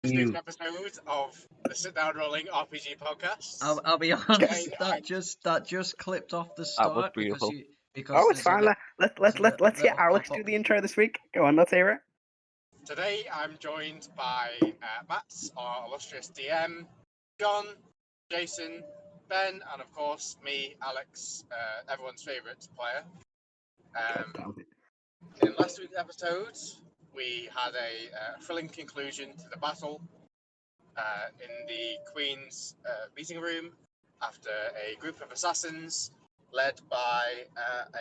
This episode of the Sit Down Rolling RPG podcast. I'll be honest. That just clipped off the start. That was beautiful. Because it's fine. Let's get Alex do the intro this week. Go on, let's hear it. Today I'm joined by Matt, our illustrious DM, John, Jason, Ben, and of course me, Alex, everyone's favourite player. In last week's episode, we had a thrilling conclusion to the battle in the Queen's meeting room after a group of assassins led by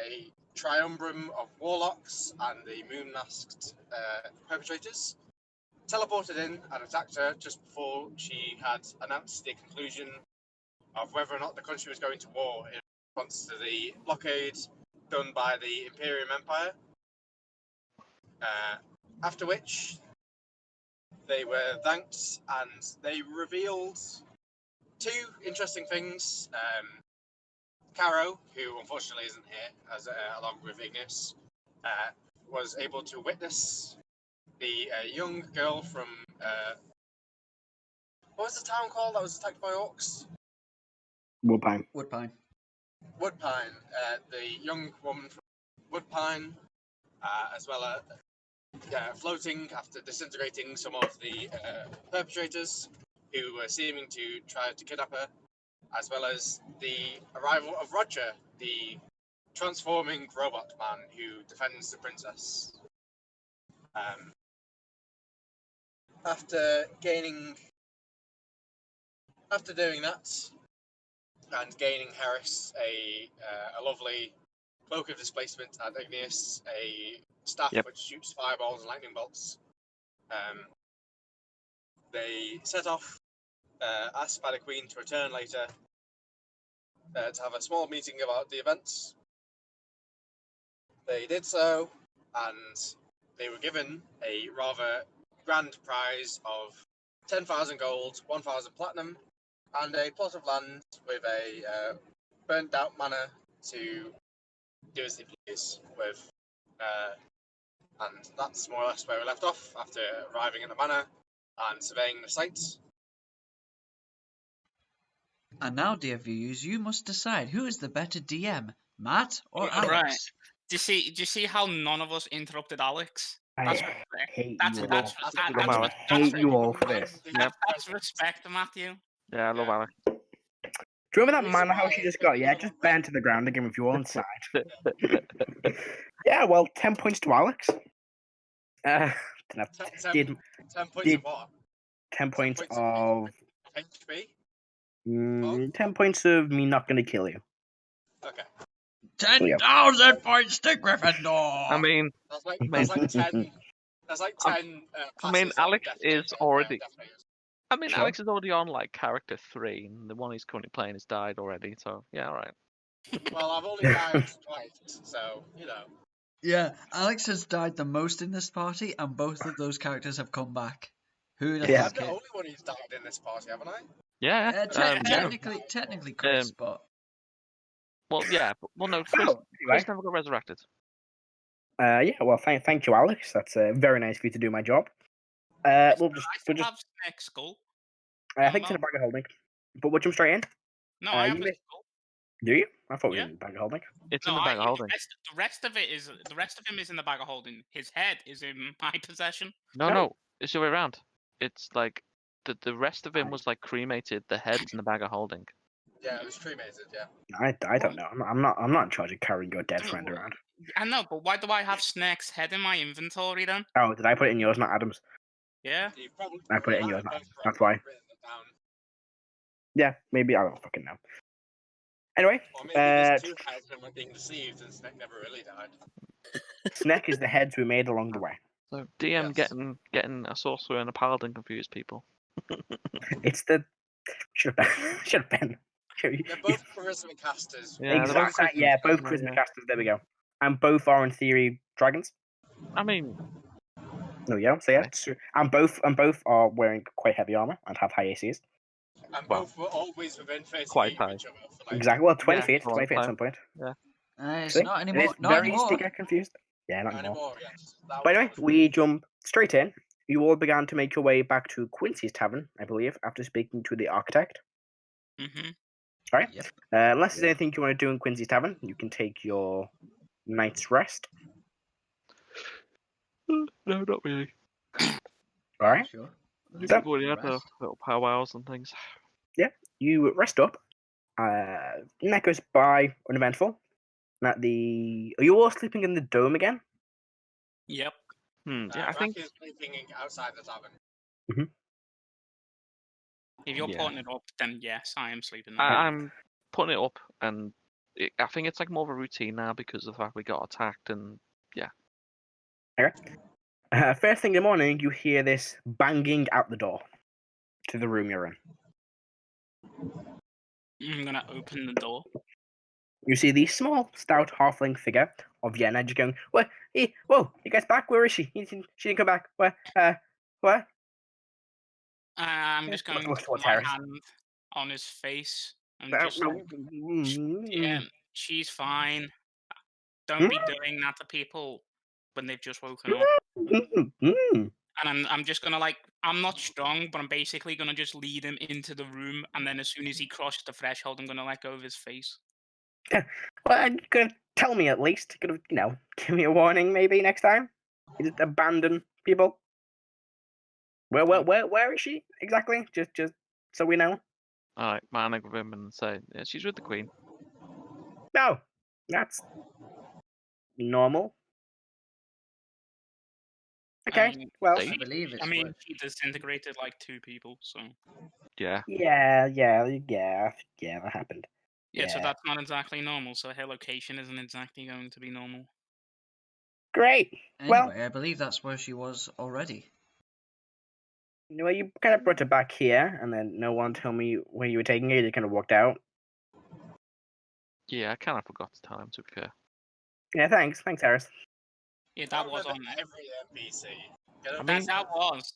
a triumvirate of warlocks and the moon-masked perpetrators teleported in and attacked her just before she had announced the conclusion of whether or not the country was going to war in response to the blockade done by the Imperium Empire. After which, they were thanked and they revealed two interesting things. Karo, who unfortunately isn't here, along with Igneous, was able to witness the young girl from... what was the town called that was attacked by orcs? Woodpine. Woodpine. The young woman from Woodpine, as well as floating after disintegrating some of the perpetrators who were seeming to try to kidnap her, as well as the arrival of Roger, the transforming robot man who defends the princess. After doing that, and gaining Heris a lovely cloak of displacement, and Igneous a staff which shoots fireballs and lightning bolts, they set off, asked by the Queen to return later to have a small meeting about the events. They did so, and they were given a rather grand prize of 10,000 gold, 1,000 platinum, and a plot of land with a burnt out manor to do as they please with. And that's more or less where we left off after arriving at the manor and surveying the sites. And now, dear viewers, you must decide who is the better DM, Matt or Alex? Right. Do you see how none of us interrupted Alex? I hate you all for this. That's respect, Matthew. Yeah, I love Alex. Do you remember that manor house you just got? Yeah, just burn to the ground again with your own side. Yeah, well, 10 points to Alex. 10 points of what? 10 points of HP? 10 points of me not going to kill you. Okay. 10,000 points to Gryffindor! I mean... That's like 10... That's like 10... I mean, Alex is already... Sure. Alex is already on, like, character 3, and the one he's currently playing has died already, so, yeah, alright. Well, I've only died twice, so, you know. Yeah, Alex has died the most in this party, and both of those characters have come back. Who the Yeah. I'm the only one who's died in this party, haven't I? Yeah, technically Chris, but... Well, yeah, no, Chris never got resurrected. Yeah, well, thank you, Alex. That's very nice of you to do my job. We'll just have Snake's skull. I think it's in a bag of holding. But we'll jump straight in. No, I have his skull. Do you? I thought we were in the bag of holding. It's in the bag of holding. The rest of him is in the bag of holding. His head is in my possession. No, it's the way around. It's like the rest of him was like cremated. The head's in the bag of holding. Yeah, it was cremated. Yeah. I don't know. I'm not in charge of carrying your dead friend around. I know, but why do I have Snake's head in my inventory then? Oh, did I put it in yours, not Adam's? Yeah. I put it in yours, not Adam's. That's why. Yeah, maybe I don't fucking know. Anyway, or maybe there's two heads and we're being deceived, and Snake never really died. Snake is the heads we made along the way. So DM getting a sorcerer and a paladin confused people. It's the should have been. They're both charisma casters. Yeah, exactly. Both charisma casters. There we go. And both are in theory dragons. I mean, no, yeah. So yeah, it's true. And both are wearing quite heavy armor and have high ACs. And both were always within 30 quite feet high. of each other. For like, Exactly. Well, 20 feet. for a 20 long feet at time. some point. Yeah. It's See? not It anymore. is Not very easy anymore. to get confused. Yeah, not anymore. Yes. But anyway, we jump straight in. you all began to make your way back to Quincy's Tavern, I believe, after speaking to the architect. Mm-hmm. All right. Yep. Unless there's anything you want to do in Quincy's Tavern, you can take your night's rest. No, not really. All right. Sure. I think So- we've already had the Rest. little powwows and things. You rest up. That goes by uneventful. Are you all sleeping in the dome again? Yep. Yeah, I Rrak think. is sleeping outside the tavern. If you're Yeah. putting it up, then yes, I am sleeping there. I'm putting it up, and I think it's like more of a routine now because of the fact we got attacked, and First thing in the morning, you hear this banging out the door to the room you're in. I'm gonna open the door. You see the small, stout halfling figure of Yenna just going, "What? Whoa, you guys back? Where is she? She didn't come back. What? What?" I'm just going to What's put my Harris? hand on his face and Uh, just like, yeah, she's fine. Don't be doing that to people when they've just woken up. And I'm just gonna like, I'm not strong, but I'm basically gonna just lead him into the room, and then as soon as he crosses the threshold, I'm gonna let go of his face. Well, you could tell me at least. You could have, give me a warning maybe next time. You just abandon people. Where is she exactly? Just so we know. alright, man, I grab him and say, yeah, she's with the queen. No, that's normal. Okay, mean, well, see? I believe it's I mean, worth- he disintegrated like 2 people, so Yeah. yeah, that happened. yeah, so Yeah. that's not exactly normal. So her location isn't exactly going to be normal. Great. Anyway, Well, I believe that's where she was already. you kind of brought it back here, and then no one told me where you were taking it. You kind of walked out. Yeah, I kind of forgot to tell him, to be fair. Yeah, thanks, Harris. Yeah, Can't that was on. remember every NPC. Get I up mean- there.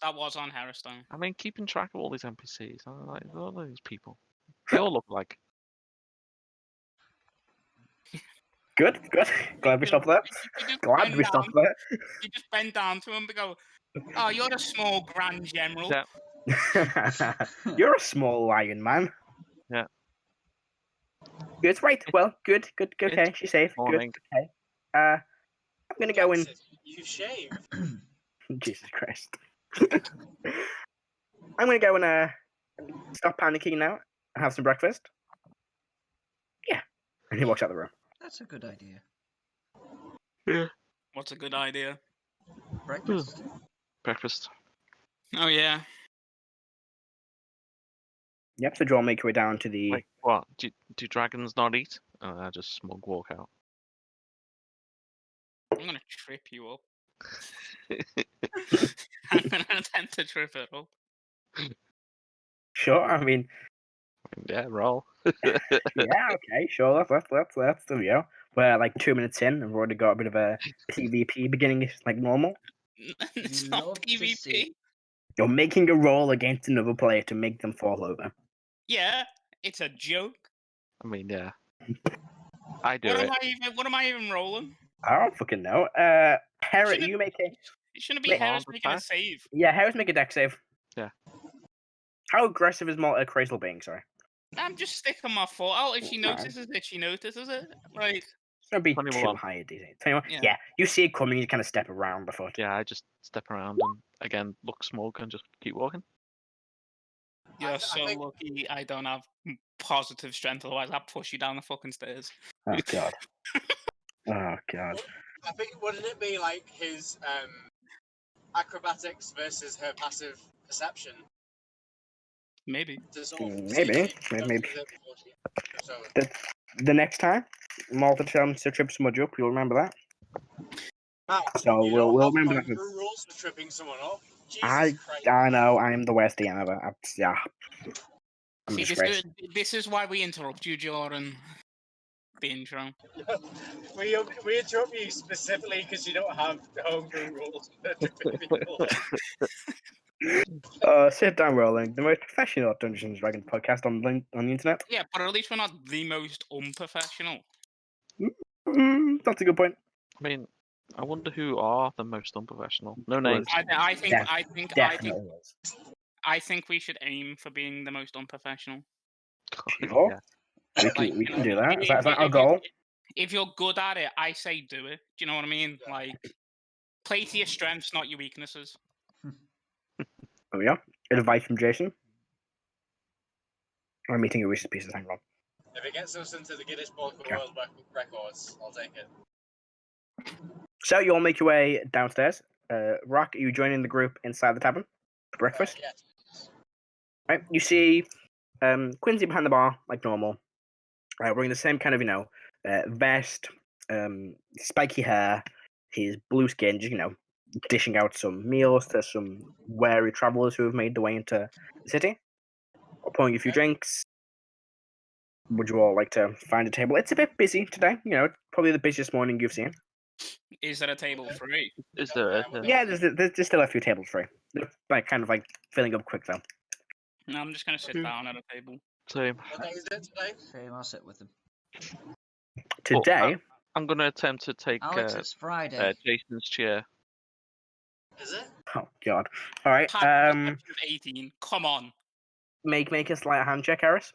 That was on Harrison. I mean, keeping track of all these NPCs, I'm like, all these people. They all look like. Good. Glad we stopped there. You just Glad bend we down- stopped there. You just bend down to him and go, "Oh, you're a small grand general." Yeah. You're a small lion, man. Yeah. Good, right. Well, good. Okay, she's safe. Morning. Good. Okay. I'm gonna go in. Jackson, you shave. Jesus Christ. I'm gonna go and stop panicking now and have some breakfast. Yeah. And he walks out the room. That's a good idea. Yeah. What's a good idea? Breakfast. Breakfast. Oh yeah. Yep. So do you all make your way down to the? Like, what? Do dragons not eat? I just smug walk out. I'm gonna trip you up. I'm gonna attempt to trip it up. Sure. I mean, Yeah, roll. yeah. Okay. Sure. That's the view. We're like 2 minutes in, and we've already got a bit of a PvP beginning, like normal. It's You not love to PvP. see- You're making a roll against another player to make them fall over. Yeah, it's a joke. I mean, yeah. I do What it. am I even rolling? I don't fucking know. Harris, Shouldn't- you make a. It shouldn't be Wait, Harris on the making a back? save. Yeah, Harris make a deck save. Yeah. How aggressive is Molt Crazel being? Sorry. I'm just sticking my foot out. If she Alright. notices it, she notices it. Like, It's gonna be 21. too high a DC. 21? Yeah. Yeah, you see it coming, you kind of step around the foot. Yeah, I just step around and again look smug and just keep walking. you're I so think- lucky I don't have positive strength. Otherwise, I'd push you down the fucking stairs. Oh god. Oh god. I think wouldn't it be like his acrobatics versus her passive perception? Maybe. To sort of Maybe, see if she maybe. notices it before she- So, The next time Molt attempts to trip Smudge up, you'll remember that. Matt, So you we'll don't have remember that. homebrew rules for tripping someone up. Jesus I Christ. I know I'm the worst DM ever. Yeah. I'm See, disgraced. this is why we interrupt you during the intro. We interrupt you specifically because you don't have homebrew rules for tripping people. Sit down, Rolling, the most professional Dungeons and Dragons podcast on the internet. Yeah, but at least we're not the most unprofessional. That's a good point. I mean, I wonder who are the most unprofessional. No names. I Definitely was. think we should aim for being the most unprofessional. Sure. Yeah. We can do that. Is that our goal? If you're good at it, I say do it. Do you know what I mean? Like, play to your strengths, not your weaknesses. There we go. Advice from Jason. We're meeting a recent piece of hang on. If it gets us into the Guinness Book of Okay. World Records, I'll take it. So you all make your way downstairs. Rrak, are you joining the group inside the tavern for breakfast? Yes. Right. You see Quincy behind the bar, like normal. Wearing the same kind of, vest, spiky hair, his blue skin, just, dishing out some meals to some wary travelers who have made their way into the city. Or pouring a few drinks. Would you all like to find a table? It's a bit busy today, probably the busiest morning you've seen. Is there a table free? Is there a... Yeah, there's still a few tables free. They're kind of filling up quick though. No, I'm just gonna sit down at a table. Same. What day is it today? Same, I'll sit with them. Today, I'm going to attempt to take Alex, it's Friday. Jason's chair. Is it? oh god. All right. Perception 18. Come on. Make a slight hand check, Heris.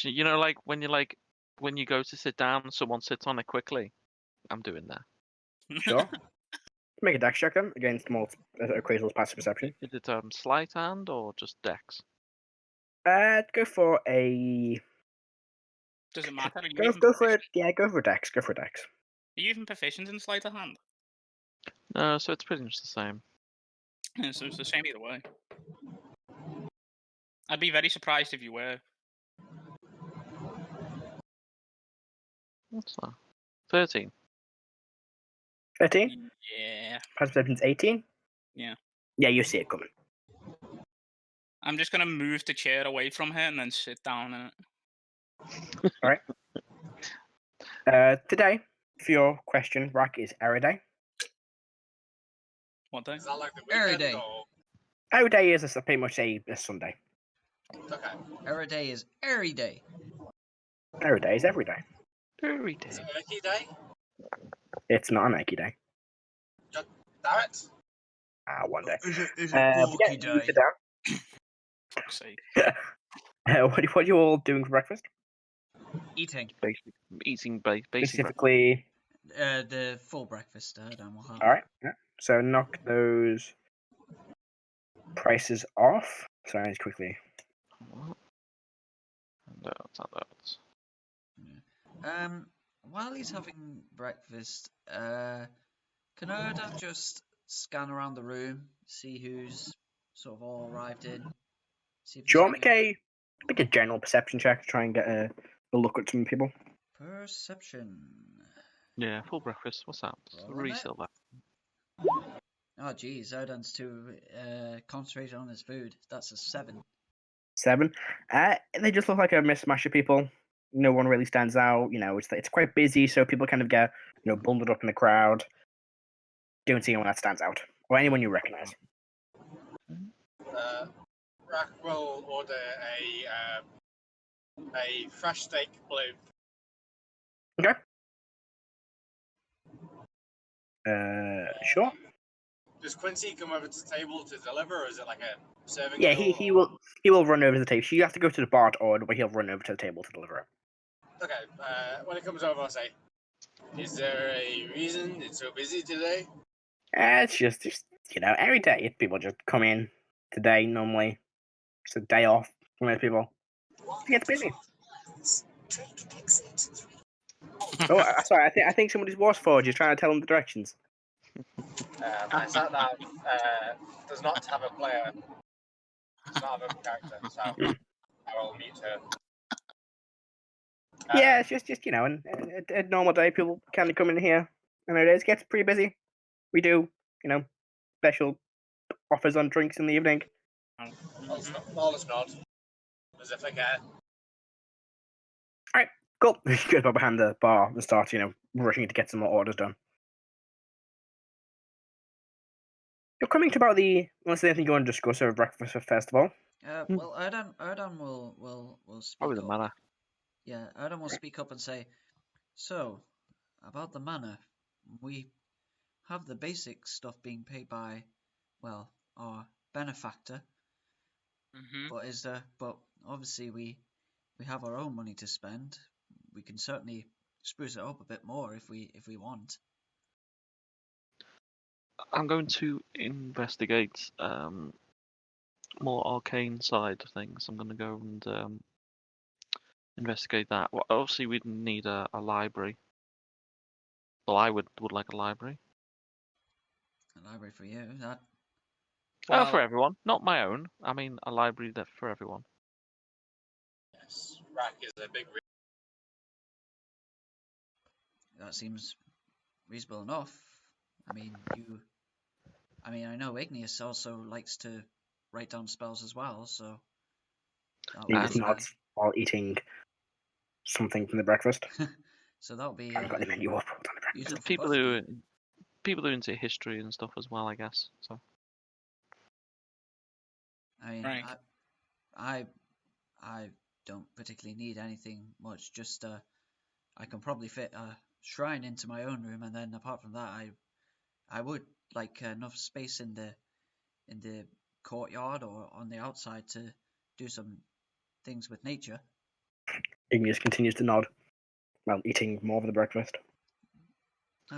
You know, like when you go to sit down, someone sits on it quickly. I'm doing that. Sure. Make a dex check then against Molt Crazel's passive perception. Is it sleight hand or just dex? Go for a. Does it matter? Are you Go even for it. proficient? Yeah, go for dex. Go for dex. Are you even proficient in sleight of hand? No, so it's pretty much the same. Yeah, so it's the same either way. I'd be very surprised if you were. What's that? 13. 13. Yeah. Passive perception's 18. Yeah. Yeah, you see it coming. I'm just gonna move the chair away from her and then sit down in it. All right. Today, for your question, Rrak, is Error Day. What day? Is that like the Every weekend day. or? Error Day is pretty much a Sunday. Okay. Every day is every day. Error Day is every day. Every day. Is it Turkey Day? It's not a Nike Day. Damn it. One day. Is But yeah, bulky you day? sit down. Fuck's sake. What are you all doing for breakfast? Eating. Basic, eating basic. Specifically, The full breakfast. Erdan will have. all right. Yeah. So knock those prices off. Sorry, just quickly. Handouts. While he's having breakfast, can Erdan just scan around the room, see who's sort of all arrived in? See if Do you there's want to make a general perception check to try and get a look at some people? Perception. Yeah, full breakfast. What's that? Rolling Resell that. Oh, geez, Erdan's too concentrated on his food. That's a 7. 7. They just look like a mismatch of people. No one really stands out. It's quite busy, so people kind of get bundled up in the crowd. Don't see anyone that stands out or anyone you recognize. Rrak will order a fresh steak blue. Okay. Sure. Does Quincy come over to the table to deliver, or is it like a serving? Yeah, girl, he or- will run over to the table. So you have to go to the bar to order, but he'll run over to the table to deliver it. Okay. When it comes over, I'll say, "Is there a reason it's so busy today?" It's just every day people just come in. Today normally it's a day off for most people. It gets busy. Oh, sorry. I think somebody's Warforged is trying to tell them the directions. My sat nav does not have a player. Does not have a character, so I will mute her. Yeah, it's just a normal day. People kind of come in here, and it gets pretty busy. We do special offers on drinks in the evening. All is not. As if I care. Cool. He goes behind the bar and starts rushing to get some more orders done. You're coming to about the. Unless there's anything you want to discuss over breakfast first of all. Well, Erdan will speak Probably the up. manor. Yeah, Erdan will speak up and say, "So, about the manor, we have the basic stuff being paid by, well, our benefactor. Mm-hmm. But obviously we have our own money to spend. We can certainly spruce it up a bit more if we want. I'm going to investigate more arcane side of things. I'm going to go and investigate that. Well, obviously, we'd need a library. Well, I would like a library. A library for you. That Oh, for Well, everyone, not my own. I mean, a library that for everyone. Yes, Rrak is a big. that seems reasonable enough. I mean, I know Igneous also likes to write down spells as well, so He that'll just be, nods while eating something from the breakfast. so that'll be I haven't got the menu up. Hold on the breakfast. useful for People both of who you. people who are into history and stuff as well, I guess. So I mean, Right. I don't particularly need anything much. Just I can probably fit a shrine into my own room, and then apart from that, I would like enough space in the courtyard or on the outside to do some things with nature. Igneous continues to nod while eating more of the breakfast.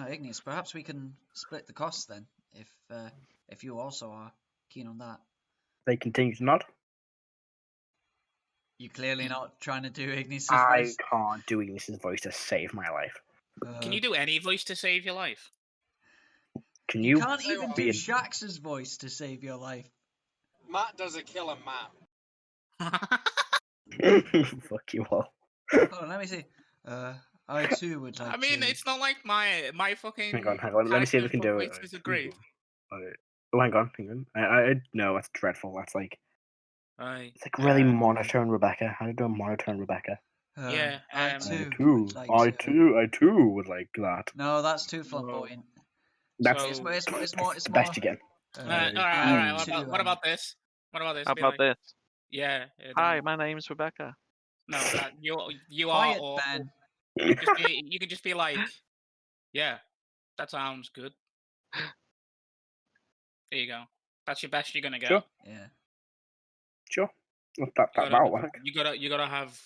Igneous, perhaps we can split the costs then, if you also are keen on that. They continue to nod. You're clearly not trying to do Igneous' I voice. can't do Igneous' voice to save my life. Can you do any voice to save your life? Can You you? can't Say even what, do Ian? Shax's voice to save your life. Matt does a killer Matt. Fuck you all. Hold on, let me see. I too would like I mean, to. it's not like my fucking. Hang on. Let me see if I can do it. Voices are great. Oh, hang on. I no, that's dreadful. That's like Right. it's like really monotone Rebecca. How do you do a monotone Rebecca? Yeah, I I too would like I to. too would like that. No, that's too flamboyant. That's It's more. It's the more. best you get. all right. I What about this? What about this? how Be about like, this? yeah. Hi, my name's Rebecca. No, you are Quiet, awful. Ben. You could just be like, yeah, that sounds good. There you go. That's your best you're gonna get. Sure. Yeah. Sure. That'll work. You gotta have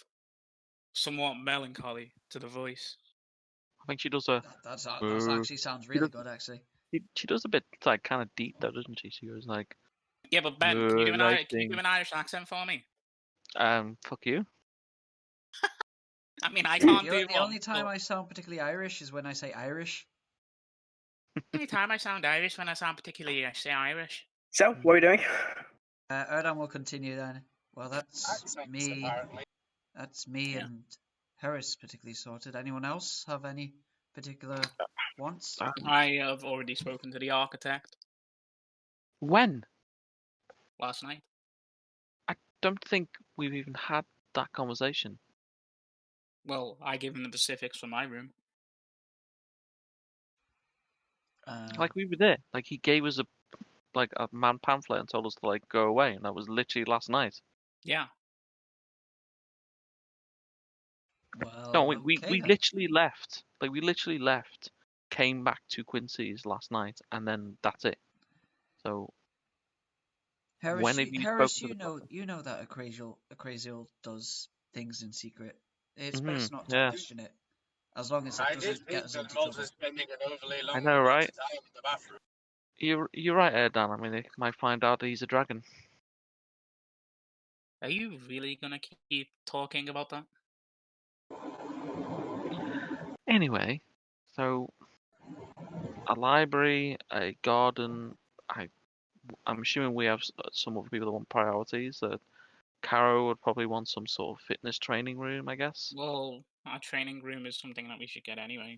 somewhat melancholy to the voice. I think she does a. That's actually sounds really good. Actually. She does a bit like kind of deep though, doesn't she? She goes like, Yeah, but Ben, can you do Lighting. an Irish accent for me? fuck you. I mean, I can't The do one. only time I sound particularly Irish is when I say Irish. The only time I sound Irish when I sound particularly Irish. So, what are we doing? Erdan will continue then. Well, that's Accents, me. apparently. That's me Yeah. and Heris particularly sorted. Anyone else have any particular wants? I have already spoken to the architect When? last night. I don't think we've even had that conversation. Well, I gave him the specifics for my room. Like we were there. Like he gave us a man pamphlet and told us to like go away, and that was literally last night. Yeah. Well, No, we okay then. literally left. Like we literally left, came back to Quincy's last night, and then that's it. So Heris, when have you Heris, spoken to the you know that Akraziel does things in secret. It's best not to yeah. question it, as long as it I did doesn't get think us that into Molt trouble. was spending an overly long I know, amount right? of time in the bathroom. You're right, Erdan. I mean, they might find out he's a dragon. Are you really gonna keep talking about that? Anyway, so a library, a garden. I'm assuming we have some other people that want priorities. That Karo would probably want some sort of fitness training room, I guess. Well, our training room is something that we should get anyway.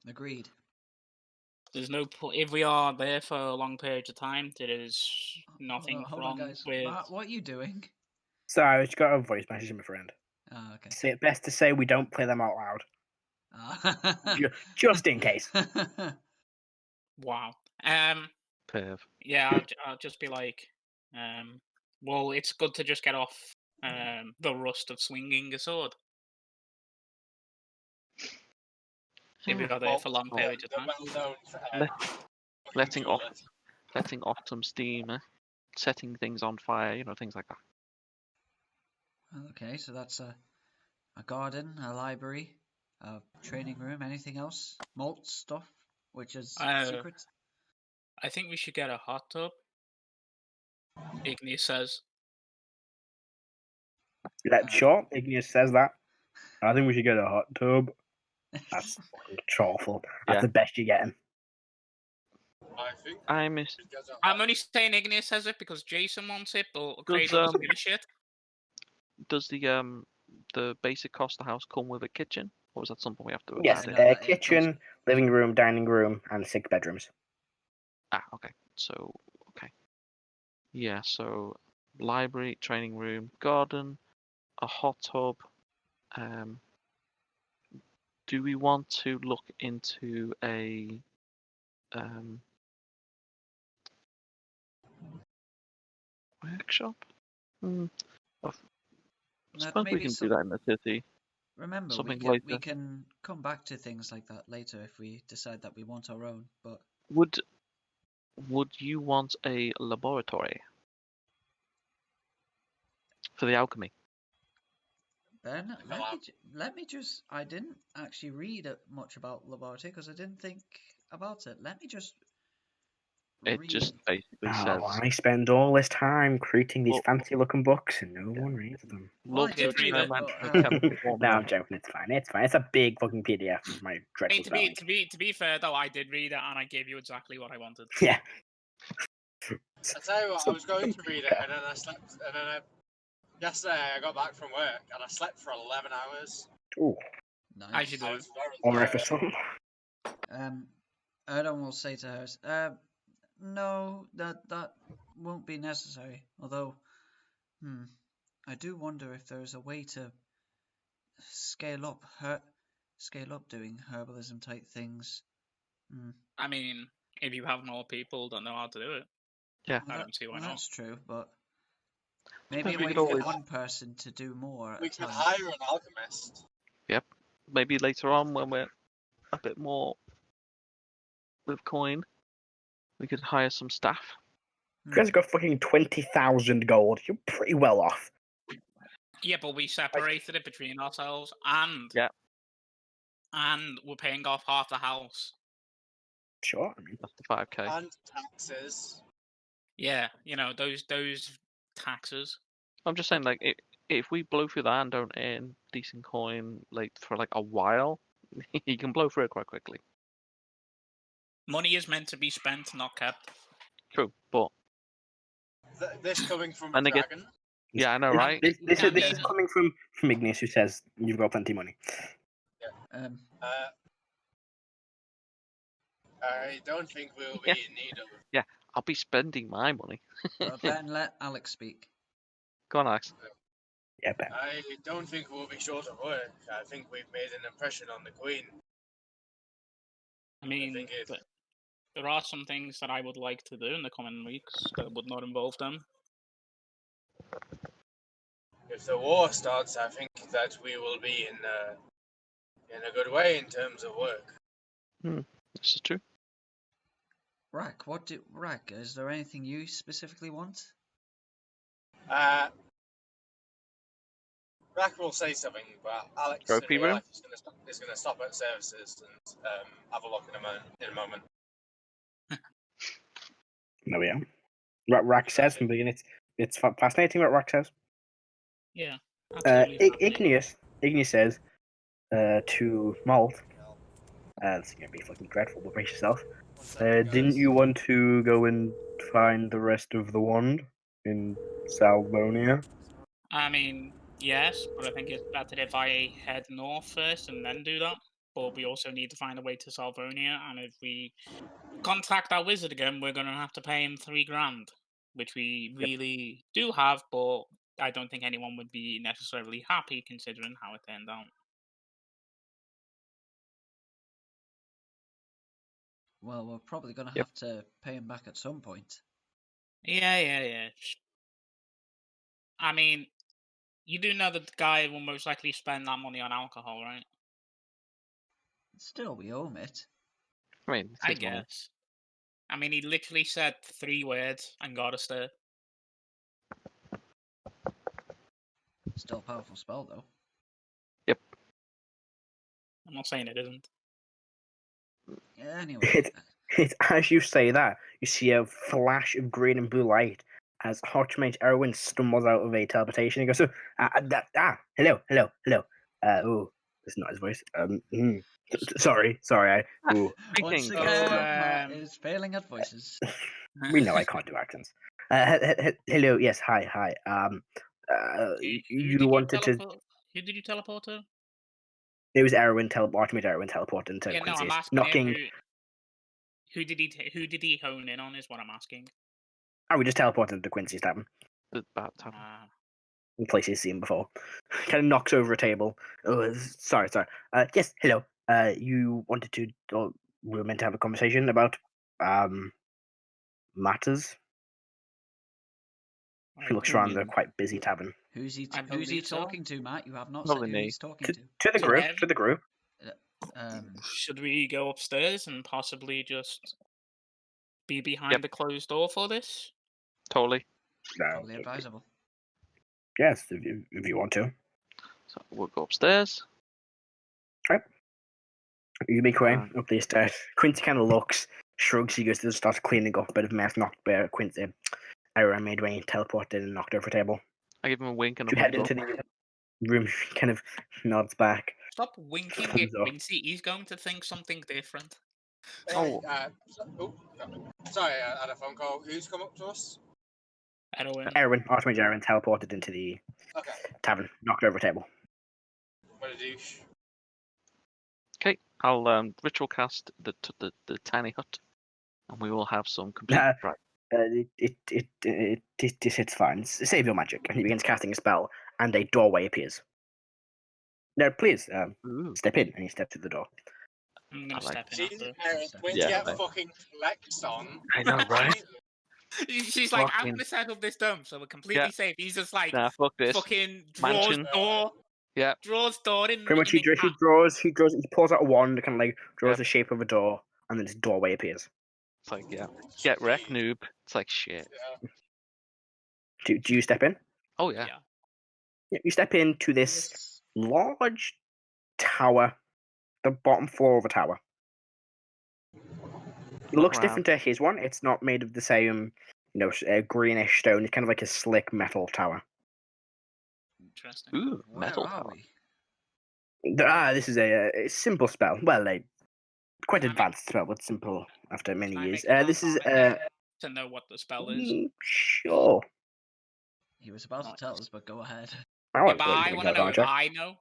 Agreed. There's no if we are there for a long period of time, there is nothing Hold wrong on, guys. with. Matt, what are you doing? So, I just got a voice message from a friend. Oh, okay. Say it best to say we don't play them out loud. Ah. Just in case. Wow. Perv. Yeah, I'll just be like, well, it's good to just get off the rust of swinging a sword. If we are there for long Oh. periods of time. well-known letting off duelist. letting off some steam, setting things on fire, things like that. Okay, so that's a garden, a library, a training room. Anything else? Molt stuff, which is secret. I think we should get a hot tub. Igneous says. Sure, Igneous says that. I think we should get a hot tub. That's fucking awful. That's Yeah. the best you're getting. I think I miss. I'm only saying Igneous says it because Jason wants it, but Craig doesn't give a shit. Does the basic cost of the house come with a kitchen, or is that something we have to? Yes, no, that- it kitchen, living room, dining room, and 6 bedrooms. Okay. So okay. Yeah. So library, training room, garden, a hot tub. Do we want to look into a workshop? I suppose we maybe can do that in the city. Remember, something we later. can come back to things like that later if we decide that we want our own. But Would you want a laboratory for the alchemy? Ben, let me just. I didn't actually read much about laboratory because I didn't think about it. Let me just. It just basically says. I spend all this time creating these fancy-looking books, and no one reads them. Well, I did read it, No, I'm joking. It's fine. It's fine. It's a big fucking PDF of my dreadful spelling. To be fair though, I did read it and I gave you exactly what I wanted. Yeah. I tell you what, I was going to read it and then I slept. And then yesterday I got back from work and I slept for 11 hours. Ooh. Nice. I do. Or for some. Erdan will say to her, no, that won't be necessary. Although, I do wonder if there is a way to scale up doing herbalism type things. I mean, if you have more people that know how to do it, yeah, I don't see why not. That's true, but maybe we we could can always- get one person to do more. We can hire an alchemist. Yep. Maybe later on when we're a bit more with coin, we could hire some staff. You guys got fucking 20,000 gold. You're pretty well off. Yeah, but we separated it between ourselves and we're paying off half the house. Sure. I mean, That's the 5k. And taxes. Yeah, those taxes. I'm just saying, like, if we blow through that and don't earn decent coin for like a while, you can blow through it quite quickly. Money is meant to be spent, not kept. True, but This coming from And a they get- dragon. yeah, I know, right? This is coming from Igneous, who says you've got plenty of money. I don't think we'll be in need of. Yeah, I'll be spending my money. Ben, let Alex speak. Go on, Alex. Yeah, Ben. I don't think we'll be short of work. I think we've made an impression on the Queen. I mean, think it- but there are some things that I would like to do in the coming weeks that would not involve them. If the war starts, I think that we will be in a good way in terms of work. This is true. Rrak, is there anything you specifically want? Rrak will say something, but Alex Trophy in real room? life is going to stop at services and have a look in a moment. There we are. Rrak says from the beginning. It's fascinating what Rrak says. Yeah. absolutely. Igneous says to Molt, this is going to be fucking dreadful, but brace yourself. Didn't you want to go and find the rest of the wand in Salvonia? I mean, yes, but I think it's better if I head north first and then do that. But we also need to find a way to Salvonia, and if we contact our wizard again, we're going to have to pay him 3 grand, which we really do have, but I don't think anyone would be necessarily happy considering how it turned out. Well, we're probably going to have to pay him back at some point. Yeah. I mean, you do know that the guy will most likely spend that money on alcohol, right? Still, we owe him it. I mean, it's I his money. guess. I mean, he literally said 3 words and got us there. Still a powerful spell, though. I'm not saying it isn't. Yeah, anyway. It's as you say that, you see a flash of green and blue light as Archmage Erwin stumbles out of a teleportation. He goes, hello. Oh, that's not his voice. Sorry. Ooh, Once Speaking again, of- Matt is failing at voices. we know I can't do accents. Hello, yes, hi. You wanted to. Who did you teleport to? It was Archmage Erwin teleported into Yeah, no, Quincy's, I'm asking knocking. him who did he hone in on is what I'm asking. Oh, we just teleported into Quincy's tavern. About time. In place he's seen before. Kind of knocks over a table. Oh, sorry. Yes, hello. You wanted to. We were meant to have a conversation about matters. He looks around the quite busy tavern. Who's he I who's he believe so. talking to, Matt? You have not Probably said who me. he's talking To to. the So group. Ev- To the group. Should we go upstairs and possibly just be behind Yep. the closed door for this? Totally. No. Probably advisable. Yes, if you want to. So we'll go upstairs. You make way up these stairs. Quincy kind of looks, shrugs. He goes to start cleaning up a bit of mess. Knocked by Quincy. Aaron made way, teleported, and knocked over a table. I give him a wink and a You head thumbs into up. the room. Kind of nods back. Stop winking at Thumbs up. Quincy. He's going to think something different. Oh. Sorry, I had a phone call. Who's come up to us? Archmage Erwin teleported into the Okay. tavern, knocked over a table. What a douche. Okay, I'll ritual cast the tiny hut, and we will have some complete. Right. It's fine. Save your magic. And he begins casting a spell, and a doorway appears. No, please, step in. And he steps through the door. I'm going to I like step in She's after. going to get fucking flexed on. I know, right? She's like, I'm Fucking- going to set up this dome so we're completely safe. He's just like, Nah, fuck this. fucking draws Mansion. door. Yeah. Draws door in. Pretty much, he pulls out a wand, kind of like draws the shape of a door, and then this doorway appears. It's like, get wrecked, noob. It's like shit. Yeah. Do you step in? Oh yeah. Yeah, you step into this large tower, the bottom floor of a tower. It looks Wow. different to his one. It's not made of the same, greenish stone. It's kind of like a slick metal tower. Interesting. Ooh, Where metal are tower. we? This is a simple spell. Well, quite Can I advanced spell, but simple after many Can I years. make an This is Arcana check to know what the spell is. sure. He was about to tell us, but go ahead. I Yeah, want but I want to know if I know.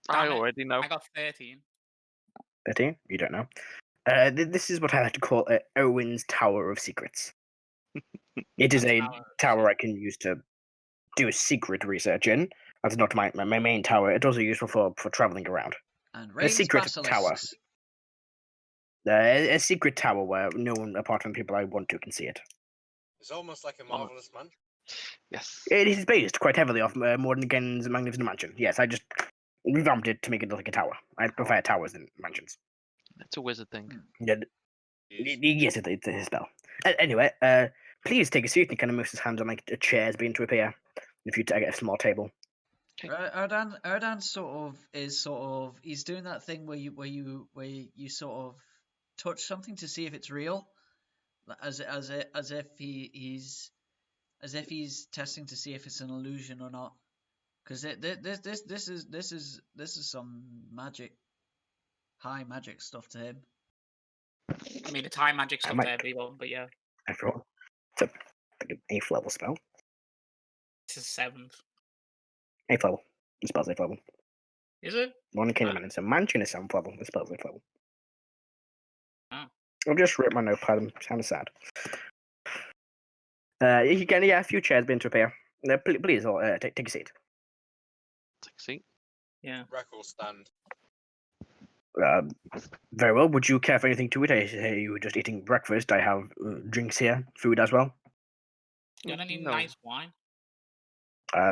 I Damn it. already know. I got 13. 13? You don't know. This is what I like to call Owen's Tower of Secrets. It is a tower I can use to do a secret research in. That's not my main tower. It's also useful for traveling around. And A raise secret basilisks. tower. A secret tower where no one apart from people I want to can see it. It's almost like a marvelous man. Yes. It is based quite heavily off Mordengen's Magnificent Mansion. Yes, I just revamped it to make it look like a tower. I prefer towers than mansions. It's a wizard thing. Yeah, yes, it's a spell. Anyway, please take a seat. And he kind of moves his hands on like a chair's beginning to appear. If you take a small table. Erdan he's doing that thing where you sort of touch something to see if it's real, as if he's testing to see if it's an illusion or not. Because this is some magic, high magic stuff to him. I mean, it's high magic stuff might- to everyone, but yeah. Everyone, it's like an 8th level spell. It's a 7th. 8th level. The spell's 8th level. Is it? One Kingdom and it's a mansion is 7th level. The spell's 8th level. Oh. I'll just rip my notepad. I'm kind of sad. You can, a few chairs begin to appear. Please, take a seat. Take a seat. Yeah. Rrak will stand. Very well. Would you care for anything to eat? I say you were just eating breakfast. I have drinks here, food as well. You got any No. nice wine?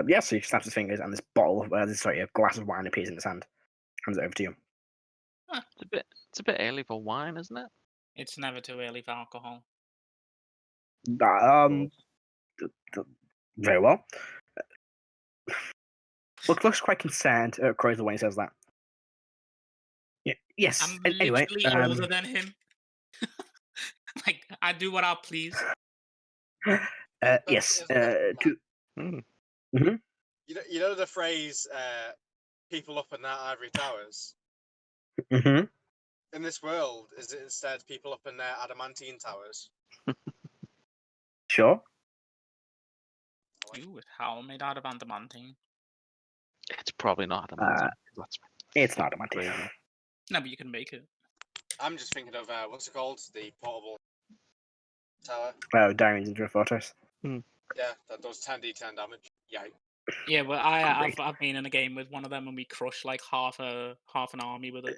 Yes, he snaps his fingers and this bottle, a glass of wine appears in his hand. Hands it over to you. It's a bit early for wine, isn't it? It's never too early for alcohol. Very well. Looks quite concerned, Crozer, when he says that. Yeah, yes. I'm Anyway, literally older than him. Like, I do what I please. yes. Hmm. You know the phrase, people up in their ivory towers? Mm-hmm. In this world, is it instead people up in their adamantine towers? Sure. Ooh, it's how made out of adamantine. It's probably not adamantine. It's not a Monty. crazy. No, but you can make it. I'm just thinking of, what's it called? The portable tower. Oh, Diamonds into a Fortress. Yeah, that does 10d10 damage. Yikes. Yeah, but I've been in a game with one of them and we crushed like half an army with it.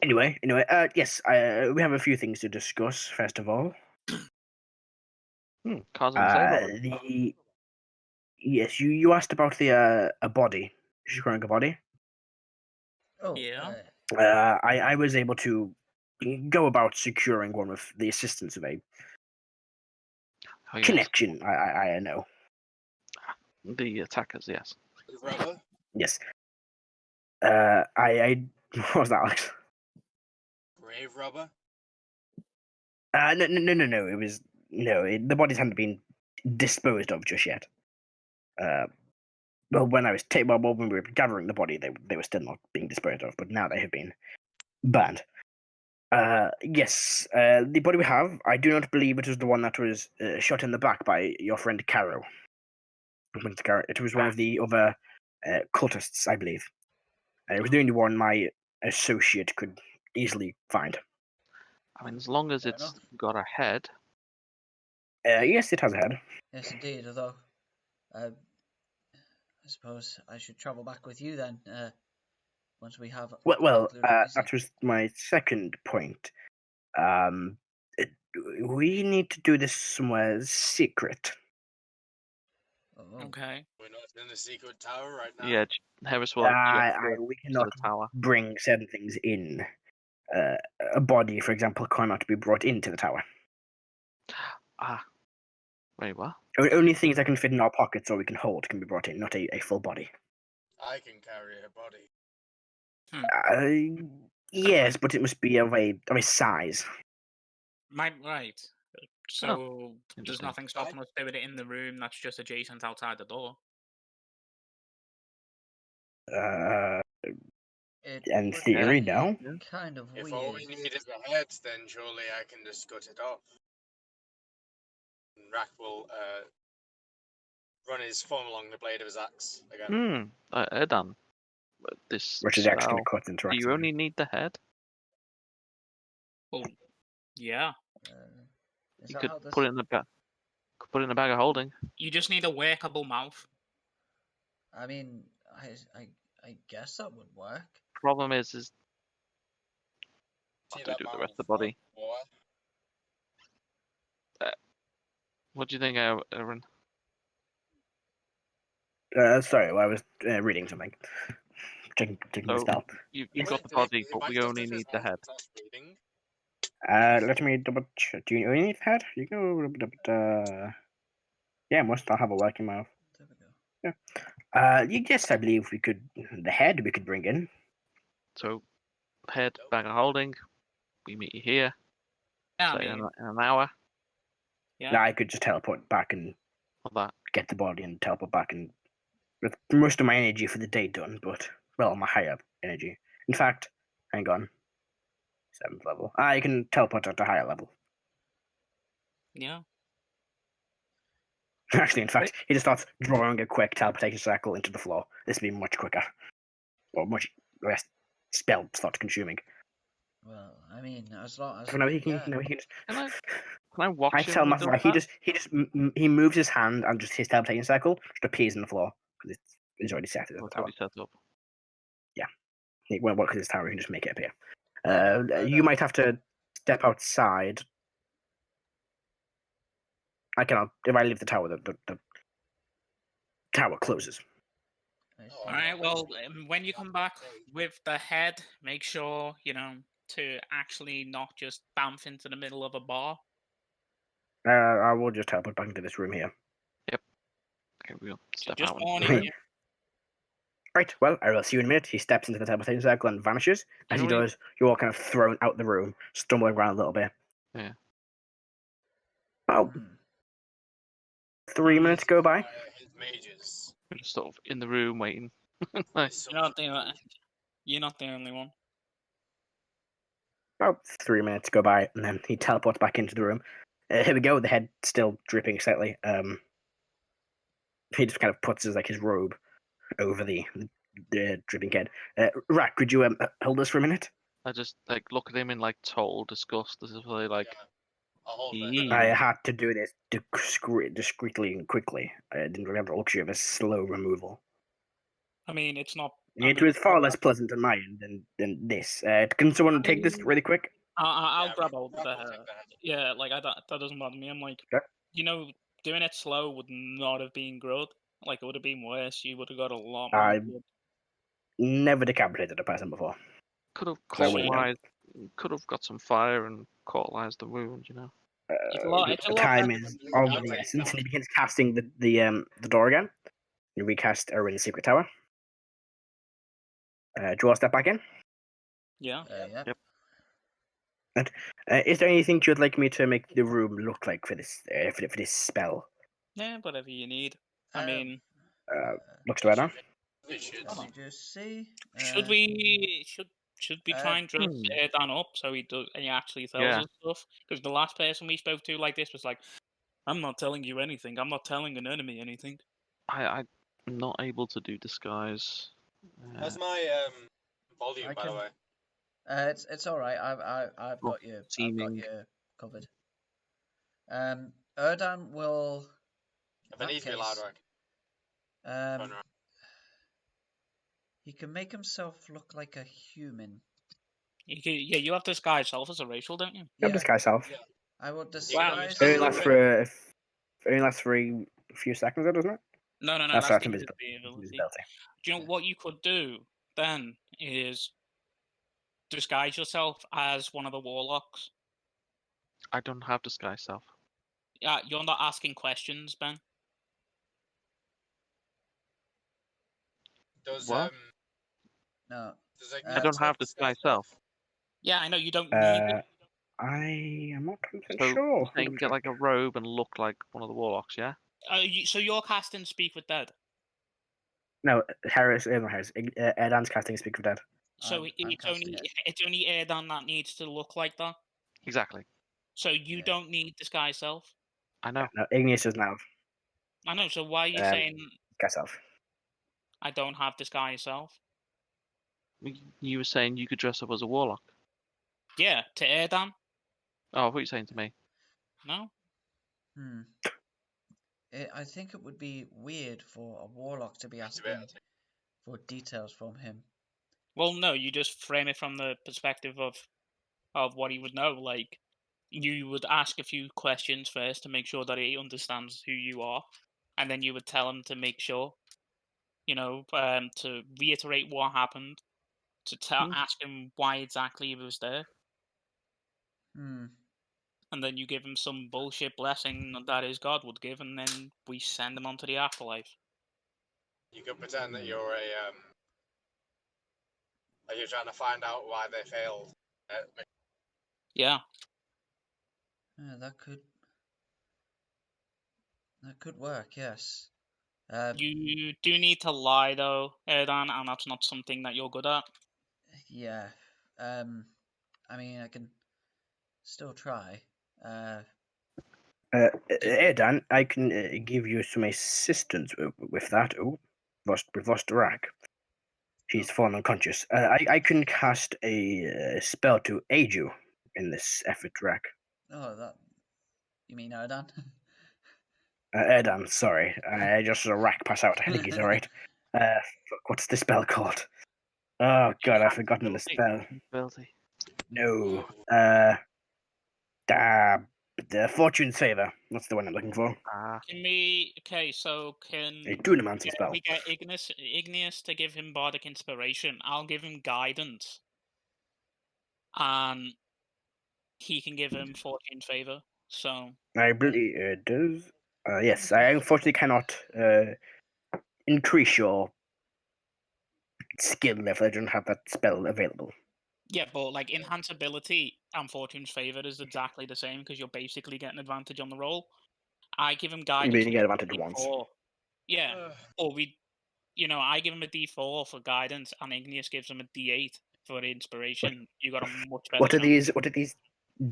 Anyway, yes, we have a few things to discuss. First of all, Cards on the table. yes, you asked about the a body, securing a body. Oh, Yeah. I was able to go about securing one with the assistance of a Oh, yes. connection. I know. The attackers, yes. Rubber? Yes. What was that, Alex? Grave rubber? No. It was the bodies hadn't been disposed of just yet. Well, when when we were gathering the body, they were still not being disposed of, but now they have been burned. Yes, the body we have, I do not believe it was the one that was shot in the back by your friend Karo. It was one of the other cultists, I believe. It was the only one my associate could easily find. I mean, as long as Fair it's enough. got a head. Yes, it has a head. Yes, indeed. Although, I suppose I should travel back with you then. Once we have. Well, concluded our visit. that was my second point. We need to do this somewhere secret. Oh. Okay. We're not in the secret tower right now. Yeah, Heris will We cannot the tower. bring certain things in. A body, for example, cannot be brought into the tower. Ah, very well. Only things that can fit in our pockets or we can hold can be brought in, not a full body. I can carry a body. Yes, but it must be of a size. Right. So there's interesting. nothing stopping us doing it in the room that's just adjacent outside the door. In would theory, be no. Kind of If weird. all we need is a head, then surely I can just cut it off. And Rrak will run his thumb along the blade of his axe again. Erdan. This Which is actually going spell, to cut into do you only need the head? Well, yeah. Is You that could how this- put it in the bag. Could put it in the bag of holding. You just need a workable mouth. I mean, I guess that would work. Problem is See what do we that do with the mouth? rest of the body? What? What do you think, Aaron? Sorry, I was reading something. Checking the So, spell. You've Wait, got the did he- body, he but might we just only if his need the mouth head. starts bleeding. Let me double check. Do you only need the head? You go. Yeah, must I have a working mouth? There we go. Yes, I believe we could. The head we could bring in. So, head, bag of holding. We meet you here. Yeah, Say I mean, in an hour. yeah. I could just teleport back and Of that. get the body and teleport back and with most of my energy for the day done, but well, my higher energy. In fact, hang on. 7th level. I can teleport at a higher level. Yeah. Actually, in fact, he just starts drawing a quick teleportation circle into the floor. This would be much quicker. Or much less spell starts consuming. Well, I mean, as long as So now he can, yeah. now he can just. Can I watch I him? tell when him he does that? he moves his hand and just his teleportation circle just appears in the floor because it's already set at Oh, the it's tower. already set up. He won't work with his tower. He can just make it appear. You might have to step outside. I cannot. If I leave the tower, the tower closes. Oh, All right. Well, when you come back with the head, make sure to actually not just bounce into the middle of a bar. I will just teleport back into this room here. Okay, we'll So step just out. warning you. Right, well, I will see you in a minute. He steps into the teleportation circle and vanishes. As he Can we- does, you're all kind of thrown out the room, stumbling around a little bit. Yeah. About Hmm. 3 minutes go by. His mages. We're just sort of in the room waiting. Nice. You're not the only one. About 3 minutes go by, and then he teleports back into the room. Here we go. The head still dripping slightly. He just kind of puts his robe over the dripping head. Rrak, could you hold us for a minute? I just look at him in total disgust. This is really I'll hold Yee. it. I had to do this discreetly and quickly. I didn't really have the luxury of a slow removal. I mean, it's not. It was far less pleasant on my end than this. Can someone take this really quick? I'll Yeah, grab hold Rrak of will the. take the head. Yeah, that doesn't bother me. I'm like, Okay. doing it slow would not have been good. Like, it would have been worse. You would have got a lot more. I- blood. Never decapitated a person before. could have So I wouldn't know. cauterized. Could have got some fire and cauterized the wound. It's a lot Time better is than of you. the essence, and he begins casting the door again. You recast Erin's secret tower. Draw a step back in. Yeah. Yeah. Yep. Is there anything you'd like me to make the room look like for this for this spell? Yeah, whatever you need. I Um, mean, Looks to Erdan. It should. Let me just see. should we try and dress hmm. Erdan up so he actually tells Yeah. us stuff? Because the last person we spoke to like this was like, "I'm not telling you anything. I'm not telling an enemy anything." I'm not able to do disguise. How's my volume, I by the can- way? It's all right. I've Oh, got you. I've got seeming. you covered. Erdan will. If it needs to be loud, case, right? Um, he can make himself look like a human. You have disguise self as a racial, don't you? Yep, Yeah, disguise self. I will Wow, disguise. It only you lasts do for a few seconds, though, doesn't it? No, That's that's right, the invisibility. invisibility. Do you know what you could do then is disguise yourself as one of the warlocks. I don't have disguise self. Yeah, you're not asking questions, Ben. Does What? No. does I I Igneous don't have disguise self. Yeah, I know you don't need it. I am not 100% So sure. saying get a robe and look like one of the warlocks, yeah? So you're casting Speak with Dead. No, Heris, not Heris. Erdan's casting Speak of Dead. So I'm it's casting it. only Erdan that needs to look like that. Exactly. So you Yeah. don't need disguise self. I know. No, Igneous does now. I know. So why are you Um, saying Disguise self. I don't have disguise self? You were saying you could dress up as a warlock. Yeah, to Erdan. Oh, what are you saying to me? No. I think it would be weird for a warlock to be asking for details from him. Well, no. You just frame it from the perspective of what he would know. Like, you would ask a few questions first to make sure that he understands who you are, and then you would tell him to make sure, to reiterate what happened, to ask him why exactly he was there, and then you give him some bullshit blessing that his god would give, and then we send him on to the afterlife. You could pretend that you're like you're trying to find out why they failed. Yeah. That could work. Yes. You do need to lie though, Erdan, and that's not something that you're good at. Yeah. I mean, I can still try. Erdan, I can give you some assistance with that. We've lost Rrak. She's fallen unconscious. I can cast a spell to aid you in this effort, Rrak. Oh, that. You mean Erdan? Erdan, sorry. I just saw Rrak pass out. I think he's alright. What's the spell called? Oh god, I've forgotten the spell. Ability. No. The Fortune Saver. That's the one I'm looking for. Can we? Okay, so can A Dunamancy spell. we get Igneous to give him bardic inspiration? I'll give him guidance, and he can give him fortune favor. So I believe it does. Yes, I unfortunately cannot increase your skill level. I don't have that spell available. yeah, but like enhance ability and fortune's favor is exactly the same because you're basically getting advantage on the roll. I give him guidance. You get and advantage once. D4. Yeah, or I give him a D4 for guidance, and Igneous gives him a D8 for inspiration. You got a much better. What are these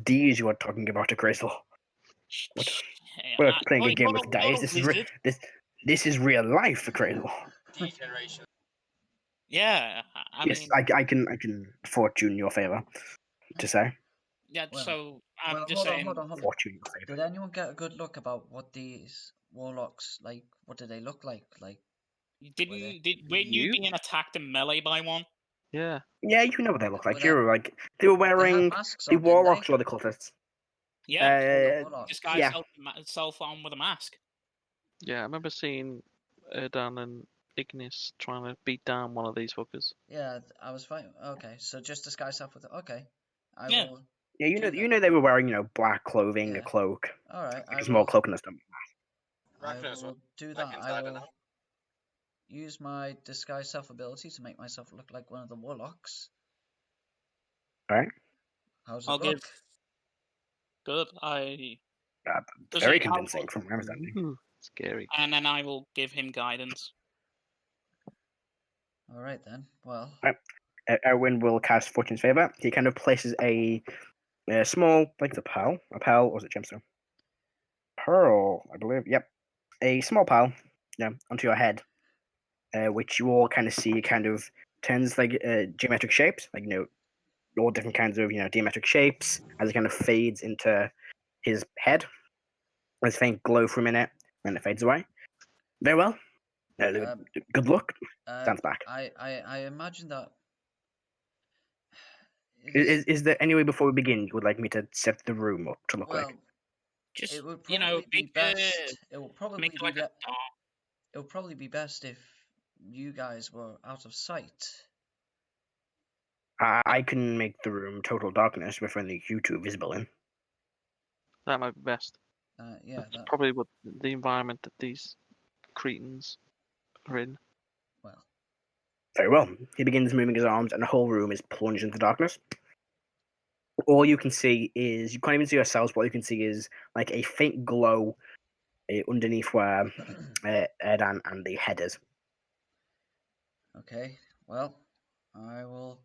D's you are talking about, Crystal? We're playing a game with dice. This is real life for Cradle. Degeneration. Yeah, I yes, mean, I can fortune your favor to say. Yeah, Well, so I'm well, just saying. hold on. Fortune your favor. Did anyone get a good look about what these warlocks like? What do they look like? Like, Weren't you being attacked in melee by one? Yeah. Yeah, you know what they look like. Were You were like they were wearing masks the on, didn't warlocks they? or the cultists. Yeah, warlocks. this guy's self on with a mask. Yeah, I remember seeing Erdan and Igneous trying to beat down one of these fuckers. Yeah, I was fine. Okay, so just disguise yourself with. Okay, I Yeah. will. Yeah, you know they were wearing black clothing, a cloak. All right, like a small cloak and a stomach. I will do that. I will use my disguise self ability to make myself look like one of the warlocks. All right. How's it look? Good. Very convincing from my understanding. Scary. And then I will give him guidance. All right then. Well. Erwin will cast Fortune's favor. He kind of places a small, like the pearl, or is it gemstone? Pearl, I believe. Yep, a small pearl, onto your head, which you all kind of see kind of turns like geometric shapes, like all different kinds of geometric shapes as it kind of fades into his head. There's a faint glow for a minute, and it fades away. Very well. Good luck. Stands back. I imagine that. Is there any way before we begin you would like me to set the room up to look like? Just it would probably be best. It will probably be It would probably be best if you guys were out of sight. I can make the room total darkness with only you two visible in. That might be best. Yeah. That's probably what the environment that these Cretans are in. Well. Very well. He begins moving his arms, and the whole room is plunged into darkness. All you can see is, you can't even see yourselves, but all you can see is like a faint glow underneath where Erdan and the head is. Okay, well, I will.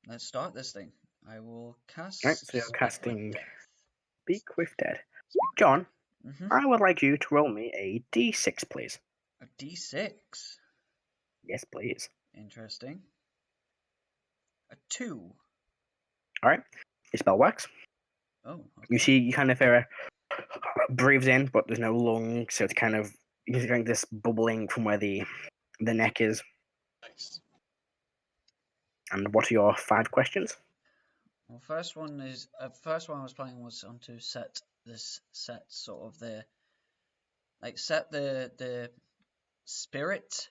Let's start this thing. I will cast. Right, so you're casting Speak with Dead. John, I would like you to roll me a d6, please. A d6? Yes, please. Interesting. A 2. Alright, your spell works. Oh, okay. You see, you kind of hear breathes in, but there's no lung, so it's kind of, you're getting this bubbling from where the neck is. Nice. And what are your 5 questions? Well, first one I was planning was on to set sort of set the spirit,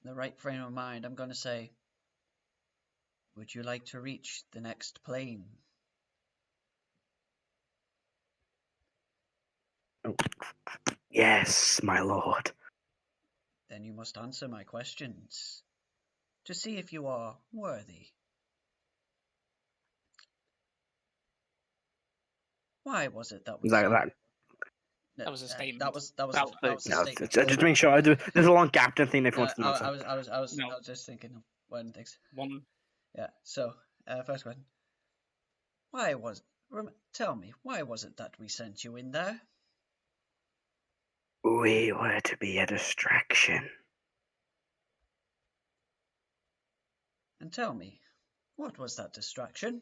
the right frame of mind. I'm going to say, would you like to reach the next plane? Oh. Yes, my lord. Then you must answer my questions to see if you are worthy. Why was it that we That was a statement. That was a statement. Just make sure there's a long gap. Don't think if wants to answer. I was just thinking of one thing. Yeah. So, first question. Tell me, why was it that we sent you in there? We were to be a distraction. And tell me, what was that distraction?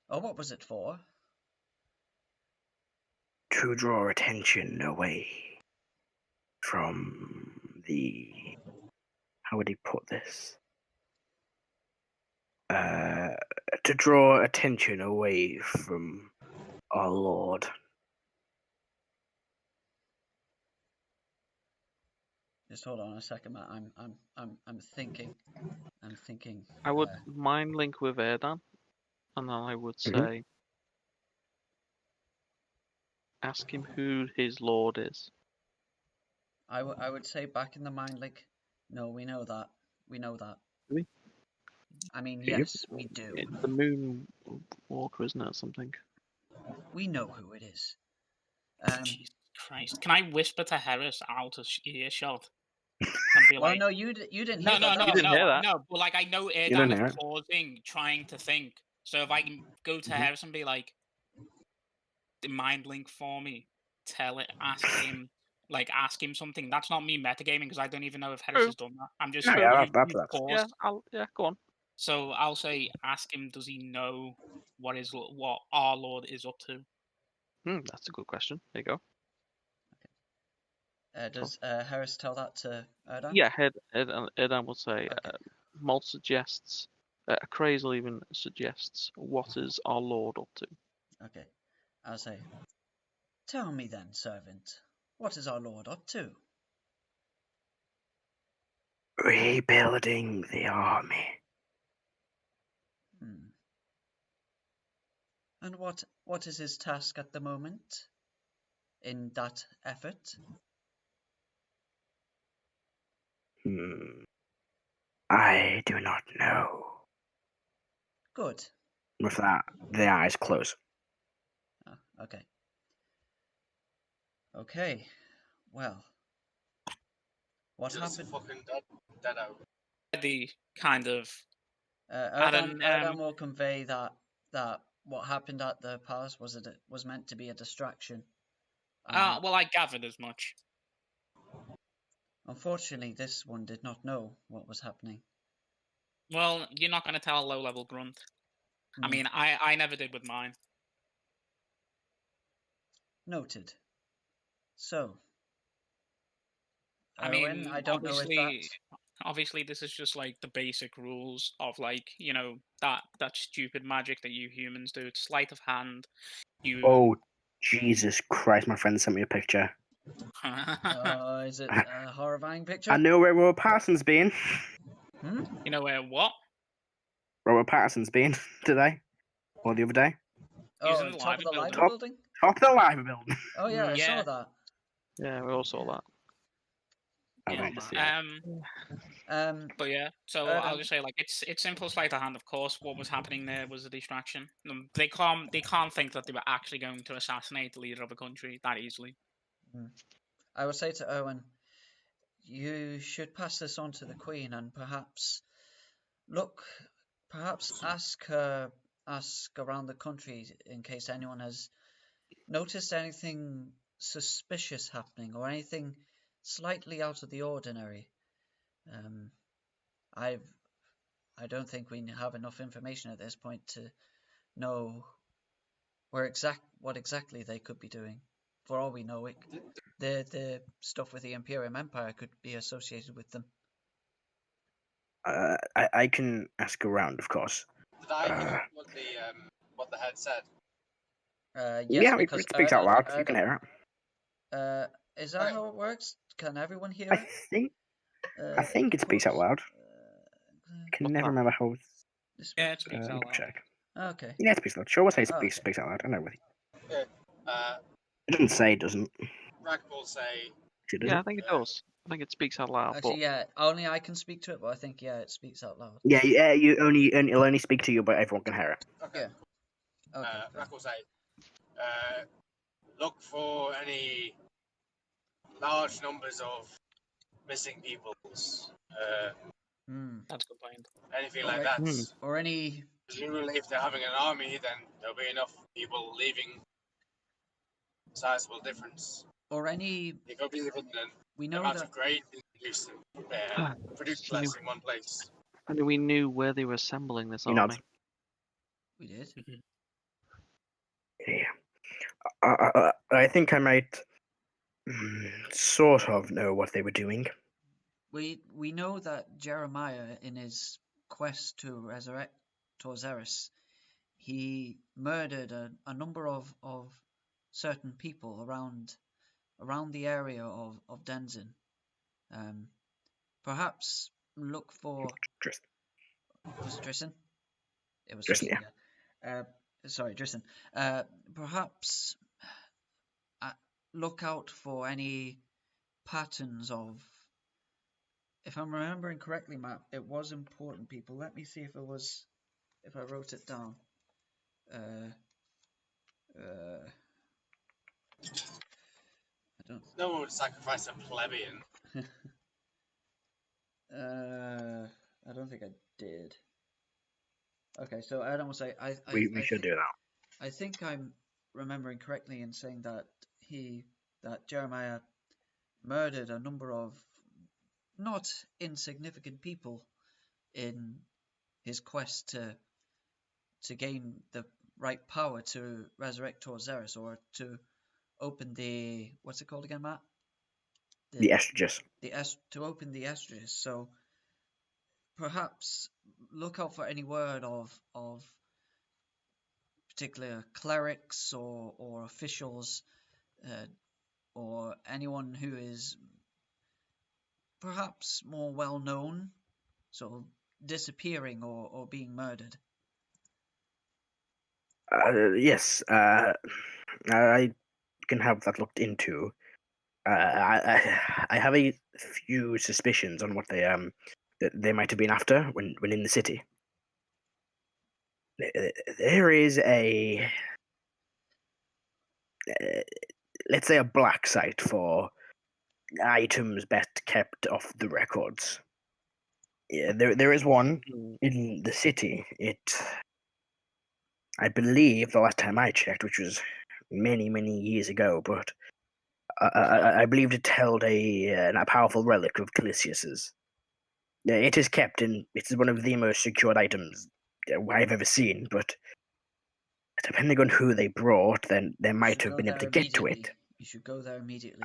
Or what was it for? To draw attention away from the... How would he put this? to draw attention away from our Lord. Just hold on a second, Matt. I'm thinking. I'm thinking. I would mind link with Erdan, and then I would Mhm. say, ask him who his lord is. I would say back in the mind link. No, we know that. We know that. Do we? I mean, Yep. yes, we do. It's the Moon Walker, isn't it, or something? We know who it is. Jesus Christ! Can I whisper to Heris out of earshot and be Well, like, no, you didn't no, hear no, that. no, You didn't hear that. no. But like, I know didn't Erdan hear is it. pausing, trying to think. So if I can go to Mhm. Heris and be like, the mind link for me, ask him something. That's not me metagaming because I don't even know if Heris True. has done that. I'm just No, yeah, you that's paused. Yeah, go on. So I'll say, ask him, does he know what our Lord is up to? That's a good question. There you go. Does Harris tell that to Erdan? Yeah, Erdan would say, Okay. Molt suggests, Crazel even suggests, what is our Lord up to? Okay. I'll say, tell me then, servant, what is our Lord up to? Rebuilding the army. And what is his task at the moment in that effort? I do not know. Good. With that, the eyes close. Oh, okay. Okay. Well, what Just happened? fucking dead out. The kind of Erdan will convey that what happened at the palace was meant to be a distraction. well, I gathered as much. Unfortunately, this one did not know what was happening. Well, you're not going to tell a low-level grunt. I mean, I never did with mine. Noted. So, I mean, Owen, I don't know if that's... obviously this is just like the basic rules of like, you know, that stupid magic that you humans do. It's sleight of hand. Oh, Jesus Christ, my friend sent me a picture. Is it a horrifying picture? I know where Robert Patterson's been. You know where what? Robert Patterson's been today. Or the other day. He's Oh, in the top of the library library building? Top of the library building. Oh yeah, I Yeah. saw that. Yeah, we all saw that. But yeah, so Erdan- I'll just say like it's simple sleight of hand. Of course, what was happening there was a distraction. They can't think that they were actually going to assassinate the leader of a country that easily. I would say to Owen, you should pass this on to the Queen and perhaps ask around the country in case anyone has noticed anything suspicious happening or anything slightly out of the ordinary. I don't think we have enough information at this point to know what exactly they could be doing. For all we know, the stuff with the Imperium Empire could be associated with them. I can ask around, of course. Did I hear what the head said? Yes, Yeah, because it speaks out loud. You can hear it. Is that how it works? Can everyone hear it. I think it speaks out loud. I can never remember how. Yeah, it speaks out loud. Check. Okay. Yeah, it speaks loud. Sure, we'll say it Okay. speaks out loud. I know with you. Yeah. It doesn't say it doesn't. Rrak will say. Yeah, I think it does. I think it speaks out loud. Actually, yeah, only I can speak to it, but I think it speaks out loud. Yeah, it'll only speak to you, but everyone can hear it. Okay. Yeah. Okay. Rrak will say, look for any large numbers of missing peoples. That's a good point. Anything like that. Or any. Presumably, if they're having an army, then there'll be enough people leaving. Sizable difference. Or any. They could be able to We know amount that. of grain produce less in one place. And we knew where they were assembling this army. We did. Yeah. I think I might sort of know what they were doing. We know that Jeremiah, in his quest to resurrect Sorcerer, he murdered a number of certain people around the area of Denzin. Perhaps look for. Tristan. Was it Tristan? It was Tristan, Tristan. Yeah. Sorry, Tristan. Perhaps look out for any patterns of. If I'm remembering correctly, Matt, it was important people. Let me see if I wrote it down. I don't. No one would sacrifice a plebeian. I don't think I did. Okay, so Erdan will say, We should do that. I think I'm remembering correctly in saying that Jeremiah murdered a number of not insignificant people in his quest to gain the right power to resurrect Sorcerer, or to open the, what's it called again, Matt? The Estrages. To open the Estrages. So perhaps look out for any word of particular clerics or officials, or anyone who is perhaps more well known, sort of disappearing or being murdered. Yes, I can have that looked into. I have a few suspicions on what they might have been after when in the city. There is a let's say a black site for items best kept off the records. Yeah, there is one in the city. I believe the last time I checked, which was many years ago, but I believed it held a powerful relic of Calisius's. It is kept in. It is one of the most secured items I've ever seen. But depending on who they brought, then they might have been able to get to it. You should go there immediately.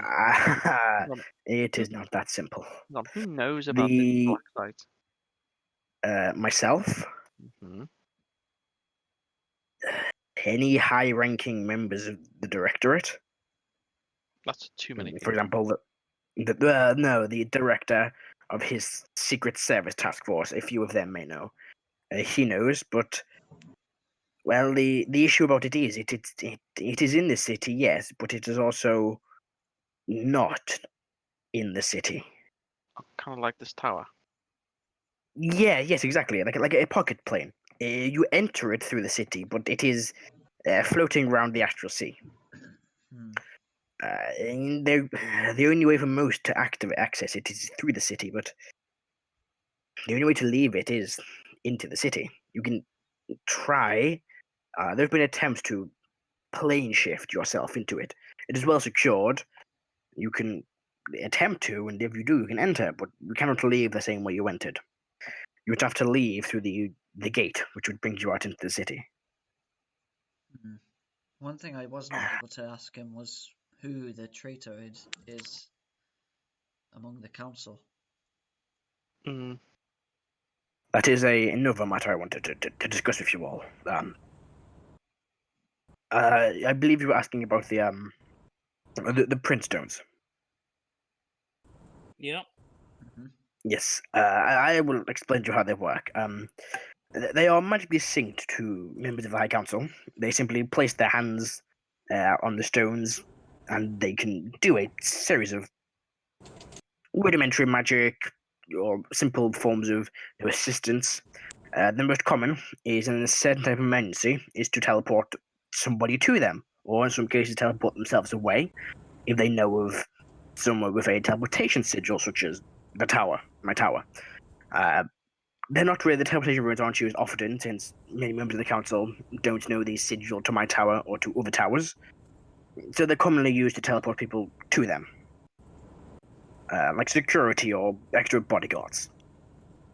It is not that simple. Who knows about the black site? Myself. Mm-hmm. Any high-ranking members of the Directorate. That's too many people. For example, the director of his Secret Service task force. A few of them may know. He knows, but well, the issue about it is it is in the city, yes, but it is also not in the city. Kind of like this tower. Yeah, yes, exactly. Like a pocket plane. You enter it through the city, but it is floating around the astral sea. And the only way for most to access it is through the city, but the only way to leave it is into the city. You can try. There have been attempts to plane shift yourself into it. It is well secured. You can attempt to, and if you do, you can enter, but you cannot leave the same way you entered. You would have to leave through the gate, which would bring you out into the city. One thing I was not able to ask him was who the traitor is among the council. That is another matter I wanted to discuss with you all. I believe you were asking about the print stones. Yep. Yes, I will explain to you how they work. They are magically synced to members of the High Council. They simply place their hands on the stones, and they can do a series of rudimentary magic or simple forms of assistance. The most common is, in a certain type of emergency, is to teleport somebody to them, or in some cases teleport themselves away if they know of someone with a teleportation sigil, such as my tower. They're not really, the teleportation runes aren't used often, since many members of the council don't know the sigil to my tower or to other towers, so they're commonly used to teleport people to them, like security or extra bodyguards.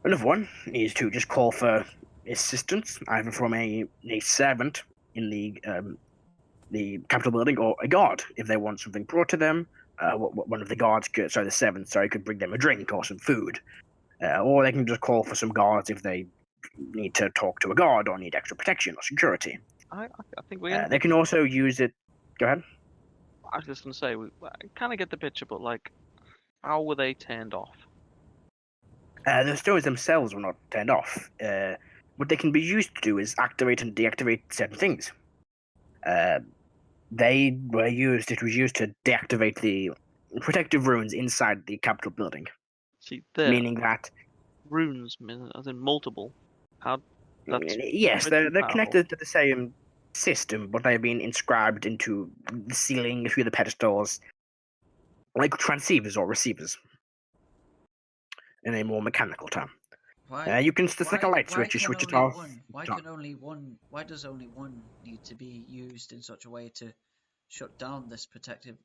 Another one is to just call for assistance, either from a servant in the Capitol building, or a guard if they want something brought to them. One of the guards the servant could bring them a drink or some food. Or they can just call for some guards if they need to talk to a guard or need extra protection or security. I think we. They can also use it. Go ahead. I was just gonna say I kind of get the picture, but like, how were they turned off? The stones themselves were not turned off. What they can be used to do is activate and deactivate certain things. It was used to deactivate the protective runes inside the Capitol building. See, there. Meaning that Runes, as in multiple. How? That's yes, pretty they're powerful. connected to the same system, but they've been inscribed into the ceiling, a few of the pedestals, like transceivers or receivers, in a more mechanical term. Why? You can just like a light switch, you switch it off. Why does only one need to be used in such a way to shut down these protective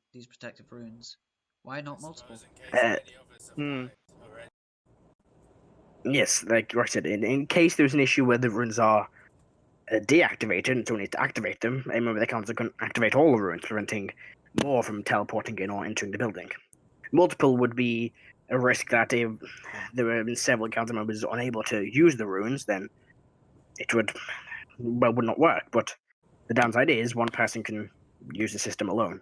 runes? Why not multiple? Yes, like I said, in case there's an issue where the runes are deactivated and someone needs to activate them, I remember the council can activate all the runes, preventing more from teleporting in or entering the building. Multiple would be a risk that if there were several council members unable to use the runes, then it would not work. But the downside is one person can use the system alone.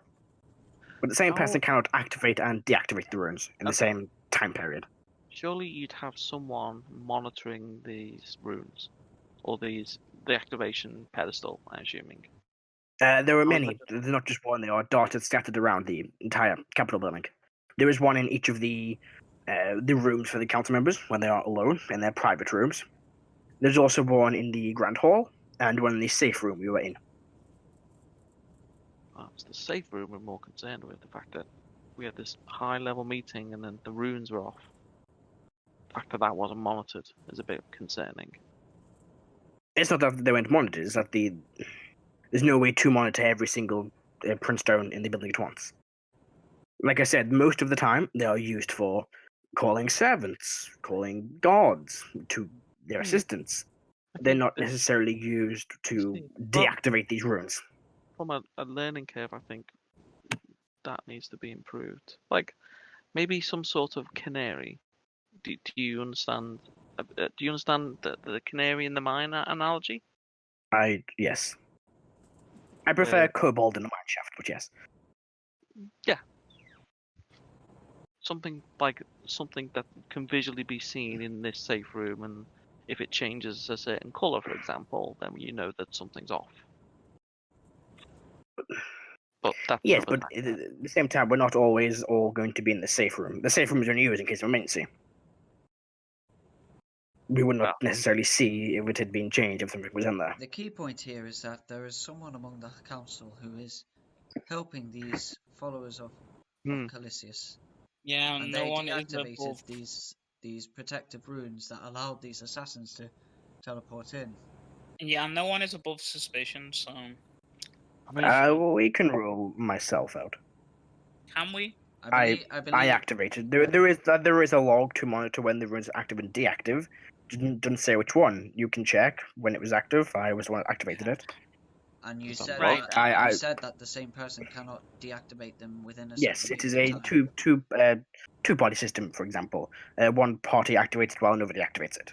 But the same person cannot activate and deactivate the runes in the same time period. Surely you'd have someone monitoring these runes, or the activation pedestal, I'm assuming. There are many. There's not just one. They are dotted, scattered around the entire Capitol building. There is one in each of the rooms for the council members when they are alone in their private rooms. There's also one in the Grand Hall and one in the safe room we were in. It's the safe room we're more concerned with. The fact that we had this high-level meeting and then the runes were off. The fact that wasn't monitored is a bit concerning. It's not that they weren't monitored. It's that there's no way to monitor every single print stone in the building at once. Like I said, most of the time they are used for calling servants, calling guards to their assistance. They're not necessarily used to deactivate these runes. From a learning curve, I think that needs to be improved. Like maybe some sort of canary. Do you understand? Do you understand the canary in the mine analogy? Yes. I prefer kobold in the mine shaft, but yes. Yeah. Something that can visually be seen in this safe room, and if it changes a certain color, for example, then you know that something's off. But that's yes, but at the same time, we're not always all going to be in the safe room. The safe room is only used in case of emergency. We would not necessarily see if it had been changed if something was in there. The key point here is that there is someone among the council who is helping these followers of Calisius. Yeah, and no they one is deactivated above. these protective runes that allowed these assassins to teleport in. Yeah, no one is above suspicion, so. We can rule myself out. Can we? I believe I activated. There is a log to monitor when the runes are active and deactive. Doesn't say which one. You can check when it was active. I was the one that activated it. And you said right. that you said that the same person cannot deactivate them within a yes, certain it is a two body system. For example, one party activates it while nobody activates it.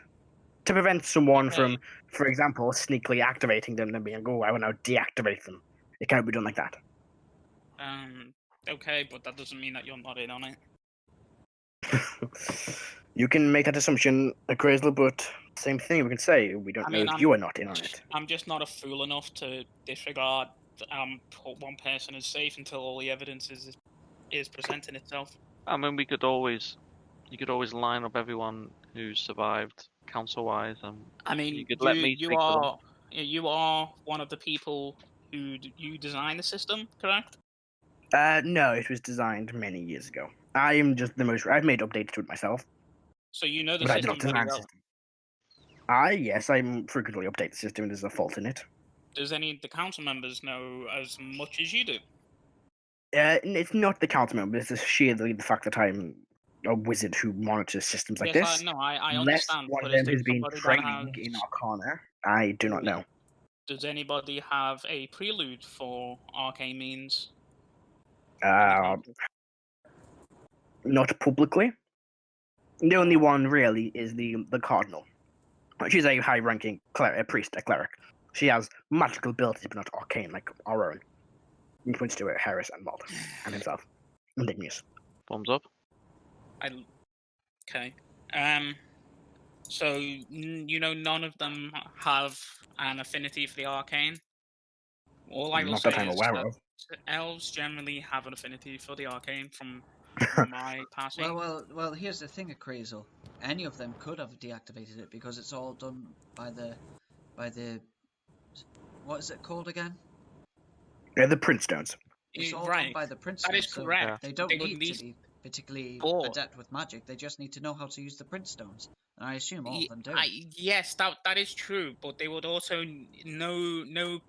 To prevent someone from, for example, sneakily activating them and being, oh, I will now deactivate them. It cannot be done like that. Okay, but that doesn't mean that you're not in on it. You can make that assumption, Crazel, but same thing we can say. We don't know if you are not in on it. I'm just not a fool enough to disregard one person is safe until all the evidence is presenting itself. I mean, you could always line up everyone who's survived council-wise, and I mean, you could let me speak for them. You are one of the people who you designed the system, correct? No, it was designed many years ago. I am just I've made updates to it myself. So you know the but system I did not design the system. Yes, I frequently update the system and there's a fault in it. Does any of the council members know as much as you do? It's not the council members, it's sheerly the fact that I'm a wizard who monitors systems like this. I Unless understand. one of them has been training in Arcana, I do not know. Does anybody have a prelude for arcane means? Not publicly. The only one really is the cardinal. She's a high-ranking priest, a cleric. She has magical abilities, but not arcane like our own. He points to Heris and Molt, and himself, and Igneous. Thumbs up. Okay. So none of them have an affinity for the arcane. All I will Not say that I'm is aware that of. elves generally have an affinity for the arcane from my passing. Well. Here's the thing, Crazel. Any of them could have deactivated it because it's all done by the what is it called again? The Prince Stones. It's all Right. done by the Prince That is Stones, so correct. they don't They would need least- to be particularly But- adept with magic. They just need to know how to use the Prince Stones, and I assume all of them do. Yes, that is true, but they would also know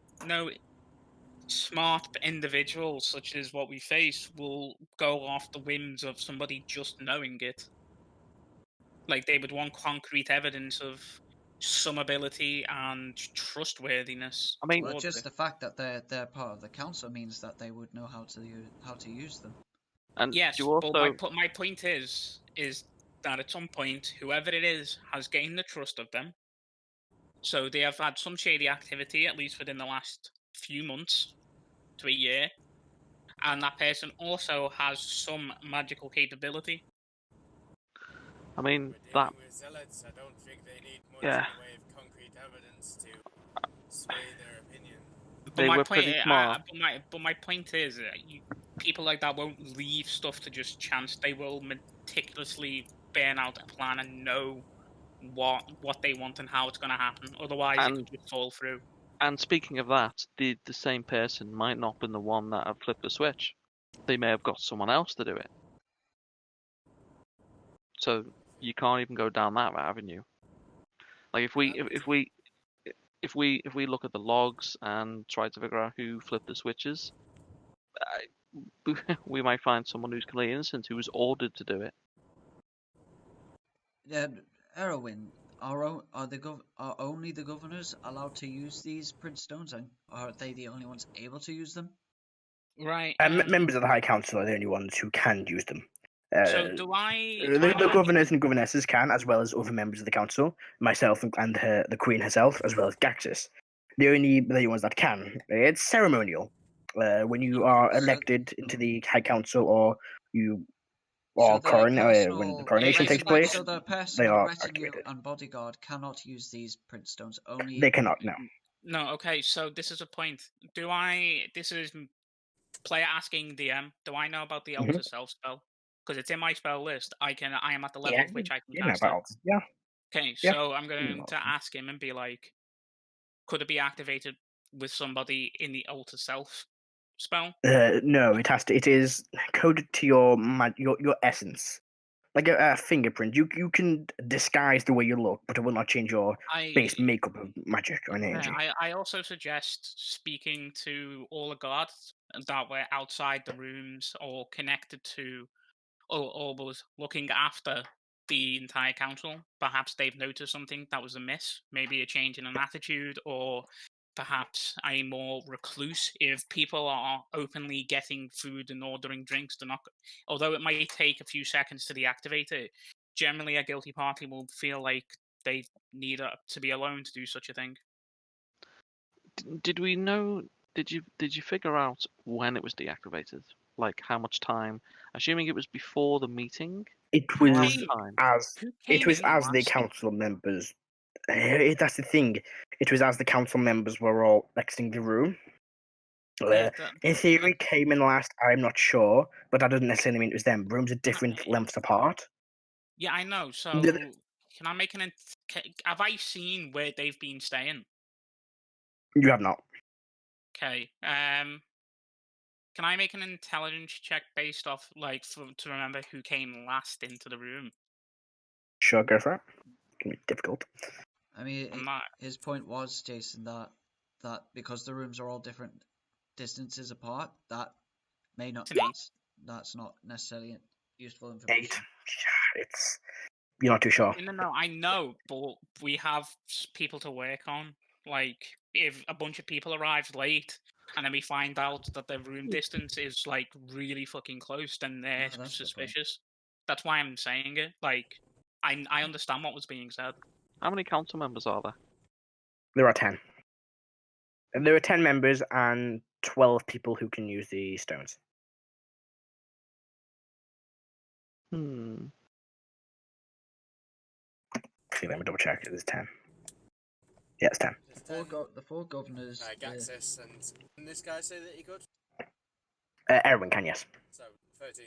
smart individuals such as what we face will go off the whims of somebody just knowing it. Like they would want concrete evidence of some ability and trustworthiness. I mean, Well, towards just it. the fact that they're part of the council means that they would know how to use them. and Yes, you also but my point is that at some point, whoever it is has gained the trust of them. So they have had some shady activity, at least within the last few months to a year, and that person also has some magical capability. I mean We're that dealing with zealots. I don't think they need much Yeah. in the way of concrete evidence to sway their opinion. they my were point, pretty smart. but my point is, people like that won't leave stuff to just chance. They will meticulously burn out a plan and know what they want and how it's going to happen. Otherwise, it And- could just fall through. And speaking of that, the same person might not have been the one that had flipped the switch. They may have got someone else to do it. So you can't even go down that avenue. Like if we look at the logs and try to figure out who flipped the switches, we might find someone who's completely innocent who was ordered to do it. Erwin, are only the governors allowed to use these Prince Stones, and are they the only ones able to use them? Right. Members of the High Council are the only ones who can use them. So do I? The governors and governesses can, as well as other members of the council, myself and the queen herself, as well as Gaxus. The only ones that can. It's ceremonial. When you are elected into the High Council, or you are when the coronation takes place, So the they personal are retinue activated. and bodyguard cannot use these Prince Stones. Only They cannot. No. No. Okay. So this is a point. This is player asking DM. Do I know about the Mhm. Alter Self spell? Because it's in my spell list. I am at the level of which I can You know cast it. about yeah. Okay, Yeah. so I'm going know to ask him and be like, could it be activated with somebody in the Alter Self spell? No, it has to. It is coded to your essence, like a fingerprint. You can disguise the way you look, but it will not change your base makeup of magic or energy. I also suggest speaking to all the guards that were outside the rooms or connected to, or was looking after the entire council. Perhaps they've noticed something that was amiss, maybe a change in an attitude, or perhaps a more recluse. If people are openly getting food and ordering drinks, they're not. Although it might take a few seconds to deactivate it, generally a guilty party will feel like they need to be alone to do such a thing. Did we know? Did you figure out when it was deactivated? Like how much time? Assuming it was before the meeting. It How was much time? as Who it came was in as the last? council members. That's the thing. It was as the council members were all exiting the room. Yeah, In theory, came in last. I'm not sure, but that doesn't necessarily mean it was them. Rooms are different lengths apart. yeah, I know. So can I make have I seen where they've been staying? You have not. Okay. Can I make an intelligence check based off to remember who came last into the room? Sure, go for it. It can be difficult. I mean, I'm not. his point was, Jason, that because the rooms are all different distances apart, that may not It's an that's not necessarily useful 8. information. It's you're not too sure. No, I know, but we have people to work on. Like, if a bunch of people arrive late and then we find out that their room distance is like really fucking close, then they're Oh, that's the point. suspicious. That's why I'm saying it. Like, I understand what was being said. How many council members are there? There are 10. There are 10 members and 12 people who can use the stones. See, let me double check. It is 10. Yeah, it's 10. There's Four 10. the four governors. Gaxis, and can this guy say that he could? Erwin can, yes. So 30.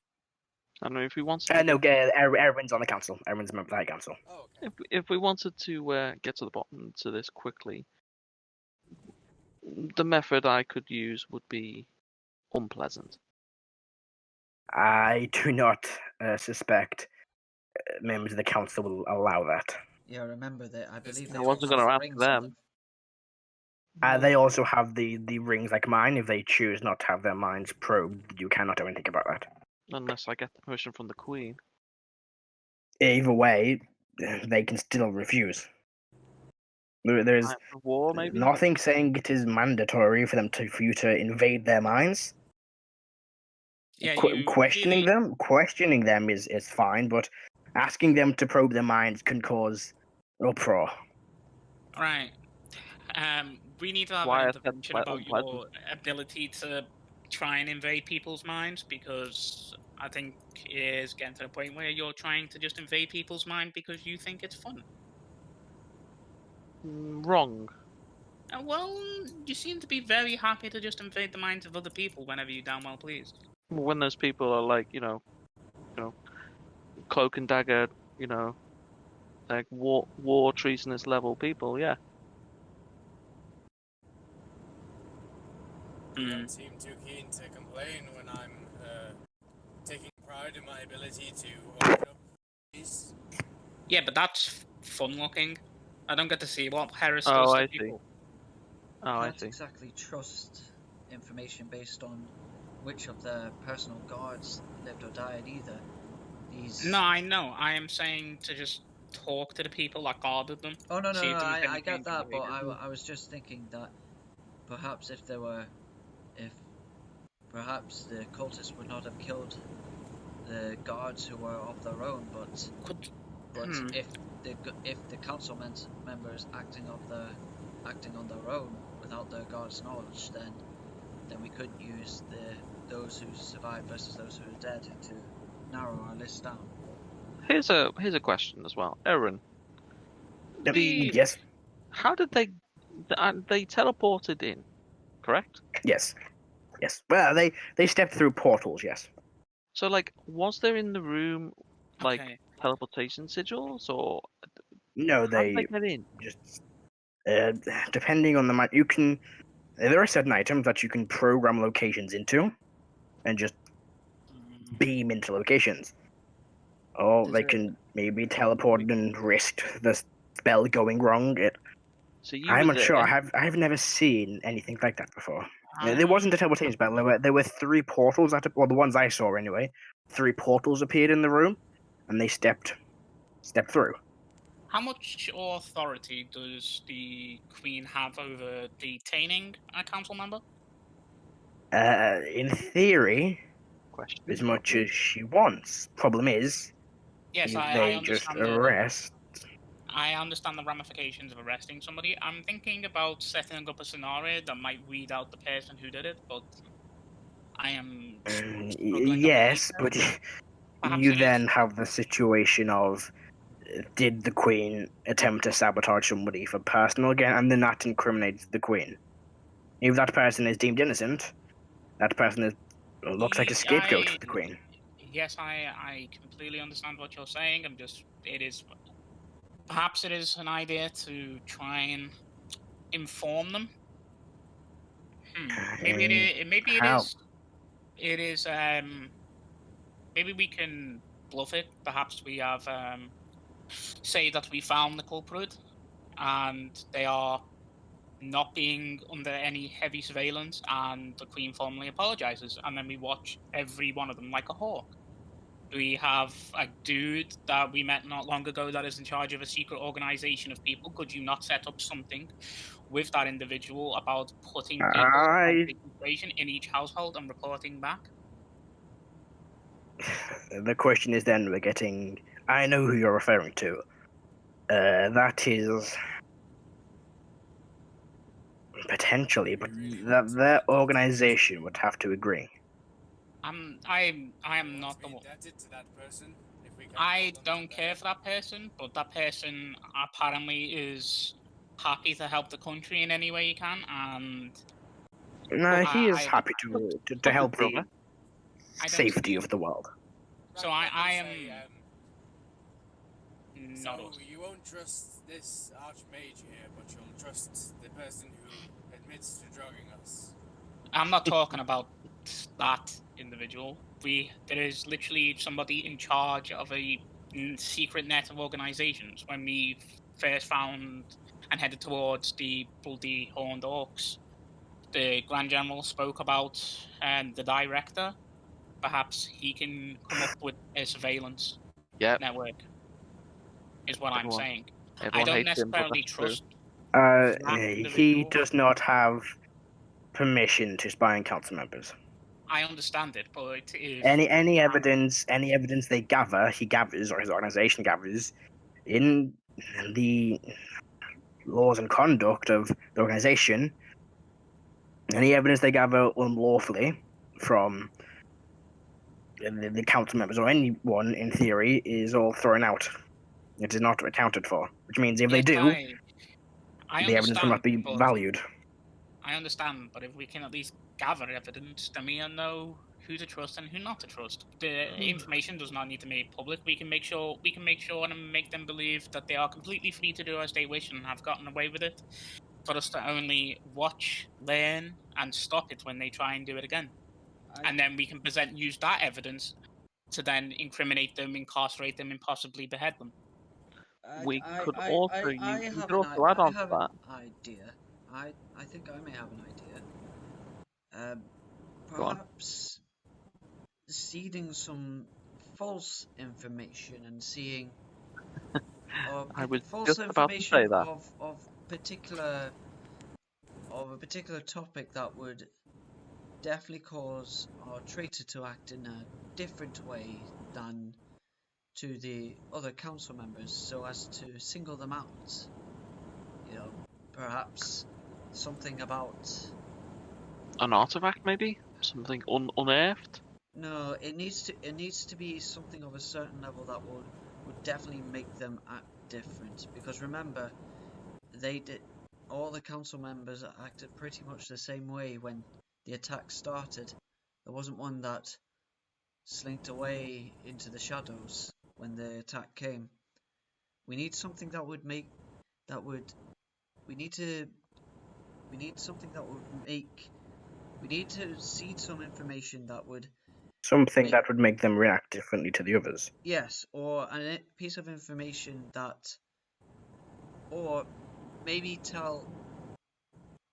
I don't know if we wanted. To No, Erwin's on the council. Erwin's a member of the High Council. Oh, okay. If we wanted to get to the bottom to this quickly, the method I could use would be unpleasant. I do not suspect members of the council will allow that. Yeah, remember that. I believe I they wasn't all gonna have ask rings on them. They also have the rings like mine. If they choose not to have their minds probed, you cannot do anything about that. Unless I get the permission from the Queen. Either way, they can still refuse. There's Time for war, maybe. nothing saying it is mandatory for you to invade their minds. Yeah, Questioning them is fine, but asking them to probe their minds can cause uproar. Right. We need to have Why an I said intervention about unpleasant. your ability to try and invade people's minds, because I think it is getting to the point where you're trying to just invade people's mind because you think it's fun. Wrong. Well, you seem to be very happy to just invade the minds of other people whenever you damn well please. When those people are like, cloak and dagger, like war treasonous level people, yeah. You don't seem too keen to complain when I'm taking pride in my ability to open up these. Yeah, but that's fun looking. I don't get to see what Heris Oh, does I to see. people. Oh, I Can't see. exactly trust information based on which of their personal guards lived or died either. No, I know. I am saying to just talk to the people that guarded them. Oh no, See if there was I anything get that, but related. I was just thinking that perhaps if perhaps the cultists would not have killed the guards who were of their own, but if the council members acting on their own without their guards' knowledge, then we could use those who survived versus those who are dead to narrow our list down. Here's a question as well, Aaron. Yes. How did they teleported in? Correct. Yes. Well, they stepped through portals. Yes. So, like, was there in the room like Okay. teleportation sigils, or No, how did they get in? just depending on the map, you can. There are certain items that you can program locations into, and just beam into locations. Or Is they it- can maybe teleport and risk the spell going wrong. So you I'm were not sure. there. I've never seen anything like that before. There wasn't a teleportation spell. There were 3 portals the ones I saw anyway. 3 portals appeared in the room, and they stepped through. How much authority does the Queen have over detaining a council member? In theory, Question. as much as she wants. Problem is, Yes, if I they just understand arrest. I understand the ramifications of arresting somebody. I'm thinking about setting up a scenario that might weed out the person who did it, but I am struggling to Yes, believe but that. Perhaps you it then is. have the situation of did the Queen attempt to sabotage somebody for personal gain, and then that incriminates the Queen. If that person is deemed innocent, that person looks like a scapegoat for the Queen. Yes, I completely understand what you're saying. Perhaps it is an idea to try and inform them. Maybe it is. It is. Maybe we can bluff it. Perhaps we have say that we found the culprit, and they are not being under any heavy surveillance, and the Queen formally apologizes, and then we watch every one of them like a hawk. We have a dude that we met not long ago that is in charge of a secret organization of people. Could you not set up something with that individual about putting people on concentration in each household and reporting back? The question is then I know who you're referring to. That is potentially, but their organization would have to agree. I am not the one. Indebted to that person if we can I hold them don't to care their- for that person, but that person apparently is happy to help the country in any way he can, and No, he is I- happy to help the brother. I don't safety see- of the world. So Right, I let me am say, not so us. you won't trust this archmage here, but you'll trust the person who admits to drugging us. I'm not talking about that individual. There is literally somebody in charge of a secret net of organizations. When we first found and headed towards the bloody horned orcs, the Grand General spoke about the director. Perhaps he can come up with a surveillance Yep. network, is what I'm Everyone- saying. I Everyone don't hates him, but necessarily that's true. trust that He individual. does not have permission to spy on council members. I understand it, but if Any evidence they gather, he gathers, or his organization gathers, in the laws and conduct of the organization. Any evidence they gather unlawfully from the council members or anyone, in theory, is all thrown out. It is not accounted for, which means if they yes, do, I the evidence will not be understand, but valued. I understand, but if we can at least gather evidence, then we know who to trust and who not to trust. The information does not need to be made public. We can make sure and make them believe that they are completely free to do as they wish and have gotten away with it. For us to only watch, learn, and stop it when they try and do it again, and then we can use that evidence to then incriminate them, incarcerate them, and possibly behead them. We could also add on to that. Idea. I think I may have an idea. Go on. Perhaps seeding some false information and seeing I was false just about to say information that. of a particular topic that would definitely cause our traitor to act in a different way than to the other council members, so as to single them out. You know, perhaps something about An artifact, maybe something unearthed. no. It needs to be something of a certain level that would definitely make them act different. Because remember, all the council members acted pretty much the same way when the attack started. There wasn't one that slinked away into the shadows when the attack came. We need something that would make we need to seed some information that would Something that would make them react differently to the others. yes, or a piece of information that, or maybe tell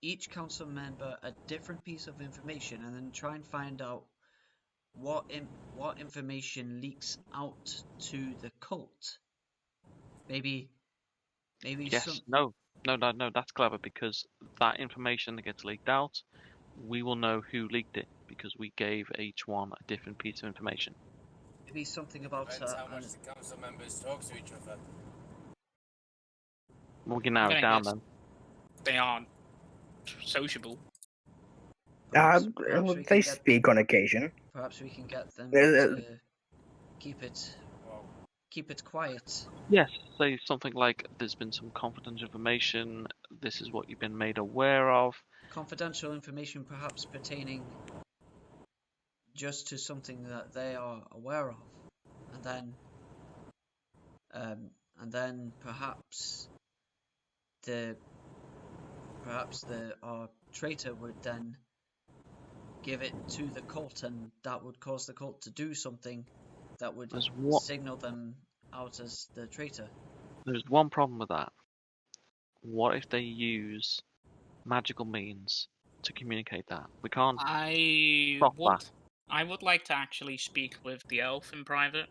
each council member a different piece of information and then try and find out what information leaks out to the cult. Maybe Yes. No. That's clever, because that information that gets leaked out, we will know who leaked it because we gave each one a different piece of information. maybe something about Depends how much the council members talk to each other. We can narrow it down then. They aren't sociable. perhaps we They can speak on occasion. perhaps we can get them Uh, to keep it Well, quiet. Yes, say something like, "There's been some confidential information. This is what you've been made aware of." Confidential information perhaps pertaining just to something that they are aware of, and then perhaps our traitor would then give it to the cult, and that would cause the cult to do something that would signal them out as the traitor. There's one problem with that. What if they use magical means to communicate that? We can't stop that. I would like to actually speak with the elf in private.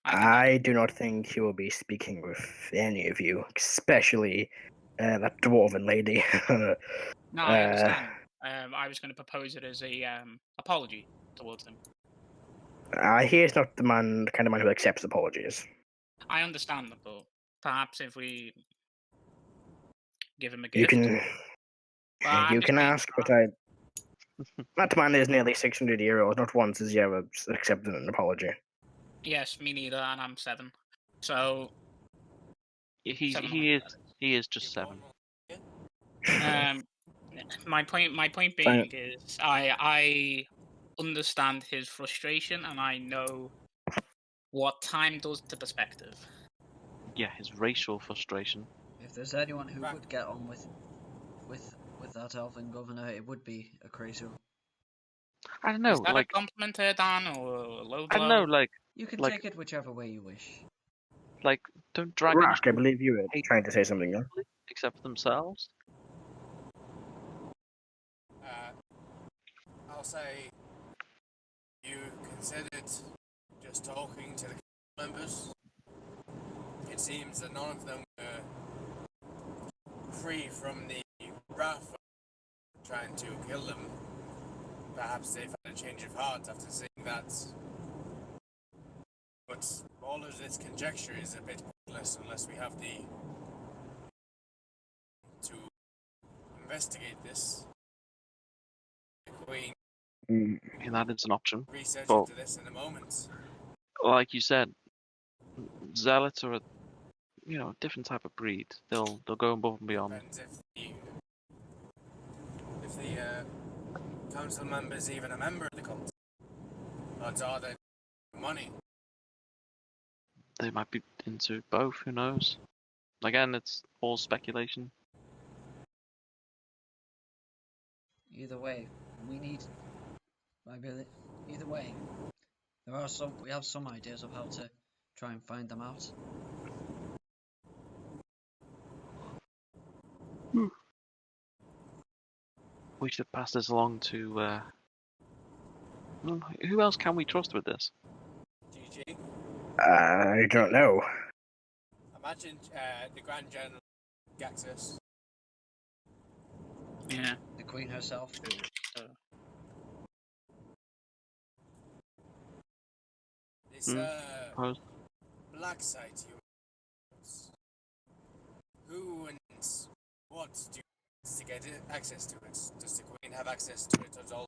I do not think he will be speaking with any of you, especially that dwarven lady. No, I understand. I was going to propose it as a apology towards him. He is not the kind of man who accepts apologies. I understand that, but perhaps if we give him a You gift. can Well, I'm you just can being ask, but that man is nearly 600 euros. Not once has he ever accepted an apology. Yes, me neither, and I'm 7. So He 700. is just 7. My point being is I understand his frustration, and I know what time does to perspective. Yeah, his racial frustration. If there's anyone who would get on with that elven governor, it would be a Kresu. I don't know, Is that like a compliment, Erdan, or a low blow? I don't know, like You can like- take it whichever way you wish. like don't dragons Rrak, I believe you were hate trying to say something. Yeah? except for themselves? I'll say you considered just talking to the members. It seems that none of them were free from the wrath of trying to kill them. Perhaps they've had a change of heart after seeing that. But all of this conjecture is a bit pointless unless we have to investigate this. The Queen Yeah, that is an option. research Well- into this in a moment. Like you said, zealots are a different type of breed. They'll go above and beyond. Depends if the council member's even a member of the cult. Odds are they money. They might be into both, who knows? Again, it's all speculation. Either way, we need. Either way, we have some ideas of how to try and find them out. We should pass this along to. Who else can we trust with this? GG. I don't know. Imagine the Grand General Gaxus. Yeah. The Queen herself. This Suppose. black site you who and what do you to get access to it? Does the Queen have access to it at all?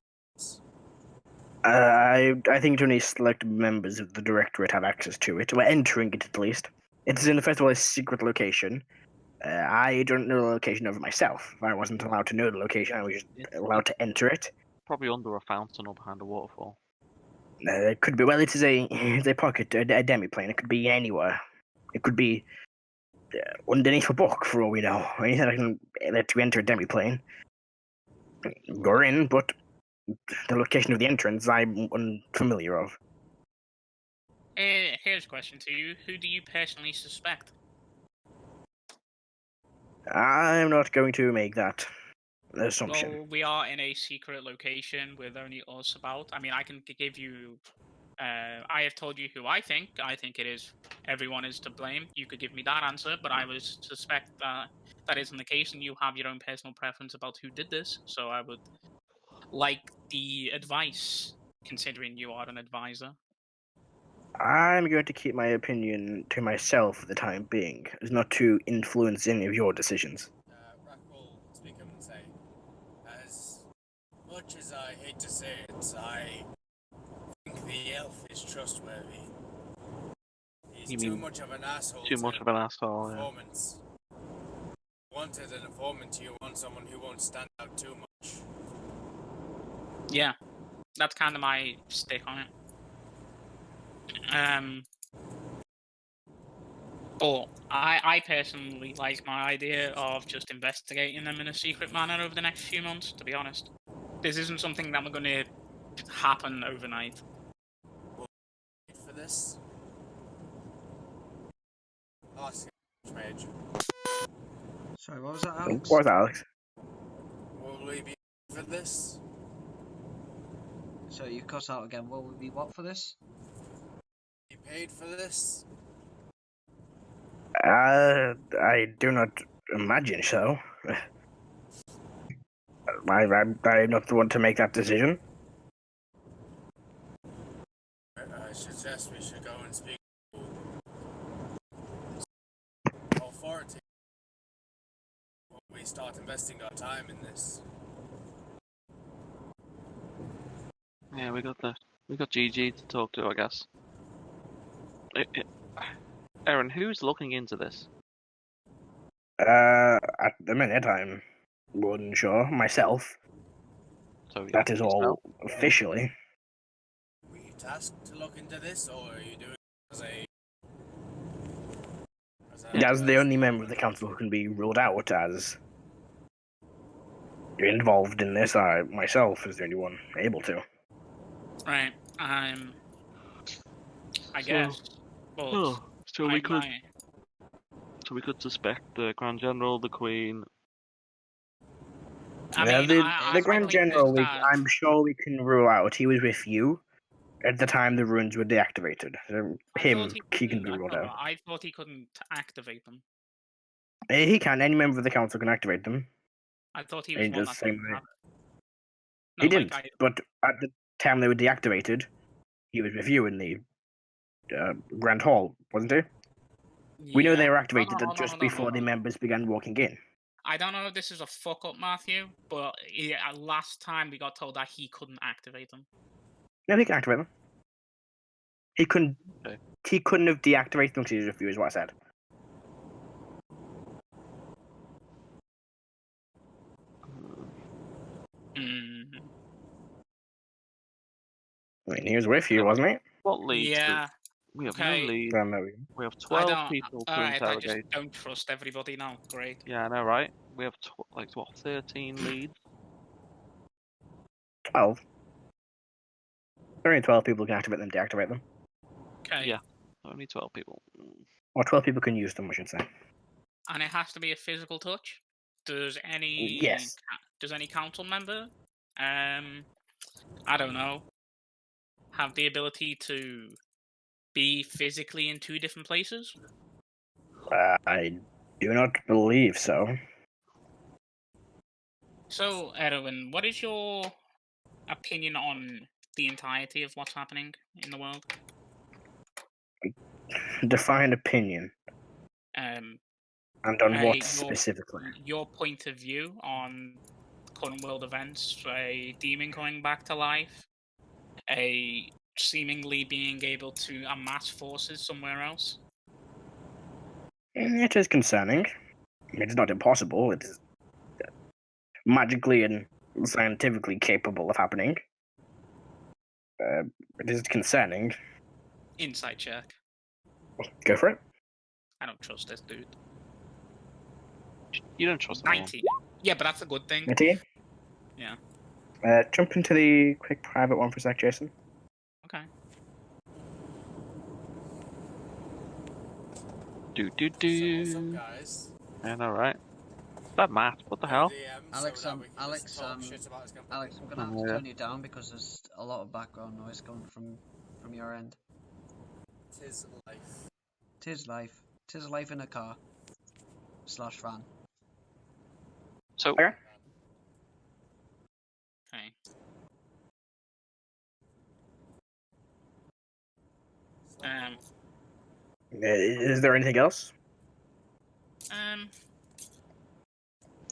I think only select members of the Directorate have access to it. We're entering it at least. It's in, first of all, a secret location. I don't know the location of it myself. If I wasn't allowed to know the location, I was just allowed to enter it. Probably under a fountain or behind a waterfall. It could be, well, it's a pocket, a demi-plane. It could be anywhere. It could be underneath a book, for all we know. Anything that can let you enter a demi-plane. You're in, but the location of the entrance I'm unfamiliar of. Here's a question to you. Who do you personally suspect? I'm not going to make that assumption. Well, we are in a secret location with only us about. I mean, I can give you. I have told you who I think. I think it is everyone is to blame. You could give me that answer, but I would suspect that isn't the case, and you have your own personal preference about who did this. So I would like the advice, considering you are an advisor. I'm going to keep my opinion to myself for the time being, as not to influence any of your decisions. Rrak will speak up and say, as much as I hate to say it, I think the elf is trustworthy. He's You too mean much of an asshole. Too much of an asshole. Yeah. Informants. Wanted an informant, you want someone who won't stand out too much. Yeah, that's kind of my stick on it. But I personally like my idea of just investigating them in a secret manner over the next few months, to be honest. This isn't something that we're going to happen overnight. For this? Ask Mage. Sorry, what was that, Alex? What was that, Alex? Will we be for this? So you cut out again. Will we be what for this? Be paid for this? I do not imagine so. I'm not the one to make that decision. I suggest we should go and speak to start investing our time in this. Yeah, we got GG to talk to, I guess. Aaron, who's looking into this? At the minute, I'm unsure myself. So That is all officially. Were you tasked to look into this, or are you doing it as a... As the only member of the council who can be ruled out as involved in this, I myself is the only one able to. Right. I guess. But So we could suspect the Grand General, the Queen. The Grand General, I'm sure we can rule out. He was with you at the time the runes were deactivated. He can be ruled out. I thought he couldn't activate them. He can. Any member of the council can activate them. I thought he was one that didn't have it. He didn't. But at the time they were deactivated, he was with you in the Grand Hall, wasn't he? We know they were activated just before the members began walking in. I don't know if this is a fuck up, Matthew, but last time we got told that he couldn't activate them. No, he can activate them. He couldn't. Okay. He couldn't have deactivated them because he was with you, is what I said. I mean, he was with you, wasn't he? What leads? Yeah. We have no lead. We have 12 people to interrogate. I just don't trust everybody now. Great. Yeah, I know, right? We have 13 leads. 12. There are only 12 people who can activate them, deactivate them. Okay. Yeah, only 12 people. Or 12 people can use them, I should say. And it has to be a physical touch. Does any council member, I don't know, have the ability to be physically in 2 different places? I do not believe so. So, Erwin, what is your opinion on the entirety of what's happening in the world? Define opinion. And on what specifically? Your point of view on current world events, a demon coming back to life, a seemingly being able to amass forces somewhere else. It is concerning. It's not impossible. It is magically and scientifically capable of happening. It is concerning. Insight check. Go for it. I don't trust this dude. You don't trust 90. Yeah, but that's a good thing. 19? Yeah. Jump into the quick private one for a sec, Jason. Okay. What's up, guys? I know, right? That Matt, what the hell? Alex, I'm gonna have to turn you down because there's a lot of background noise coming from your end. Tis life. Tis life. Tis life in a car. / van. So. Okay. Okay. Is there anything else?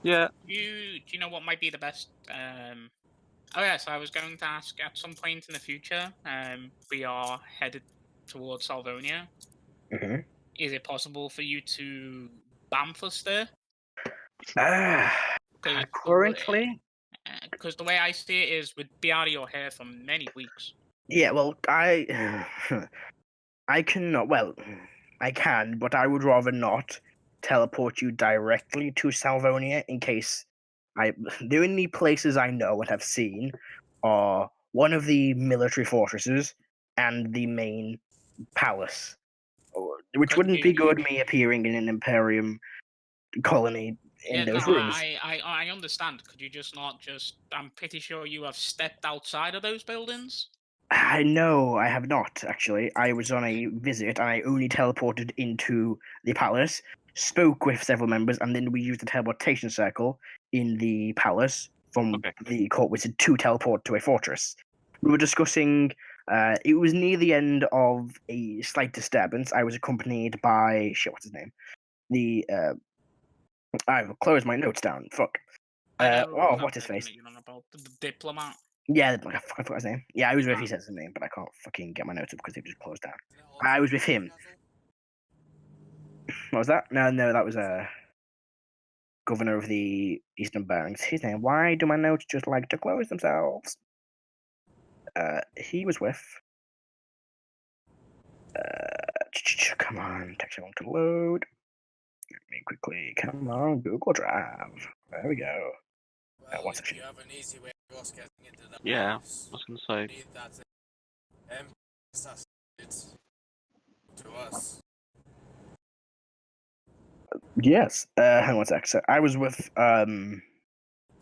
Yeah. Do you know what might be the best? Oh yeah, so I was going to ask at some point in the future. We are headed towards Salvonia. Mm-hmm. Is it possible for you to bamf us there? Currently? Because the way I see it is we'd be out of your hair for many weeks. Yeah, well, I cannot. Well, I can, but I would rather not teleport you directly to Salvonia in case the only places I know and have seen are one of the military fortresses and the main palace, which wouldn't be good me appearing in an Imperium colony in those rooms. I understand. Could you just not I'm pretty sure you have stepped outside of those buildings. No, I have not, actually. I was on a visit, and I only teleported into the palace, spoke with several members, and then we used the teleportation circle in the palace from the court wizard to teleport to a fortress. We were discussing... it was near the end of a slight disturbance. I was accompanied by... what's his name? The I've closed my notes down. Fuck. I know What's his that face? you're on about the diplomat. Yeah, I forgot his name. Yeah, I was with. He says his name, but I can't fucking get my notes up because they've just closed down. I was with him. What was that? No, that was governor of the Eastern Barons. His name. Why do my notes just like to close themselves? He was with. Come on, text won't load. Let me quickly. Come on, Google Drive. There we go. Well, one if second. you have an easy way of us getting into the Yeah, house, I was going to say. need that assassinated to us. Yes. Hang on one sec. So I was with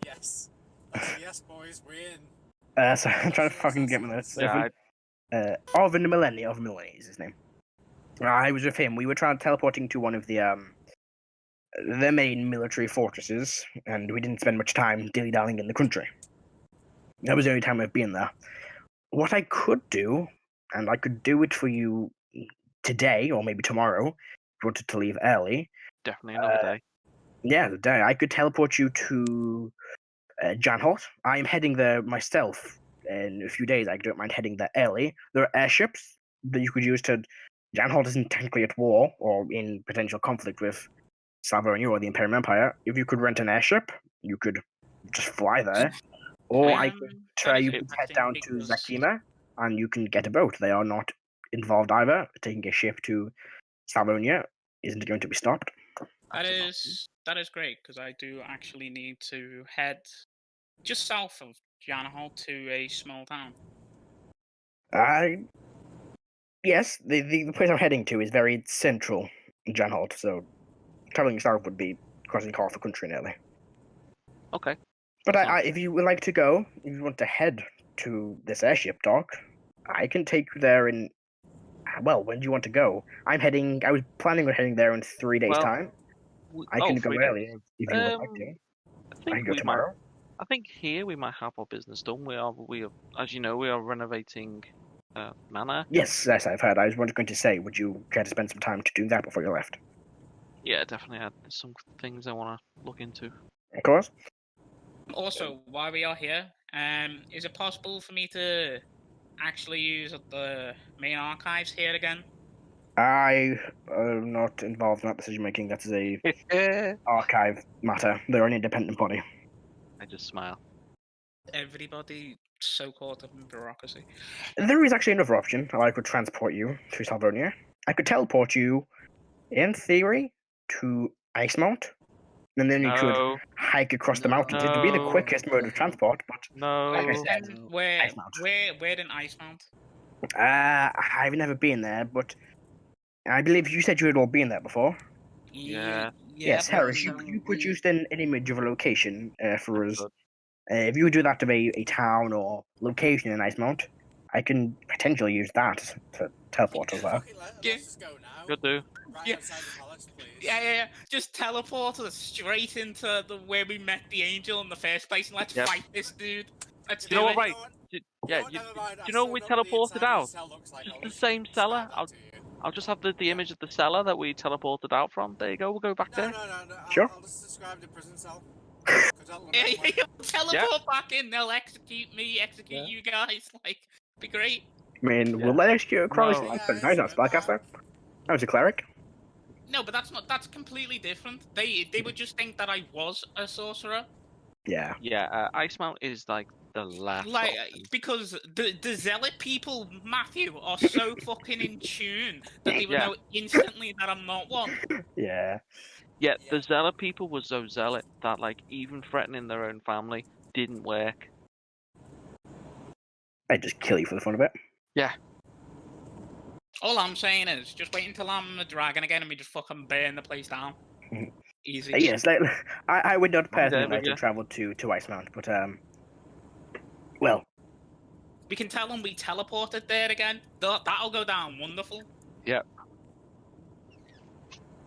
Yes. That's a yes, boys. We're in. So I'm trying to fucking get my notes. Yeah, Orvin Millennia is his name. I was with him. We were teleporting to one of the main military fortresses, and we didn't spend much time dilly-dallying in the country. That was the only time I've been there. What I could do, and I could do it for you today, or maybe tomorrow, if you wanted to leave early. definitely another day. Yeah, the day. I could teleport you to Janholt. I am heading there myself in a few days. I don't mind heading there early. There are airships that you could use to... Janholt isn't technically at war or in potential conflict with Salvaronia or the Imperium Empire. If you could rent an airship, you could just fly there. Or I could try you could head down to Zakima and you can get a boat. They are not involved either. Taking a ship to Salvaronia isn't going to be stopped. That is great, because I do actually need to head just south of Janahal to a small town. Yes, the place I'm heading to is very central in Janholt, so traveling south would be crossing half the country nearly. Okay. But if you would like to go, if you want to head to this airship dock, I can take you there in... Well, when do you want to go? I was planning on heading there in 3 days' time. I can go early if you would like to. I can go tomorrow. I think here we might have our business done. We are, as you know, we are renovating Manor. Yes, I've heard. I was going to say, would you care to spend some time to do that before you left? Yeah, definitely. There's some things I want to look into. Of course. Also, while we are here, is it possible for me to actually use the main archives here again? I am not involved in that decision making. That is a archive matter. They're an independent body. I just smile. Everybody so caught up in bureaucracy. There is actually another option. I could transport you to Salvaronia. I could teleport you, in theory, to Icemount, and then you could hike across the mountains. It would be the quickest mode of transport, but like I said, where in Icemount? I've never been there, but I believe you said you had all been there before. Yeah. Yes, Heris, you produced an image of a location for us. If you do that of a town or location in Icemount, I can potentially use that to teleport us there. Yeah. Let's just go now. Good do. Right Yeah. outside the palace, please. Yeah. Just teleport us straight into where we met the angel in the first place, and let's fight this dude. Let's do You know it. what, right? Do you know we teleported out? Just the same cellar. I'll just have the image of the cellar that we teleported out from. There you go. We'll go back there. No. Sure. I'll just describe the prison cell. Yeah, teleport back in. They'll execute me, execute you guys. Like, be great. I mean, will they execute a Crows? No. No, he's not a spellcaster. I was a cleric. No, but that's completely different. They would just think that I was a sorcerer. Yeah. Yeah, Icemount is like the last option. Because the zealot people, Matthew, are so fucking in tune that they would know instantly that I'm not one. Yeah. Yeah, the zealot people were so zealot that like even threatening their own family didn't work. I'd just kill you for the fun of it. Yeah. All I'm saying is, just wait until I'm a dragon again and we just fucking burn the place down. Easy. Yes, I would not personally like to travel to Icemount, but well. We can tell them we teleported there again. That'll go down wonderful. Yeah.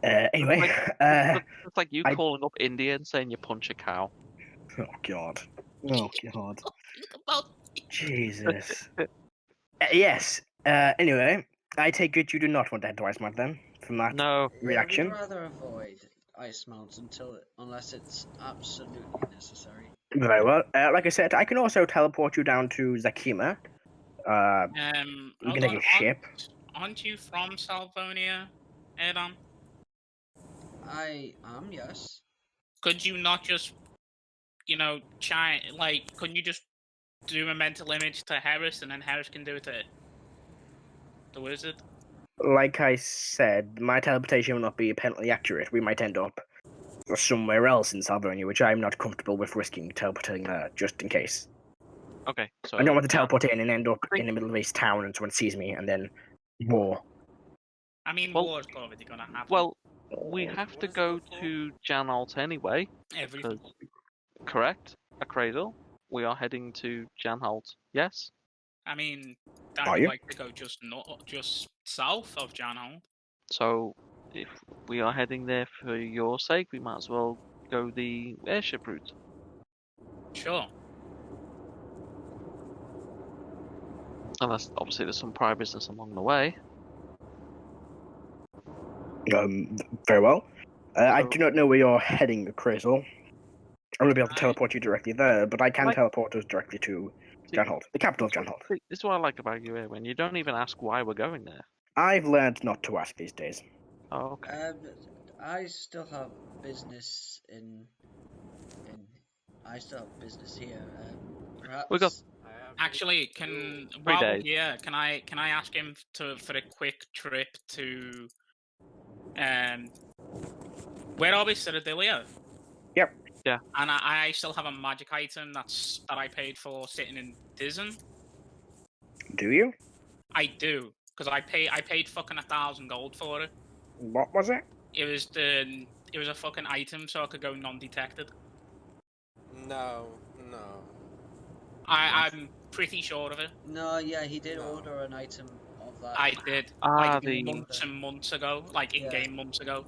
Anyway, it's like you calling up India and saying you punch a cow. Oh god. Jesus. Yes. Anyway, I take it you do not want to head to Icemount then, from that reaction. I'd rather avoid. ice mount unless it's absolutely necessary. Very well. Like I said, I can also teleport you down to Zakima. You can take a ship. Aren't you from Salvonia, Erdan? I am, yes. Could you not just, couldn't you just do a mental image to Heris and then Heris can do it to the wizard? Like I said, my teleportation will not be apparently accurate. We might end up somewhere else in Salvonia, which I'm not comfortable with risking teleporting just in case. Okay, so I don't want to teleport in and end up think- in the middle of this town and someone sees me and then war. I mean, Well- war's already gonna happen. well, we have to go to Janalt anyway. Everything. Correct? A cradle. We are heading to Janholt. Yes. I mean, Are I would you? like to go just south of Janholm. So if we are heading there for your sake, we might as well go the airship route. Sure. Unless obviously there's some prior business along the way. Very well. I do not know where you're heading, Crazel. I won't be able to teleport you directly there, but I can teleport us directly to Janholt, the capital of Janholt. See, this is what I like about you, Erwin. You don't even ask why we're going there. I've learned not to ask these days. Oh, okay. I still have business I still have business here. Perhaps. We got- Actually, can 3 while we're days. here, can I ask him for a quick trip to where are we, Cyridilia? Yep. Yeah. And I still have a magic item that I paid for sitting in Dizen. Do you? I do, because I paid fucking 1,000 gold for it. What was it? It was a fucking item so I could go non-detected. No. I'm pretty sure of it. No, yeah, he did No. order an item of that. I did. The Months and months ago, like in-game months ago.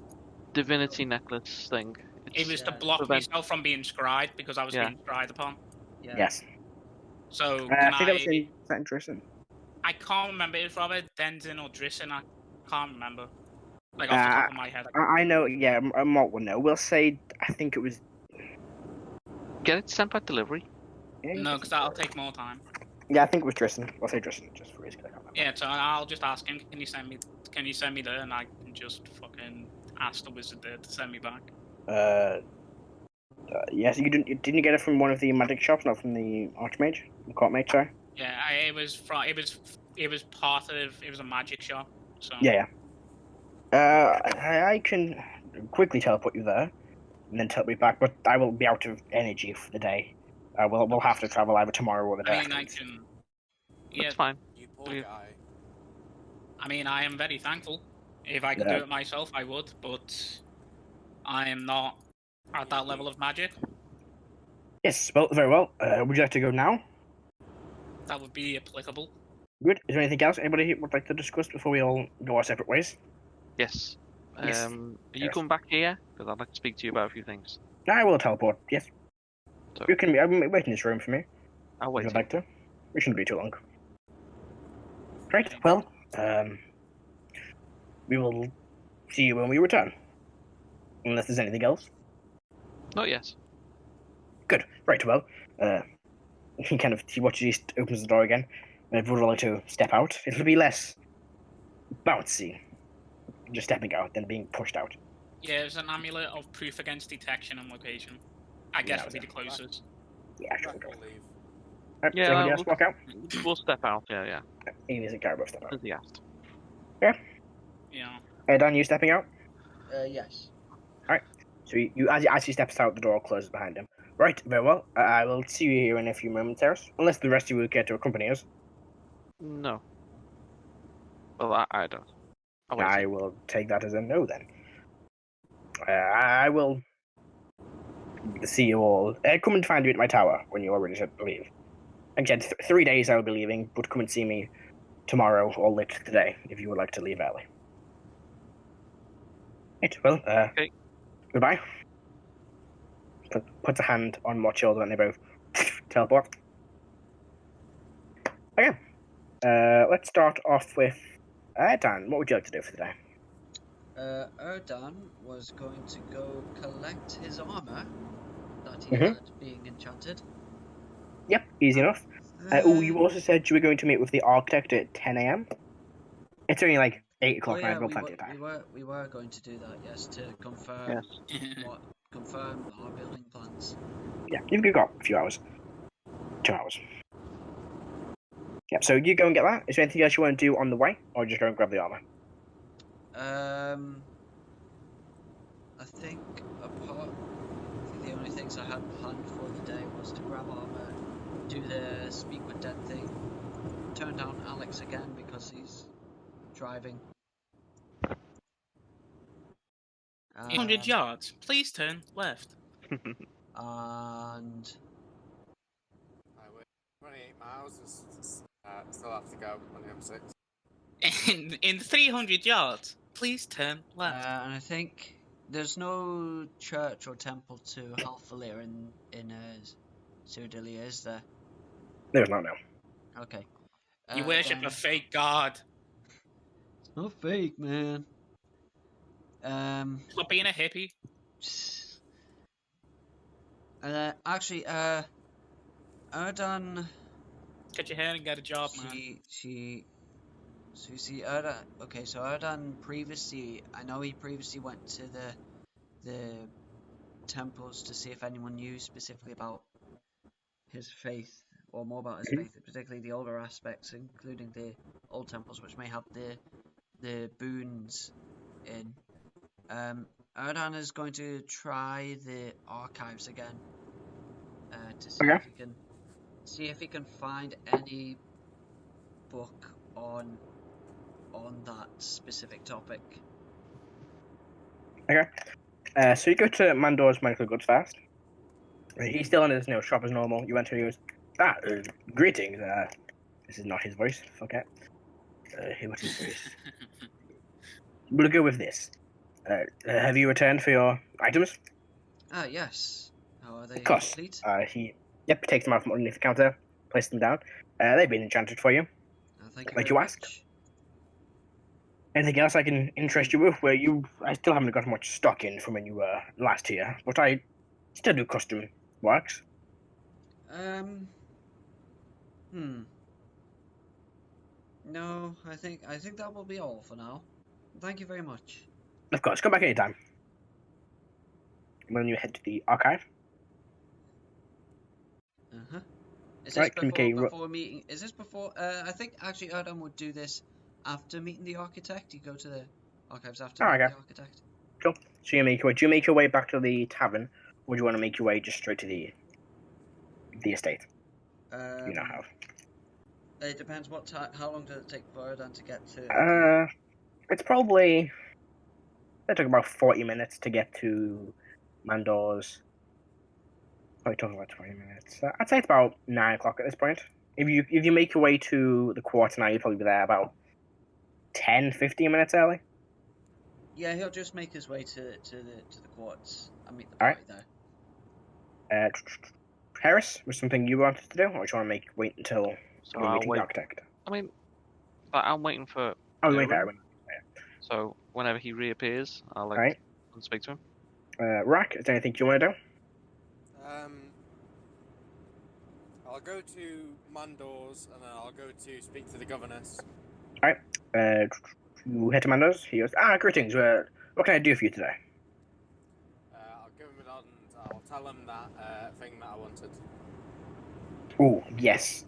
divinity necklace thing. It was to Yeah. block Prevent- myself from being scryed because I was Yeah. being scryed upon. Yeah. Yes. So I think that was in St. Tristan. I can't remember. It was rather Denzin or Drissin. I can't remember. Like off the top of my head. I know, yeah, Molt will know. We'll say, I think it was... Get it sent by delivery. No, because that'll take more time. Yeah, I think it was Tristan. I'll say Tristan, just for his good. I can't remember. Yeah, so I'll just ask him. Can you send me there, and I can just fucking ask the wizard there to send me back. Yes, you didn't you get it from one of the magic shops, not from the Archmage? The Court Mage, sorry? Yeah, it was part of. It was a magic shop. So Yeah. I can quickly teleport you there, and then teleport back, but I will be out of energy for the day. We'll have to travel either tomorrow or the day I mean, I afterwards. can. Yeah, That's fine. You poor Yeah. guy. I mean, I am very thankful. If I could Yeah. do it myself, I would, but I am not at that level of magic. Yes, well, very well. Would you like to go now? That would be applicable. Good. Is there anything else anybody would like to discuss before we all go our separate ways? Yes. Yes. Are you Yes. coming back here? Because I'd like to speak to you about a few things. I will teleport, yes. So- You can wait in this room for me. I'll If wait. you'd like to. We shouldn't be too long. Right, well, we will see you when we return. Unless there's anything else. Not yet. Good. Right, well, he watches, he opens the door again. And if we would like to step out, it'll be less bouncy. Just stepping out than being pushed out. Yeah, it's an amulet of proof against detection and location. I guess Yeah, would be the closest. Yeah, sure. Rrak Go. will leave. Right, Yeah, so everybody else we'll- walk out? We'll step out. Yeah. He isn't Karo step out. As he asked. Yeah. Dan, you stepping out? Yes. So you as he steps out, the door closes behind him. Right, very well. I will see you here in a few moments, Heris. Unless the rest of you will care to accompany us. No. Well, I don't. I'll wait. I will take that as a no then. I will see you all. Come and find me at my tower when you are ready to leave. Again, 3 days I will be leaving, but come and see me tomorrow or later today if you would like to leave early. Right, well, Okay. Goodbye. Puts a hand on Molt's shoulder and they both teleport. Okay. Let's start off with Dan. What would you like to do for the day? Erdan was going to go collect his armor that he Mhm. had being enchanted. Yep, easy enough. You also said you were going to meet with the architect at 10 a.m. It's only like 8 Oh o'clock now. yeah, I've got plenty of time. we were going to do that, yes, to confirm Yes. confirm our building plans. Yeah, you've got a few hours. 2 hours. Yep, so you go and get that. Is there anything else you want to do on the way, or just go and grab the armor? I think the only things I had planned for the day was to grab armor, do the speak with dead thing, turn down Alex again because he's driving. 800 yards. Please turn left. And I went 28 miles and still have to go on the M6. In 300 yards, please turn left. and I think there's no church or temple to Halfalir in Cyridilia, is there? There's not now. Okay. You worship a then- fake god. It's not fake, man. Stop being a hippie. Actually, Erdan. Cut your hair and get a job, man. So you see, Erdan. Okay, so Erdan previously, I know he previously went to the temples to see if anyone knew specifically about his faith, or more about his faith, particularly the older aspects, including the old temples, which may have the boons in. Erdan is going to try the archives again to see if he can find any book on that specific topic. Okay. So you go to Mandor's Medical Goods first. He's still in his shop as normal. You enter and he goes, greetings. This is not his voice. Forget. What's his voice? We'll go with this. Have you returned for your items? Yes. How are they Of course. complete? He takes them out from underneath the counter, places them down. They've been enchanted for you. Thank you Like very you asked. much. Anything else I can interest you with? I still haven't got much stock in from when you were last here, but I still do custom works. No, I think that will be all for now. Thank you very much. Of course, come back anytime. When you head to the archive. Is this Right, before meeting? Is this before? I think actually Erdan would do this after meeting the architect. You go to the archives after meeting the architect. Cool. So you make your way. Do you make your way back to the tavern, or do you want to make your way just straight to the estate? You now have. It depends how long does it take for Erdan to get to? It's probably. It took about 40 minutes to get to Mandor's. Probably talking about 20 minutes. I'd say it's about 9 o'clock at this point. If you make your way to the quarter now, you'll probably be there about 10, 15 minutes early. Yeah, he'll just make his way to the quarters and meet the party there. Heris, was something you wanted to do, or do you want to wait until So you're I'll meeting wait. the architect? I mean, I'm waiting for. Oh, wait, Erwin. fair. So whenever he reappears, I'll Alright. speak to him. Rrak, is there anything you want to do? I'll go to Mandor's and then I'll go to speak to the governess. Alright. You head to Mandor's. He goes, greetings. What can I do for you today? I'll give him a nod and I'll tell him that thing that I wanted. Oh, yes.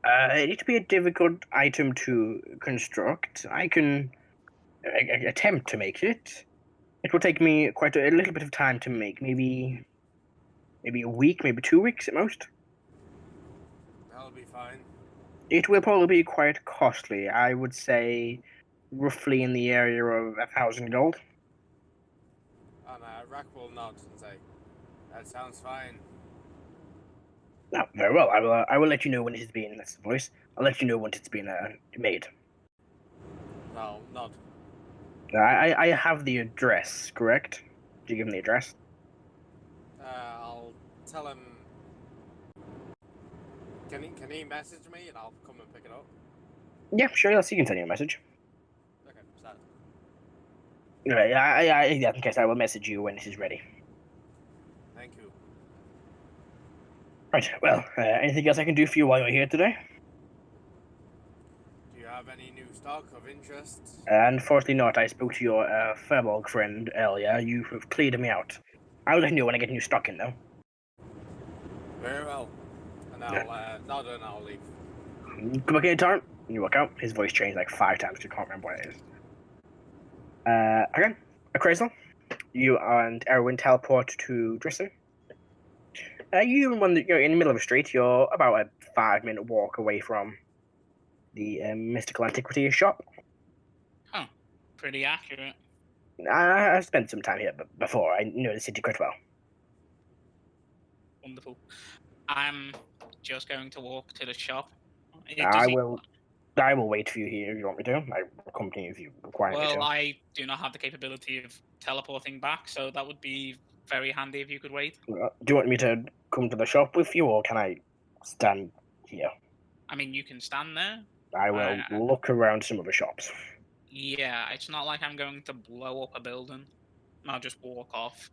It needs to be a difficult item to construct. I can attempt to make it. It will take me quite a little bit of time to make. Maybe a week, maybe 2 weeks at most. That'll be fine. It will probably be quite costly. I would say roughly in the area of 1,000 gold. And Rrak will nod and say, "That sounds fine." No, very well. I will let you know when it has been. That's the voice. I'll let you know when it's been made. I'll nod. I have the address, correct? Did you give him the address? I'll tell him. Can he message me and I'll come and pick it up? Yeah, sure. Yes, you can send you a message. Right, in case I will message you when it is ready. Thank you. Right, well, anything else I can do for you while you're here today? Do you have any new stock of interest? Unfortunately not. I spoke to your Firblog friend earlier. You have cleared me out. I'll let you know when I get new stock in, though. Very well. And I'll nod and I'll leave. Come back anytime. You walk out. His voice changed like 5 times. You can't remember what it is. Again, a Crystal. You and Erwin teleport to Drisson. You're in the middle of a street. You're about a 5-minute walk away from the mystical antiquities shop. Oh, pretty accurate. I've spent some time here before. I know the city quite well. Wonderful. I'm just going to walk to the shop. I will wait for you here if you want me to. I will accompany you if you require me to. Well, I do not have the capability of teleporting back, so that would be very handy if you could wait. Do you want me to come to the shop with you, or can I stand here? I mean, you can stand there. I will look around some other shops. Yeah, it's not like I'm going to blow up a building. I'll just walk off.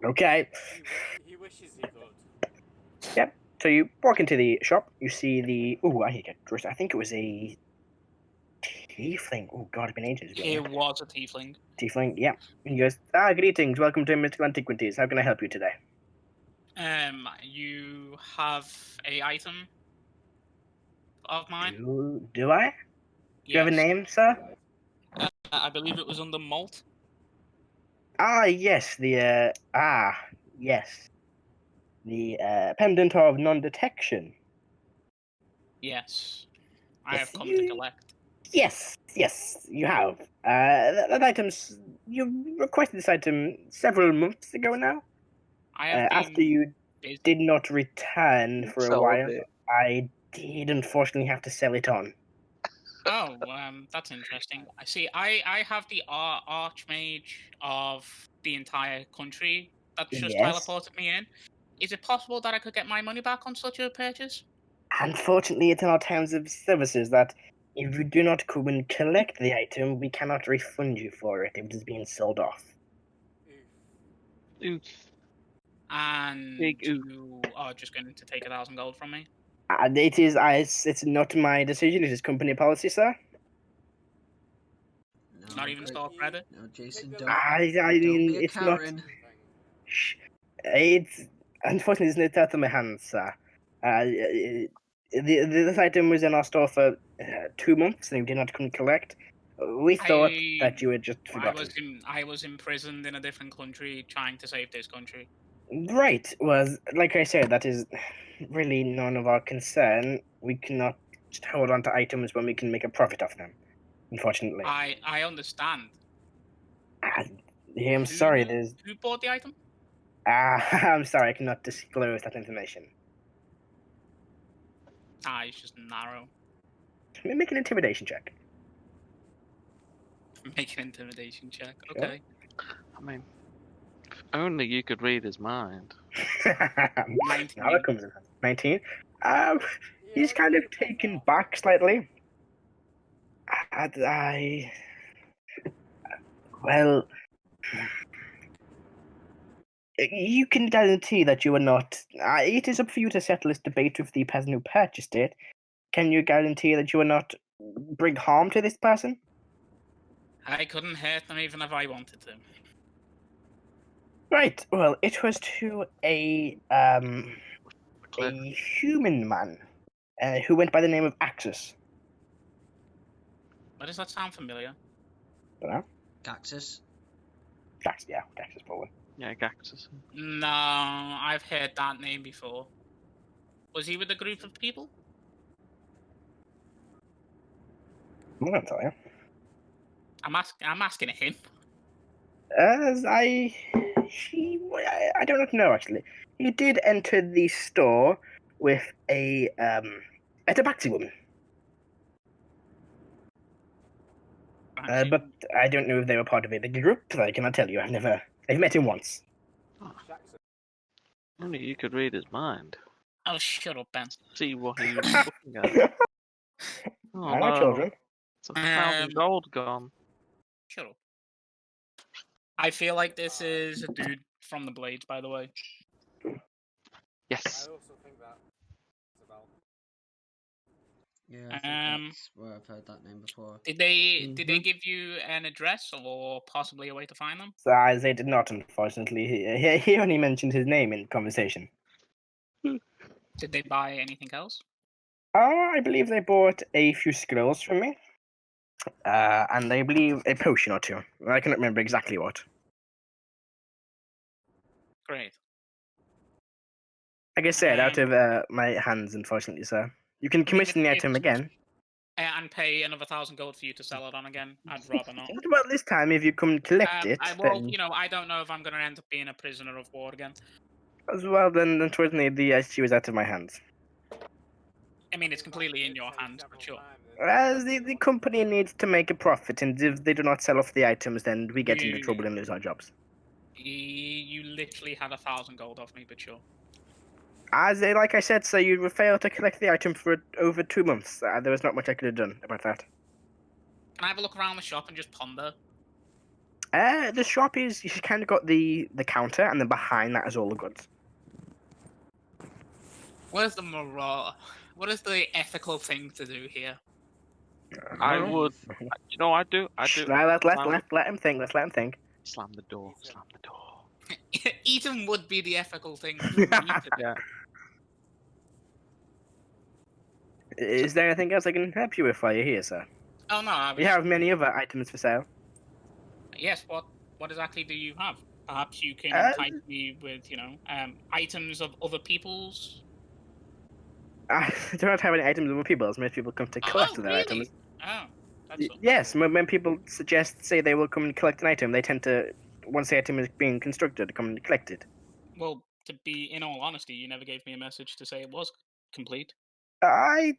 Okay. He wishes he could. Yep. So you walk into the shop. You see the. Oh, I get dressed. I think it was a tiefling. Oh God, it's been ages. It was a tiefling. Tiefling. Yeah. And he goes, greetings. Welcome to Mystical Antiquities. How can I help you today? You have a item of mine? Do I? Do you have a name, sir? I believe it was under Molt. Yes. Yes. The pendant of non-detection. Yes. I have come to collect. Yes, you have. That item's... You requested this item several months ago now. After you did not return for a while, I did unfortunately have to sell it on. Oh, that's interesting. I see. I have the Archmage of the entire country that just teleported me in. Is it possible that I could get my money back on such a purchase? Unfortunately, it's in our terms of services that if you do not come and collect the item, we cannot refund you for it if it is being sold off. Oof. And you are just going to take 1,000 gold from me? It's not my decision. It is company policy, sir. No, Not even store credit? No, Jason, don't. I don't mean, be a it's Karen. not. It's unfortunately it's out of my hands, sir. This item was in our store for 2 months, and you did not come collect. We thought that you had just forgotten. I was imprisoned in a different country, trying to save this country. Right. Was like I said, that is really none of our concern. We cannot just hold on to items when we can make a profit off them. Unfortunately. I understand. I'm sorry. Who bought the item? I'm sorry. I cannot disclose that information. It's just narrow. Make an intimidation check. Make an intimidation check. Okay. I mean, if only you could read his mind. 19. Now that comes in 19. He's kind of taken back slightly. Well, you can guarantee that you are not. It is up for you to settle this debate with the person who purchased it. Can you guarantee that you will not bring harm to this person? I couldn't hurt them even if I wanted to. Right. Well, it was to a human man who went by the name of Axis. Why does that sound familiar? Don't know. Gaxus? Gaxus probably. Yeah, Gaxus. No, I've heard that name before. Was he with a group of people? I'm gonna tell you. I'm asking him. I don't know actually. He did enter the store with a tabaxi woman. But I don't know if they were part of a bigger group. I cannot tell you. I've met him once. Only you could read his mind. Oh, shut up, Ben. See what he was looking at. Oh, I like children. It's 1,000 gold gone. Shut up. I feel like this is a dude from the Blades, by the way. Yes. I also think that. Isabel. Yeah, I think that's where I've heard that name before. Did they give you an address or possibly a way to find them? So they did not, unfortunately. He only mentioned his name in conversation. Did they buy anything else? I believe they bought a few scrolls from me. And I believe a potion or two. I cannot remember exactly what. Great. Like I said, out of my hands, unfortunately, sir. You can I mean, commission the if- item again. And pay another 1,000 gold for you to sell it on again. I'd rather not. Well, this time, if you come and collect it, Well, then... you know, I don't know if I'm going to end up being a prisoner of war again. As well, then, unfortunately, the issue is out of my hands. I mean, it's completely in your hands, but sure. As the company needs to make a profit, and if they do not sell off the items, then we get into trouble and lose our jobs. You literally had 1,000 gold off me, but sure. As like I said, sir, you failed to collect the item for over 2 months. There was not much I could have done about that. Can I have a look around the shop and just ponder? The shop is, you kind of got the counter, and then behind that is all the goods. Where's the morale? What is the ethical thing to do here? I would. You know, I do. Let him think. Let's let him think. Slam the door. Slam the door. Eating would be the ethical thing for me to do. Yeah. Is there anything else I can help you with while you're here, sir? Oh no, I was... We have many other items for sale. Yes, what exactly do you have? Perhaps you can entice me with, you know, items of other people's. I do not have any items of other people's. Most people come to collect their items. Oh, that's Yes, when people say they will come and collect an item, they tend to, once the item is being constructed, come and collect it. Well, to be in all honesty, you never gave me a message to say it was complete. I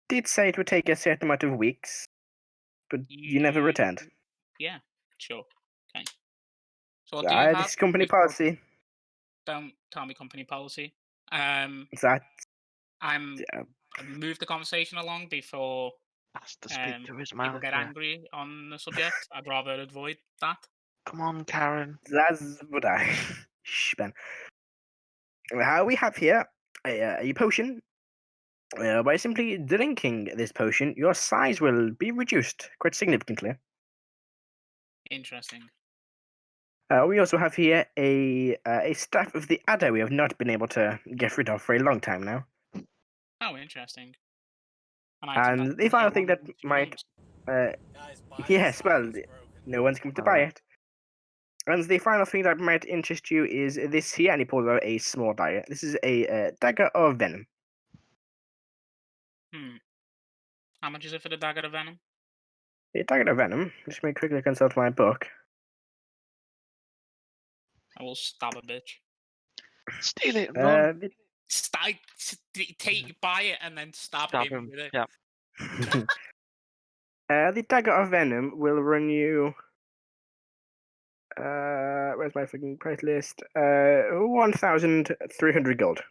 did say it would take a certain amount of weeks, but you never returned. Yeah, sure. Okay. So what do you have? This company policy. Don't tell me company policy. That. Move the conversation along before Has to speak to his people manager. get angry on the subject. I'd rather avoid that. Come on, Karen. That's what I. Shh, Ben. We have here a potion. By simply drinking this potion, your size will be reduced quite significantly. Interesting. We also have here a staff of the adder we have not been able to get rid of for a long time now. Oh, interesting. And the final thing that might... yes, well, no one's come to buy it. And the final thing that might interest you is this here, and he pulls out a small dagger. This is a Dagger of Venom. How much is it for the Dagger of Venom? The Dagger of Venom. Just me quickly consult my book. I will stab a bitch. Steal it. Run. Buy it and then stab him with it. Yeah. The Dagger of Venom will run you. Where's my freaking price list? 1,300 gold.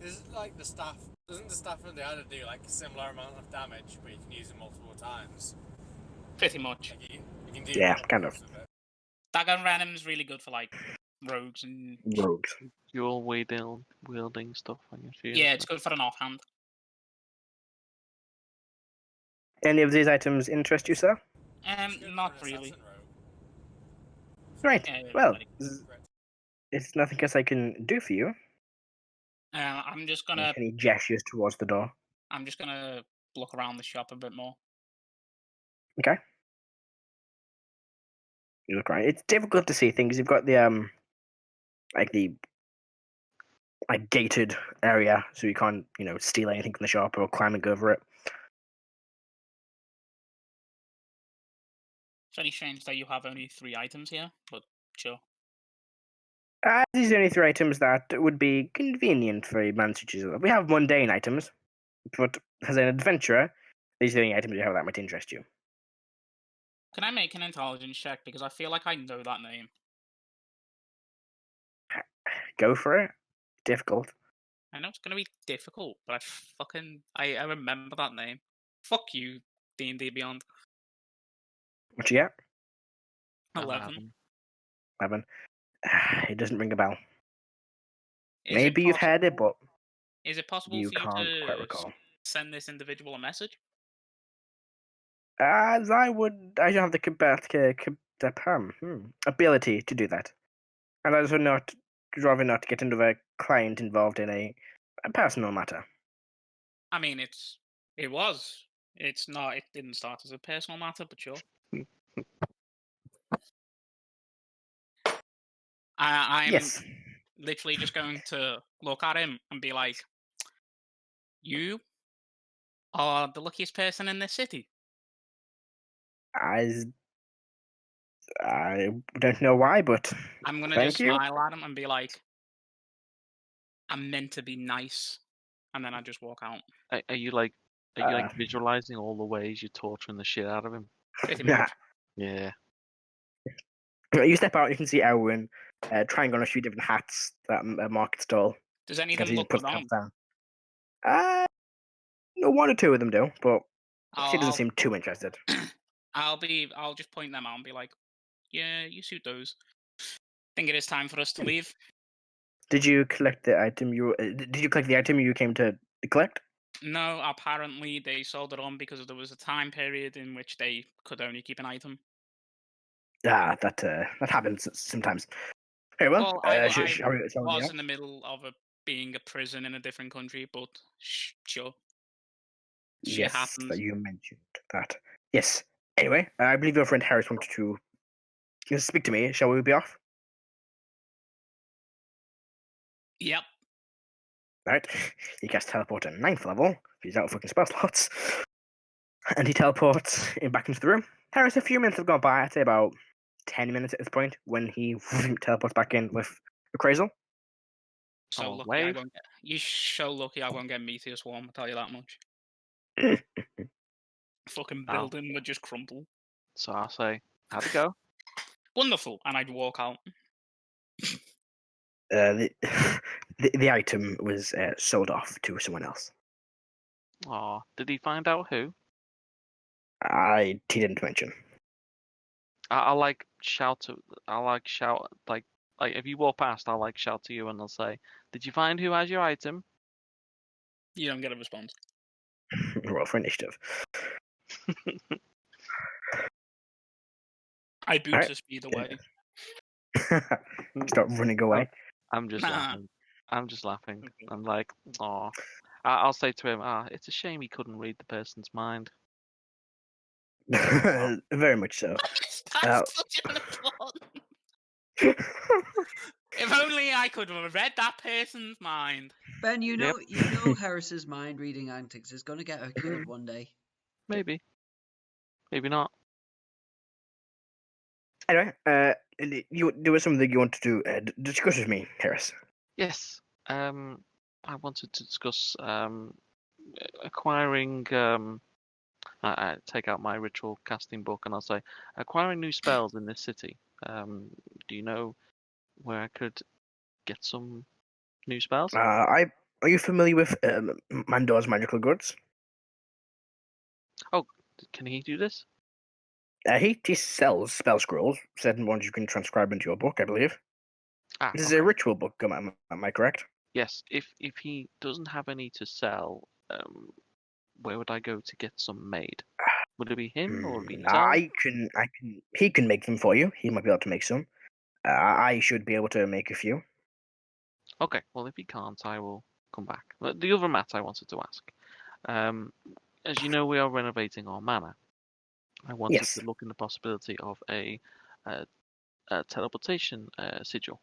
Is it like the staff? Doesn't the staff from the other do like a similar amount of damage, but you can use it multiple times? Pretty much. Like you can do kind of. Dagger of Venom is really good for like rogues and Dual wielding stuff on your shield. Yeah, it's good for an offhand. Any of these items interest you, sir? Not really. Right. Well, it's nothing else I can do for you. I'm just gonna. Any gestures towards the door? I'm just gonna look around the shop a bit more. Okay. You look right. It's difficult to see things. You've got the gated area, so you can't steal anything from the shop or climbing over it. It's very strange that you have only 3 items here, but sure. These are only 3 items that would be convenient for a man such as you. We have mundane items, but as an adventurer, these are the only items you have that might interest you. Can I make an intelligence check? Because I feel like I know that name. Go for it. Difficult. I know it's gonna be difficult, but I remember that name. Fuck you, D&D Beyond. What you get? 11. 11. It doesn't ring a bell. Is Maybe it you've heard it, but Is it possible you for you can't quite to recall. send this individual a message? As I don't have the ability to do that. And I would rather not get into a client involved in a personal matter. I mean, it was. It's not. It didn't start as a personal matter, but sure. I'm Yes. literally just going to look at him and be like, "You are the luckiest person in this city." I don't know why, but I'm gonna thank just you. smile at him and be like, "I'm meant to be nice," and then I just walk out. Are you like visualizing all the ways you're torturing the shit out of him? Pretty much. Yeah. You step out, you can see Erwin trying on a few different hats at a market stall. Does any of As them he look puts good the on? hats down. No, one or two of them do, but she doesn't I'll seem too interested. I'll just point them out and be like, "Yeah, you suit those." Think it is time for us to leave. Did you collect the item you came to collect? No, apparently they sold it on because there was a time period in which they could only keep an item. That happens sometimes. Very well. Well, I Shall we was off? in the middle of being a prison in a different country, but sure. Shit Yes, happens. that you mentioned that. Yes. Anyway, I believe your friend Heris wanted to speak to me. Shall we be off? Yep. Right. He casts teleport at 9th level. He's out of fucking spell slots. And he teleports back into the room. Heris, a few minutes have gone by. I'd say about 10 minutes at this point when he teleports back in with a Crazel. So Oh, lucky wave. I won't get. You're so lucky I won't get Meteor Swarm. I'll tell you that much. Fucking Oh. building would just crumble. So I'll say, how'd it go? Wonderful, and I'd walk out. The item was sold off to someone else. Aw, did he find out who? He didn't mention. I'll like shout like if you walk past, I'll like shout to you and I'll say, "Did you find who has your item?" You don't get a response. Roll for initiative. I boot Alright. to speed away. Start running away. I'm just Nah. laughing. I'm just laughing. Okay. I'm like, "Aw." I'll say to him, it's a shame he couldn't read the person's mind." Very much so. That's such an important. If only I could have read that person's mind. Ben, you Yep. know Harris's mind reading antics is going to get her killed one day. Maybe. Maybe not. Anyway, there was something you wanted to discuss with me, Heris. Yes. I wanted to discuss acquiring. I take out my ritual casting book and I'll say, acquiring new spells in this city. Do you know where I could get some new spells? Are you familiar with Mandor's magical goods? Oh, can he do this? He sells spell scrolls, certain ones you can transcribe into your book, I believe. This is Okay. a ritual book, am I correct? Yes. If he doesn't have any to sell, where would I go to get some made? Would it be him or would it be himself? He can make them for you. He might be able to make some. I should be able to make a few. Okay, well, if he can't, I will come back. But the other matter I wanted to ask. As you know, we are renovating our manor. I wanted Yes. to look in the possibility of a teleportation sigil.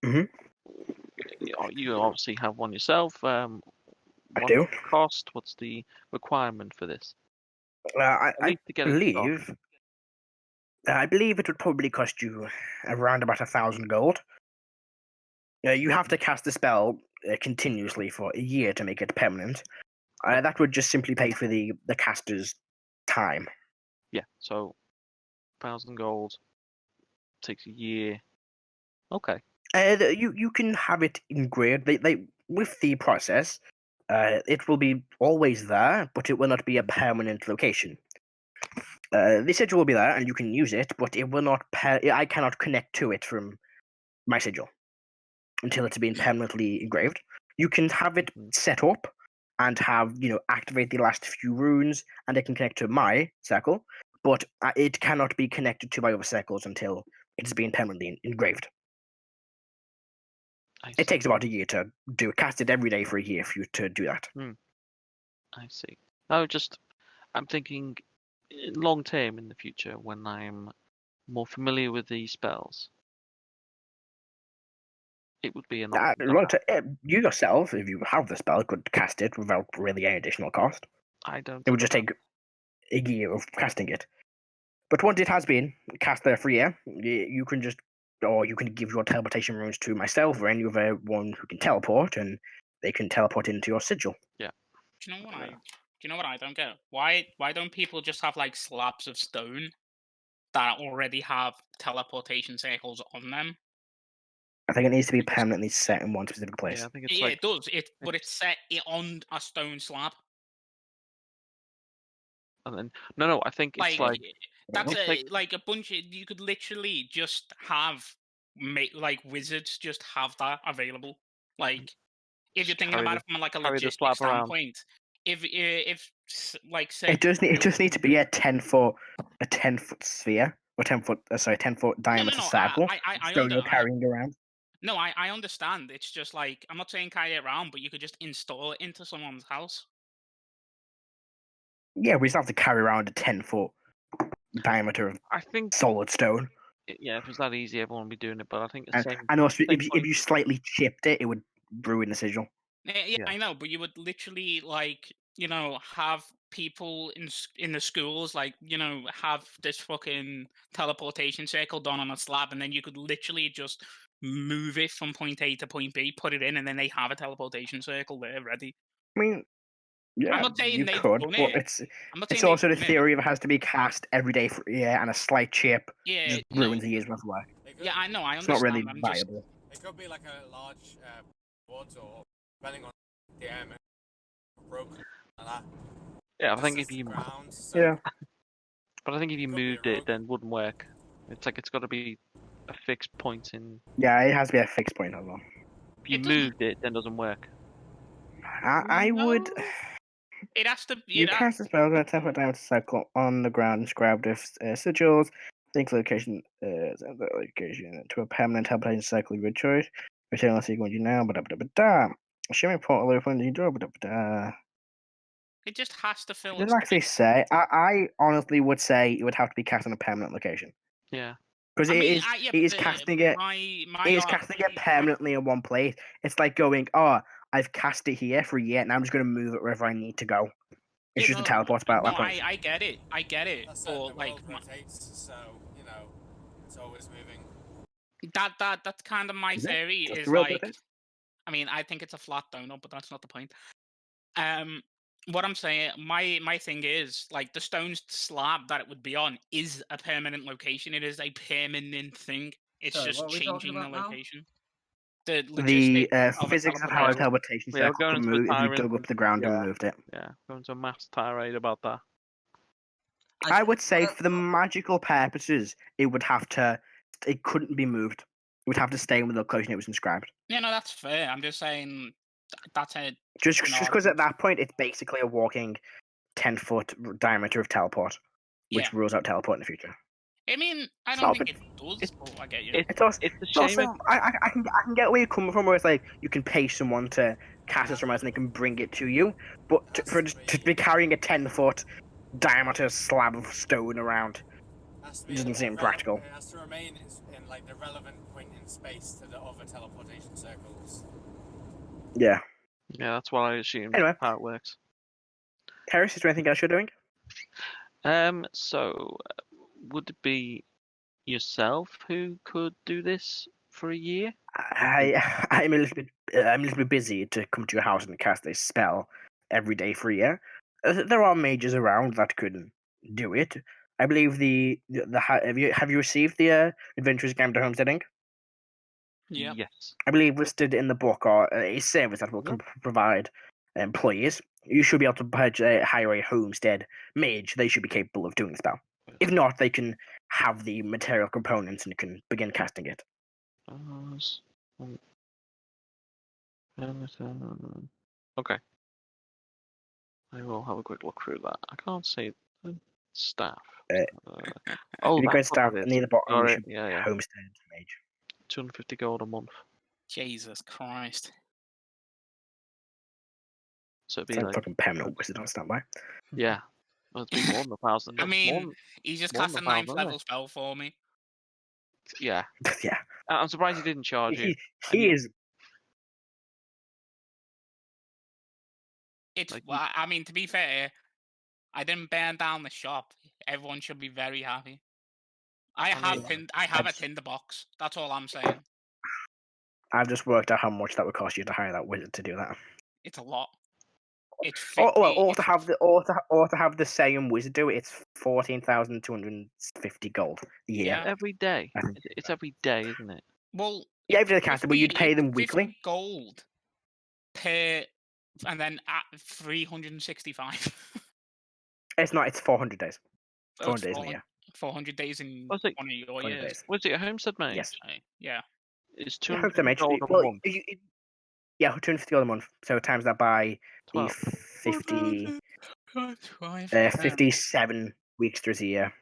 Mhm. You obviously have one yourself. I What's do. the cost? What's the requirement for this? I At least to get it started. I believe it would probably cost you around about 1,000 gold. You have to cast the spell continuously for a year to make it permanent. That would just simply pay for the caster's time. Yeah, so 1,000 gold takes a year. Okay. You can have it engraved. They with the process, it will be always there, but it will not be a permanent location. The sigil will be there, and you can use it, but it will not. I cannot connect to it from my sigil until it's been permanently engraved. You can have it set up and have activate the last few runes, and it can connect to my circle, but it cannot be connected to my other circles until it's been permanently engraved. It takes about a year to cast it every day for a year for you to do that. I see. I'm thinking long term in the future when I'm more familiar with these spells. It would be an option. You yourself, if you have the spell, could cast it without really any additional cost. I don't. It would just take a year of casting it. But once it has been cast there for a year, you can give your teleportation runes to myself or any other one who can teleport, and they can teleport into your sigil. Yeah. Do you know what I don't get? Why don't people just have like slabs of stone that already have teleportation circles on them? I think it needs to be permanently set in one specific place. Yeah, I think it's it does. But it's set on a stone slab. And then no, I think it's like that's like a bunch of. You could literally just have like wizards just have that available. Like if you're thinking about it from like a logistic standpoint, if like say it just needs to be a 10-foot sphere or 10-foot diameter circle. You're carrying around. No, I understand. It's just like, I'm not saying carry it around, but you could just install it into someone's house. Yeah, we just have to carry around a 10-foot diameter of solid stone. Yeah, if it was that easy, everyone would be doing it. But I think and also, if you slightly chipped it, it would ruin the sigil. Yeah, I know, but you would literally have people in the schools have this fucking teleportation circle done on a slab, and then you could literally just move it from point A to point B, put it in, and then they have a teleportation circle there ready. I mean, yeah, I'm not saying you could, but it's also the theory of it has to be cast every day for a year, and a slight chip just ruins a year's worth of work. Yeah, I know, I understand. It's not really viable. It could be like a large board, or depending on the aim, broken like that. Yeah, I think if you but I think if you moved it, then it wouldn't work. It's like it's got to be a fixed point in. Yeah, it has to be a fixed point as well. If you moved it, then it doesn't work. I would. It has to. You cast a spell with a 10-foot diameter circle on the ground, inscribed with sigils. Think location to a permanent teleportation circle of your choice. Return on sequence you now. Shimmering portal open the door. It just has to fill. It doesn't actually say. I honestly would say it would have to be cast on a permanent location. Yeah. Because it is casting it. It is casting it permanently in one place. It's like going, I've cast it here for a year, and I'm just going to move it wherever I need to go. It's just a teleport spell at that point. I get it. That's the world rotates, so it's always moving. That's kind of my theory. Is I mean, I think it's a flat donut, but that's not the point. What I'm saying, my thing is, like, the stone slab that it would be on is a permanent location. It is a permanent thing. It's just changing the location. The physics of how a teleportation circle can move if you dug up the ground and moved it. Yeah, going to a mass tirade about that. I would say for the magical purposes, it couldn't be moved. It would have to stay in the location it was inscribed. Yeah, no, that's fair. I'm just saying that's a... Just because at that point, it's basically a walking 10-foot diameter of teleport, which rules out teleport in the future. I mean, I don't think it does, but I get you. It's a shame. I can get where you're coming from, where it's like you can pay someone to cast it somewhere else and they can bring it to you, but to be carrying a 10-foot diameter slab of stone around doesn't seem practical. It has to remain in like the relevant point in space to the other teleportation circles. Yeah. Yeah, that's what I assumed. Anyway, how it works. Heris, is there anything else you're doing? So would it be yourself who could do this for a year? I'm a little bit busy to come to your house and cast a spell every day for a year. There are mages around that could do it. I believe have you received the Adventurers Guide to Homesteading? Yeah. Yes. I believe listed in the book or a service that will provide employees, you should be able to hire a homestead mage. They should be capable of doing the spell. If not, they can have the material components and you can begin casting it. Okay. I will have a quick look through that. I can't see the staff. If you go that's staff what it near is. the bottom, you Alright, should yeah. homestead mage. 250 gold a month. Jesus Christ. So it'd It's be like like, fucking permanent wizard on standby. yeah. Well, it'd be more than 1,000. I mean, more he just more cast a than 9th 1,000, level spell for me. yeah. Yeah, I'm surprised he didn't charge you. he is. It's Like, well, I mean, to be fair, I didn't burn down the shop. Everyone should be very happy. I have a tinderbox. That's all I'm saying. I've just worked out how much that would cost you to hire that wizard to do that. It's a lot. It's Or to have the same wizard do it, it's 14,250 gold a year. Yeah. every day. I think It's every day, isn't it? Well, Yeah, it's every day casted, but you'd pay them 50 weekly. gold per, and then at 365. It's not. It's 400 days. So 400 it's days in a year. 400 days in Was it- one of your 400 years. days. Was it a homestead mage? Yes. Yeah. It's Yeah, homestead 250 mage. gold a Well, month. yeah, 250 gold a month. So times that by the 12. 57 weeks there's a year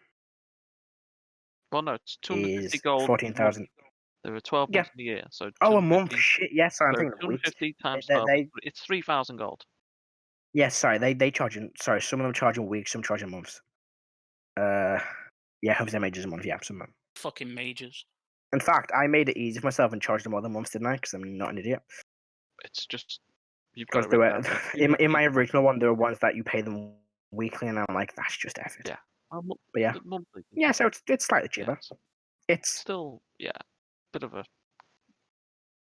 Well, no, it's 250 is gold. 14,000. There are 12 Yeah. months in a year, so Oh, a month. 250 Shit. Yes, sorry, I'm so thinking of weeks. 250 times They- 12. they- It's 3,000 gold. Yes, sorry. They charge in. Sorry, some of them charge in weeks, some charge in months. Yeah, homestead mages a month. Yeah, some. Fucking mages. In fact, I made it easy for myself and charged them all the months, didn't I? Because I'm not an idiot. It's just you've got Because it there written were down. in my original one, there were ones that you pay them weekly, and I'm like, that's just effort. Yeah. But yeah, Monthly. yeah. So it's slightly cheaper. Yes. It's Still, yeah, bit of a.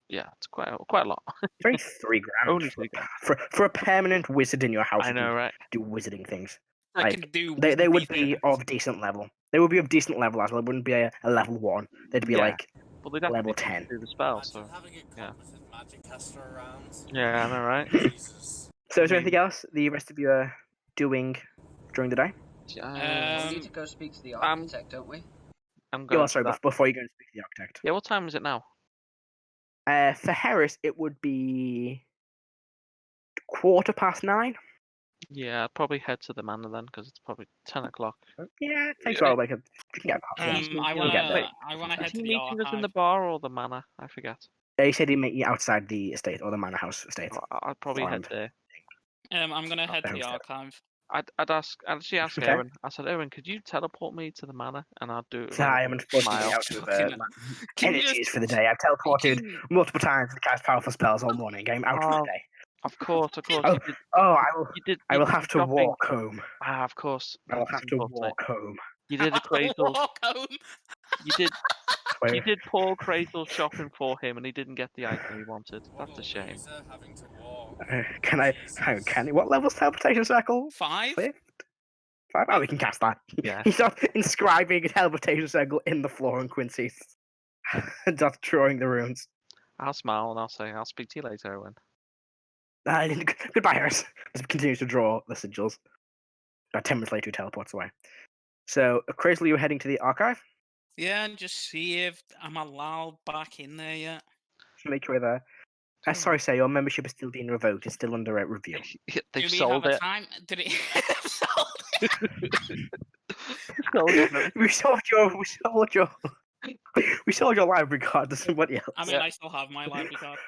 Yeah, it's quite a lot. it's only $3,000 Only 3 grand. for a permanent wizard in your house. I who know, can right? Do wizarding things. I Like, can do. They would wizarding be things. of decent level. They would be of decent level as well. It wouldn't be a level 1. They'd be Yeah. like Well, they'd have level to 10. do the spell, Imagine so having a yeah. competent magic caster around. Yeah, I know, right? Jesus. So is there anything else the rest of you are doing during the day? We Yeah, need to go speak to the Um, architect, don't we? I'm Yeah, going. well, for sorry, that. before you go and speak to the architect. Yeah, what time is it now? For Heris, it would be 9:15. Yeah, I'd probably head to the manor then, because it's probably 10 o'clock. Yeah, it takes Yeah. a while. Like you can get past it. He's I meeting We'll get wanna, there. I wanna Is head he to the meeting us in the archive. bar or the manor? I forget. They said he'd meet you outside the estate or the manor house estate. I'd probably head Farmed. there. I'm gonna head to the homestead. archive. I'd actually ask Okay. Aaron. I said, Aaron, could you teleport me to the manor? And I'd do it. So I am unfortunately smile. out of Fucking- Can you energies just- for the day. I've teleported Can- multiple times to cast powerful spells all morning. I'm out for Oh, the day. Of course. Oh, You did. Oh, You I will did have the to shopping. walk home. Ah, of course. I will that's have to unfortunate. walk home. You did appraisal. Walk home. You did. Wait, You did poor Cradle shopping for him, and he didn't get the item he wanted. What That's a shame. loser having to walk. Can I? What level's teleportation circle? 5. 5? Oh, we can cast that. Yeah. He starts inscribing a teleportation circle in the floor on Quincy's. And starts drawing the runes. I'll smile and I'll say, I'll speak to you later, Owen. Goodbye, Harris. As he continues to draw the sigils. About 10 minutes later, he teleports away. So, crazily, you're heading to the archive. Yeah, and just see if I'm allowed back in there yet. Make your way there. Sorry, sir, your membership is still being revoked. It's still under review. They've Do we sold have a it. time? Did it sold it? Sold it. we sold your library card to somebody else. I mean, I still have my library card.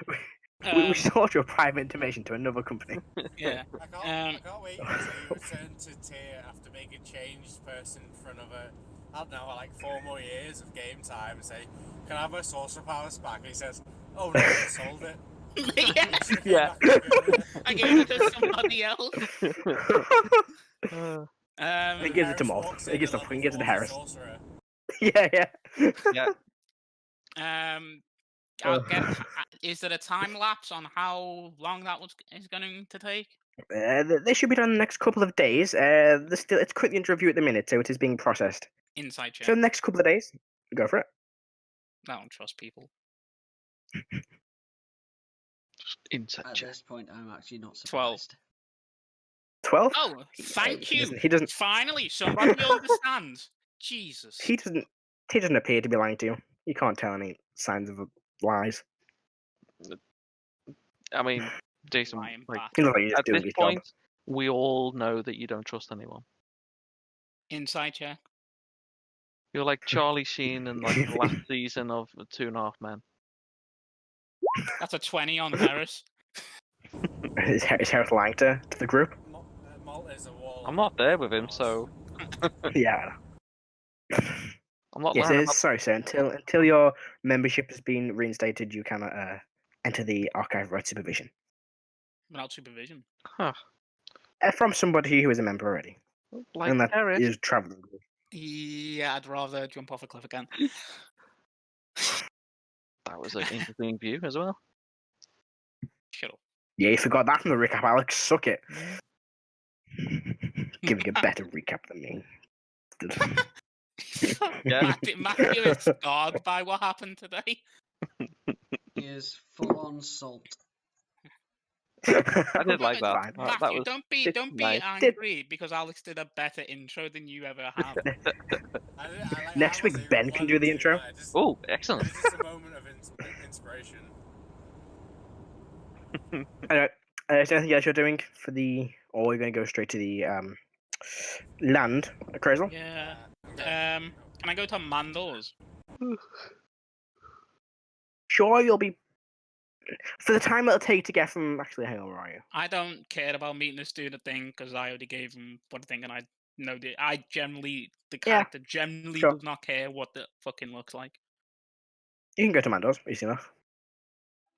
We sold your private information to another company. Yeah. I can't wait to return to tier after being a changed person for another, I don't know, like 4 more years of game time and say, can I have my sorcerer powers back? And he says, oh no, I sold it. Yeah. Yeah. I gave it to somebody else. He gives it to Molt. Walks He in gives at it level to 40 Harris. sorcerer. Yeah. Yeah. I'll get. Is there a time lapse on how long that is going to take? They should be done in the next couple of days. It's quickly under review at the minute, so it is being processed. Inside check. So the next couple of days, go for it. I don't trust people. Insight At check. this point, I'm actually not 12. surprised. 12? Oh, thank He you. doesn't. Finally, somebody understands. Jesus. He doesn't appear to be lying to you. You can't tell any signs of lies. I mean, Jason, Lying like, bastard. He looks like he's at doing this his point, we all know that you don't trust anyone. Inside check. You're like Charlie Sheen in like the last season of 2.5 Men. That's a 20 on Heris. job. Is Heris lying to the group? Molt is a wall. I'm not there with him, so Yeah. I'm not Yes, lying it about. is. Sorry, sir. Until your membership has been reinstated, you cannot enter the archive without supervision. Without supervision. Huh. From somebody who is a member already. Like And that Heris. is traveling. Yeah, I'd rather jump off a cliff again. That was an interesting view as well. Shut up. Yeah, you forgot that from the recap, Alex. Suck it. Giving a better recap than me. Yeah. Matthew is scarred by what happened today. He is full on salt. I did like that. Fine. That Matthew, was don't be nice. angry because Alex did a better intro than you ever have. Next week, Ben can do the intro. Oh, excellent. It's just a moment of inspiration. Anyway, is there anything else you're doing for the, or are you going to go straight to the land appraisal? Yeah. Can I go to Mandor's? Sure, you'll be. For the time it'll take to get from. Actually, hang on, where are you? I don't care about meeting this dude a thing because I already gave him what thing, and I know that the character generally sure. does not care what the fucking looks like. You can go to Mando's, easy enough.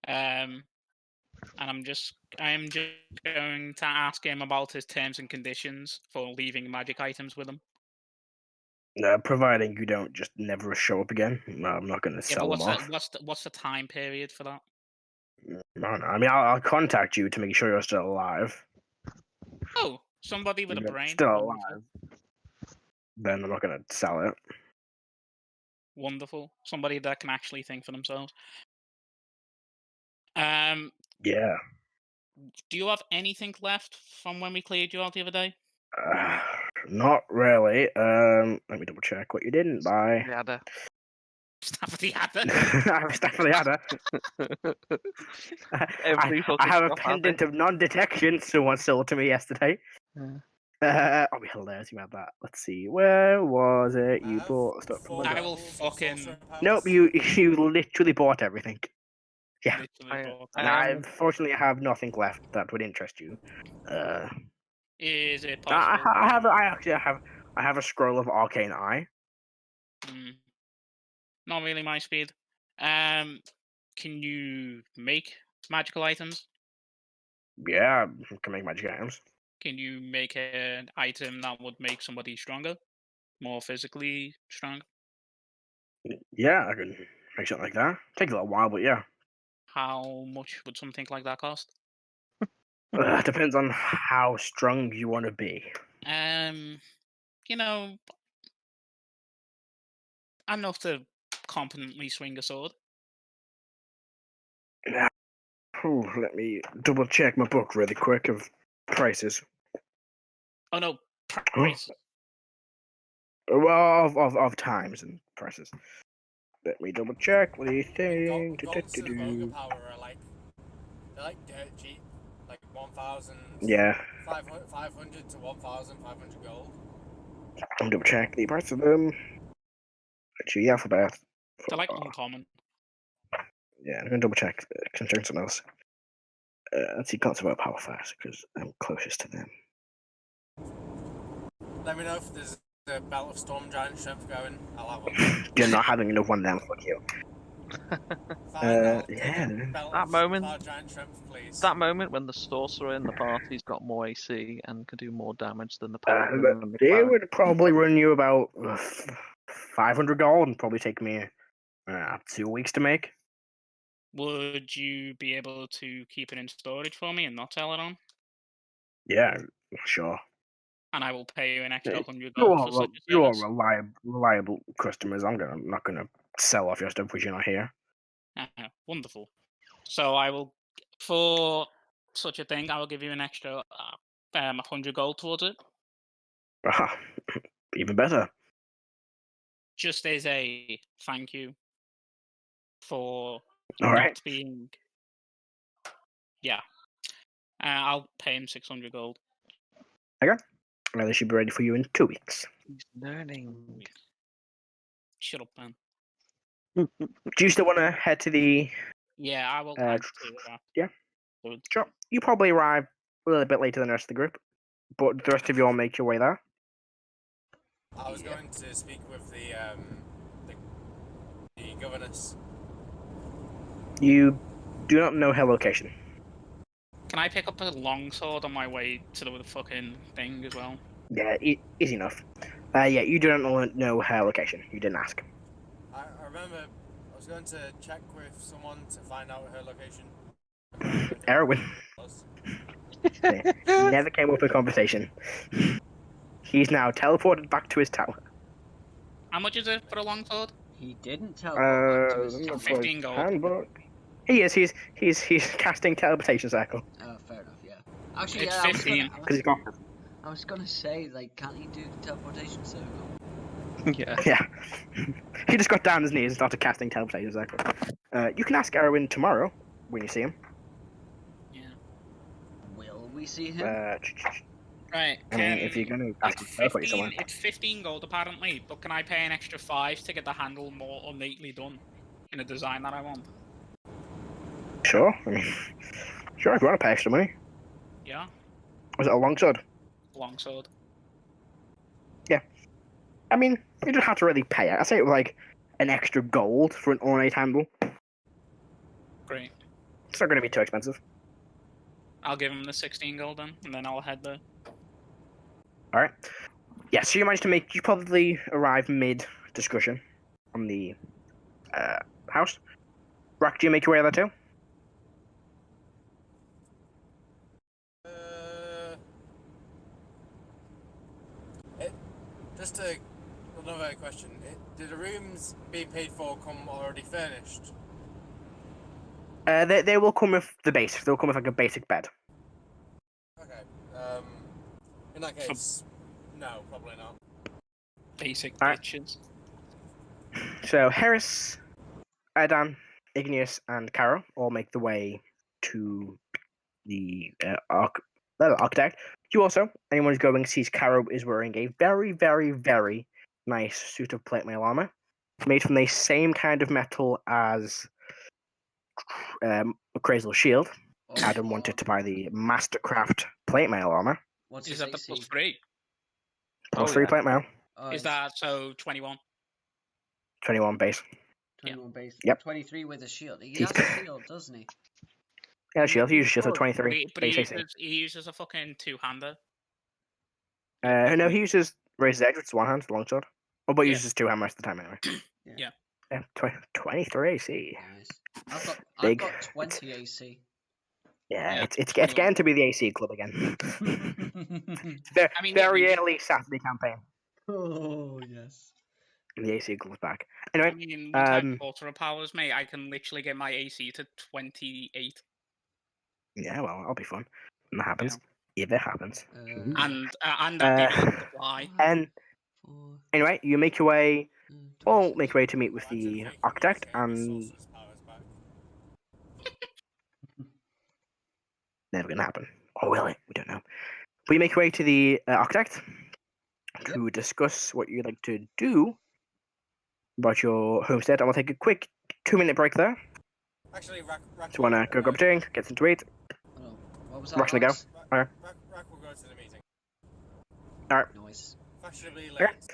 And I am just going to ask him about his terms and conditions for leaving magic items with him. Providing you don't just never show up again. No, I'm not going to Yeah, sell but them off. what's the time period for that? No, I mean, I'll contact you to make sure you're still alive. Oh, somebody with a If you're brain. still Wonderful. alive. Then I'm not going to sell it. Wonderful. Somebody that can actually think for themselves. Yeah. Do you have anything left from when we cleared you out the other day? Not really. Let me double check what you didn't buy. Yeah, Staff of the Adder. I have a staff of the adder. Every I fucking have a stuff, pendant of non-detection someone sold to me yesterday. I'll be hilarious about that. Let's see. Where was it? You bought stuff. I will fucking. Nope, you literally bought everything. Yeah. And I unfortunately have nothing left that would interest you. Is it possible? I have a scroll of arcane eye. Not really my speed. Can you make magical items? Yeah, I can make magic items. Can you make an item that would make somebody stronger? More physically strong? Yeah, I can make something like that. Takes a little while, but yeah. How much would something like that cost? Depends on how strong you want to be. You know, enough to competently swing a sword. Now, let me double check my book really quick of prices. Oh no, price. Well, of times and prices. Let me double check. What do you think? Gaunts of Ogre Power are like, they're like dirt cheap, like 1,000. Yeah. 500 to 1,500 gold. I'm double check the price of them. Actually, alphabet. They're like uncommon. Yeah, I'm gonna double check. Concern something else. Let's see, Gaunts of Power first because I'm closest to them. Let me know if there's a Belt of Storm Giant Strength going. I'll have one. You're not having enough one of them. Fuck you. Yeah. That moment. Giant Strength, please. That moment when the sorcerer in the party's got more AC and can do more damage than the paladin and the It cleric. would probably run you about 500 gold and probably take me 2 weeks to make. Would you be able to keep it in storage for me and not sell it on? Yeah, sure. And I will pay you an extra 100 gold for such a You are service. reliable customers. I'm not gonna sell off your stuff because you're not here. Wonderful. So I will For such a thing, I will give you an extra 100 gold towards it, Ah, even better. just as a thank you for All not right. being. Yeah, I'll pay him 600 gold. Well, they should be ready for you in 2 weeks. He's learning. Shut up, man. Do you still want to head to the? Yeah, I will. Yeah. Good. Sure. You probably arrive a little bit later than the rest of the group, but the rest of you all make your way there. I was going to speak with the governess. You do not know her location. Can I pick up a longsword on my way to the fucking thing as well? Yeah, easy enough. Yeah, you do not know her location. You didn't ask. I remember I was going to check with someone to find out her location. Erwin. He never came up with a conversation. He's now teleported back to his tower. How much is it for a longsword? He didn't teleport back to his tower. 15 gold. Handbook. He is. He's casting teleportation circle. Oh, fair enough. Yeah. Actually, It's yeah, 15. Because he's got. I was gonna say, like, can't he do the teleportation circle? Yeah. Yeah. He just got down on his knees and started casting teleportation circle. You can ask Erwin tomorrow when you see him. Yeah. Will we see him? Right. I mean, if you're gonna ask him to teleport you somewhere. It's 15 gold apparently, but can I pay an extra 5 to get the handle more ornately done in a design that I want? Sure. I mean, sure, if you want to pay extra money. Yeah. Was it a longsword? Longsword. I mean, you don't have to really pay it. I say it was like an extra gold for an ornate handle. Great. It's not going to be too expensive. I'll give him the 16 gold then, and then I'll head there. All right. Yeah, so you managed to make. You probably arrive mid discussion on the house. Rrak, do you make your way there too? Just another question. Did the rooms being paid for come already furnished? They will come with the base. They'll come with like a basic bed. Okay. In that case, no, probably not. Basic Alright. bitches. So Heris, Erdan, Igneous, and Karo all make the way to the architect. You also, anyone who's going sees Karo is wearing a very, very, very nice suit of plate mail armor, made from the same kind of metal as Crazel's shield. Oh, Adam wanted to buy the Mastercraft plate mail armor. What's Is his that the AC? plus 3? Plus Oh, 3 yeah. plate mail, Oh, Is that so 21? 21 base. 21 base? Yep. 23 with a shield. He has a shield, doesn't he? Yeah, shield. He uses shield, so Oh, 23 But he base AC. uses a fucking two-hander. No, he uses Razor's Edge, which is one hand, the longsword. Oh, but he Yeah. uses two hand most of the time anyway. Yeah. Yeah, 23 AC. Nice. I've Big. got 20 AC. Yeah, Yeah, it's 21. getting to be the AC club again. Very, I mean, very yeah, early Saturday campaign. Oh, yes. The AC club's back. I Anyway, mean, once I have Sorcerer powers, mate, I can literally get my AC to 28. yeah, well, that'll be fun when that happens. If it happens. And I can fly. And anyway, you make your way, all make your way to meet with Imagine the faking architect, getting his and sorcerer's powers back. never gonna happen. Or will it? We don't know. But you make your way to the architect to discuss what you'd like to do about your homestead, and we'll take a quick 2-minute break there. Actually, Rrak Do you want to go grab a drink, get some to eat? Oh, what was that? Rrak's gonna go. Alex? Okay. Rrak will go to the meeting. Nice. Fashionably Okay. late.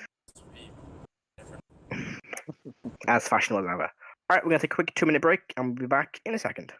As fashionable as ever. Alright, we're gonna take a quick 2-minute break, and we'll be back in a second.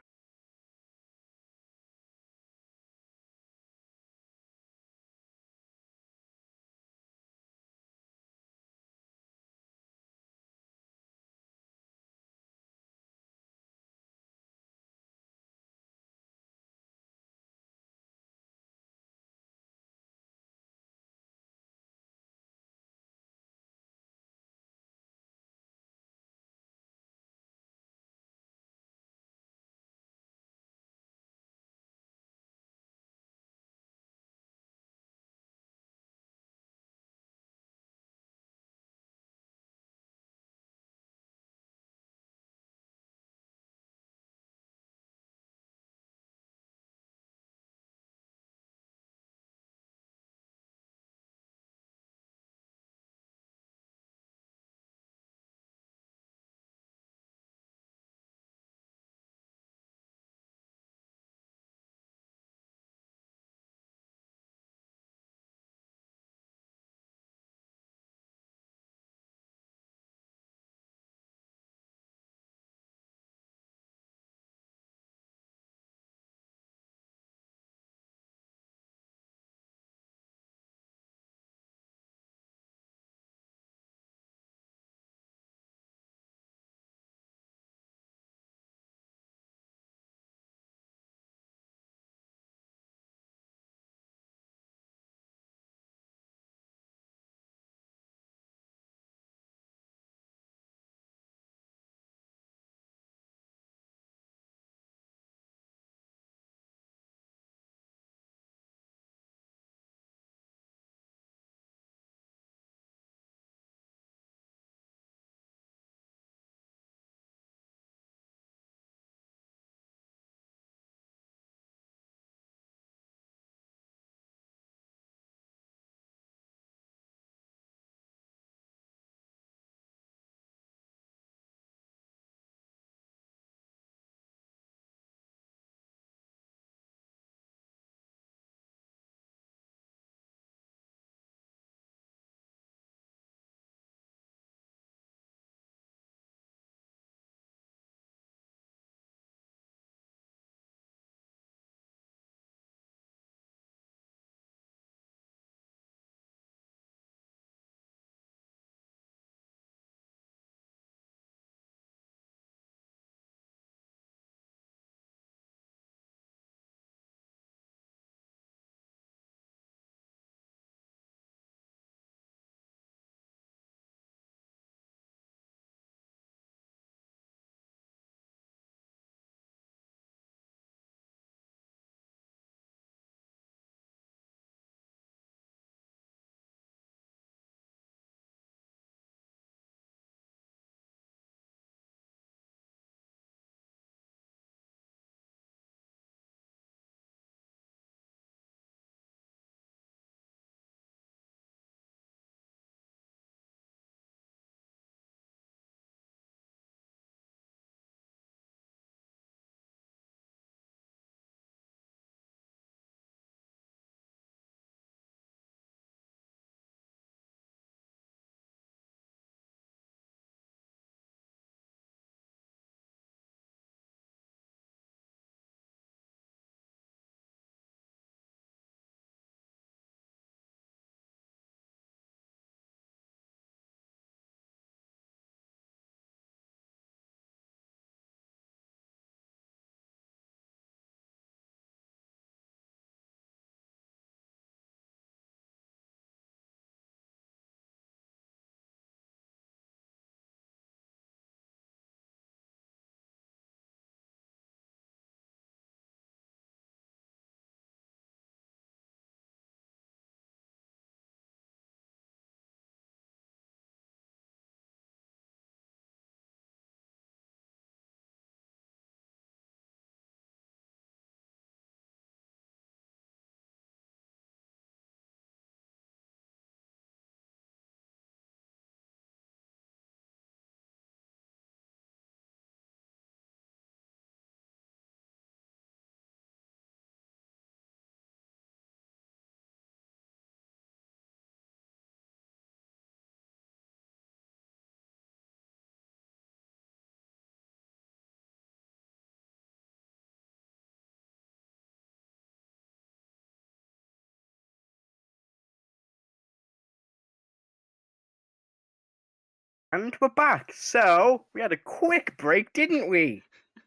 And we're back. So, we had a quick break, didn't we?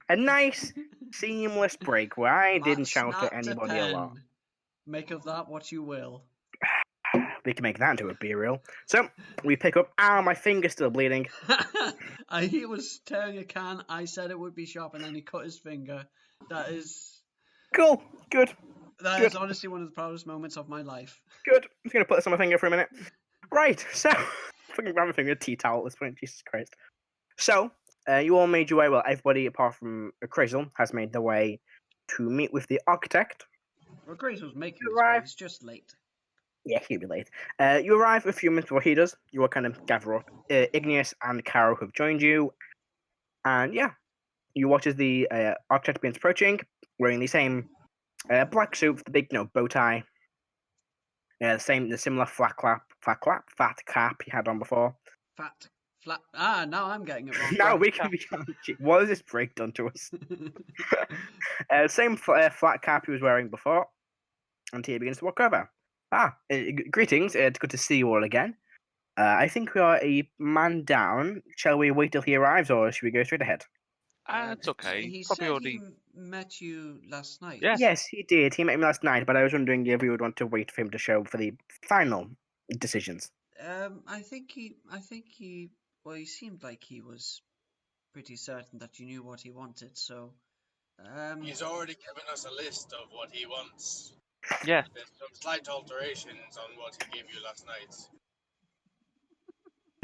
A nice, seamless break where I didn't That shout at snapped anybody a lot. pen. Make of that what you will. We can make that into a be real. So, we pick up. Ow, my finger's still bleeding. He was tearing a can. I said it would be sharp, and then he cut his finger. That is Cool. Good. That is honestly one of the proudest moments of my life. Good. I'm just going to put this on my finger for a minute. Right, so, fucking grab my finger, a tea towel at this point, Jesus Christ. So, you all made your way, well, everybody apart from Crazel has made their way to meet with the architect. Well, Grace was making his Right. way, he's just late. Yeah, he'll be late. You arrive a few minutes before he does. You all kind of gather up. Igneous and Karo have joined you. And yeah, you watch as the architect begins approaching, wearing the same black suit, the big bow tie. The similar fat cap he had on before. Flat. Now I'm getting it wrong. Now we can. What has this break done to us? Same flat cap he was wearing before, and he begins to walk over. Greetings. It's good to see you all again. I think we are a man down. Shall we wait till he arrives, or should we go straight ahead? It's okay. He Probably said already. he met you last night. Yes. Yes, he did. He met me last night, but I was wondering if we would want to wait for him to show for the final decisions. I think he. Well, he seemed like he was pretty certain that you knew what he wanted. So. He's already given us a list of what he wants. Yes. There's some slight alterations on what he gave you last night.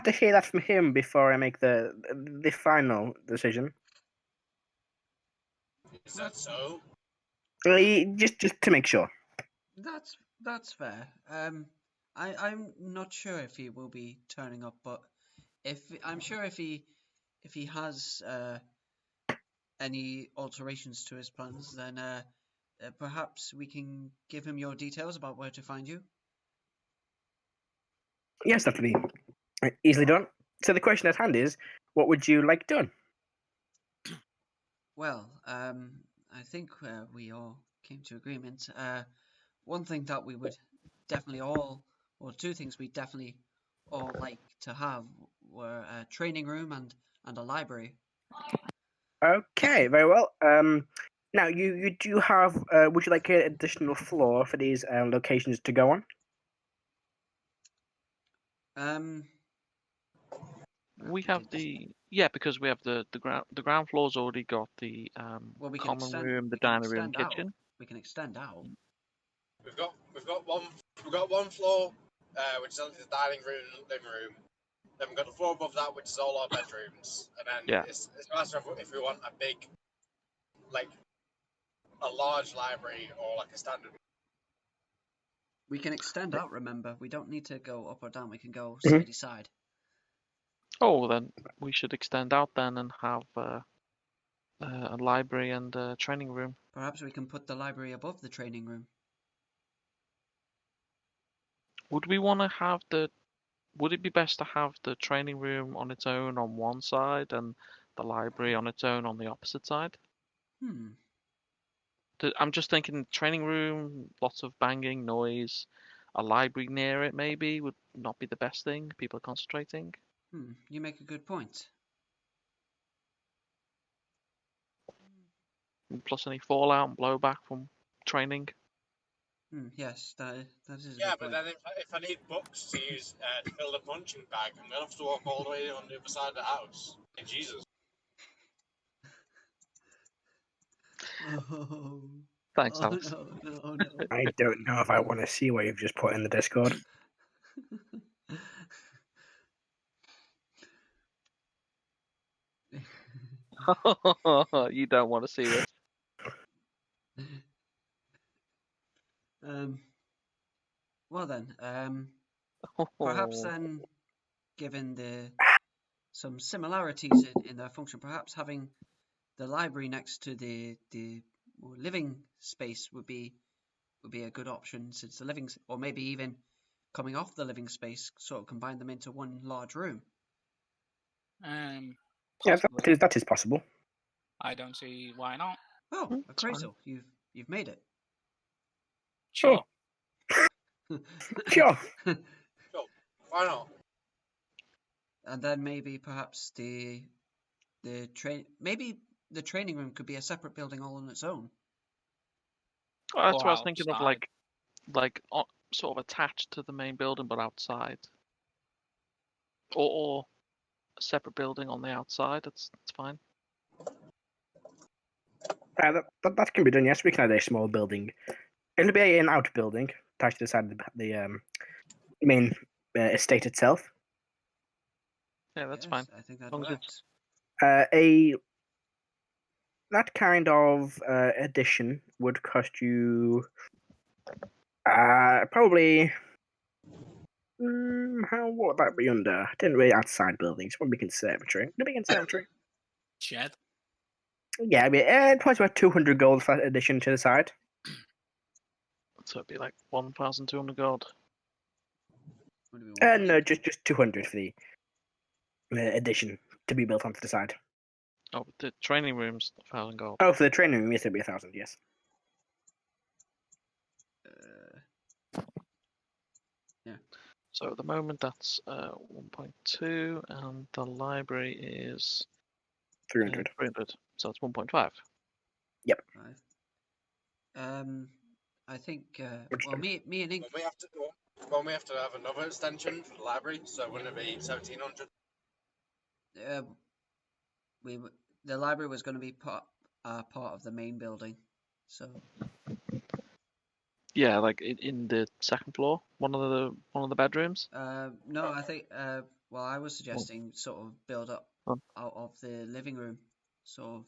To hear that from him before I make the final decision. Is that so? Just to make sure. That's fair. I'm not sure if he will be turning up, but I'm sure if he has any alterations to his plans, then perhaps we can give him your details about where to find you. Yes, that would be easily done. So the question at hand is, what would you like done? Well, I think we all came to agreement. One thing that we would definitely all, or two things we definitely all like to have were a training room and a library. Okay, very well. Now you do have. Would you like an additional floor for these locations to go on? We have because we have the ground floor's already got the common room, the dining room, kitchen. We can extend out. We've got one floor, which is only the dining room, living room. Then we've got the floor above that, which is all our bedrooms. And then it's a matter of if we want a big, like, a large library or like a standard. We can extend out, remember. We don't need to go up or down. We can go side to side. Oh, then we should extend out then and have a library and a training room. Perhaps we can put the library above the training room. Would we want to have would it be best to have the training room on its own on one side and the library on its own on the opposite side? I'm just thinking training room, lots of banging, noise. A library near it maybe would not be the best thing. People are concentrating. You make a good point. Plus any fallout and blowback from training. Yes, that is. Yeah, but then if I need books to use to fill the punching bag, I'm gonna have to walk all the way on the other side of the house. Hey, Jesus. Oh. Thanks, Alex. No. I don't know if I want to see what you've just put in the Discord. You don't want to see this. Well then, perhaps then, given some similarities in their function, perhaps having the library next to the living space would be a good option, since the living, or maybe even coming off the living space, sort of combine them into one large room. Yeah, that is possible. I don't see why not. Oh, Crazel, you've made it. Sure. Sure. Sure. Why not? And then maybe perhaps the training room could be a separate building all on its own. Well, that's Or what I was thinking of, outside. sort of attached to the main building but outside, or a separate building on the outside. That's fine. That can be done. Yes, we can add a small building. It'll be an outbuilding attached to the side of the main estate itself. Yeah, that's Yes, fine. I think that As long as works. That kind of addition would cost you probably. What would that be under? I didn't really outside buildings. What would be conservatory? Would it be conservatory? Shed. Yeah, probably about 200 gold for that addition to the side. So it'd be like 1,200 gold. Would it be 1,000? No, just 200 for the addition to be built onto the side. Oh, but the training room's 1,000 gold. Oh, for the training room, yes, it'd be 1,000. Yes. Yeah. So at the moment that's 1.2, and the library is 300. 300. So it's 1.5. 5. I think. Well, me and Ink. When we have to have another extension for the library, so wouldn't it be 1,700? The library was going to be part of the main building, so. Yeah, like in the second floor, one of the bedrooms. No, I think. Well, I was suggesting sort of build up out of the living room, sort of.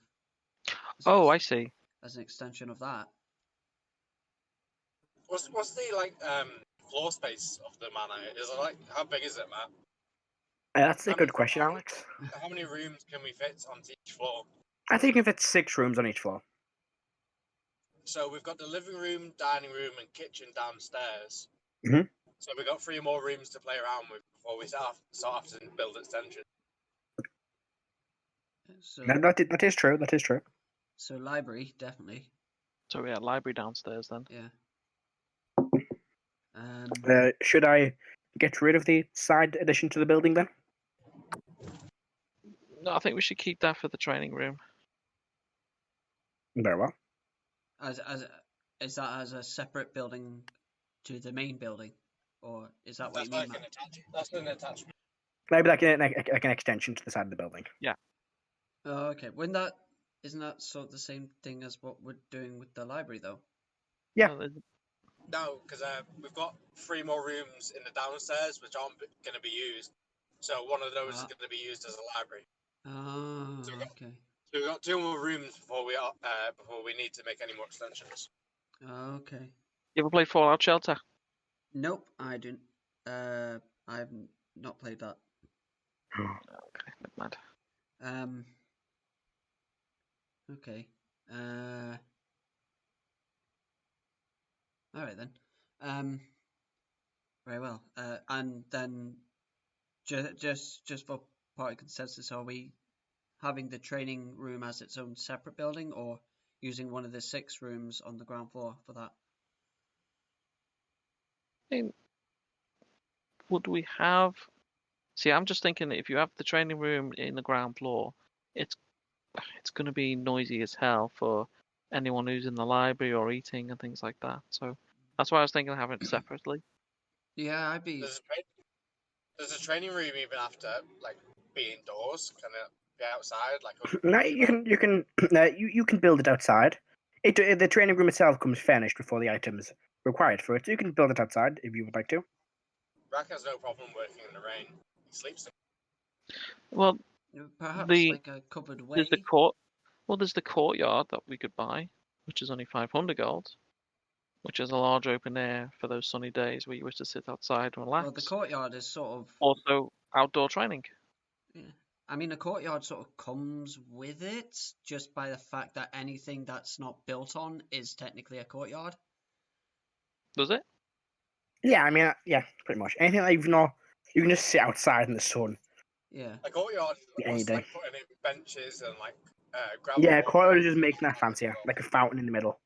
Oh, I see. As an extension of that. What's the floor space of the manor? Is it how big is it, Matt? That's a good question, Alex. How many rooms can we fit onto each floor? I think if it's 6 rooms on each floor. So we've got the living room, dining room, and kitchen downstairs. Mhm. So we've got 3 more rooms to play around with before we start to build extension. So That is true. That is true. So library, definitely. So yeah, library downstairs then. Yeah. Should I get rid of the side addition to the building then? No, I think we should keep that for the training room. Very well. Is that as a separate building to the main building, or is that what you mean? That's an attachment. Maybe like an extension to the side of the building. Yeah. Oh, okay. Isn't that sort of the same thing as what we're doing with the library, though? Yeah. No, because we've got 3 more rooms in the downstairs which aren't going to be used. So one of those is going to be used as a library. Oh, okay. So we've got 2 more rooms before we need to make any more extensions. Okay. You ever play Fallout Shelter? Nope, I didn't. I've not played that. Okay, never mind. Okay. All right then. Very well. And then, just for party consensus, are we having the training room as its own separate building, or using one of the 6 rooms on the ground floor for that? I mean, would we have? See, I'm just thinking if you have the training room in the ground floor, it's going to be noisy as hell for anyone who's in the library or eating and things like that. So that's why I was thinking of having it separately. Yeah, I'd be. Does the training room even have to be indoors? Can it be outside? No, you can build it outside. The training room itself comes furnished with all the items required for it. So you can build it outside if you would like to. Rrak has no problem working in the rain. He sleeps in. Well, Perhaps like a covered way. There's the courtyard that we could buy, which is only 500 gold, which is a large open air for those sunny days where you wish to sit outside and relax. Well, the courtyard is sort of also outdoor training. Yeah. I mean, a courtyard sort of comes with it just by the fact that anything that's not built on is technically a courtyard. Does it? Yeah, I mean, yeah, pretty much. Anything that you can just sit outside in the sun. Yeah. A courtyard Any was day. putting in benches and gravel. Yeah, courtyard is just making that fancier, like a fountain in the middle.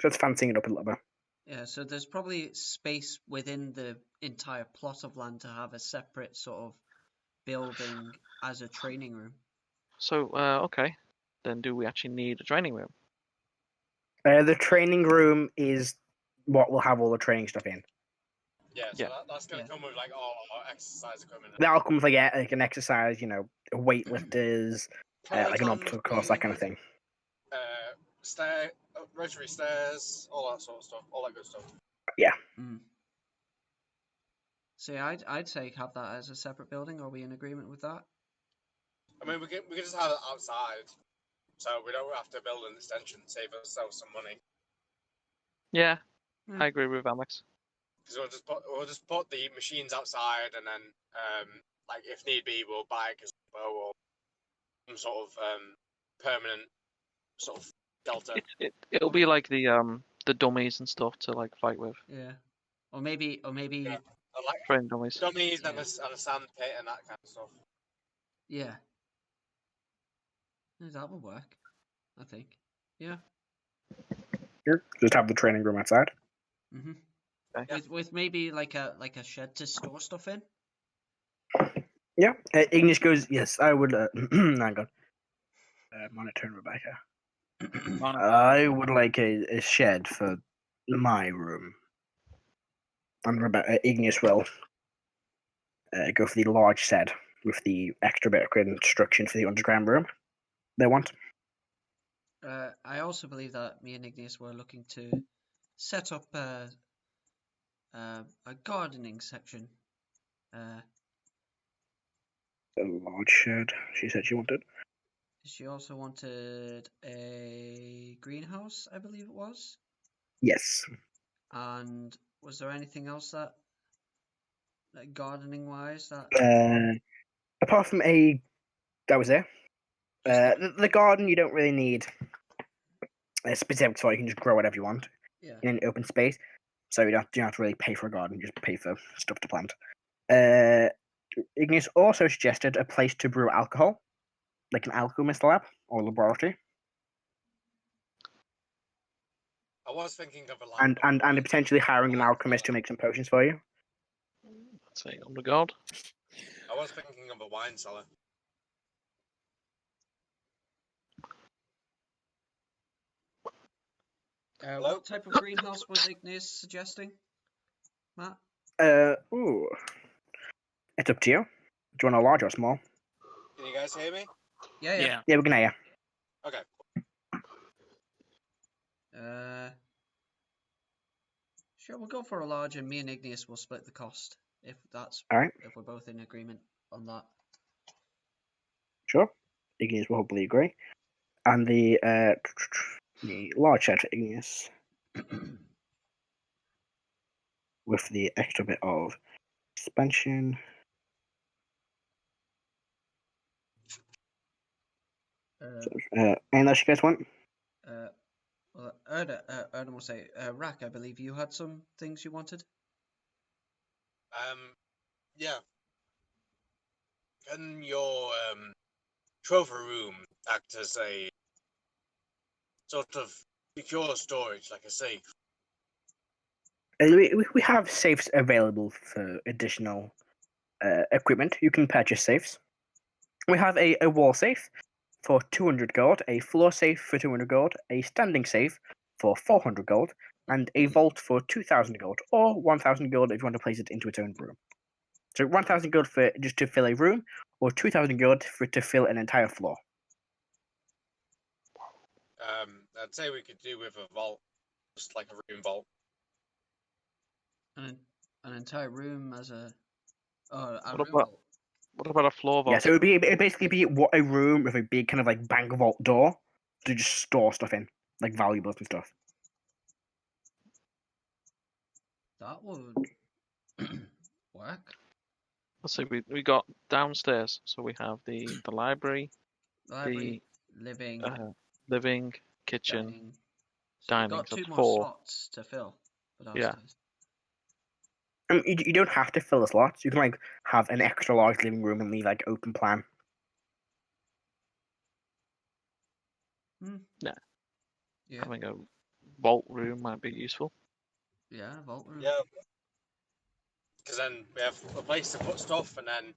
So it's fancying it up a little bit. Yeah, so there's probably space within the entire plot of land to have a separate sort of building as a training room. So, okay. Then do we actually need a training room? The training room is what will have all the training stuff in. Yeah, so Yeah. that's going to Yeah. come with like all our exercise equipment. That'll come with like an exercise, weightlifters, like an obstacle course, that kind of thing. Rotary stairs, all that sort of stuff, all that good stuff. Mm. So yeah, I'd say have that as a separate building. Are we in agreement with that? I mean, we can just have it outside, so we don't have to build an extension, save ourselves some money. Yeah, Hmm. I agree with Alex. Because we'll just put the machines outside, and then like if need be, we'll buy it or some sort of permanent sort of delta. It'll be like the dummies and stuff to like fight with. Yeah. Or maybe Yeah. Like Train dummies. dummies Yeah. and a sand pit and that kind of stuff. yeah. Yeah, that would work. I think. Yeah. Here, just have the training room outside. Mhm. Okay. With maybe like a shed to store stuff in. Yeah, Igneous goes, yes, I would. Hang on. Monitor and Rebecca. I would like a shed for my room. And Igneous will go for the large shed with the extra bit of construction for the underground room they want. I also believe that me and Igneous were looking to set up a gardening section. A large shed, she said she wanted. She also wanted a greenhouse, I believe it was. Yes. And was there anything else that like gardening wise, that Apart from that was there. The garden you don't really need a specific soil. You can just grow whatever you want in an open space. So you don't have to really pay for a garden. You just pay for stuff to plant. Igneous also suggested a place to brew alcohol, like an alchemist lab or laboratory, I was thinking of a lab, and potentially hiring an alchemist to make some potions for you. Let's say on the guard. I was thinking of a wine cellar. what type of greenhouse was Igneous suggesting, Matt? Ooh, it's up to you. Do you want a large or small? Can you guys hear me? Yeah. Yeah, we can hear you. Okay. Sure, we'll go for a large, and me and Igneous will split the cost if that's All right. if we're both in agreement on that. Sure. Igneous will hopefully agree. And the large shed for Igneous with the extra bit of expansion. Unless you guys want. Well, Erdan will say, Rrak, I believe you had some things you wanted. Yeah. Can your trophy room act as a sort of secure storage, like a safe? We have safes available for additional equipment. You can purchase safes. We have a wall safe for 200 gold, a floor safe for 200 gold, a standing safe for 400 gold, and a vault for 2,000 gold, or 1,000 gold if you want to place it into its own room. So 1,000 gold for just to fill a room, or 2,000 gold for to fill an entire floor. I'd say we could do with a vault, just like a room vault. An entire room as a room about- vault. What about a floor vault? Yeah, so it'd basically be a room with a big kind of like bank vault door to just store stuff in, like valuables and stuff. That would work. Let's see, we got downstairs, so we have the library, Library, living, living, kitchen, dining. So we've dining, got so 2 more 4. slots to fill for Yeah. downstairs. I mean, you don't have to fill the slots. You can like have an extra large living room and leave like open plan. Yeah. Having a vault room might be useful. Yeah, vault room. Yeah. Because then we have a place to put stuff, and then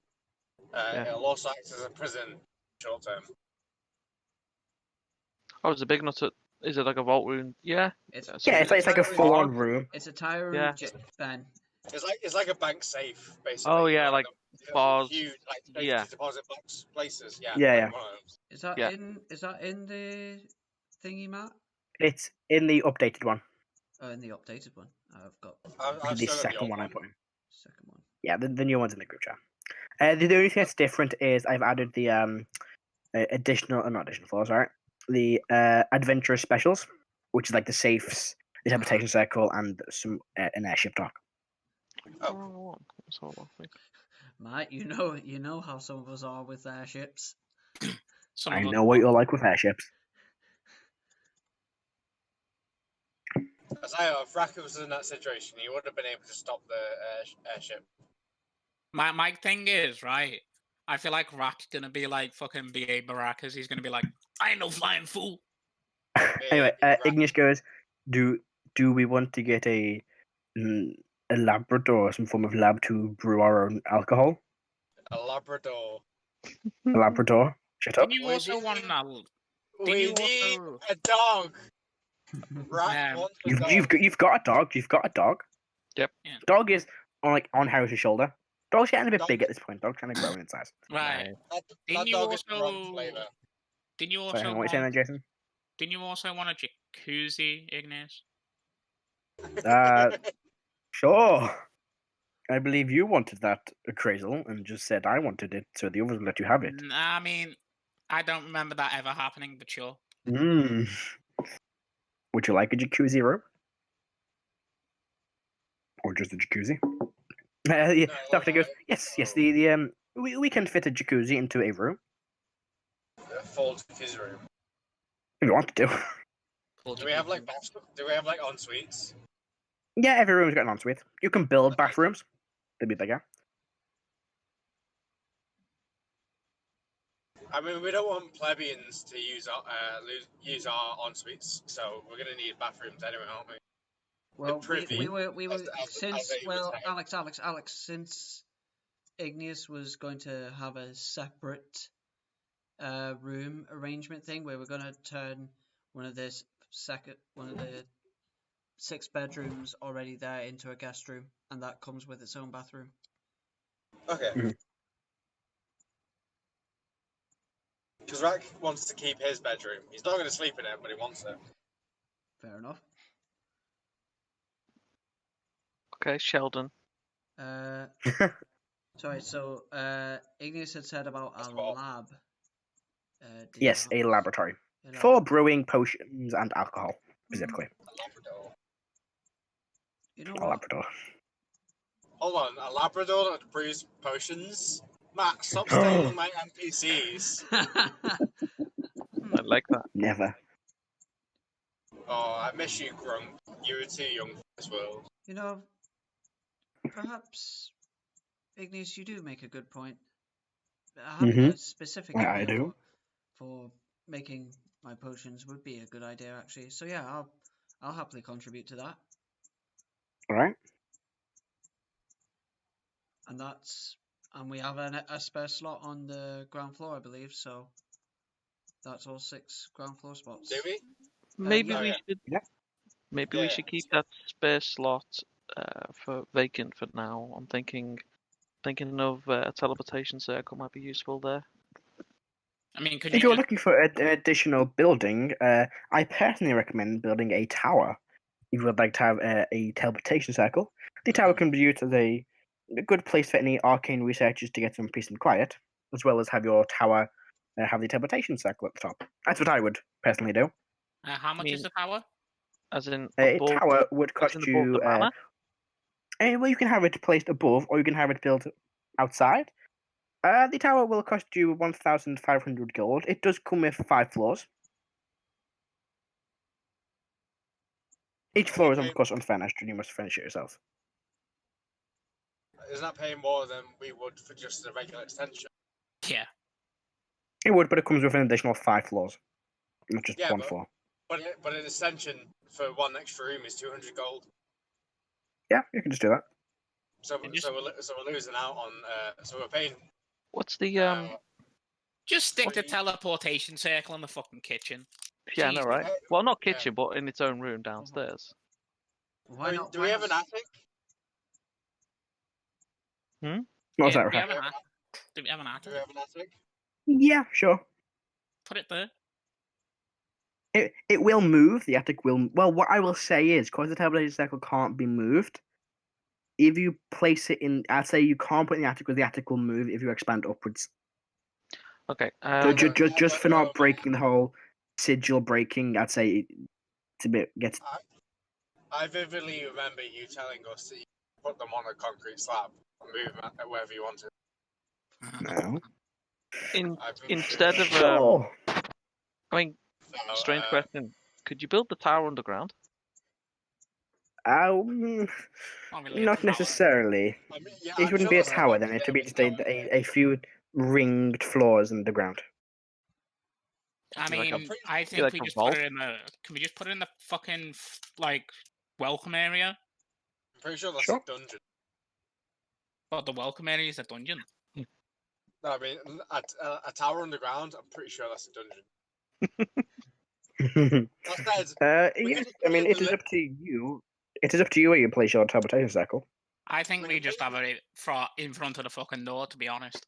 Yeah. It'll also act as a prison short term. Oh, it's a big enough to. Is it like a vault room? Yeah. It's Yeah, it's like a It's full-on room. it's a tire room, Yeah. Ben. It's like a bank safe, basically. Oh yeah, One of like them bars. huge, like safety Yeah. deposit box places. Yeah. Yeah, like yeah. one of those. Is that Yeah. in the thingy, Matt? It's in the updated one. Oh, in the updated one. I've got I've The still got the second old one I put in. second one. Yeah, the new one's in the group chat. The only thing that's different is I've added the not additional floors, sorry. The adventurous specials, which is like the safes, the teleportation circle, and some an airship dock. Oh. That's all I think. Matt, you know how some of us are with airships. Some I of know what you're like with airships. As if Rrak was in that situation, he would have been able to stop the airship. my thing is, right, I feel like Rrak's gonna be like fucking B.A. Baracus. He's gonna be like, I ain't no flying fool. Anyway, Rrak. Igneous goes, do we want to get a Labrador, some form of lab to brew our own alcohol? A Labrador. A Labrador? Shut up. Didn't you We also need- want that? We you need also- a dog. Rrak Yeah. wants a dog. You've got a dog. You've got a dog. Yep. Yeah. Dog is on Harris's shoulder. Dog's getting a bit Dog- big at this point. Dog's kind of growing in size. Right. That Didn't you dog is also- rum flavour. Didn't you Sorry, also what are you saying want? there, Jason? Didn't you also want a jacuzzi, Igneous? Sure. I believe you wanted that appraisal and just said I wanted it, so the others will let you have it. I mean, I don't remember that ever happening, but sure. Mm. Would you like a jacuzzi room? Or just a jacuzzi? Yeah, No, Doctor goes, no. yes. We can fit a jacuzzi into a room Folds his room. if you want to. Do we have like en suites? Yeah, every room's got an ensuite. You can build bathrooms. They'd be bigger. I mean, we don't want plebeians to use our en suites, so we're gonna need bathrooms anyway, aren't we? Well, privy we were as since they well, was Alex, since Igneous was going to have a separate room arrangement thing where we're gonna turn one of the 6 bedrooms already there into a guest room, and that comes with its own bathroom. Okay. Mhm. Because Rrak wants to keep his bedroom. He's not going to sleep in it, but he wants it. Fair enough. Okay, Sheldon. Sorry, so Igneous had said about a what? lab. Did Yes, you a have- laboratory. a lab- For brewing potions and alcohol, specifically. A Labrador. You know A what? Labrador. Hold on, a Labrador that brews potions? Matt, stop stealing my NPCs. I like that. Never. Oh, I miss you, Grunk. You were too young for this world. You know, perhaps Igneous, you do make a good point. Having a specific I area do. for making my potions would be a good idea, actually. So yeah, I'll happily contribute to that. Alright. And we have a spare slot on the ground floor, I believe. So that's all 6 ground floor spots. Do we? Maybe yeah. we Yeah. should. Yeah. Maybe Yeah, we should keep that spare slot for vacant for now. I'm thinking of a teleportation circle might be useful there. I mean, could If you you're just, looking for an additional building, I personally recommend building a tower. If you would like to have a teleportation circle, the tower can be used as a good place for any arcane researchers to get some peace and quiet, as well as have your tower have the teleportation circle at the top. That's what I would personally do. how much is mean, the tower? As in A above, tower would as cost in above you. the manor. Well, you can have it placed above, or you can have it built outside. The tower will cost you 1,500 gold. It does come with 5 floors. Each floor is, of course, unfurnished, and you must furnish it yourself. Isn't that paying more than we would for just the regular extension? Yeah. It would, but it comes with an additional 5 floors, not just Yeah, one but- floor. But an extension for one extra room is 200 gold. Yeah, you can just do that. So And just- so we're losing out on. So we're paying What's the Just stick the Wait. teleportation circle in the fucking kitchen. Yeah, no, Jesus. right. Well, not kitchen, but in its own room downstairs. Why I mean, not? do why we have not an attic? What's Yeah, that, do we have Rrak? an attic? Do we have an Do attic? we have an attic? Yeah, sure. Put it there. It will move. The attic will. Well, what I will say is, because the teleportation circle can't be moved, if you place it in, I'd say you can't put it in the attic because the attic will move if you expand upwards. Okay. So just for no, not breaking the whole sigil breaking, I'd say it's a bit gets. I vividly remember you telling us that you put them on a concrete slab and move them wherever you wanted. No. Instead of Sure. I mean, So, strange question. Could you build the tower underground? Not really a Not tower. necessarily. I mean, yeah, It I'm wouldn't sure be a there's tower like then. a It bit would be of just tower. a few ringed floors underground. I Like mean, a- I think like we a just vault? put it in the. Can we just put it in the fucking like welcome area? I'm pretty sure that's Sure. a dungeon. But the welcome area is a dungeon. No, I mean, a tower underground, I'm pretty sure that's a dungeon. That said, we Yeah, could just I put mean, in it the is up to you. It is up to you where you place your teleportation circle. I think We we can just put have it in front of the fucking door, to be honest.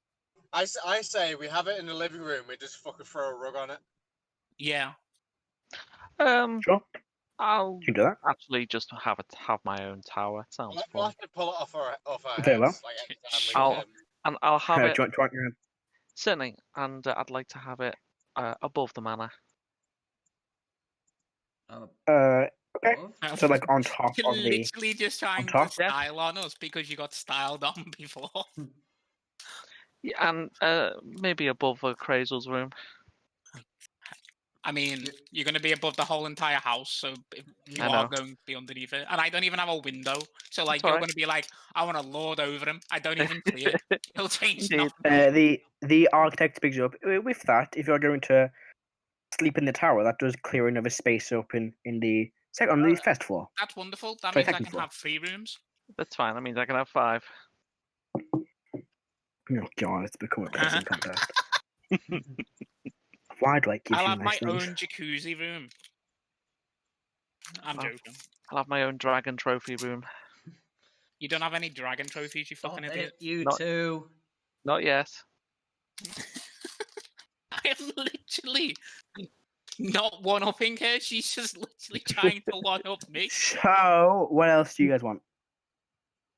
I say we have it in the living room. We just fucking throw a rug on it. Yeah. Sure, I'll you can do that. actually just have my own tower. It sounds We'll fun. have to pull it off our Very well. heads. Like, anytime we, I'll- And I'll have Do it you want your certainly, and I'd like to have it above the manor. okay. above? So like on top You're of the. literally just trying to top? Yeah. style on us because you got styled on before. Yeah, and maybe above Crazel's room. I mean, you're going to be above the whole entire house, so you I are know. going to be underneath it. And I don't even have a window, so like That's you're alright. going to be like, I want to lord over him. I don't even see it. It'll change Indeed. nothing. The architect picks up with that. If you're going to sleep in the tower, that does clear another space up on the first floor. That's wonderful. That Sorry, means I second can floor. have 3 rooms. That's fine. That means I can have 5. Oh god, it's become a pissing contest. Why do I give I'll you have my nice things? own jacuzzi room. I'm Wow. joking. I'll have my own dragon trophy room. You don't have any dragon trophies, you fucking Stop idiot. it, you Not- two. Not yet. I am literally not one-upping her. She's just literally trying to one-up me. So, what else do you guys want?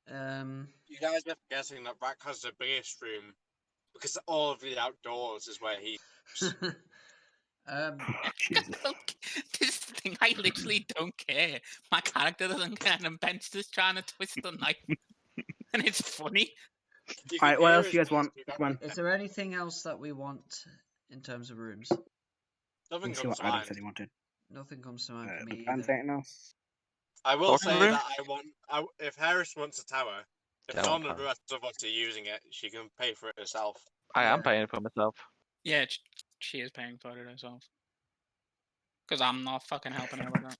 You guys are forgetting that Rrak has the biggest room because all of the outdoors is where he. um, Jesus. This is the thing, I literally don't care. My character doesn't care, and Ben's just trying to twist the knife. And it's funny. You can Alright, what hear else his do you guys voice, want? you don't Come on. is there anything else that we want in terms of rooms? Nothing Let's see comes what to Adam mind. said he wanted. Nothing comes to mind for The me plans, either. anything else? I will Talking say room? that if Harris wants a tower, if Yeah, I want none of the tower. rest of us are using it, she can pay for it herself. I am Yeah. paying for myself. Yeah, she is paying for it herself. Because I'm not fucking helping her with that.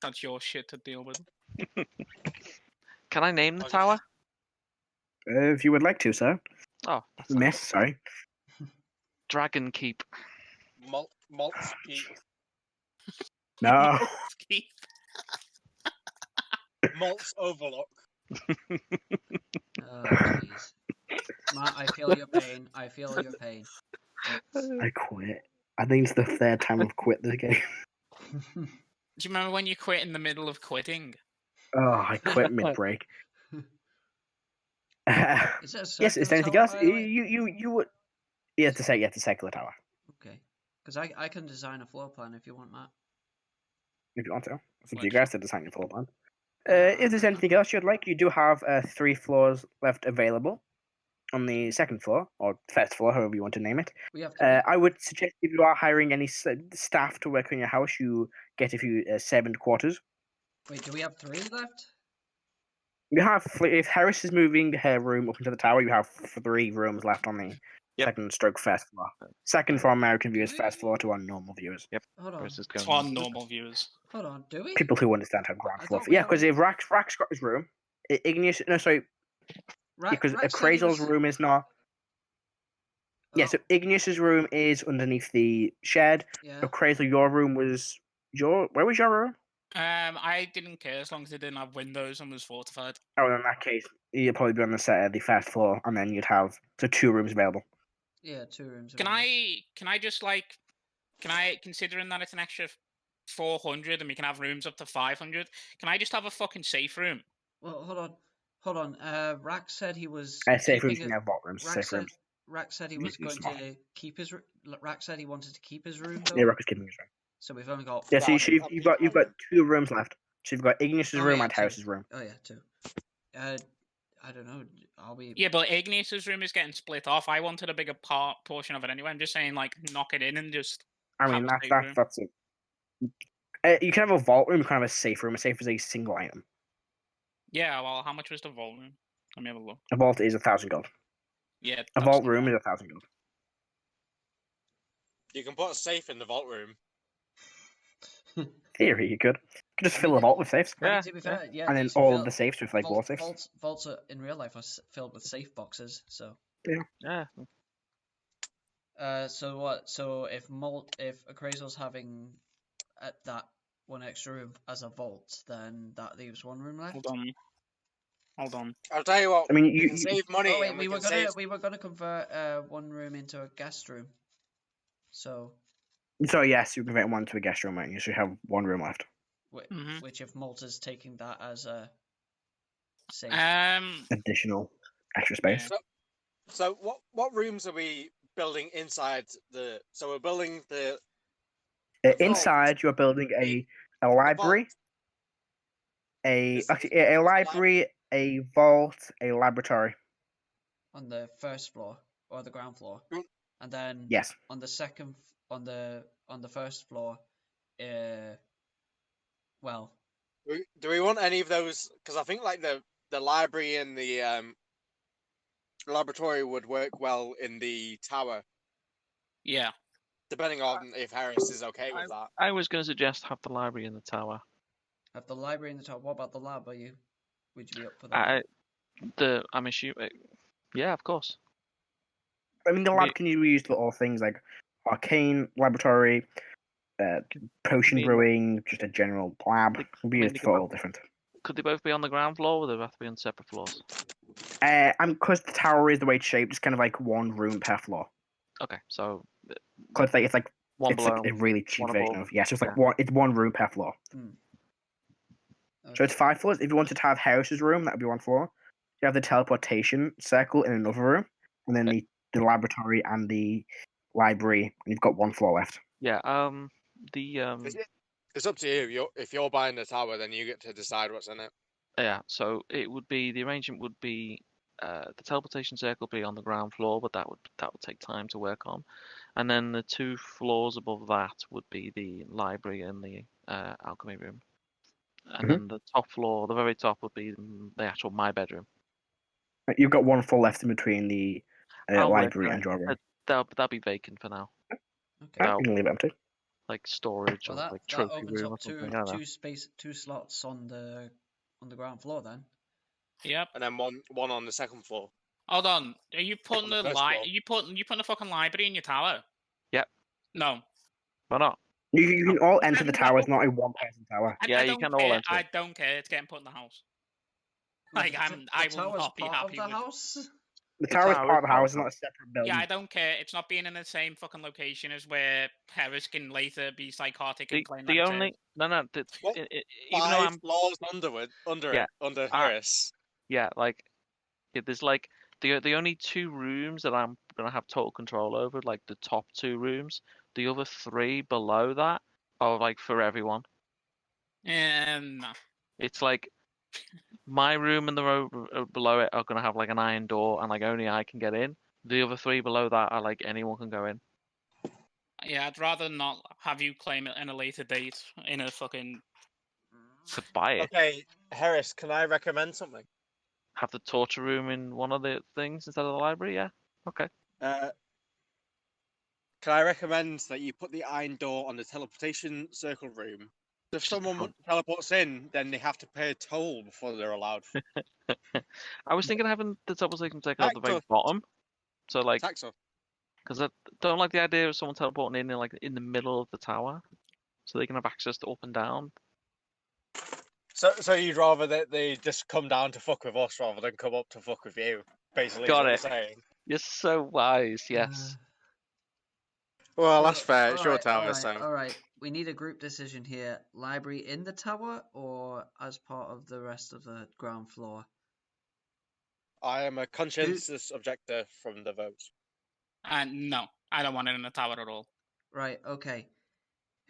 That's your shit to deal with. Can I name the Okay. tower? If you would like to, sir. Oh, that's Miss, sorry. Dragon Keep. Malt's Keep. No. Keep. Malt's Overlook. Oh, jeez. Matt, I feel your pain. I feel your pain. I quit. I think it's the third time I've quit this game. Do you remember when you quit in the middle of quitting? Oh, I quit mid-break. Is it a Yes, is circular there anything tower, else? by the way? You would. Yeah, it's a circular tower. Okay. Because I can design a floor plan if you want, Matt. If you want to. It's up to you Which- guys to design your floor plan. If there's anything else you'd like, you do have 3 floors left available on the second floor, or first floor, however you want to name it. We have to. I would suggest if you are hiring any staff to work on your house, you get a few servant quarters. Wait, do we have 3 left? You have, if Heris is moving her room up into the tower, you have 3 rooms left on the Yep. second stroke first floor. Second for American viewers, first floor to our normal viewers. Hold on. This is going. On normal viewers. Hold on. Do we? People who understand how ground I floor. thought we Yeah, had because a- if Rrak's got his room, Igneous, no, sorry, Ra- because Rack said he Crazel's was- room is not. Yeah, so Igneous's room is underneath the shed. Yeah. So Crazy, your room was where was your room? I didn't care as long as it didn't have windows and was fortified. Oh, in that case, you'd probably be on the first floor, and then you'd have 2 rooms available. Yeah, 2 rooms. Can I just like, considering that it's an extra 400 and we can have rooms up to 500, can I just have a fucking safe room? Well, hold on. Rrak said he was. Safe rooms keeping can have vault rooms. Safe rooms. Rrak said he You was can going smart. to keep his. Rrak said he wanted to keep his room though. Yeah, Rock is keeping his room. So we've only got. Yeah, so Well, you've got 2 rooms left. So you've got Igneous's room and 2. House's room. Oh yeah, 2. I don't know. Are we? Yeah, but Igneous's room is getting split off. I wanted a bigger portion of it anyway. I'm just saying, like, knock it in and just. I mean, have a safe room. that's it. You can have a vault room. You can have a safe room. A safe is a single item. Yeah, well, how much was the vault room? Let me have a look. A vault is 1,000 gold. Yeah. A vault room is 1,000 gold. You can put a safe in the vault room. Theory, you could. You could just fill the vault with safes. I mean, to be fair, yeah. And then these all of the safes with like war safes. Vaults are, in real life are filled with safe boxes. So. Yeah. So what? So if Akrazel's having that 1 extra room as a vault, then that leaves 1 room left. Hold on. I'll tell you what. I mean, you can save money. Oh wait, and we were can gonna convert 1 room into a guest room. So yes, you can convert 1 to a guest room, and you should have 1 room left. Which if Malta's taking that as a safe. Additional extra space. Yeah. So what rooms are we building inside the? So we're building the. Inside, you're building a library, a library, a vault, a laboratory. On the first floor or the ground floor, and then yes, on the second on the first floor, well. Do we want any of those? Because I think like the library and the laboratory would work well in the tower. Yeah. Depending on if Heris is okay with that. I was going to suggest have the library in the tower. Have the library in the tower. What about the lab? Would you be up for that? I'm assuming. Yeah, of course. I mean, the lab can be used for all things like arcane laboratory, potion brewing, just a general lab. Can be used for all different. Could they both be on the ground floor, or do they have to be on separate floors? Because the tower is the way it's shaped, it's kind of like 1 room per floor. Okay, so. Because it's like one below, like a really cheap version of so it's like it's 1 room per floor. Okay. So it's 5 floors. If you wanted to have Harris's room, that would be 1 floor. You have the teleportation circle in another room, and then the laboratory and the library, and you've got 1 floor left. Yeah. It's up to you. If you're buying the tower, then you get to decide what's in it. Yeah. So it would be the arrangement would be the teleportation circle would be on the ground floor, but that would take time to work on, and then the 2 floors above that would be the library and the alchemy room, and then the top floor, the very top, would be the actual my bedroom. You've got 1 floor left in between the library and your room. That'll be vacant for now. Okay. You can leave it empty. Like storage or like trophy opens room up or something. 2 slots on the ground floor then. Yep. And then one on the second floor. Hold on. Are you putting On the first floor. you putting a fucking library in your tower? Yep. No. Why not? You can all enter the tower. It's not a 1-person tower. You can all enter. I don't care. It's getting put in the house. Like I will not be happy with house. The tower is part of the house. It's not a separate building. Yeah, I don't care. It's not being in the same fucking location as where Heris can later be psychotic and claim the only no. Even though 5 floors under Heris. Yeah, like there's like the only 2 rooms that I'm gonna have total control over, like the top 2 rooms. The other 3 below that are like for everyone. No. It's like my room and the row below it are gonna have like an iron door, and like only I can get in. The other 3 below that are like anyone can go in. Yeah, I'd rather not have you claim it in a later date in a fucking. To buy it. Okay, Heris, can I recommend something? Have the torture room in one of the things instead of the library, yeah? Okay. Can I recommend that you put the iron door on the teleportation circle room? If someone teleports in, then they have to pay a toll before they're allowed. I was thinking of having the teleportation circle at the very bottom. So like Taxo. Because I don't like the idea of someone teleporting in like in the middle of the tower, so they can have access to up and down. So you'd rather that they just come down to fuck with us rather than come up to fuck with you? Basically, Got is it. what you're saying. You're so wise. Yes. Well, that's fair. It's your Alright, tower, so. alright. We need a group decision here. Library in the tower or as part of the rest of the ground floor? I am a conscientious objector from the votes. No, I don't want it in the tower at all. Right, okay.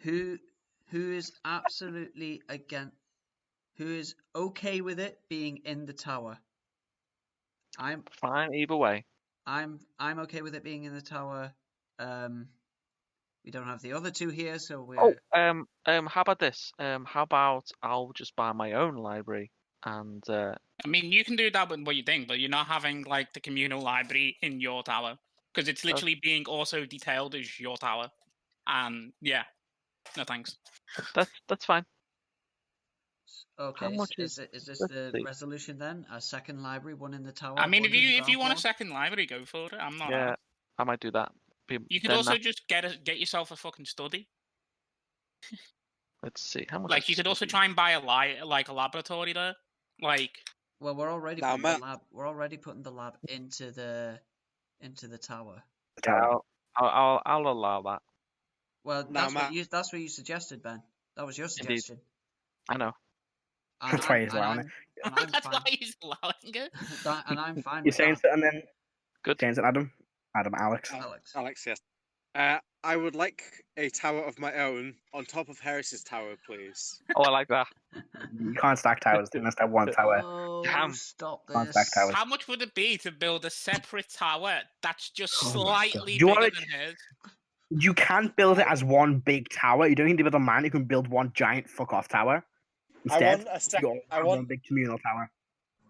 Who is absolutely against? Who is okay with it being in the tower? I'm Fine either way. I'm okay with it being in the tower. We don't have the other two here, so we're. Oh, how about this? How about I'll just buy my own library and I mean, you can do that with what you think, but you're not having like the communal library in your tower because it's literally being also detailed as your tower. And yeah, no thanks. that's fine. Okay, much is is- this let's the see. resolution then? A second library, one in the tower. I mean, one if in the you ground want a floor? second library, go for it. I'm not. Yeah, I might do that. You could Then also that- just get yourself a fucking study. Let's see how much. Like is you could also study? try and buy a laboratory there. Like Well, we're already Now, putting the Matt- lab. We're already putting the lab into the tower. Yeah, I'll allow that. Well, Now, that's Matt- what you suggested, Ben. That was your Indeed. suggestion. I know. And That's why I'm- he's and allowing I'm- and I'm that's fine. why he's allowing it. And I'm fine You're with saying that. so, and then Good. saying Adam, Alex. Alex. Yes. I would like a tower of my own on top of Heris's tower, please. Oh, I like that. You can't stack towers. You must have one tower. Oh, Damn. stop Can't this. stack towers. How much would it be to build a separate tower that's just Oh my God. slightly Do you bigger wanna- than his? You can't build it as one big tower. You don't need to build a man. You can build one giant fuck off tower. Instead, want a sec- you I have want- one big communal tower.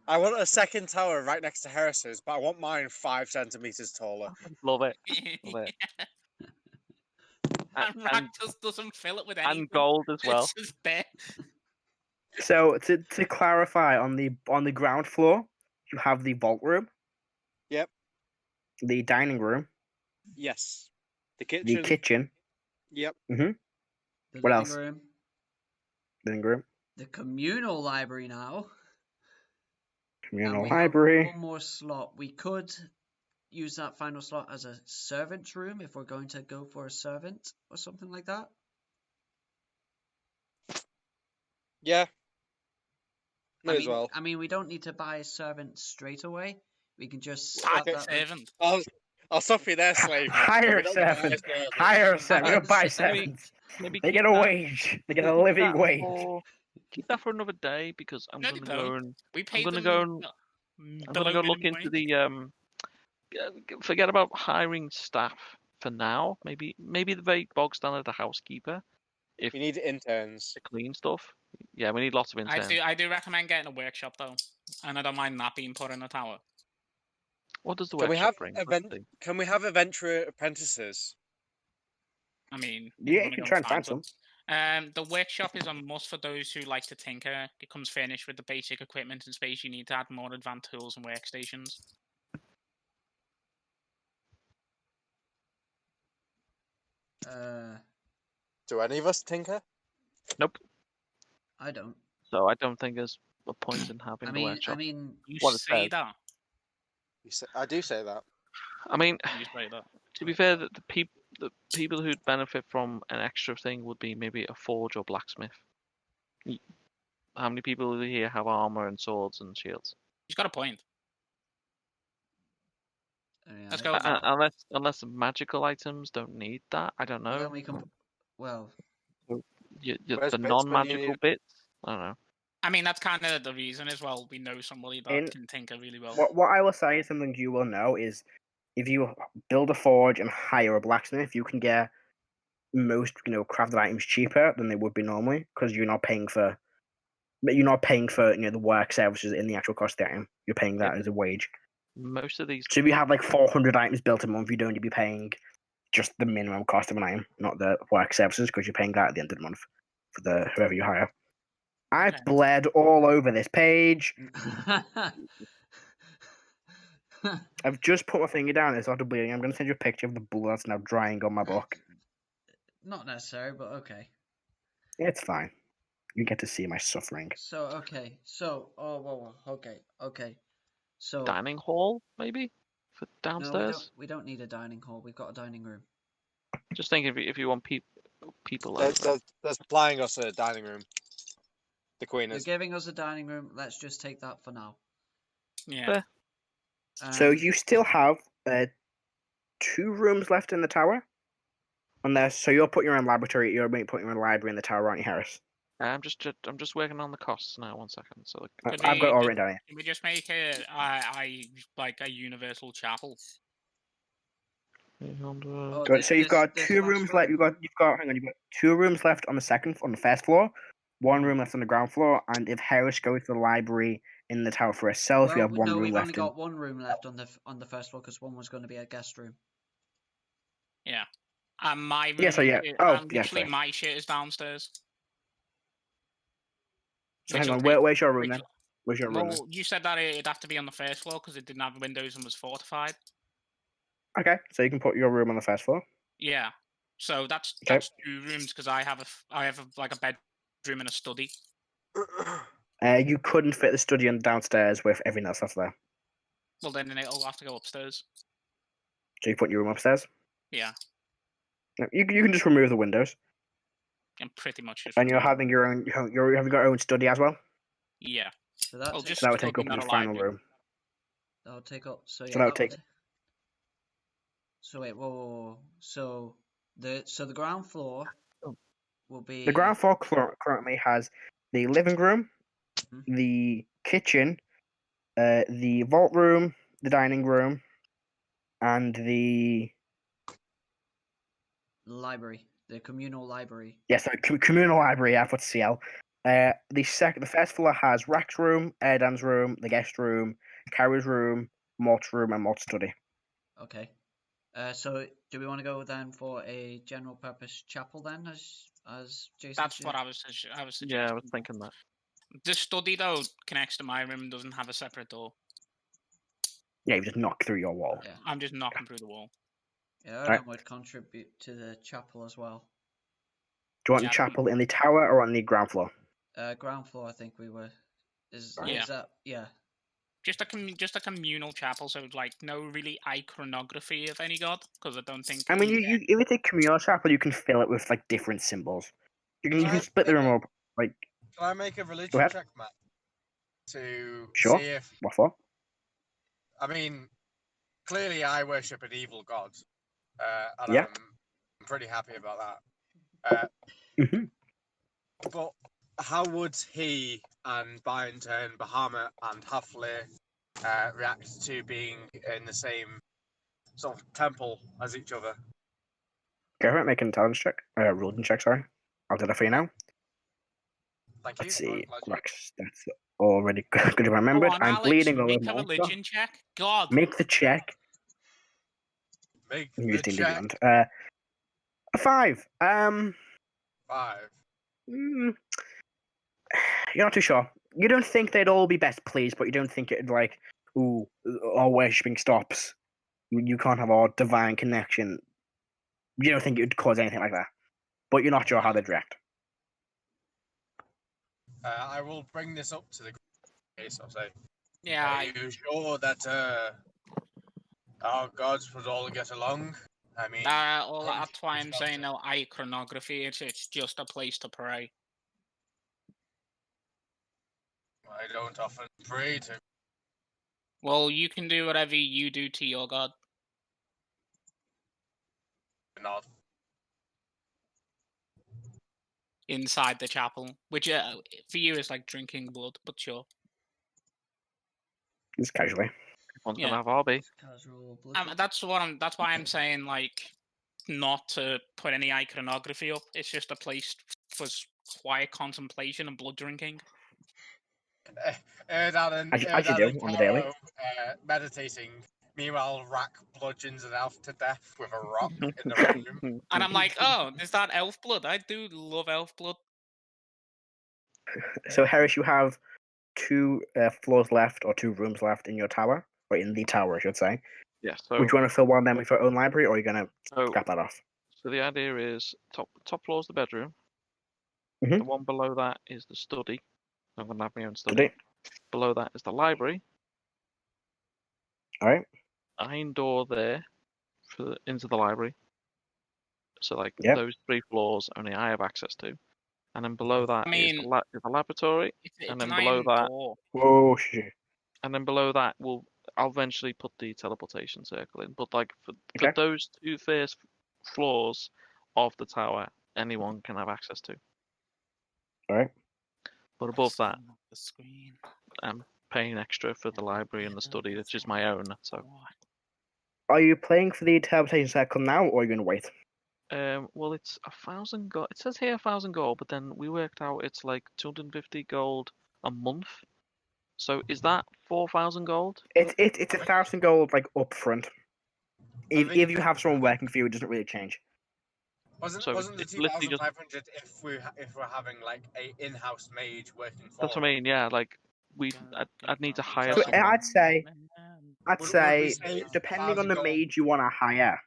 I want a second tower right next to Heris's, but I want mine 5 centimeters taller. Love it. Love it. And Rrak just doesn't fill it with anything. And gold as well. It's just there. So to clarify, on the ground floor, you have the vault room. Yep. The dining room, Yes. The kitchen. the kitchen, Yep. The What living else? room, living room, the communal library now. And communal we have library. one more slot. We could use that final slot as a servant's room if we're going to go for a servant or something like that. Yeah. I May as well. mean, we don't need to buy a servant straight away. We can just Ah, slot Fucking that. servant. I'll stop you there, slave. Hire We a don't buy servant. servants. Hire a servant. We don't buy Maybe- servants. Maybe They keep get a that- wage. They get a keep living that wage. Keep that for another day because I'm No, gonna they go don't. and We paid gonna them go and- I'm gonna go look minimum into wage. the forget about hiring staff for now. Maybe the very bog standard housekeeper You need interns. to clean stuff. Yeah, we need lots of interns. I do recommend getting a workshop though, and I don't mind that being put in a tower. What does the Can we workshop have bring? event- Can we have adventurer apprentices? I mean, Yeah, you wanna can go try and find some. The workshop is a must for those who like to tinker. It comes furnished with the basic equipment and space you need to add more advanced tools and workstations. Do any of us tinker? I don't. So I don't think there's a point in having I the workshop. mean, You What it say says. that. I do say that. I mean, You say that. to be fair, the people who'd benefit from an extra thing would be maybe a forge or blacksmith. How many people here have armor and swords and shields? He's got a point. yeah, Let's go with that. Unless magical items don't need that. I don't Well, know. then we can. Well, Where's The bits when you non-magical need- bits. I don't know. I mean, that's kind of the reason as well. We know somebody that In- can tinker really well. What I will say is something you will know is if you build a forge and hire a blacksmith, you can get most crafted items cheaper than they would be normally because you're not paying for the work services in the actual cost of the item. You're paying that as a wage. Most of these. So if you have like 400 items built a month, you don't need to be paying just the minimum cost of an item, not the work services, because you're paying that at the end of the month for the whoever you hire. I've Okay. bled all over this page. I've just put my finger down. It started bleeding. I'm going to send you a picture of the blood that's now drying on my book. Not necessary, but okay. It's fine. You get to see my suffering. So okay. So whoa. Okay. So Dining hall, maybe, for no, downstairs. we don't need a dining hall. We've got a dining room. Just think if you want people They're supplying us a dining room. The Queen You're is. giving us a dining room. Let's just take that for now. Yeah. So you still have 2 rooms left in the tower. So you'll put your own laboratory. You're putting your own library in the tower, aren't you, Heris? I'm just working on the costs now. 1 second. So Could I've got it we all ju- written down here. Can we just make like a universal chapel? Oh, Good. So you've got this 2 last rooms room? left. You've got 2 rooms left on the first floor. 1 room left on the ground floor. And if Heris goes to the library in the tower for herself, you have 1 no, room we've left. only got 1 room left on the first floor because 1 was going to be a guest room. Yeah. And my room. Yeah, so yeah. Literally, Sorry. my shit is downstairs. So Which hang will on. take- Where's your room which then? will- Where's your room then? Well, you said that it'd have to be on the first floor because it didn't have windows and was fortified. Okay, so you can put your room on the first floor. Yeah. So that's Okay. 2 rooms because I have like a bedroom and a study. You couldn't fit the study on downstairs with everything else that's there. Well, then it'll have to go upstairs. So you put your room upstairs. Yeah. No, you can just remove the windows, And pretty much just. and you're having your own. Have you got your own study as well? Yeah. So that Well, takes, just So that would take study, up not your a final library. room. that'll take up. So yeah. that would that take- would- So wait, whoa. So the ground floor will be The ground floor currently has the living room, Mhm. the kitchen, the vault room, the dining room, and the library, the communal library. communal library. I put CL. The first floor has Rrak's room, Erdan's room, the guest room, Karo's room, Molt's room, and Molt's study. Okay. So do we want to go then for a general purpose chapel then, as Jason? That's what I was suggesting. Yeah, I was thinking that. The study though connects to my room and doesn't have a separate door. Yeah, you just knock through your wall. Yeah. I'm just knocking through the wall. Yeah, Right. Erdan would contribute to the chapel as well. Do you want Yeah, the chapel in the tower or on the ground floor? Ground floor, I think we were. Is that yeah? Just a communal chapel, so like no really iconography of any god, because I don't think. I mean, you if it's a communal chapel, you can fill it with like different symbols. You can split the room up. Like, Can I make a religion ahead. check, Matt? To Sure. see if what for? I mean, clearly I worship an evil god, and Yeah. I'm pretty happy about that. Mhm. But how would he, and by in turn Bahamut and Huffley, react to being in the same sort of temple as each other? Go ahead, make an intelligence check. Religion check, sorry. I'll do that for you now. Thank you. Let's see. My pleasure. That's already good to remember. Go on, I'm Alex, bleeding all make over a my religion check. God. Make the check. Make Use the D&D check. Beyond. A 5. 5. You're not too sure. You don't think they'd all be best pleased, but you don't think it'd like, ooh, all worshipping stops. You can't have our divine connection. You don't think it would cause anything like that. But you're not sure how they'd react. I will bring this up to the case. I'll say, Yeah. are you sure that our gods would all get along? I mean, That's why I'm saying no iconography. It's just a place to pray. I don't often pray to. Well, you can do whatever you do to your god. Not. Inside the chapel, which for you is like drinking blood, but sure. Just casually. Everyone's Yeah. gonna have hobby. Casual blood. That's why I'm saying like not to put any iconography up. It's just a place for quiet contemplation and blood drinking. Erdan As you and do on the daily. Karo, meditating. Meanwhile, Rrak bludgeons an elf to death with a rock in the room. And I'm like, oh, is that elf blood? I do love elf blood. So, Heris, you have 2 floors left or 2 rooms left in your tower. or in the tower, I should say. Yeah. So Would you want to fill one of them with your own library, or are you going to so scrap that off? so the idea is top floor is the bedroom. Mhm. The one below that is the study. I'm gonna have my own study. Study. Below that is the library. All right. Iron door there into the library. So like Yep. those 3 floors only I have access to, and then below that is mean, the laboratory, It's and an then below iron that, door. Oh shit. and then below that I'll eventually put the teleportation circle in. But like for Okay. those 2 first floors of the tower, anyone can have access to. All right. But above that, The screen. I'm paying extra for the library and the study, which is my own. So Are you playing for the teleportation circle now, or are you going to wait? well, it's 1,000 gold. It says here 1,000 gold, but then we worked out it's like 250 gold a month. So is that 4,000 gold? It's 1,000 gold like up front. If think- you have someone working for you, it doesn't really change. Wasn't So the it's literally just 2,500 if we're having like a in-house mage working for? that's what I mean. Yeah, like I'd need to hire So someone. I'd say Would we say depending on the 1,000 gold? mage you want to hire.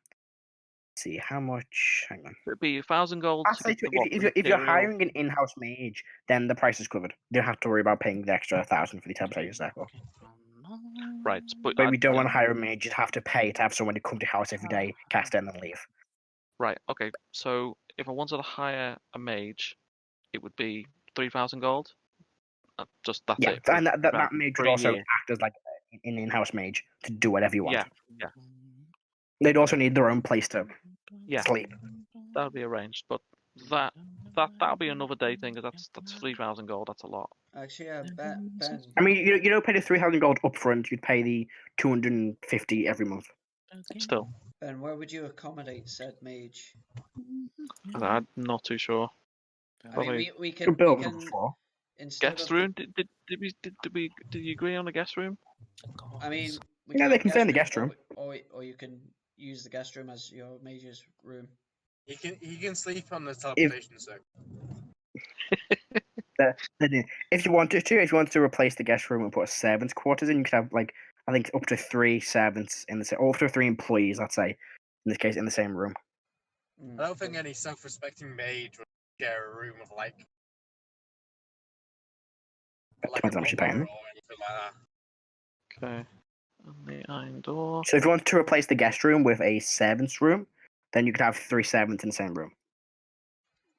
Let's see how much. Hang on. It'd be 1,000 gold I'd to say get the what? if you're material. hiring an in-house mage, then the price is covered. You don't have to worry about paying the extra 1,000 for the teleportation circle. Right, but But if you don't want to hire a mage, you'd have to pay to have someone to come to your house every day, cast in, and leave. right, okay. So if I wanted to hire a mage, it would be 3,000 gold. Just that's Yeah, it. and that 3,000 mage for would a also year. act as like an in-house mage to do whatever you want. Yeah, They'd also need their own place to yeah. sleep. That'll be arranged, but that'll be another day thing. Cause that's 3,000 gold. That's a lot. Actually, yeah, Ben. I mean, you don't pay the 3,000 gold up front. You'd pay the 250 every month. Still, Ben, where would you accommodate said mage? I'm not too sure. I mean, Probably we You can can build another floor. instead guest of room. Did you agree on a guest room? I mean, we Yeah, can they have can stay in the guest or room. or you can use the guest room as your mage's room. He can sleep on the teleportation circle. If you wanted to replace the guest room and put servants' quarters in, you could have like I think up to 3 servants in the or up to 3 employees, let's say, in this case, in the same room. I don't think any self-respecting mage would share a room with like Depends how much you're paying. or anything like that. Okay. And the iron door. So if you wanted to replace the guest room with a servants' room, then you could have 3 servants in the same room,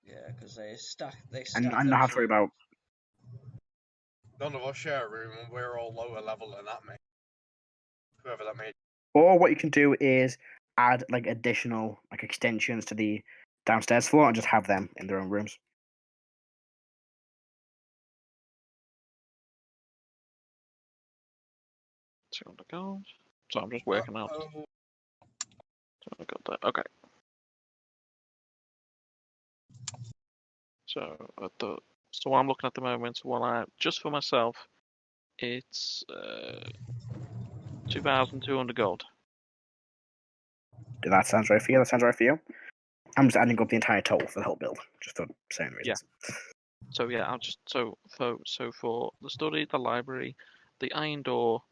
Yeah, because they stack. and not have to worry about. None of us share a room, and we're all lower level than that mage. Whoever that mage. Or what you can do is add like additional like extensions to the downstairs floor and just have them in their own rooms. $200 gold. So I'm just working out. Oh, $200 gold there. Okay. So so what I'm looking at the moment, just for myself, it's 2,200 gold. That sounds right for you. That sounds right for you. I'm just adding up the entire total for the whole build, just for saying reasons. So yeah, I'll just so for the study, the library, the iron door,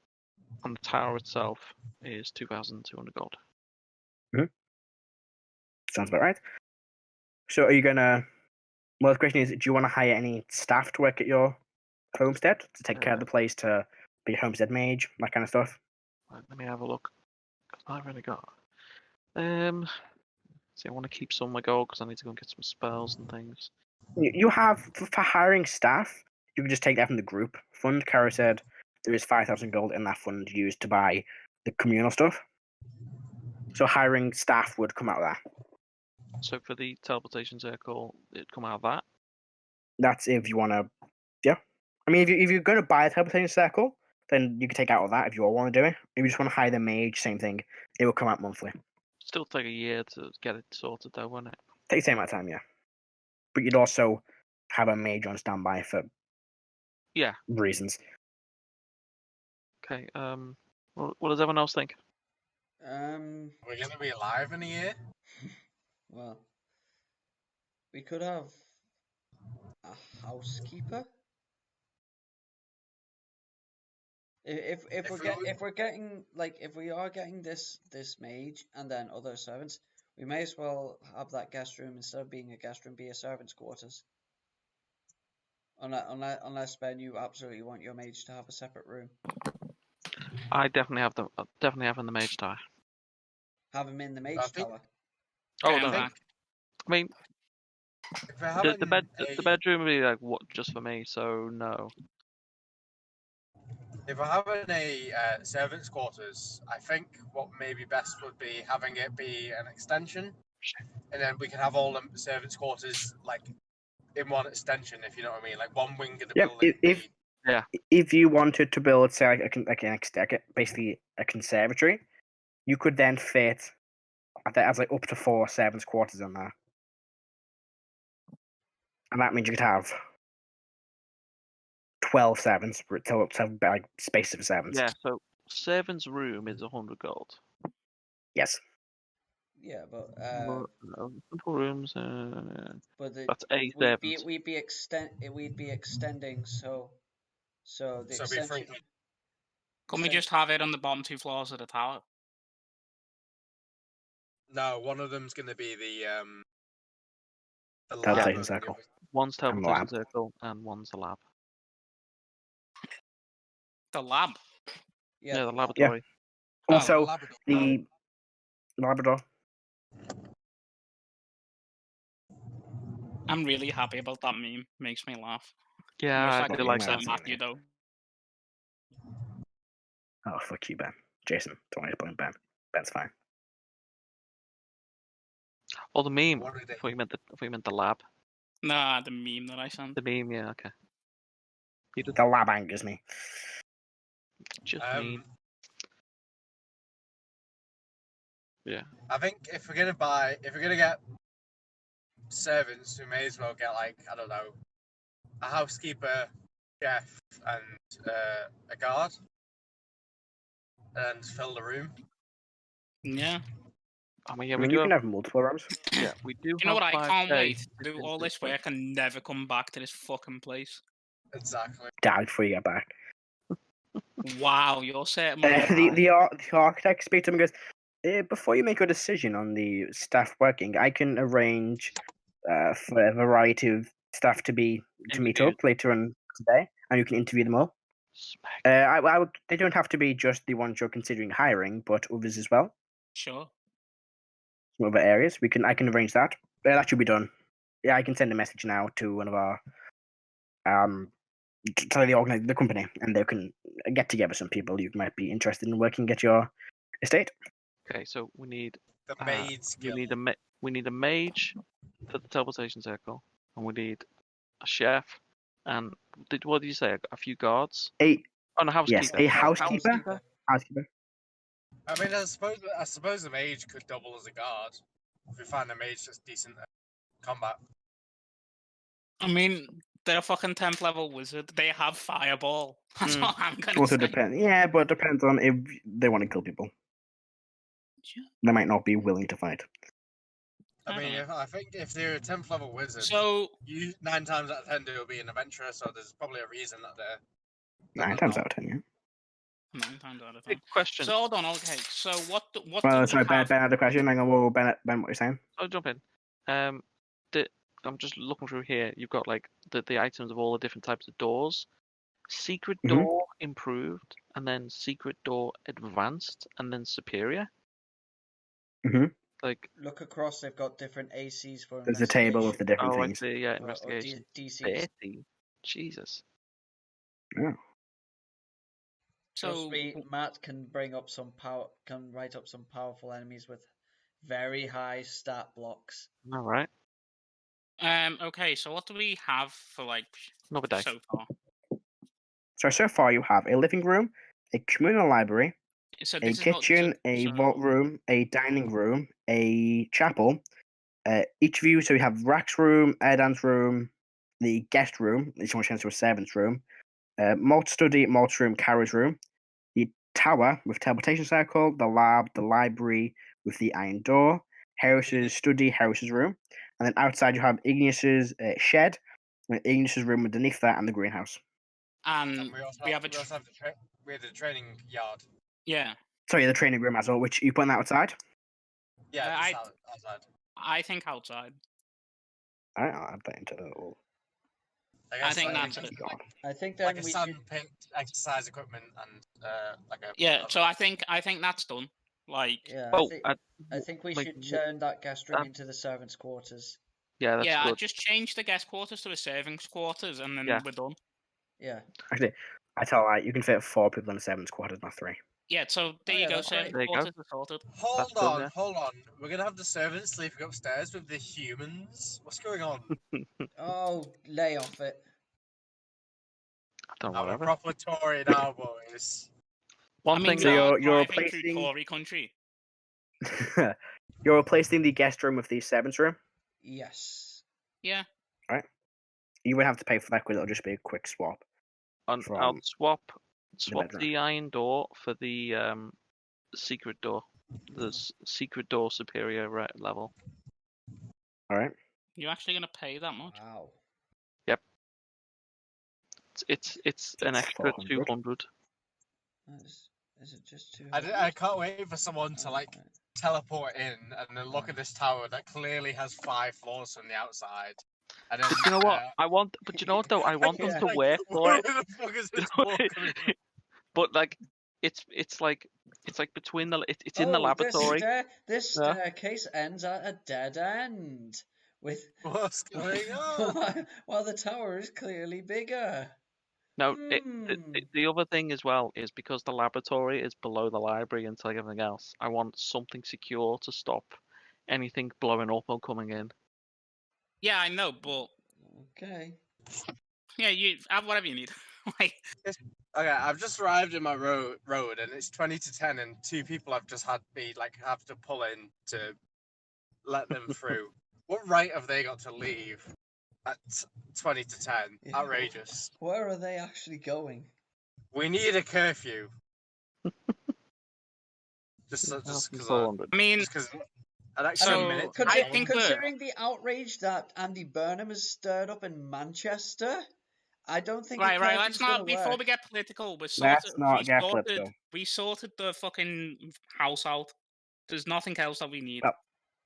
and the tower itself is 2,200 gold. Sounds about right. So are you gonna? Well, the question is, do you want to hire any staff to work at your homestead to take care of the place, to be a homestead mage, that kind of stuff? Right, let me have a look. 'Cause I've already got. See, I want to keep some of my gold because I need to go and get some spells and things. You have for hiring staff. You can just take that from the group fund. Karo said there is 5,000 gold in that fund used to buy the communal stuff. So hiring staff would come out of that. So for the teleportation circle, it'd come out of that. That's if you want to. Yeah, I mean, if you're going to buy a teleportation circle, then you can take out of that if you all want to do it. If you just want to hire the mage, same thing. It will come out monthly. Still take a year to get it sorted, though, won't it? Take the same amount of time, yeah. But you'd also have a mage on standby for reasons. Okay. What does everyone else think? we're gonna be alive in a year. Well, we could have a housekeeper. If we are getting this mage and then other servants, we may as well have that guest room, instead of being a guest room, be a servants' quarters. Unless Ben, you absolutely want your mage to have a separate room. I definitely have in the mage tower. Have him in the mage tower. Oh Okay, no! I'm back. I mean, If we're having the bedroom would be like what just for me, so no. If we're having a servants' quarters, I think what may be best would be having it be an extension, and then we can have all the servants' quarters like in one extension, if you know what I mean, like one wing of the building. If you wanted to build, say, basically a conservatory, you could then fit as like up to 4 servants' quarters in there, and that means you could have 12 servants to have like space for servants. Yeah, so servants' room is 100 gold. Yes. Yeah, but simple rooms. but That's 8 servants. we'd be extending, so the extension. Can we just have it on the bottom 2 floors of the tower? No, one of them's going to be the Teleportation lab. circle. One's And teleportation lab. circle, and one's the lab. The lab. Yeah, the laboratory. Also, Labrador. the Labrador. I'm really happy about that meme. Makes me laugh. Yeah, I Wish do like that that. Matthew though. Oh, fuck you, Ben. Jason, don't worry about Ben. Ben's fine. Oh, the meme. What are they? I thought you meant the lab. Nah, the meme that I sent. The meme, yeah, okay. The lab angers me. Just meme. Yeah. I think if we're gonna get servants, we may as well get like, I don't know, a housekeeper, chef, and a guard, and fill the room. Yeah. I mean, yeah, I mean, you can have multiple rooms. Yeah, we do. You know what? I can't 5K wait to do all this work and never come back to this fucking place. Exactly. Die before you get back. Wow, you're setting The architect speaks to him and goes, before you make a decision on the staff working, I can arrange for a variety of staff to meet up later on today, and you can interview them all. They don't have to be just the ones you're considering hiring, but others as well. Sure. Some other areas. I can arrange that. That should be done. Yeah, I can send a message now to one of our to the company, and they can get together some people you might be interested in working at your estate. Okay, so we need the maids. We need a mage for the teleportation circle, and we need a chef. And what did you say? A few guards? A housekeeper. Yes, a housekeeper. Housekeeper. I mean, I suppose the mage could double as a guard if we find a mage that's decent at combat. I mean, they're a fucking 10th level wizard. They have fireball. That's all I'm gonna Also say. depends. Yeah, but it depends on if they want to kill people. Sure. They might not be willing to fight. I mean, I think if they're a 10th level wizard, so 9 times out of 10 they'll be an adventurer. So there's probably a reason that they're 9 times out of 10, yeah. 9 times out of 10. Question. So hold on, okay. So what? Well, sorry, Ben had a question. Hang on, whoa, Ben, what are you saying? I'll jump in. I'm just looking through here. You've got like the items of all the different types of doors. Secret door improved, and then secret door advanced, and then superior. Like look across, they've got different ACs for. There's a table of the different things. I see. Yeah, investigation. DCs. 30. Jesus. Yeah. So Matt can bring up some power. Can write up some powerful enemies with very high stat blocks. All right. Okay, so what do we have for like Another day so far? So far you have a living room, a communal library, So a kitchen, a vault room, a dining room, a chapel. Each of you, so you have Rrak's room, Erdan's room, the guest room, each one turns to a servant's room, Molt study, Malt's room, Karo's room, the tower with teleportation circle, the lab, the library with the iron door, Heris's study, Heris's room, and then outside you have Igneous's shed, Igneous's room underneath that, and the greenhouse. And we have we're the training yard. Yeah. Sorry, the training room as well, which you putting that outside? Yeah, I- just outside. I think outside. Alright, I'll add that into the little I think that's like, it. like, I think then like a we sand should. pit, exercise equipment, and like a. Yeah. So I think that's done. Like. Yeah, Oh, I think we like, should turn that guest room into the servants' quarters. yeah, that's Yeah, I good. just change the guest quarters to the servants' quarters, and then Yeah. we're done. Yeah. Actually, I tell you, you can fit 4 people in the 7 quarters, not 3. Yeah. So there Oh, you yeah, go. that's great. Servants' There you go. quarters are sorted. Hold good, on, yeah. hold on. We're gonna have the servants sleeping upstairs with the humans. What's going on? Oh, lay off it. Don't I'm a whatever. proper Tory now, boys. One I mean, thing So we that are you're driving through replacing- Tory country. You're replacing the guest room with the servants' room. Yes. Yeah. You would have to pay for that because it'll just be a quick swap. I'll from swap bedroom. the iron door for the secret door. The secret door superior level. Alright? You're actually gonna pay that much? Wow. It's an It's extra 400. 200. Is it just too? I can't wait for someone to like teleport in and then look at this tower that clearly has 5 floors from the outside. And then, But you know what? But you know what though? I want them Yeah. to like, work for where it. the fuck is You this know, door coming from? But like, it's like between the it's in the laboratory. This Yeah. staircase ends at a dead end. With What's going on? while the tower is clearly bigger. No, Hmm. the other thing as well is because the laboratory is below the library and like everything else. I want something secure to stop anything blowing up or coming in. Yeah, I know, but Okay. yeah, you have whatever you need. Like, Okay, I've just arrived in my road and it's 20 to 10 and 2 people have just had me like have to pull in to let them through. What right have they got to leave at 20 to 10? Yeah. Outrageous. Where are they actually going? We need a curfew. just because It's 400. I mean, an extra So, minute. I think that- considering the outrage that Andy Burnham has stirred up in Manchester, I don't think. right. a Let's curfew's not. gonna Before work. we get political, Let's not get political. We sorted the fucking house out. There's nothing else that we need. Oh.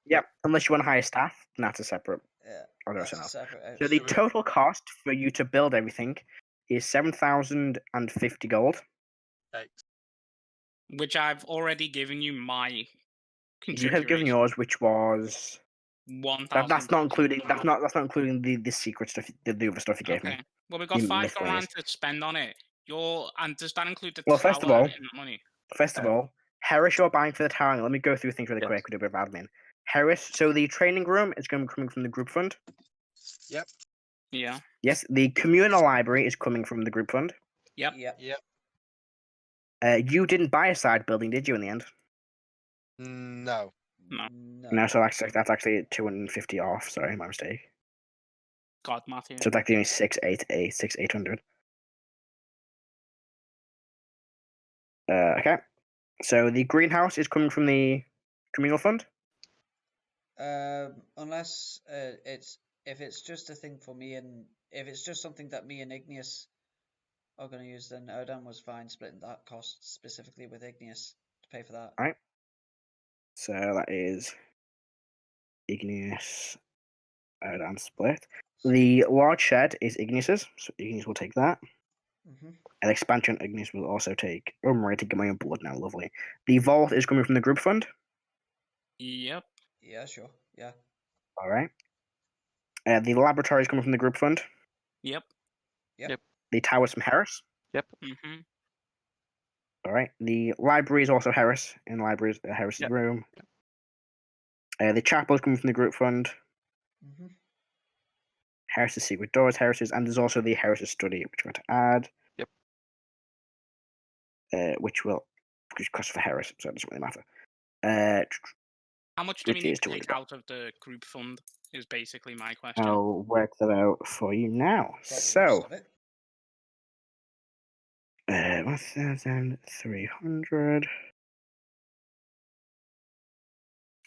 Yep, unless you want to hire staff, then that's a separate. Yeah, I'll go that's a else. separate. So the Should we- total cost for you to build everything is 7,050 gold. Thanks. Which I've already given you my You contribution. have given yours, which was 1,000. that's not including that's not including the secret stuff, the other stuff you gave Okay. me. Well, we've got You 5 miscellaneous. grand to spend on it. And does that include the Well, tower first of all- in that money? First of all, Heris, you're buying for the tower. Let me go through things really Yes. quick with a bit of admin. Heris, so the training room is going to be coming from the group fund. Yep. Yeah. Yes, the communal library is coming from the group fund. Yep. Yep. Yep. You didn't buy a side building, did you? In the end, No. No. no. So that's actually 250 off. Sorry, my mistake. God, Matthew. So it's actually only 6,800. Okay. So the greenhouse is coming from the communal fund. Unless if it's just a thing for me and if it's just something that me and Igneous are going to use, then Erdan was fine splitting that cost specifically with Igneous to pay for that. Right. So that is Igneous and split. The large shed is Igneous's, so Igneous will take that. Mm-hmm. An expansion Igneous will also take. Oh, I'm ready to get my own blood now. Lovely. The vault is coming from the group fund. Yep. Yeah, sure. Yeah. All right. The laboratory is coming from the group fund. Yep. The tower's from Heris. Mm-hmm. All right. The library is also Heris. In libraries, Heris' Yep. room. The chapel is coming from the group fund. Mm-hmm. Heris' secret doors, Heris', and there's also the Heris' study, which we're going to add. Yep. Which costs for Heris, so it doesn't really matter. How much do we Which need is to take 200. out of the group fund? Is basically my question. I'll work that out for you now. Got most So, of it. 1,300.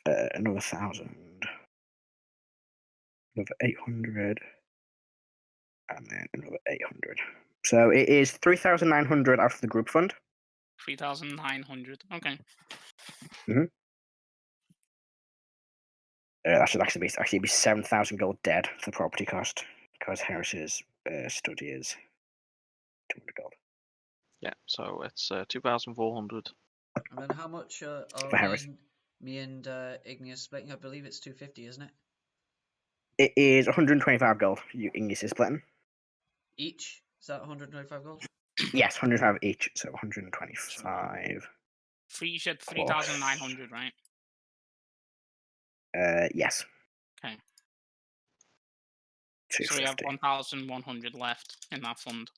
Another 1,000. Another 800. And then another 800. So it is 3,900 out of the group fund. 3,900. Okay. That should actually be 7,000 gold dead for the property cost because Heris's study is 200 gold. Yeah, so it's 2,400. And then how much are For Heris. me and Igneous splitting? I believe it's 250, isn't it? It is 125 gold. You Igneous is splitting. Each? Is that 125 gold? Yes, 125 each, so 125. You said 3,900, right? Yes. Okay. So we have 1,100 left in that fund.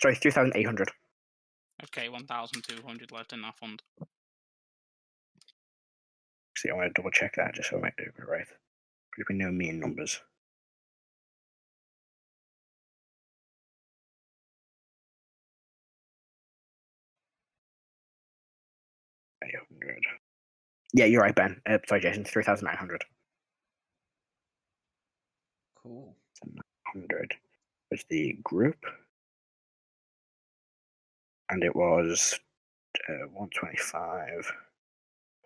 Sorry, 3,800. Okay, 1,200 left in that fund. See, I want to double check that just so I might do it right. Because we know mean numbers. Yeah, you're right, Ben. Sorry, Jason. 3,900. Cool. 100 was the group, and it was 125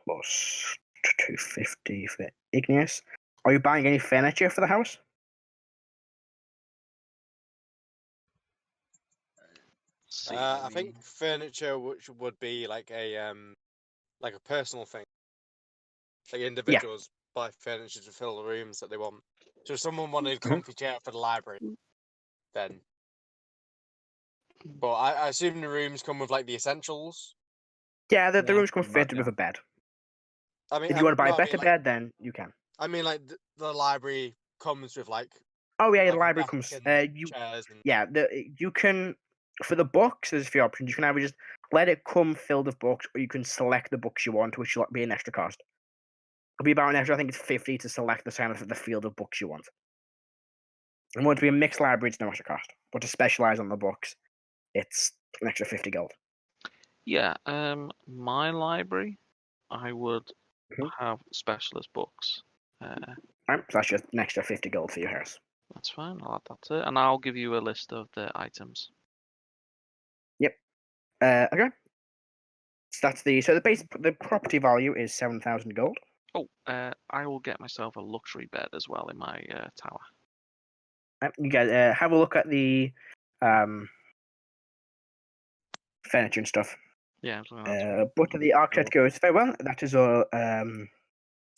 plus 250 for Igneous. Are you buying any furniture for the house? I think furniture, which would be like a personal thing. Like individuals buy furniture to fill the rooms that they want. So if someone wanted a comfy chair for the library, then. But I assume the rooms come with like the essentials. Yeah, the Yeah, rooms come pretty much, fitted with a bed. I mean, If you want to buy a better like, bed, then you can. I mean, like the library comes with like. Oh yeah, like the a library desk comes. and chairs and... Yeah, you can for the books. There's a few options. You can either just let it come filled with books, or you can select the books you want, which will be an extra cost. It'll be about an extra. I think it's 50 to select the field of books you want. And want it to be a mixed library, it's no extra cost. But to specialize on the books, it's an extra 50 gold. Yeah, my library, I would Mhm. have specialist books. Right, so that's just an extra 50 gold for your Heris. That's fine, I'll add that to it, and I'll give you a list of the items. Yep. Okay. So that's the property value is 7,000 gold. Oh, I will get myself a luxury bed as well in my tower. You guys have a look at the furniture and stuff. Yeah, But the architect goes, very well, that is all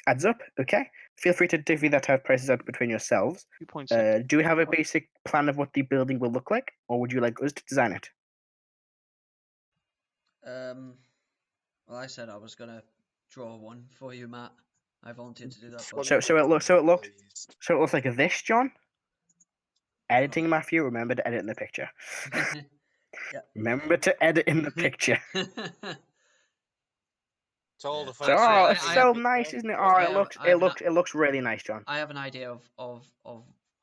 adds up, okay? Feel free to divvy that out prices out between yourselves. 2.6. Do we have a basic plan of what the building will look like, or would you like us to design it? Well, I said I was gonna draw one for you, Matt. I volunteered to do that. What But... So it looks like this, John. Oh. Editing, Matthew. Remember to edit in the picture. Yeah. Remember to edit in the picture. To all the Yeah. folks So, who it's like so the nice, picture. isn't it? Oh, Oh, it looks really nice, John. I have an idea of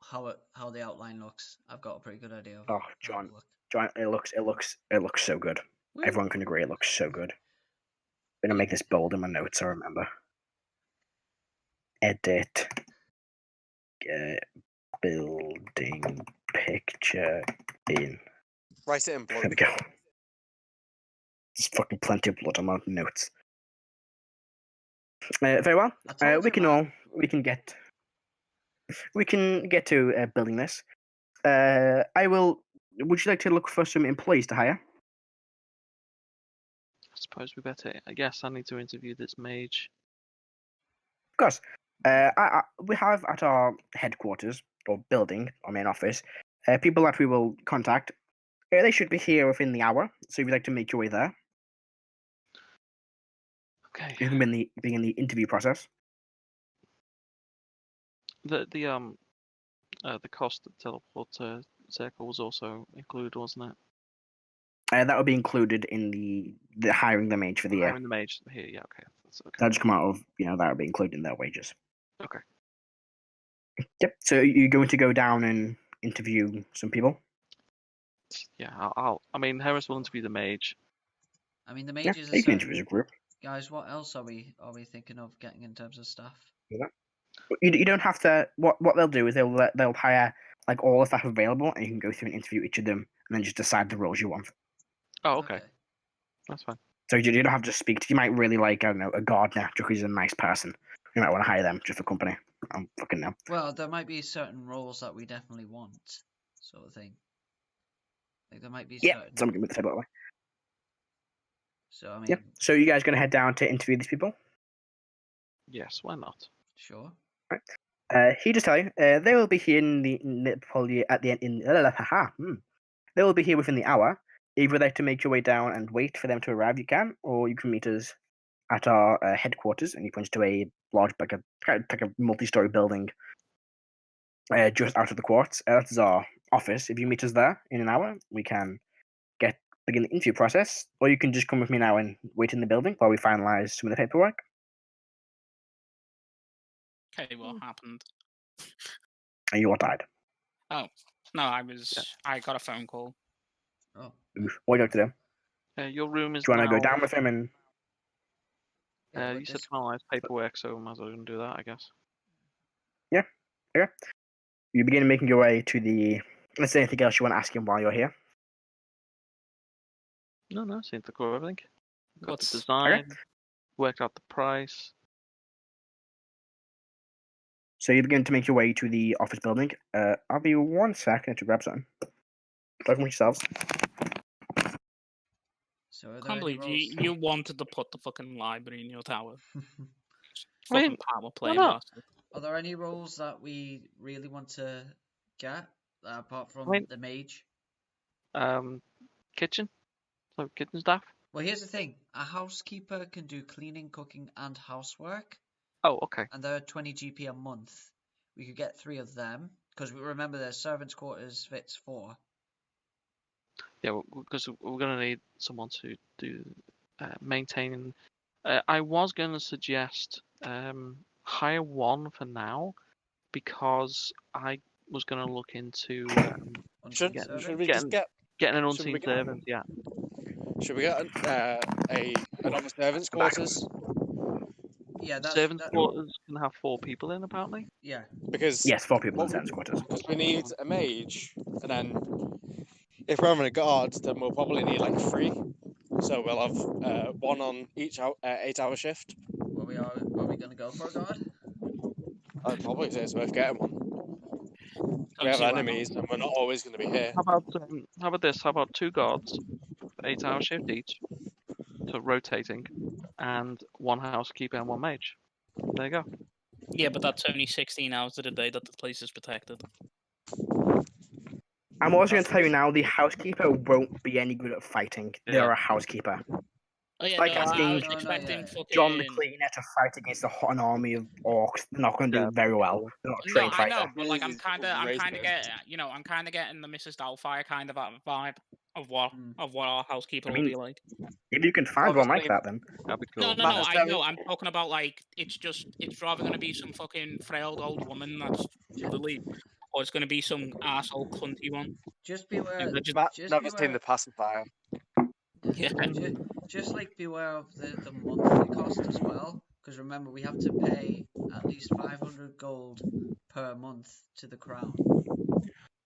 how the outline looks. I've got a pretty good idea of Oh, how John, it'll look. John, it looks so good. Woo. Everyone can agree it looks so good. I'm gonna make this bold in my notes. I remember. Edit. Building picture in. Write it in blood. There we go. There's fucking plenty of blood on my notes. Very well. We can get to building this. Would you like to look for some employees to hire? I suppose we better. Yes, I need to interview this mage. Of course. We have at our headquarters or building, our main office, people that we will contact. They should be here within the hour. So if you'd like to make your way there, Okay. you can begin the interview process. The cost of teleport circle was also included, wasn't it? That would be included in the hiring the mage for the year. Hiring the mage here, yeah, okay. That's okay. That'll just come out of that would be included in their wages. Okay. Yep. So you're going to go down and interview some people. Yeah, I mean, Heris will interview the mage. I mean, the mages. Yeah, you can interview as a group. Guys, what else are we thinking of getting in terms of staff? You don't have to. What they'll do is they'll hire like all the staff available, and you can go through and interview each of them, and then just decide the roles you want. Oh, okay. That's fine. So you don't have to speak to. You might really like, I don't know, a gardener just because he's a nice person. You might want to hire them just for company. I'm fucking know. Well, there might be certain roles that we definitely want, sort of thing. Like there might be Yeah, certain. something with the table that way. So I mean, Yeah. So you guys gonna head down to interview these people? Yes, why not? sure. He just tell you, they will be here probably at the end. They will be here within the hour. If you'd like to make your way down and wait for them to arrive, you can, or you can meet us at our headquarters. And he points to a large, like a multi-story building, just out of the quartz. That is our office. If you meet us there in an hour, we can begin the interview process, or you can just come with me now and wait in the building while we finalize some of the paperwork. Okay, what happened? And you all died. Oh no, I got a phone call. Oh, Oof. What do you have to do? Your room is Do you want to now. go down with him and? yeah, You but said this, finalize paperwork, so I might as well do that, I guess. You begin making your way to the. Let's say anything else you want to ask him while you're here. No, seemed to cover everything. Got What's- the design, worked out the price. So you begin to make your way to the office building. I'll be 1 second to grab something. Talk amongst yourselves. so are there Can't any believe roles? you wanted to put the fucking library in your tower. I Fucking mean, power play, not? bastard. Are there any roles that we really want to get apart from I mean- the mage? Kitchen, so kitchen staff. Well, here's the thing: a housekeeper can do cleaning, cooking, and housework, Oh, okay. and they're 20 GP a month. We could get 3 of them because we remember their servants' quarters fits 4. Yeah, because we're gonna need someone to do maintaining. I was gonna suggest hire 1 for now, because I was gonna look into Should, Unseen Getting- should we servant? just getting an Should we unseen get- servant. Yeah. should we get another servants' quarters? Yeah, Servants' that, quarters can have 4 people in apparently. yeah. Because Yes, 4 people in What the sense quarters. because we need a mage, and then if we're having a guard, then we'll probably need like 3. So we'll have 1 on each 8-hour shift. Are we gonna go for a guard? I'd probably say it's worth getting 1. We Don't have see why not. enemies, and we're not always going to be here. How about this? How about 2 guards, 8-hour shift each, so rotating, and 1 housekeeper and 1 mage. There you go. Yeah, but that's only 16 hours of the day that the place is protected. I'm also going to tell you now, the housekeeper won't be any good at fighting. They're Yeah. a housekeeper. Oh yeah, Like no, I asking was No, no, expecting yeah. fucking. John the Cleaner to fight against an army of orcs. They're not going to do Yeah, very well. sure. They're not a No, trained I fighter. know, but like I'm He's kind of racist. getting the Mrs. Doubtfire kind of vibe of what Mm. our housekeeper I will mean, be like. If you can find one like Obviously- that, then. That'd be No, cool. no, Matt, no. it's I very- know. I'm talking about like it's rather going to be some fucking frail old woman that's elderly, or it's going to be some asshole cunty one. Just beware. They're just- Matt Just never beware. seen the pacifier. Yeah. Just like beware of the monthly cost as well, because remember we have to pay at least 500 gold per month to the crown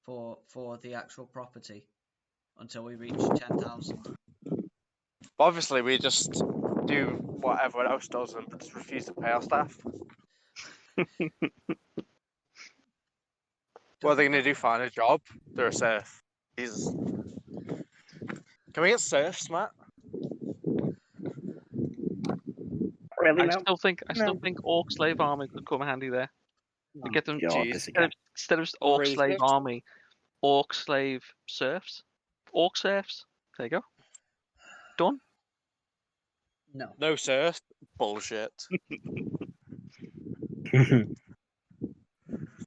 for the actual property until we reach 10,000. Obviously, we just do what everyone else does and just refuse to pay our staff. What are they going to do? Find a job? They're a serf. Jesus. Can we get serfs, Matt? Really, I no? still think orc slave army could come handy there. To get them God, Jeez. this again. instead of orc Racist. slave army, orc slave serfs, orc serfs. There you go. Done. No. No serfs? Bullshit.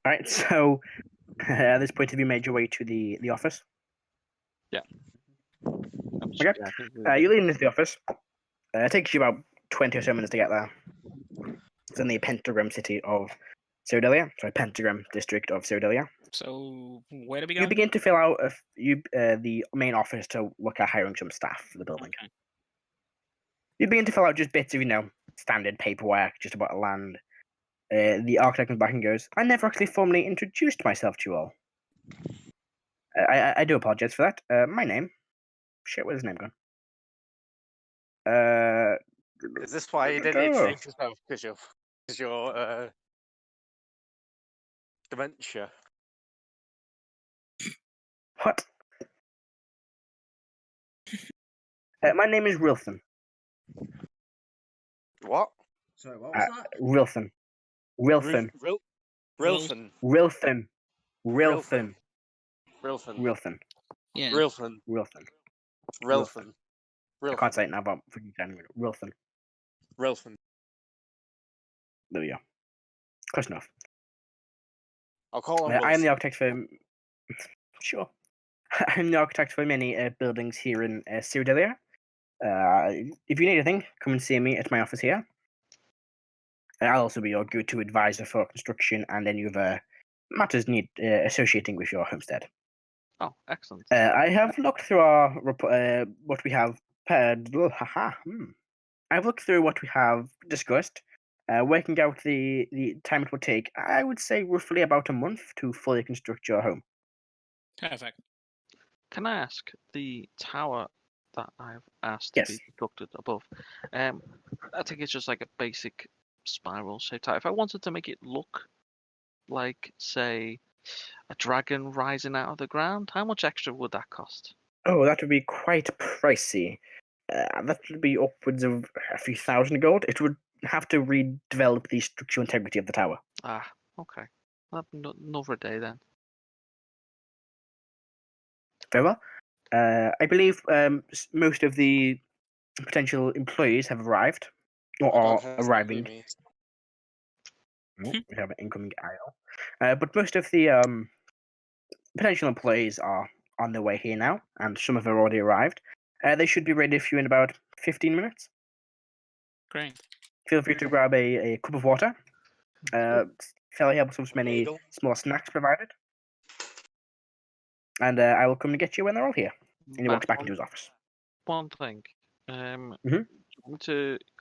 Right, so at this point, have you made your way to the office? Okay. You lead into the office. It takes you about 20 or so minutes to get there. It's in the pentagram city of Cyridilia. Sorry, pentagram district of Cyridilia. So where do we You go? begin to fill out the main office to look at hiring some staff for the building. Okay. You begin to fill out just bits of, standard paperwork just about the land. The architect comes back and goes, I never actually formally introduced myself to you all. I do apologize for that. My name. Shit, where's his name gone? Is this why you didn't introduce yourself? Because your dementia. What? My name is Rilson. What? Sorry, what was that? Rilson. Rilson. Rilson. Rilson. Rilson. Rilson. Rilson. Yeah. Rilson. Rilson. Rilson. I can't say it now, but freaking can. Rilson. Rilson. There we go. Close enough. I'll call him I am the Wilson. architect for. Sure. I'm the architect for many buildings here in Cyridilia. If you need anything, come and see me at my office here. I'll also be your go-to advisor for construction and any other matters need associating with your homestead. Oh, excellent. I have looked through our what we have. I've looked through what we have discussed. Working out the time it would take, I would say roughly about a month to fully construct your home. Perfect. Can I ask the tower that I've asked Yes. to be constructed above? I think it's just like a basic spiral shaped tower. If I wanted to make it look like, say, a dragon rising out of the ground, how much extra would that cost? Oh, that would be quite pricey. That would be upwards of a few thousand gold. It would have to redevelop the structural integrity of the tower. Ah, okay. Another day then. Very well. I believe most of the potential employees have arrived or are arriving. We have an incoming aisle. But most of the potential employees are on their way here now, and some have already arrived. They should be ready for you in about 15 minutes. Great. Feel free to grab a cup of water. Fairly helps with many small snacks provided. And I will come to get you when they're all here. And he walks back into his office. One thing. Mhm.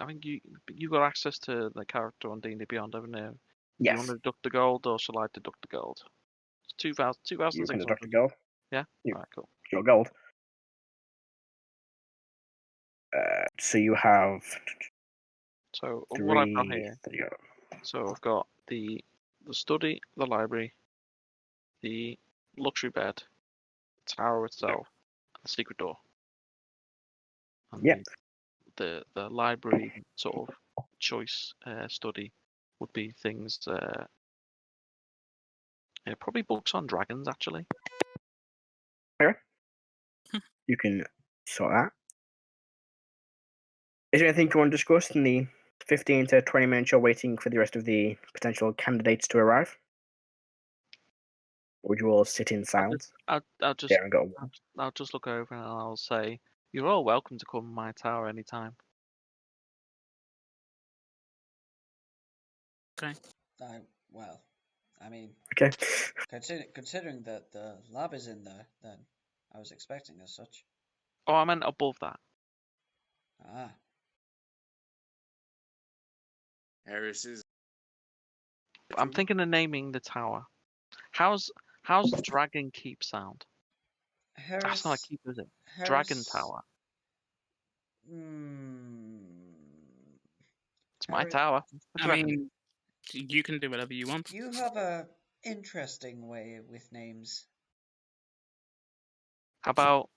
I think you got access to the character on D&D Beyond, haven't you? Yes. You want to deduct the gold, or shall I deduct the gold? It's 2,600. You can deduct the gold. Yeah? You- Alright, cool. Your gold. So you have So what I've got 3. here, There you go. so I've got the study, the library, the luxury bed, the tower itself, and the secret door. And Yeah. The library sort of choice study would be things, probably books on dragons actually. You can sort that. Is there anything you want to discuss in the 15 to 20 minutes you're waiting for the rest of the potential candidates to arrive? Or would you all sit in silence? I'll just There and go. I'll just look over and I'll say, you're all welcome to come to my tower anytime. Okay. Well, I mean, Okay. considering that the lab is in there, then I was expecting as such. Oh, I meant above that. Ah, Heris is. I'm thinking of naming the tower. How's Dragon Keep sound? That's not a keep, is it? Dragon Tower. It's my tower. I mean, you can do whatever you want. You have a interesting way with names. How about?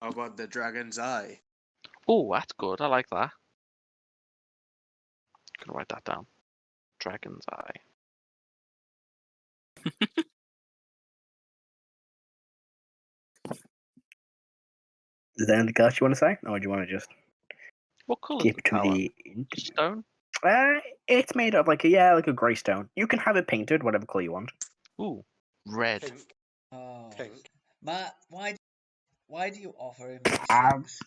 How about the Dragon's Eye? Oh, that's good. I like that. I'm gonna write that down. Dragon's Eye. Is there anything else you want to say? Or do you want to just What colour is skip the to tower? the Stone? it's made of like a grey stone. You can have it painted whatever colour you want. Ooh, red. Pink. Oh, Pink. Matt, why do you offer him these things?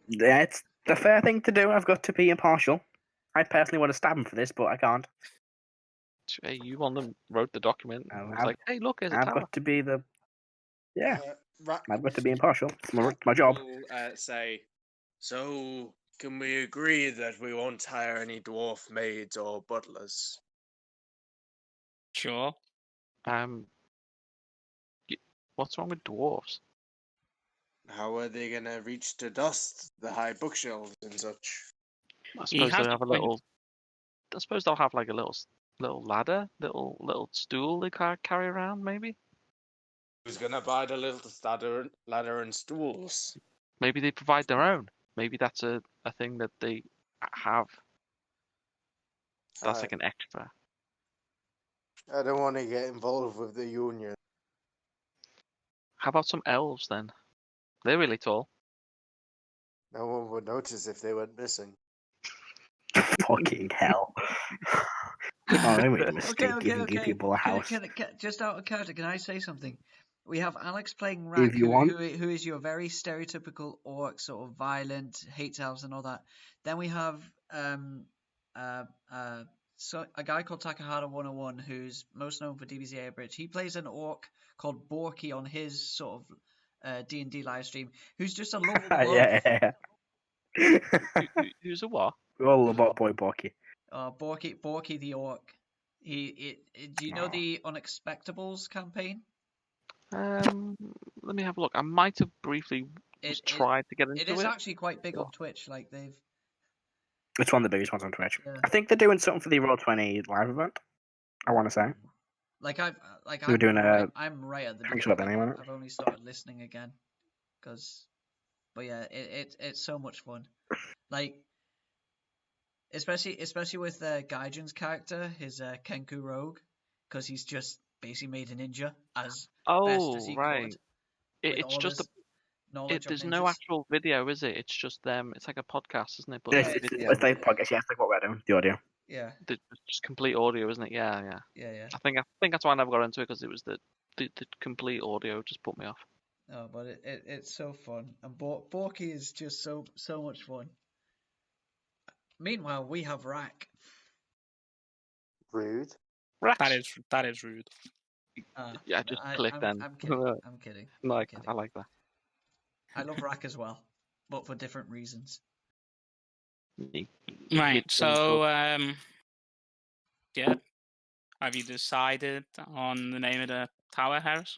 It's the fair thing to do. I've got to be impartial. I personally want to stab him for this, but I can't. Hey, you wrote the document. I've- It's like, hey, look, there's a I've tower. got to be the Rrak I've got to be impartial. It's my job. will say, so can we agree that we won't hire any dwarf maids or butlers? Sure. What's wrong with dwarves? How are they gonna reach the dust, the high bookshelves and such? I He suppose has they a have a point. little. I suppose they'll have like a little ladder, little stool they carry around, maybe. Who's gonna buy the little ladder and stools? Maybe they provide their own. Maybe that's a thing that they have. That's like an extra. I don't want to get involved with the union. How about some elves then? They're really tall. No one would notice if they went missing. Fucking hell. Oh, I made a mistake Okay. giving you people a house. Just out of character, can I say something? We have Alex playing If Rrak, you want. who is your very stereotypical orc, sort of violent, hates elves and all that. Then we have so a guy called Takahata 101, who's most known for DBZ Airbridge. He plays an orc called Borky on his sort of D&D live stream, who's just a lovable orc. Yeah. Who's a what? We all love our boy Borky. Borky the orc. Do you know the Unexpectables campaign? Let me have a look. I might have briefly tried to get into it. It is actually quite big on Twitch. Like they've. It's one of the biggest ones on Twitch. Yeah. I think they're doing something for the Roll20 live event. I want to say. I'm doing I'm right at the Thanks beginning. for that name, I've only started listening again, but yeah, it's so much fun. Like, especially with Gaijin's character, his Kenku Rogue, because he's just basically made a ninja as best as he could. It's just there's no ninjas. actual video, is it? It's just them. It's like a podcast, isn't it? But It's like podcast. Yeah, it's like what we're doing. The audio. Yeah. It's just complete audio, isn't it? Yeah. Yeah. I think that's why I never got into it, because it was the complete audio just put me off. Oh, but it's so fun, and Borky is just so much fun. Meanwhile, we have Rrak. Rude. That is rude. Yeah, just click then. I'm kidding. I like that. I love Rrak as well, but for different reasons. Right. So, yeah. Have you decided on the name of the tower, Heris?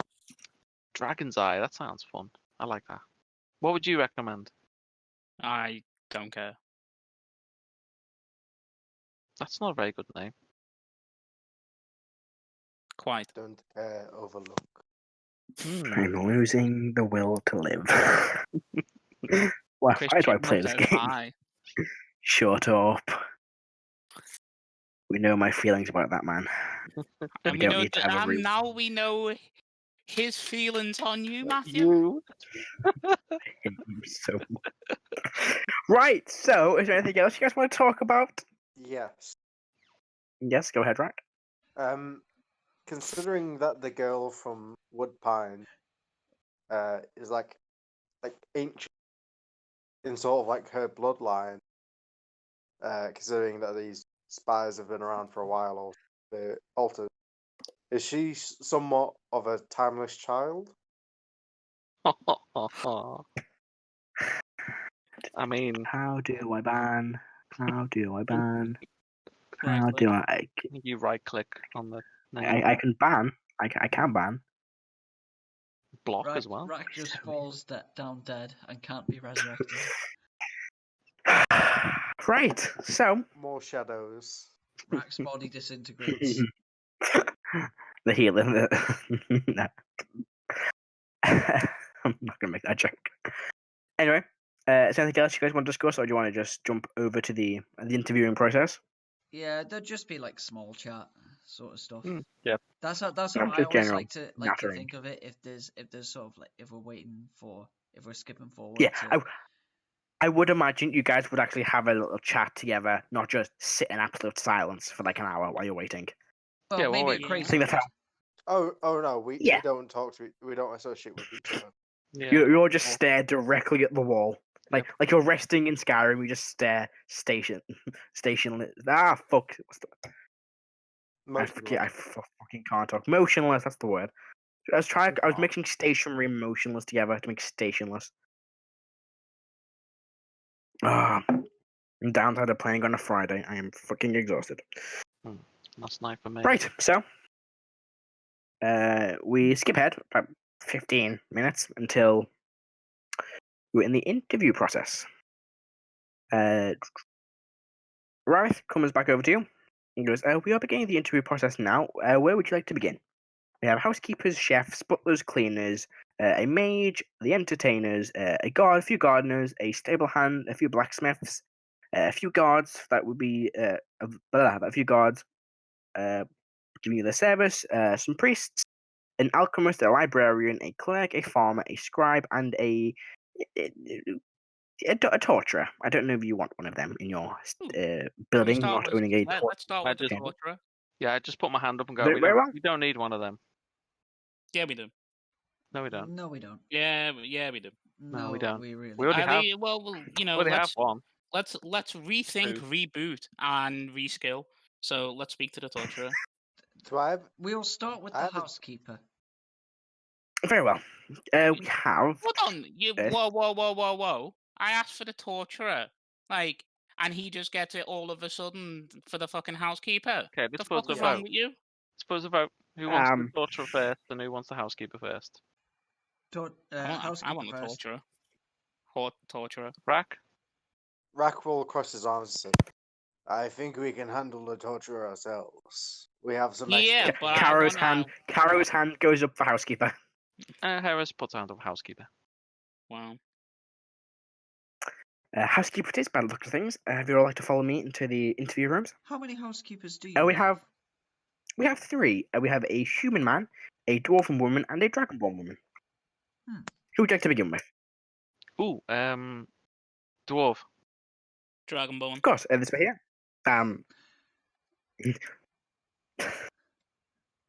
Dragon's Eye. That sounds fun. I like that. What would you recommend? I don't care. That's not a very good name. Quite. Don't overlook. I'm losing the will to live. Why do I play this game? Shut up. We know my feelings about that man. And we don't need to have a now we know his feelings on you, Matthew. So right, so is there anything else you guys want to talk about? Yes. Yes, go ahead, Rrak. Considering that the girl from Woodpine is like ancient in sort of like her bloodline, considering that these spies have been around for a while or they're altered, is she somewhat of a timeless child? I mean, how do I ban? How do I ban? Right How click. do I? You right click on the name. I can ban. I can ban. Block as well. Rrak just falls down dead and can't be resurrected. Right, so More shadows. Rak's body disintegrates. The healing. No. I'm not gonna make that joke. Anyway, is there anything else you guys want to discuss, or do you want to just jump over to the interviewing process? Yeah, there'd just be like small chat sort of stuff. Yeah. That's how I'm I just always general like to nattering. think of it. If there's sort of like if we're skipping forward. Yeah, to... I would imagine you guys would actually have a little chat together, not just sit in absolute silence for like an hour while you're waiting. Well, Yeah, maybe wait. a crazy. I think that's how. Oh no, we don't talk to we don't associate with each other. Yeah. You all just stare directly at the wall, like you're resting in Skyrim. We just stare stationless. Ah, fuck. I fucking can't talk. Motionless. That's the word. I was mixing stationary and motionless together to make stationless. I'm down to playing on a Friday. I am fucking exhausted. That's nice for me. Right, so we skip ahead 15 minutes until we're in the interview process. Rarith comes back over to you and goes, we are beginning the interview process now. Where would you like to begin? We have housekeepers, chefs, butlers, cleaners, a mage, the entertainers, a few gardeners, a stable hand, a few blacksmiths, a few guards. That would be a few guards giving you the service, some priests, an alchemist, a librarian, a cleric, a farmer, a scribe, and a torturer. I don't know if you want one of them in your building, not owning a torturer. Let's start with the torturer. Yeah, I just put my hand up and go, Very well. we don't need one of them. Yeah, we do. No, we don't. No, we don't. Yeah, we do. No, we don't. We really We already have. Well, We already have one. Let's rethink, Two. reboot, and reskill. So let's speak to the torturer. We'll start with the housekeeper. Very well. We have. Hold on. Whoa. I asked for the torturer. And he just gets it all of a sudden for the fucking housekeeper. Okay, The fuck is wrong with you? Suppose a vote. Who wants the torturer first and who wants the housekeeper first? I want the torturer. Torturer. Rrak will cross his arms and say, I think we can handle the torturer ourselves. We have some Yeah, extra. but Karo's hand goes up for housekeeper. Heris puts hand up housekeeper. Wow. Housekeeper it is, by the look of things. If you'd all like to follow me into the interview rooms. How many housekeepers do you We have 3. We have a human man, a dwarven woman, and a dragonborn woman. Who would you like to begin with? Ooh, dwarf. Dragonborn. Of course, this way here.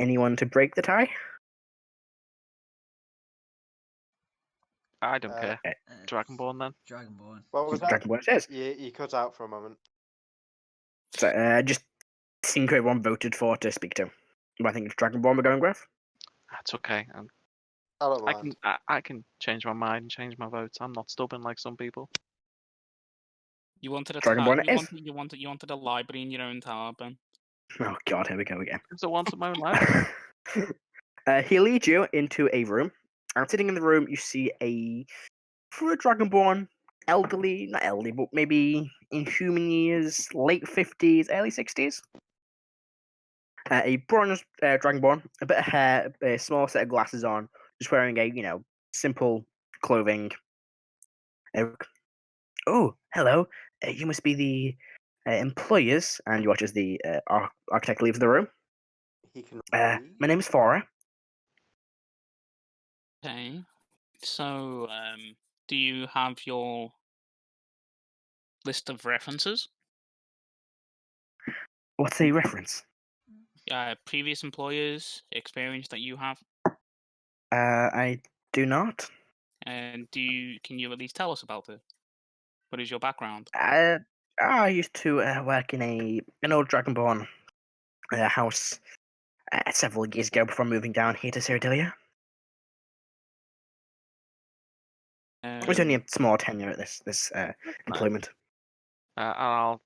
Anyone to break the tie? I don't care. Dragonborn then. Dragonborn. What was that? Dragonborn it is. You cut out for a moment. So, just think who everyone voted for to speak to. I think it's Dragonborn we're going with. That's okay. I don't mind. I can change my mind and change my votes. I'm not stubborn like some people. You wanted a Dragonborn it is. You wanted a library in your own tower, Ben. Oh god, here we go again. Because I want my own life. He leads you into a room. And sitting in the room, you see for a Dragonborn, not elderly, but maybe in human years, late 50s, early 60s. A bronze Dragonborn, a bit of hair, a small set of glasses on, just wearing a, simple clothing. Oh, hello. You must be the employers. And you watch as the architect leaves the room. He can. My name is Farah. Okay. So, do you have your list of references? What's a reference? Previous employers, experience that you have. I do not. And can you at least tell us about it? What is your background? I used to work in an old Dragonborn house several years ago before moving down here to Cyridilia. It was only a small tenure at this employment. I'll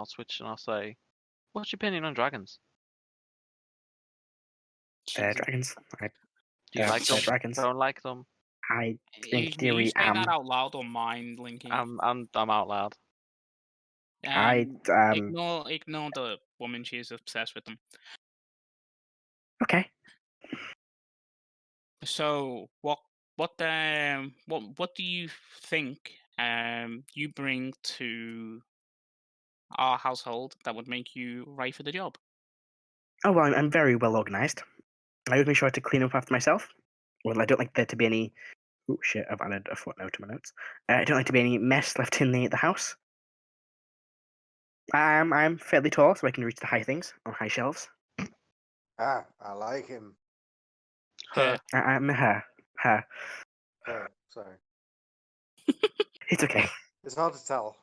switch and I'll say, what's your opinion on dragons? Dragons. Do you like them? Dragons. Don't like them? I You think theory say that out loud or mind linking? I'm out loud. Ignore the woman. She's obsessed with them. Okay. So what do you think you bring to our household that would make you right for the job? Oh well, I'm very well organized. I always make sure to clean up after myself. Well, I don't like there to be any. Oh shit! I've added a footnote to my notes. I don't like to be any mess left in the house. I'm fairly tall, so I can reach the high things on high shelves. I like him. I'm her. Oh, sorry. It's okay. It's hard to tell.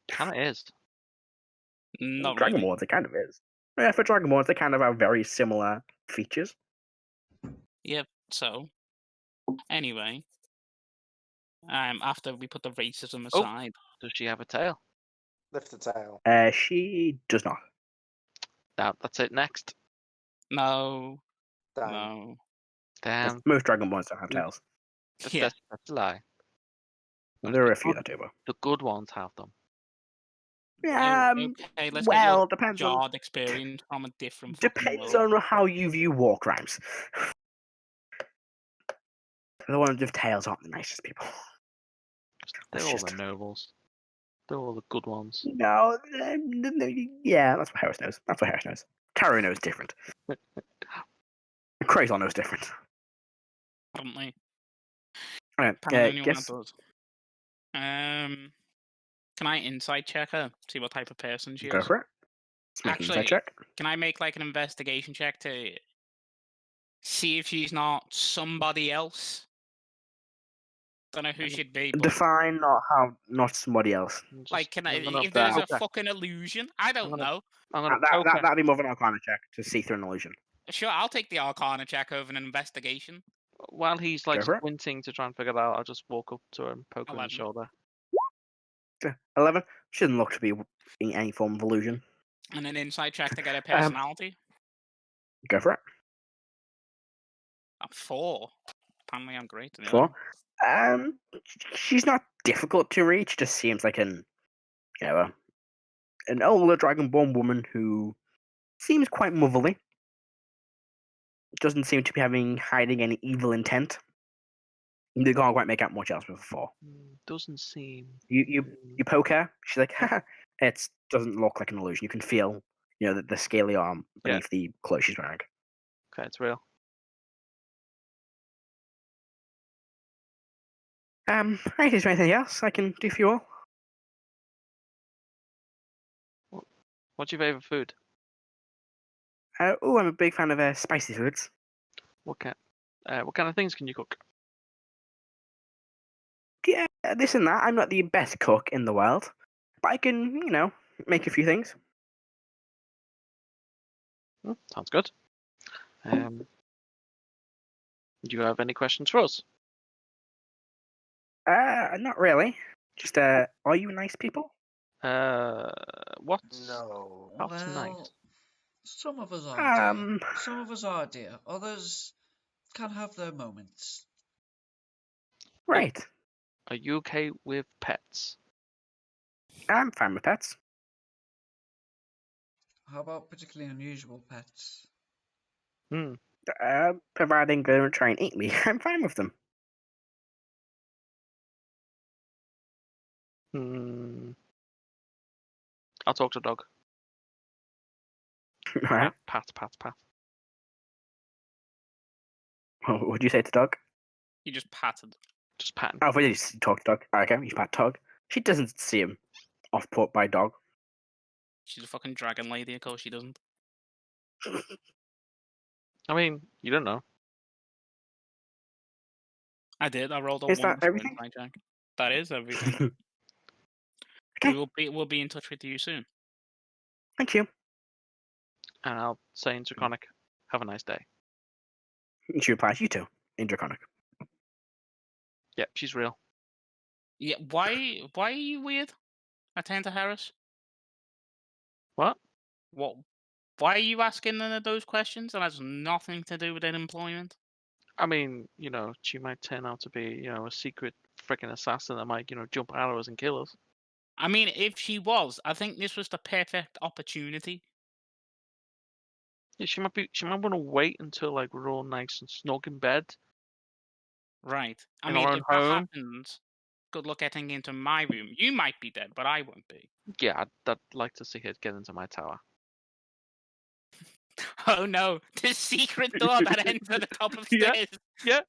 Kind of is. Not Dragonborns, really. it kind of is. Yeah, for Dragonborns, they kind of have very similar features. Yep. So, anyway, after we put the racism aside, Does she have a tail? Lift the tail. She does not. That's it. Next. no. Damn. Damn, Most Dragonborns don't have Mm. tails. Yeah. that's a lie. There are a few that do, but The good ones have them. yeah, Okay, let's get well, your depends on Jard experience from a different fucking depends world. on how you view war crimes. The ones with tails aren't the nicest people. They're That's all just the nobles. They're all the good ones. no, yeah. That's what Heris knows. That's what Heris knows. Karo knows different. Crazor knows different. Apparently. Alright, Apparently anyone guess. that does. Can I insight check her? See what type of person she Go is? for it. Let's make an insight Actually, check. can I make like an investigation check to see if she's not somebody else? Don't know who she'd be, but Define not somebody else. like, can I? I'm gonna If there's a poke her. fucking illusion, I don't gonna- know. I'm gonna poke her. That'd be more of an Arcana check to see through an illusion. Sure, I'll take the Arcana check over an investigation. While he's like Go for it. squinting to try and figure it out, I'll just walk up to her and poke her in 11. the shoulder. 11. She doesn't look to be in any form of illusion. And an insight check to get her personality. Go for it. I'm 4. Apparently, I'm great. at it. 4. She's not difficult to reach. Just seems like an older Dragonborn woman who seems quite motherly. Doesn't seem to be hiding any evil intent. You can't quite make out much else with a 4. Doesn't seem. You poke her. She's like, it doesn't look like an illusion. You can feel, the scaly arm beneath the clothes she's wearing. Okay, it's real. Right, is there anything else I can do for you all? What's your favourite food? I'm a big fan of spicy foods. What kind of things can you cook? Yeah, this and that. I'm not the best cook in the world, but I can, make a few things. Sounds good. Do you have any questions for us? Not really. Just, are you nice people? What's No. about tonight? Well, some of us are, dear. Um, Some of us are, dear. Others can have their moments. Right. Are you okay with pets? I'm fine with pets. How about particularly unusual pets? Providing they don't try and eat me, I'm fine with them. I'll talk to the dog. Alright. Pat. What would you say to dog? You just patted. Just pat him. Oh, you just talk to dog. Okay, you pat dog. She doesn't see him off-put by dog. She's a fucking dragon lady, of course she doesn't. I mean, you don't know. I did. I rolled a Is 1 that for everything? insight check. That is everything. Okay. We'll be in touch with you soon. Thank you. And I'll say in Draconic, have a nice day. She replies, you too, in Draconic. Yep, she's real. Yeah, why are you weird? Attend to Heris? What? What? Why are you asking those questions? That has nothing to do with employment. I mean, she might turn out to be, a secret freaking assassin that might, jump out at us and kill us. I mean, if she was, I think this was the perfect opportunity. Yeah, she might want to wait until like we're all nice and snug in bed. Right. I In mean, our if own that home. happens, good luck getting into my room. You might be dead, but I won't be. Yeah, I'd like to see her get into my tower. Oh no, the secret door that ends at the top of Yeah. stairs. Yeah.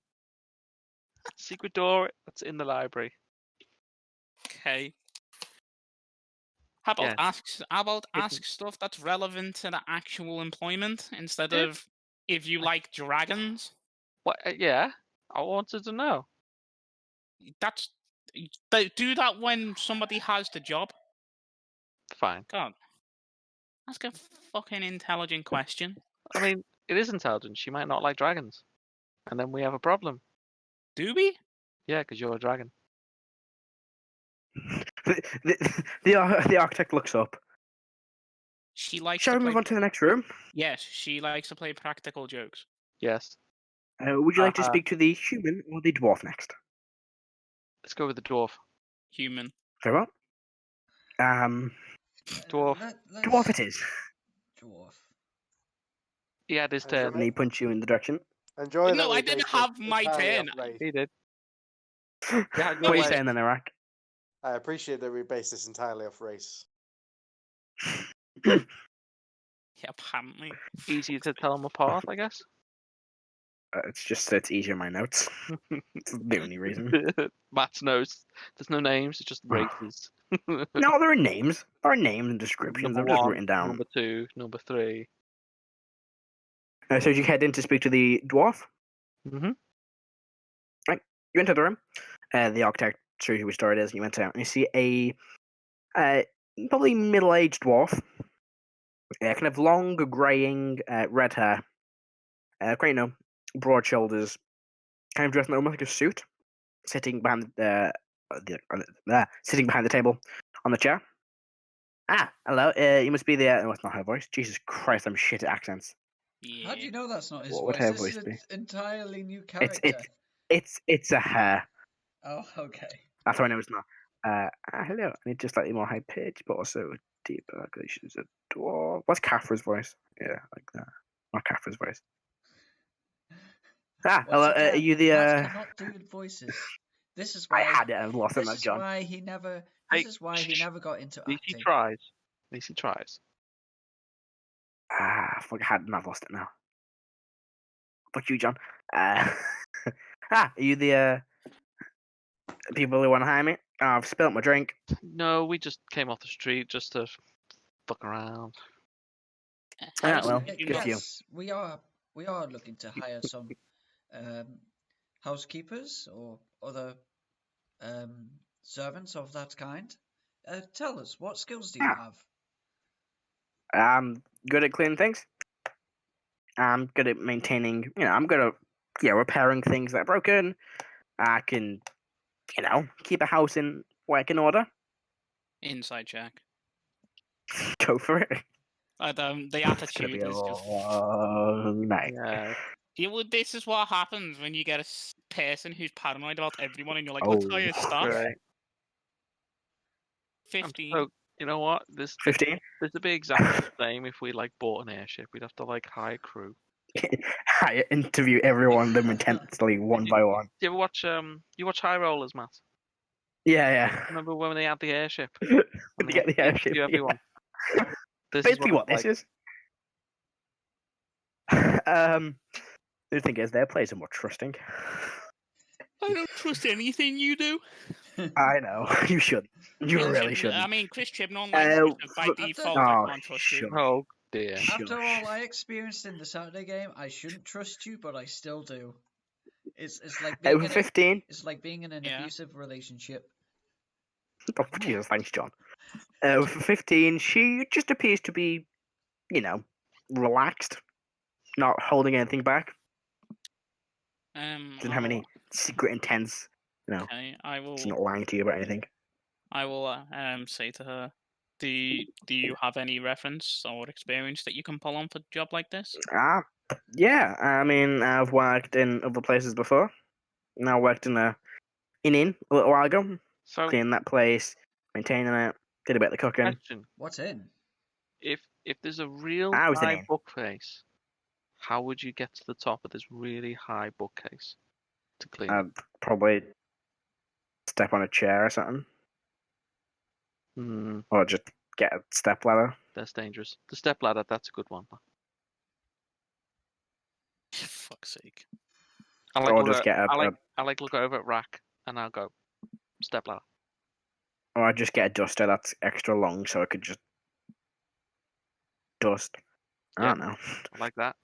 Secret door that's in the library. Okay. How about Yeah. ask stuff that's relevant to the actual employment instead Yeah. of if you like dragons? What? Yeah, I wanted to know. They do that when somebody has the job. Fine. God. Ask a fucking intelligent question. I mean, it is intelligent. She might not like dragons, and then we have a problem. Do we? Yeah, because you're a dragon. The architect looks up. She likes Shall to we play. move on to the next room? Yes, she likes to play practical jokes. Yes. Would you like to Uh-huh. speak to the human or the dwarf next? Let's go with the dwarf. Human. Very well. Dwarf. Dwarf it is. Dwarf. He had his And turn. And he punch you in the direction. Enjoy that No, we I didn't based it have my entirely turn. off race. He did. Yeah, What are you wait. saying then, Rrak? I appreciate that we based this entirely off race. Yeah, apparently. Easier to tell them apart, I guess. It's just that it's easier in my notes. It's the only reason. Matt's knows. There's no names. It's just races. No, there are names. There are names and descriptions. Number I'm just 1, written down. number 2, number 3. So you head in to speak to the dwarf. Mm-hmm. You enter the room. The architect shows you which door it is. And you enter out, and you see a probably middle-aged dwarf. Kind of long, greying, red hair. Quite, broad shoulders. Kind of dressed in almost like a suit. Sitting behind sitting behind the table on the chair. Ah, hello. You must be the. Oh, it's not her voice. Jesus Christ, I'm shit at accents. Yeah. How do you know that's not his What would voice? her This voice is be? an entirely new It's character. it's a her. Oh, okay. That's how I know it's not. Hello. I need just slightly more high pitch, but also deeper. Because she's a dwarf. What's Catherine's voice? Yeah, like that. Not Catherine's voice. Ah, hello. Once Are again, you the? Matt cannot do voices. This is I why. had it. I've lost it, This Matt is John. why he never. Hey, This is why he never got into At least he acting. tries. At least he tries. Fuck, I had it and I've lost it now. Fuck you, John. Are you the people who want to hire me? Oh, I've spilt my drink. No, we just came off the street just to fuck around. Well, Did you good not- for you. Yes, we are looking to hire some housekeepers or other servants of that kind. Tell us, what skills do you Yeah. have? I'm good at cleaning things. I'm good at maintaining, I'm good at, repairing things that are broken. I can, keep a house in working order. Inside check. Go for it. The It's gonna be attitude a is just. long night. Yeah. This is what happens when you get a person who's paranoid about everyone, and you're like, "Let's hire staff." Right. 15. So you know what? This 15? would be exactly the same if we bought an airship. We'd have to hire crew. I interview every one of them intensely, one by one. Do you ever watch you watch High Rollers, Matt? Yeah. Remember when they had the airship? To And they get had the to airship. interview everyone. This is Basically what it's this like. is. The thing is, their players are more trusting. I don't trust anything you do. I know. You shouldn't. You really shouldn't. I mean, Chris Chibnall, by f- default, oh, I can't trust you. shut Oh dear. After Shush. all I experienced in the Saturday game, I shouldn't trust you, but I still do. It's like being Over in 15. it's like being in an Yeah. abusive relationship. Oh, Jesus, thanks, John. For 15, she just appears to be, relaxed, not holding anything back. Doesn't have any secret intense. Okay, I will. She's not lying to you about anything. I will say to her, do you have any reference or experience that you can pull on for a job like this? Yeah. I mean, I've worked in other places before. And I worked in an inn a little while ago. So Cleaning that place, maintaining it, did a bit of the cooking. question: What's in? if there's a real I was in high it. bookcase, how would you get to the top of this really high bookcase to clean? I'd probably step on a chair or something, or just get a step ladder. That's dangerous. The step ladder, that's a good one. Fuck's sake. Or just get I look over at Rrak and I'll go step ladder. or I'd just get a duster that's extra long so I could just dust. I don't know. I like that.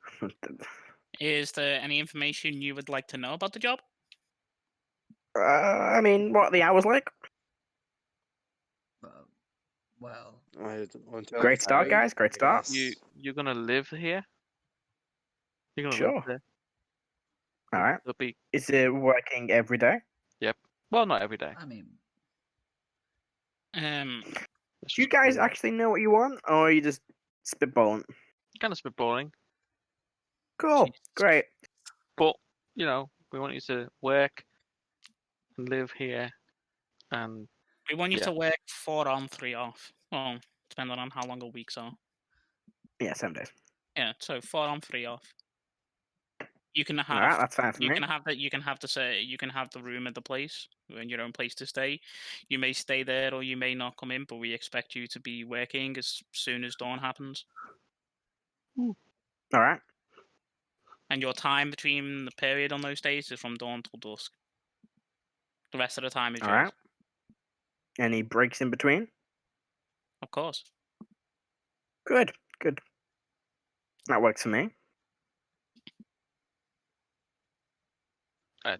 Is there any information you would like to know about the job? I mean, what are the hours like? Well, Great start, guys. Great start. You're gonna live here. You're gonna Sure. live there. All right. It'll be Is it working every day? well, not every day. I mean, It's Do you just guys actually know what you want, or are you just spitballing? kind of spitballing? Cool. Jesus. Great. But you know, we want you to work and live here, and We want you Yeah. to work 4 on, 3 off. Well, depending on how long the weeks are. Yeah, 7 days. Yeah, so 4 on, 3 off. You can All have right, that's fine for you me. can have the room at the place, and your own place to stay. You may stay there or you may not come in, but we expect you to be working as soon as dawn happens. All right. And your time between the period on those days is from dawn till dusk. The rest of the time is All yours. right. Any breaks in between? Of course. Good. That works for me.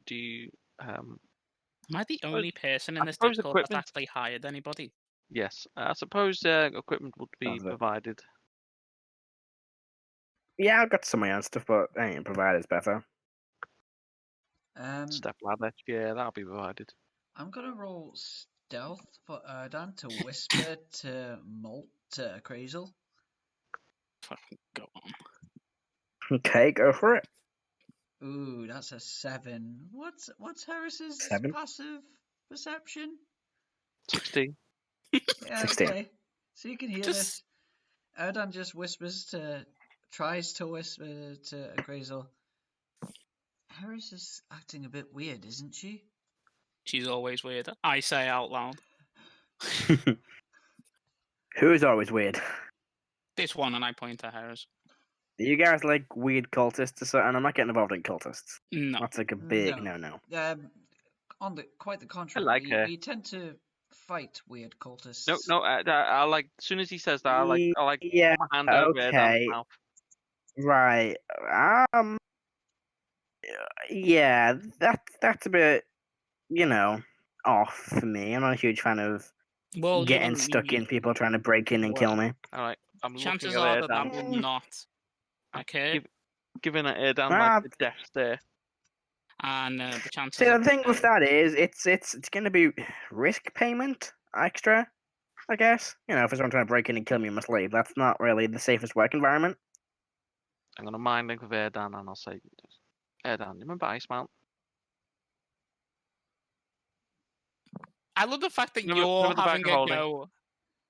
do you? Am I the only person in I this suppose Discord that's equipment- actually hired anybody? Yes, I suppose equipment would be Sounds it. provided. Yeah, I've got some of my own stuff, but ain't provided better. Step ladder, yeah, that'll be provided. I'm gonna roll stealth for Erdan to whisper to Molt to Crazel. Fucking go on. Okay, go for it. Ooh, that's a 7. What's Heris's 7? passive perception? 16. Yeah, 16. okay. So you can hear this. Erdan just tries to whisper to Crazel. Heris is acting a bit weird, isn't she? She's always weird. I say out loud. Who is always weird? This one, and I point to Heris. You guys like weird cultists or something? I'm not getting involved in cultists. No. That's like a big No. no-no. Quite the contrary. like her. We tend to fight weird cultists. No, I like, as soon as he says that, I like Yeah, put my hand over okay. Erdan's mouth. Right. Yeah, that's a bit, off for me. I'm not a huge fan of Well, getting stuck in people trying to break in and kill me. Alright, I'm chances looking are at that Erdan, will not occur. giving Erdan Ah. like the death stare. And the chances. See, the of thing with that is, it's going to be risk payment extra, I guess. If someone trying to break in and kill me in my sleep, that's not really the safest work environment. I'm gonna mind link with Erdan and I'll say, Erdan, you remember Icemount? I love the fact that Remember you're the having bag of a holding? go,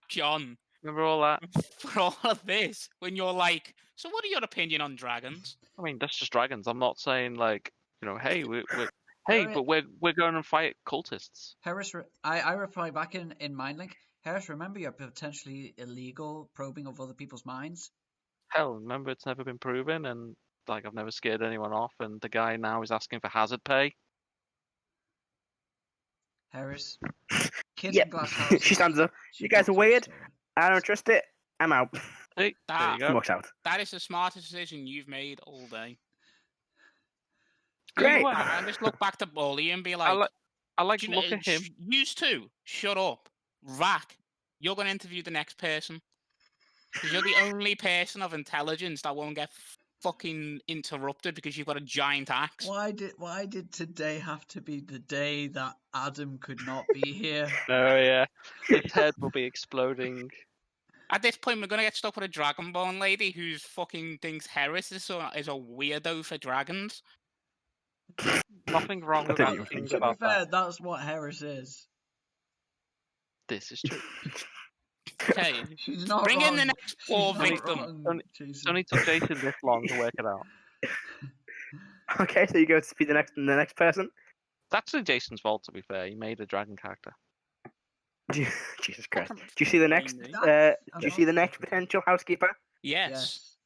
John, Remember all that? for all of this when you're like, so what are your opinion on dragons? I mean, that's just dragons. I'm not saying like, hey, we're Alright. but we're going to fight cultists. Heris, I reply back in Mindlink. Heris, remember your potentially illegal probing of other people's minds? Hell, remember it's never been proven, and like I've never scared anyone off, and the guy now is asking for hazard pay. Harris. Kids Yep. in glass houses. She stands up. She You guys talks are weird. her story. I don't trust it. I'm out. Hey, there you That- go. Walks out. That is the smartest decision you've made all day. Great. I just look back to Bully and be like, I like "Do to you look know- at him. Yous two, shut up. Rrak, you're going to interview the next person. Because you're the only person of intelligence that won't get fucking interrupted because you've got a giant axe. Why did today have to be the day that Adam could not be here? Oh yeah, his head will be exploding. At this point, we're going to get stuck with a Dragonborn lady who's fucking thinks Heris is a weirdo for dragons. Nothing wrong with I that. think Thing To be about fair, that. that's what Heris is. This is true. Okay, She's not bring wrong. in the next She's poor not victim. wrong, It's Jason. only took Jason this long to work it out. Okay, so you go to be the next person. It's actually Jason's fault, to be fair. He made a dragon character. Jesus Christ! Do you see the next? Blaming me. Do you see the next potential housekeeper? Yes. Yes.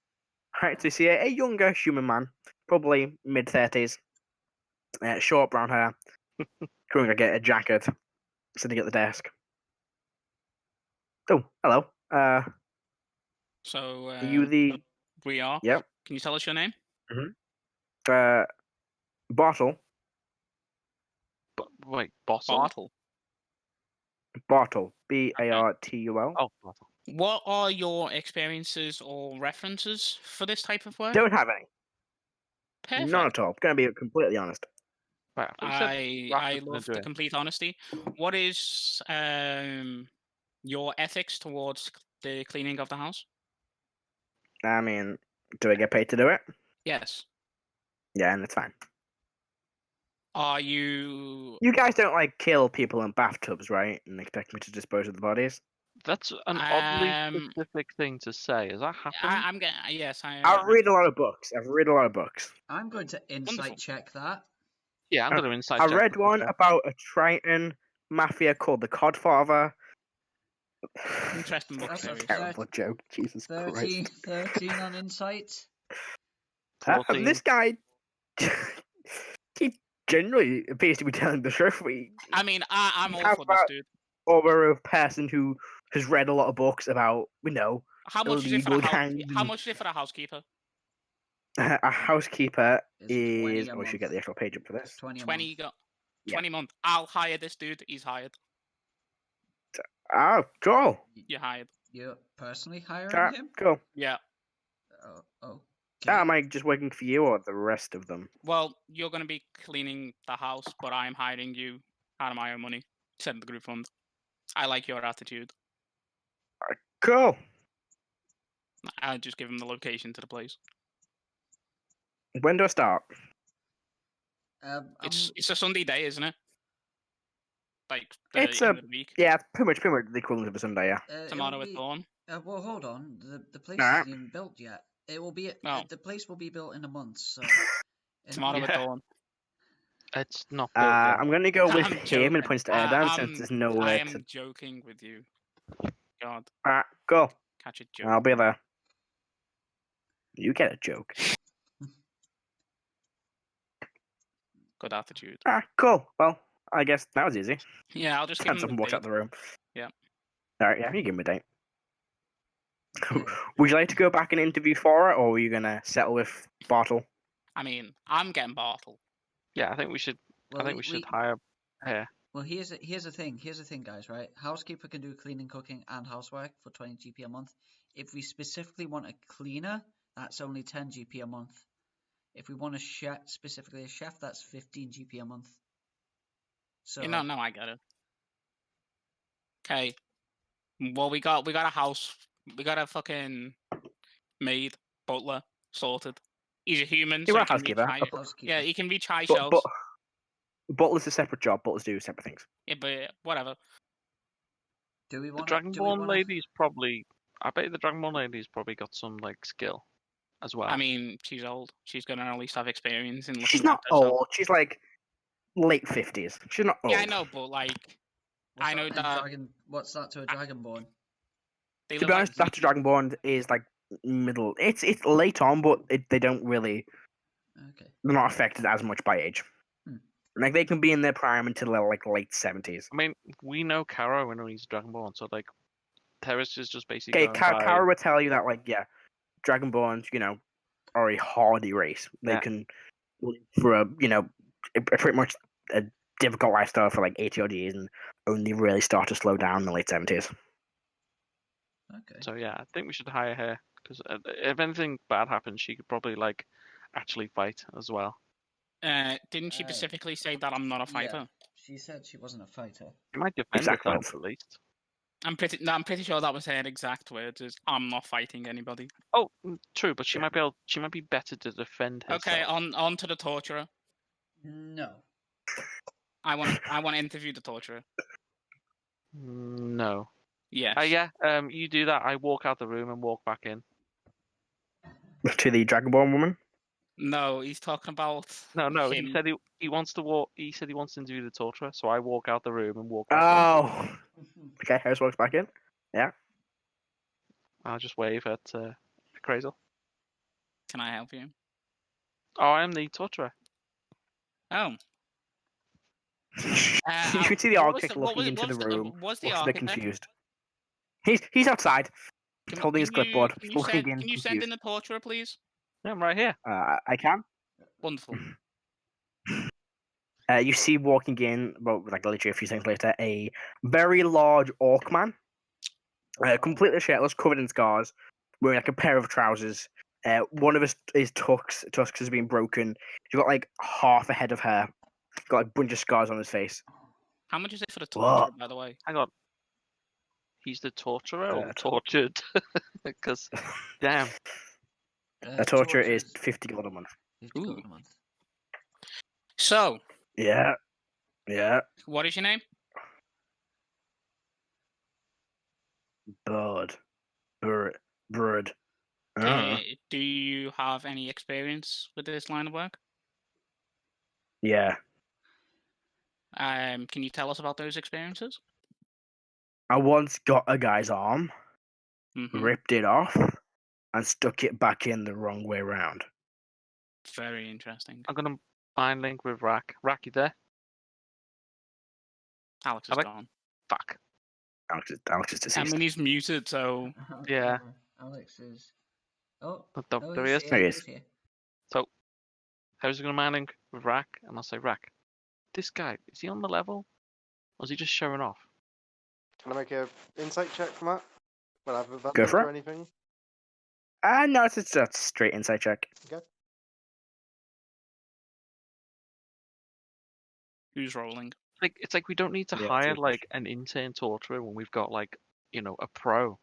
Right, so you see a younger human man, probably mid-30s, short brown hair, wearing a jacket, sitting at the desk. Oh, hello. So Are you the we are. Yep. Can you tell us your name? Bartle? But wait, Bottle? Bartle. Bartle. Bartul. Oh, Bottle. What are your experiences or references for this type of work? Don't have any. Perfect. None at all. Gonna be completely honest. Right, I thought you said I Rrak was gonna love do the it. complete honesty. What is your ethics towards the cleaning of the house? I mean, do I get paid to do it? Yes. Yeah, and it's fine. Are you? You guys don't like kill people in bathtubs, right? And expect me to dispose of the bodies? That's an oddly Um, specific thing to say. Has that happened? I'm getting. Yes, I've read a lot of books. I'm going to insight Wonderful. check that. Yeah, I'm going to insight I check read that, one yeah. about a Triton mafia called the Codfather. Interesting book That's a series. Terrible joke. Jesus 13 on insight. Christ. 14. This guy, he generally appears to be telling the truth. I mean, I'm all How for this, about- dude. Or a person who has read a lot of books about, How much is it for the illegal house? gangs How and- much is it for the housekeeper? a housekeeper It's 20 is. a Oh, we should month. get the actual page up for this. 20 a 20 month. got Yeah. 20 month. I'll hire this dude. He's hired. Oh, cool. You're hired. You're personally hiring Ah, him? cool. Yeah. Oh, Am I just working for you or the rest of them? Well, you're going to be cleaning the house, but I'm hiring you out of my own money. Send the group fund. I like your attitude. Cool. I'll just give him the location to the place. When do I start? It's a Sunday day, isn't it? Like It's end of the week. Yeah, pretty much the equivalent of a Sunday, yeah. Tomorrow at dawn. Well, hold on. The place Alright. isn't even built yet. It will be. No. The place will be built in a month. So Tomorrow at Yeah. dawn. It's not built yet. I'm gonna go with I'm him joking. and points to Erdan since there's I nowhere am to. joking with you. God, Alright, cool. catch a joke. I'll be there. You get a joke. Good attitude. Cool. Well, I guess that was easy. Yeah, I'll just give Stands him up and the walks out date. the room. Yeah. Alright, yeah, you give me a date. Okay. Would you like to go back and interview for it, or were you gonna settle with Bartle? I mean, I'm getting Bartle. Yeah, I think we should. Well, I think we should hire here. Well, here's the thing. Here's the thing, guys. Right? Housekeeper can do cleaning, cooking, and housework for 20 GP a month. If we specifically want a cleaner, that's only 10 GP a month. If we want a chef, specifically a chef, that's 15 GP a month. So Yeah, no, I get it. Okay. Well, we got a house. We got a fucking maid, butler, sorted. He's a human, You so want he a can reach housekeeper? high. housekeeper. Yeah, he can reach high But, shelves. Butler's a separate job. Butlers do separate things. Yeah, but whatever. Do we The want Dragonborn lady's probably. I bet the Dragonborn lady's probably got some like skill as well. I mean, she's old. She's gonna at least have experience in looking She's not after herself. old. She's like late 50s. She's not old. Yeah, I know, but like, I know that What's that to a Dragonborn? they To look be like honest, that Dragonborn is like middle. It's late on, but they don't really. Okay. They're not affected as much by age. Hmm. Like they can be in their prime until they're like late 70s. I mean, we know Karo when he's Dragonborn, so like, Heris is just basically. Okay, going by- Kara will tell you that like Dragonborns, are a hardy race. They Yeah. can live for a pretty much a difficult lifestyle for like 80 odd years and only really start to slow down in the late 70s. Okay. So yeah, I think we should hire her because if anything bad happens, she could probably like actually fight as well. Didn't she specifically say that I'm not a fighter? Yeah, she said she wasn't a fighter. She might defend Exactly. herself at least. I'm pretty sure that was her exact words. Is I'm not fighting anybody. Oh, true, but she might be able. She might be better to defend herself. Okay, on to the torturer. No. I want to interview the torturer. No. Yes. Yeah. You do that. I walk out the room and walk back in. To the Dragonborn woman? No, he's talking about. No. him. He said he wants to walk. He said he wants to interview the torturer, so I walk out the room and walk back Oh. Okay, Harris walks back in. in. I'll just wave at Crazel. Can I help you? Oh, I am the torturer. Oh. You can see the architect looking into the room. Was the Looks a bit architect? confused. He's outside, holding his clipboard, looking in. Can you send in the torturer, please? Yeah, I'm right here. I can. Wonderful. You see walking in, well, like literally a few seconds later, a very large orc man, completely shirtless, covered in scars, wearing like a pair of trousers. One of his tusks has been broken. He's got like half a head of hair. He's got like a bunch of scars on his face. How much is it for the torturer, by the way? Hang on. He's the torturer or Uh, tortured? Because, damn. A torture is 50 gold a month. 50 gold a month. So, Yeah. Yeah. What is your name? Bird. Bird. Do you have any experience with this line of work? Yeah. Can you tell us about those experiences? I once got a guy's arm, Mm-hmm. ripped it off, and stuck it back in the wrong way round. Very interesting. I'm gonna mind link with Rrak. Rrak, you there? Alex is Alex? gone. Fuck. Alex is I deceased. mean, he's muted, so Yeah. Alex is. Oh, There no, he he's is. here. There he He's is. here. So, how's he gonna mind link with Rrak? And I'll say, Rrak, this guy, is he on the level? Or is he just showing off? Can I make a insight check from that? Will I have advantage Go for or it. anything? No, it's a straight insight check. Okay. who's rolling? It's like we don't need to Yeah, hire true. like an intern torturer when we've got like, a pro.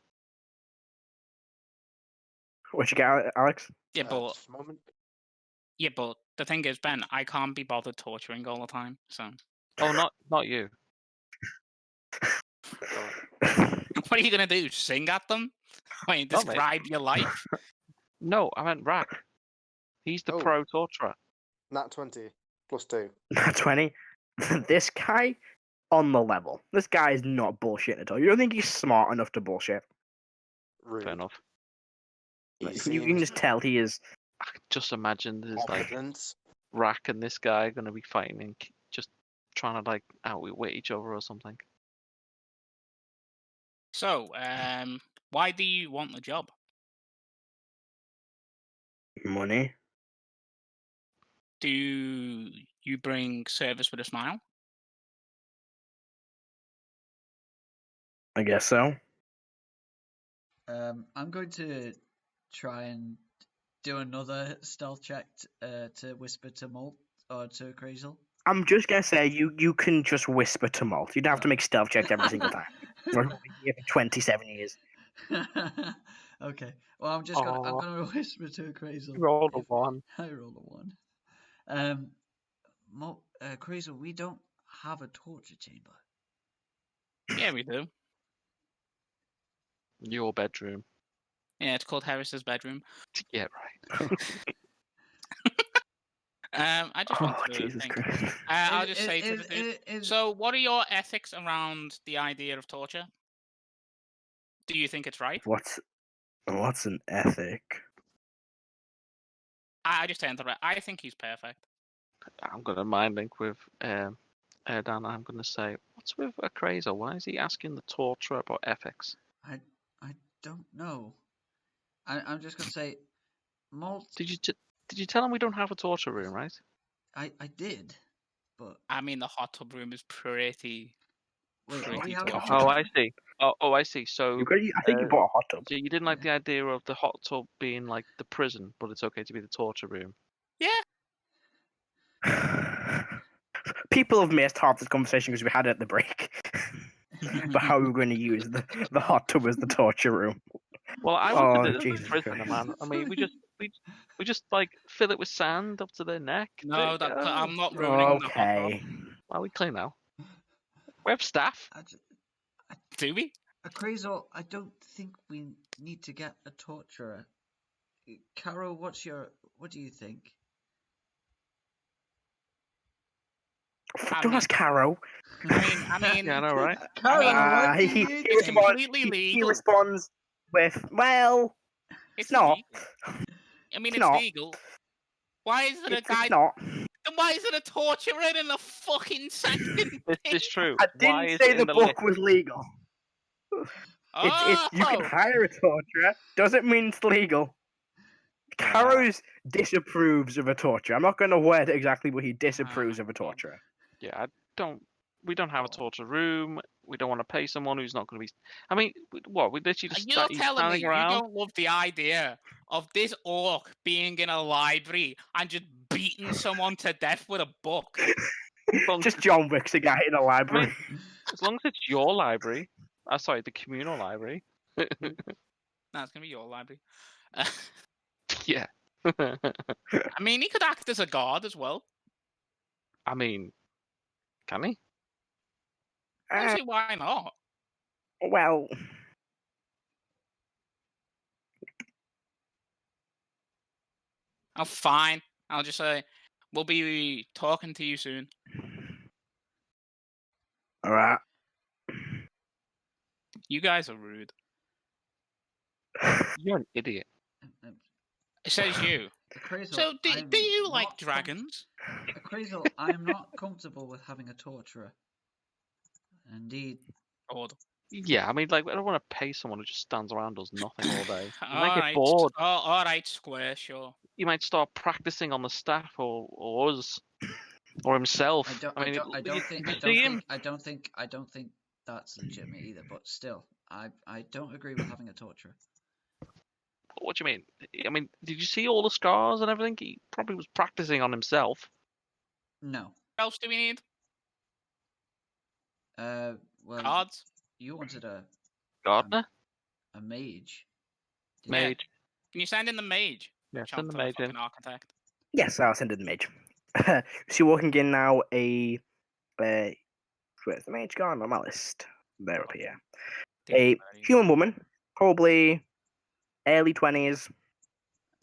What you got, Alex? Yeah, but Just a moment. the thing is, Ben, I can't be bothered torturing all the time. So Oh, not you. what are you gonna do? Sing at them? I mean, No, mate. describe your life. No, I meant Rrak. He's the Oh. pro torturer. Nat 20 plus 2. 20. This guy on the level. This guy is not bullshit at all. You don't think he's smart enough to bullshit? Rude. Fair enough. He You can seems just tell he is. I could just imagine there's like confident. Rrak and this guy going to be fighting and just trying to like outwit each other or something. So, why do you want the job? Money. Do you bring service with a smile? I guess so. I'm going to try and do another stealth check to whisper to Molt or to Crazel. I'm just gonna say you can just whisper to Molt. You don't have to make stealth checks every single time. We're here for 27 years. Okay. Well, I'm gonna whisper to Crazel. Roll a 1. I rolled a 1. Crazel, we don't have a torture chamber. Yeah, we do. Your bedroom. Yeah, it's called Heris's bedroom. Yeah, right. I just want to Jesus think. Christ. I'll just say to the dude. So, what are your ethics around the idea of torture? Do you think it's right? What's an ethic? I just tend to. I think he's perfect. I'm gonna mind link with Erdan. I'm gonna say, what's with a Crazer? Why is he asking the torturer about ethics? I don't know. I'm just gonna say, Molt. Did you tell him we don't have a torture room, right? I did, but I mean, the hot tub room is pretty. wait, pretty we have a tough. hot Oh, tub? I see. Oh, I see. So, I think you bought a hot tub. so you didn't like the idea of the hot tub being like the prison, but it's okay to be the torture room. Yeah. People have missed half this conversation because we had it at the break. But how we're going to use the hot tub as the torture room. Well, I wanted it as Jesus a prisoner, Christ. man. I mean, we just like fill it with sand up to their neck. No, There you go. I'm not ruining the hot Okay. tub. Well, we clean now. We have staff. Do we? Crazel, I don't think we need to get a torturer. Karo, what do you think? Don't ask Caro. I mean, Yeah, I know, right? Karo, what do He, you he, it's think? completely he legal. responds with, well, It's not. legal. I mean, It's it's not. legal. Why is it a it's guy? not. Then why is it a torturer in a fucking section? This is true. I Why didn't is say it the in the book list? was legal. You can hire a torturer. Doesn't mean it's legal. Caro's disapproves of a torture. I'm not going to word it exactly, but he disapproves of a torturer. Yeah, we don't have a torture room. We don't want to pay someone who's not going to be. I mean, what? We literally just You're he's telling me standing around. you don't love the idea of this orc being in a library and just beating someone to death with a book? Just John Wick's a guy in a library. As long as it's your library. Sorry, the communal library. No, it's gonna be your library. Yeah. I mean, he could act as a guard as well. I mean, Can he? I don't see why not. Well, Oh, fine. I'll just say, we'll be talking to you soon. all right. You guys are rude. You're an idiot. It says you. Crazel, So, do I'm you like not dragons? Crazel, I'm not comfortable with having a torturer. Indeed. Odd. Yeah, I mean, like, I don't want to pay someone who just stands around does nothing all day. You might Alright, get bored. Alright, Square, sure. You might start practicing on the staff or us or himself. I don't think that's legitimate either. But still, I don't agree with having a torturer. What do you mean? I mean, did you see all the scars and everything? He probably was practicing on himself. No. What else do we need? Well, Cards? you wanted a Gardener? a mage. Mage. Can you send in the mage? Yeah, Shout send the to mage in. fucking architect. Yes, I'll send it the mage. So you're walking in now where's the mage gone on my list? They're up here. A human woman, probably early 20s,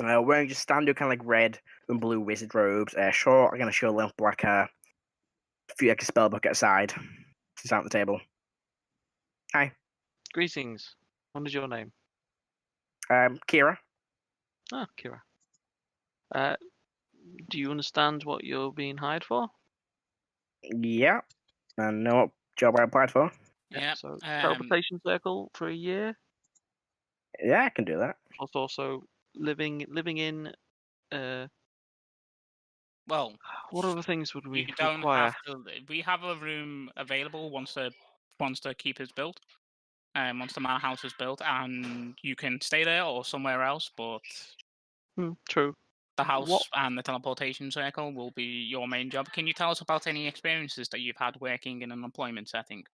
wearing just standard kind of like red and blue wizard robes, short, kind of show length black hair, a few like a spell book outside. She's out at the table. Hi. Greetings. What is your name? Kira. Ah, Kira. Do you understand what you're being hired for? Yeah. I know what job I applied for. Yeah. So, teleportation circle for a year. Yeah, I can do that. Plus also living in. Well, what other things would we you don't require? have to. We have a room available once the keep is built. Once the manor house is built, and you can stay there or somewhere else. But True. the house and the teleportation circle will be your main job. Can you tell us about any experiences that you've had working in an employment setting?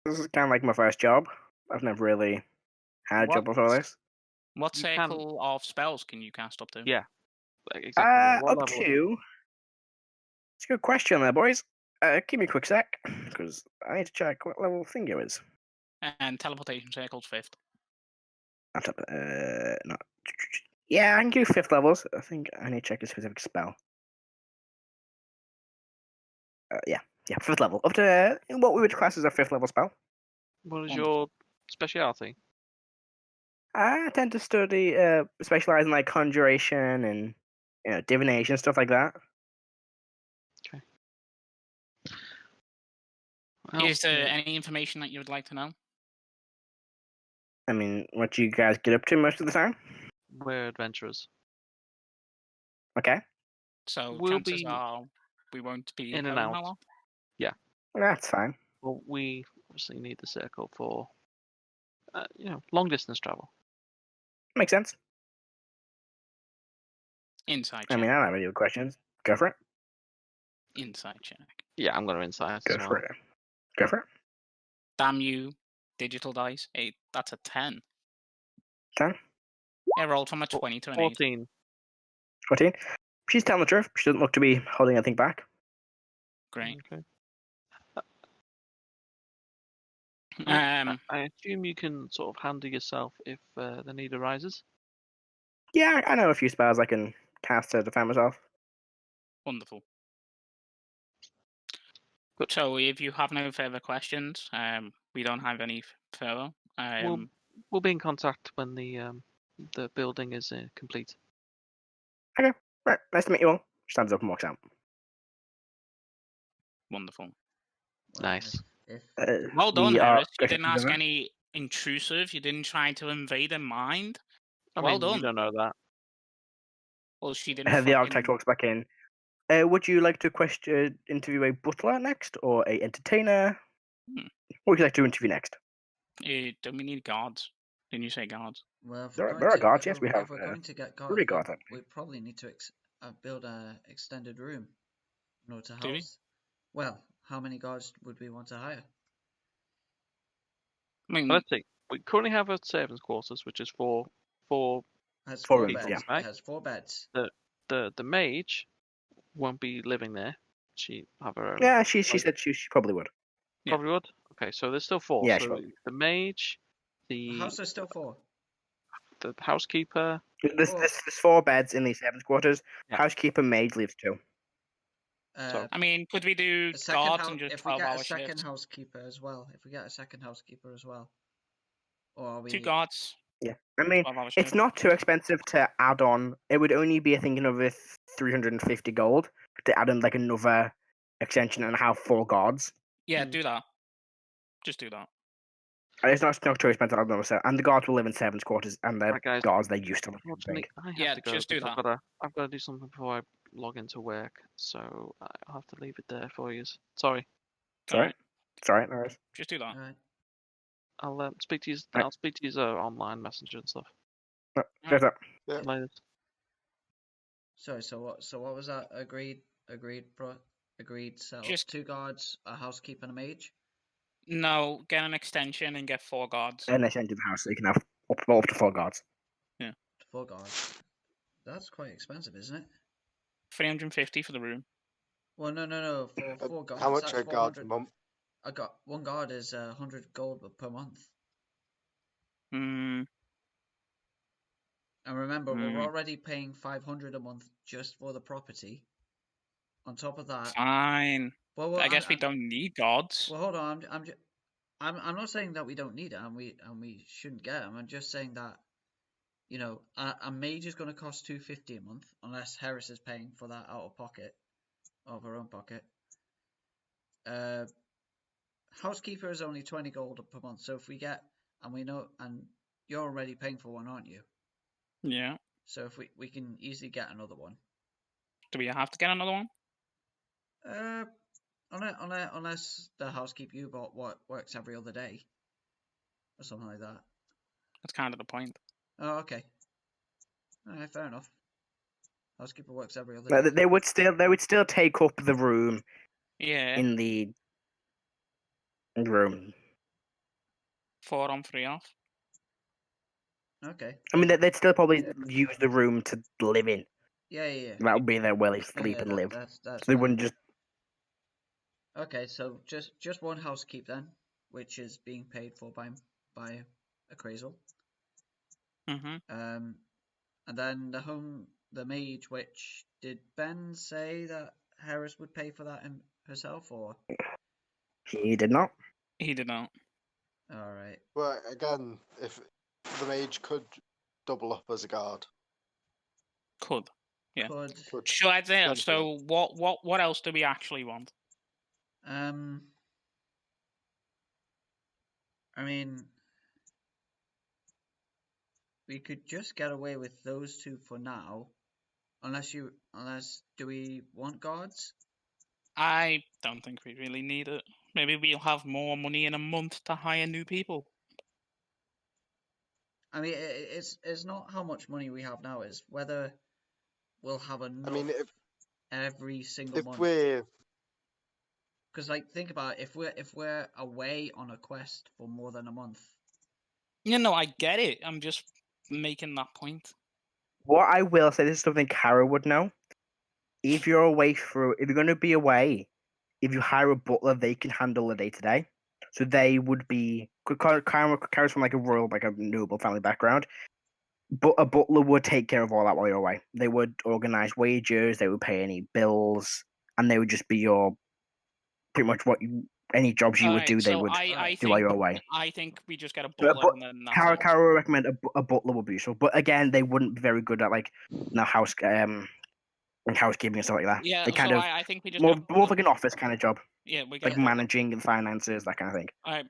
This is kind of like my first job. I've never really had a job before this. What circle of spells can you cast up to? Yeah, exactly. What Up level? to. It's a good question there, boys. Give me a quick sec, because I need to check what level Thingo is. And teleportation circle's 5th. Not. Yeah, I can do 5th levels. I think I need to check a specific spell. Yeah, 5th level. Up to what we would class as a 5th level spell. What is your speciality? I tend to study, specialize in like conjuration and divination, stuff like that. Okay. Is there any information that you would like to know? I mean, what do you guys get up to most of the time? We're adventurers. Okay. So We'll chances be are we won't be in and home out. a lot. Yeah. That's fine. Well, we obviously need the circle for, long distance travel. Makes sense. Insight I check. mean, I don't have any other questions. Go for it. Insight check. Yeah, I'm going to insight Go as well. for it. Go for it. Damn you, digital dice. That's a 10. 10? Yeah, rolled from a 20 to an 8. 14. 14. She's telling the truth. She doesn't look to be holding anything back. Great. Okay. Um, I assume you can sort of handle yourself if the need arises. Yeah, I know a few spells I can cast to defend myself. Wonderful. Good. So, if you have no further questions, we don't have any further. We'll be in contact when the building is complete. Okay. Right. Nice to meet you all. Stands up and walks out. Wonderful. Nice. Well done, we Heris. You are- didn't ask any intrusive. You didn't try to invade her mind. Well done. You don't know that. Well, she didn't. The architect walks back in. Would you like to interview a butler next, or a entertainer? What would you like to interview next? Don't we need guards? Didn't you say guards? Well, if There we're are going to- guards, if yes, we're- we have, If we're going to get 3 guards, guards, we actually. probably need to build a extended room in order to Do we? house. Well, how many guards would we want to hire? I mean, Let's see. We currently have a servants' quarters, which is for Has 4 4 rooms, beds. yeah. Right. It has 4 beds. the mage won't be living there. she have her own? Yeah, she like, said she probably would. Yeah. Probably would. Okay, so there's still 4. Yeah, so she would. the mage, the How's there still 4? housekeeper. There's 4 beds in the servants' quarters. Yeah. Housekeeper, maid leaves 2. So I mean, could we do A second guards and just if we 12 get a hour second shifts? housekeeper as well. If we get a second housekeeper as well. Or are we 2 guards, Yeah, I mean, 12 hour it's shifts. not too expensive to add on. It would only be, I think, another 350 gold to add in like another extension and have 4 guards. Yeah, do that. Just do that. And it's not too expensive. I don't know, and the guards will live in servants' quarters, and the Right, guys. guards they used to live in. unfortunately, I have Yeah, to go. just do because that. I've got to do something before I log into work. So I'll have to leave it there for you. Sorry. Sorry. It's alright, no worries. Just do that. Alright. I'll speak to you. Right. I'll speak to you online messenger and stuff. There's that. Yeah. Later. Sorry, so what was that? Agreed set Just- 2 guards, a housekeeper and a mage? No, get an extension and get 4 guards. And they send you the house, so you can have up to 4 guards. 4 guards. That's quite expensive, isn't it? 350 for the room. Well, no. For 4 guards, How much that's are guards a 400. month? I got 1 guard is 100 gold per month. Hmm. And remember, Hmm. we're already paying 500 a month just for the property. On top of that, Fine. well, I guess we don't need guards. Well, hold on. I'm not saying that we don't need it and we shouldn't get them. I'm just saying that, you know, a mage is going to cost 250 a month unless Heris is paying for that out of her own pocket. Housekeeper is only 20 gold per month. So if we get, and we know, and you're already paying for one, aren't you? Yeah. So if we can easily get another one. Do we have to get another one? Unless the housekeeper you bought works every other day, or something like that. That's kind of the point. Oh, okay. Alright, fair enough. Housekeeper works every other No, day. they would still take up the room Yeah. in the room. 4 on, 3 off. Okay. I mean, they'd still probably use the room to live in. Yeah. That would be their where they sleep Yeah, and that- live. That's So they fine. wouldn't just. Okay, so just one housekeep then, which is being paid for by Appraisal. Mm-hmm. And then the mage, which did Ben say that Heris would pay for that herself, or? He did not. He did not. All right. Well, again, if the mage could double up as a guard. Could. Yeah. Could. Should I say? Potentially. So what else do we actually want? I mean, we could just get away with those 2 for now, unless do we want guards? I don't think we really need it. Maybe we'll have more money in a month to hire new people. I mean, it's not how much money we have now; it's whether we'll have enough I mean, every single if month. we're Because, like, think about it, if we're away on a quest for more than a month. No, I get it. I'm just making that point. What I will say, this is something Karo would know. If you're going to be away, if you hire a butler, they can handle the day to day. So they would be. Karo's from like a noble family background. But a butler would take care of all that while you're away. They would organize wages, they would pay any bills, and they would just be your pretty much any jobs you would Alright, do. They so would I do while think you're away. I think we just get a But- butler and then that's it. Karo would recommend a butler would be useful, but again, they wouldn't be very good at like housekeeping and stuff like that. Yeah, They kind so of I think we just more get a of butler. like an office kind of job, Yeah, we get like a butler. managing the finances, that kind of thing. Alright,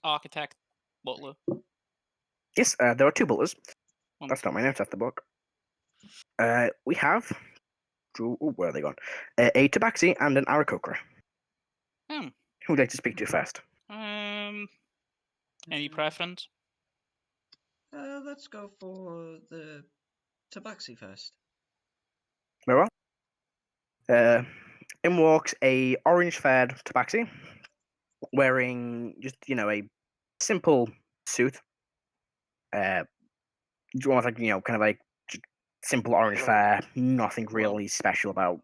architect, butler. Yes, there are 2 butlers. One. That's not my notes. That's the book. We have. Where are they gone? A tabaxi and an Arakokra. Hmm. Who would you like to speak to first? Any preference? Let's go for the tabaxi first. Very well. In walks a orange-faired tabaxi, wearing just a simple suit. You want like kind of like just simple orange Hello. fare, nothing Hello. really special about.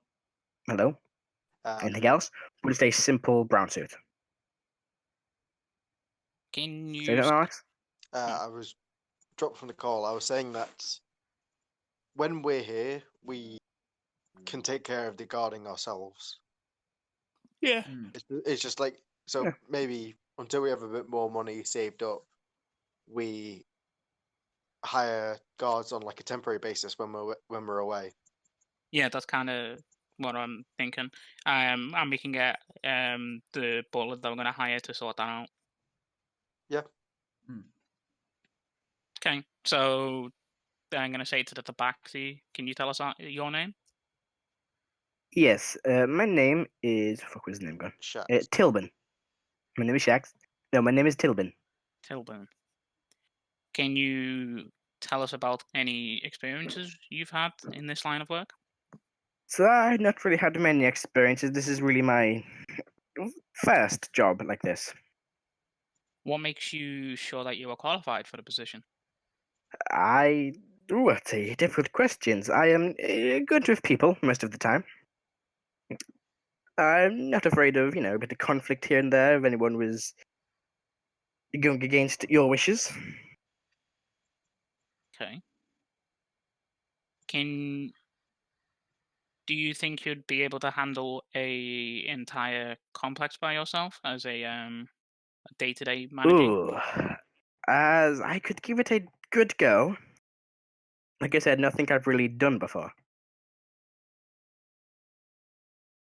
Hello. Anything else? But it's a simple brown suit. Can Say you? that, Alex? I was dropped from the call. I was saying that when we're here, we can take care of the guarding ourselves. Yeah. It's just like, so Yeah. maybe until we have a bit more money saved up, we hire guards on like a temporary basis when we're away. Yeah, that's kind of what I'm thinking. And we can get the butler that we're going to hire to sort that out. Yeah. Okay, so I'm going to say to the tabaxi, can you tell us your name? Yes. My name is. Fuck, where's his name gone? Shax. Tilbin. My name is Shax. No, my name is Tilbin. Tilburn. Can you tell us about any experiences you've had in this line of work? So I've not really had many experiences. This is really my first job like this. What makes you sure that you are qualified for the position? That's a difficult questions. I am good with people most of the time. I'm not afraid of, a bit of conflict here and there if anyone was going against your wishes. Okay. Do you think you'd be able to handle a entire complex by yourself as a day-to-day manager? Ooh. As I could give it a good go. Like I said, nothing I've really done before.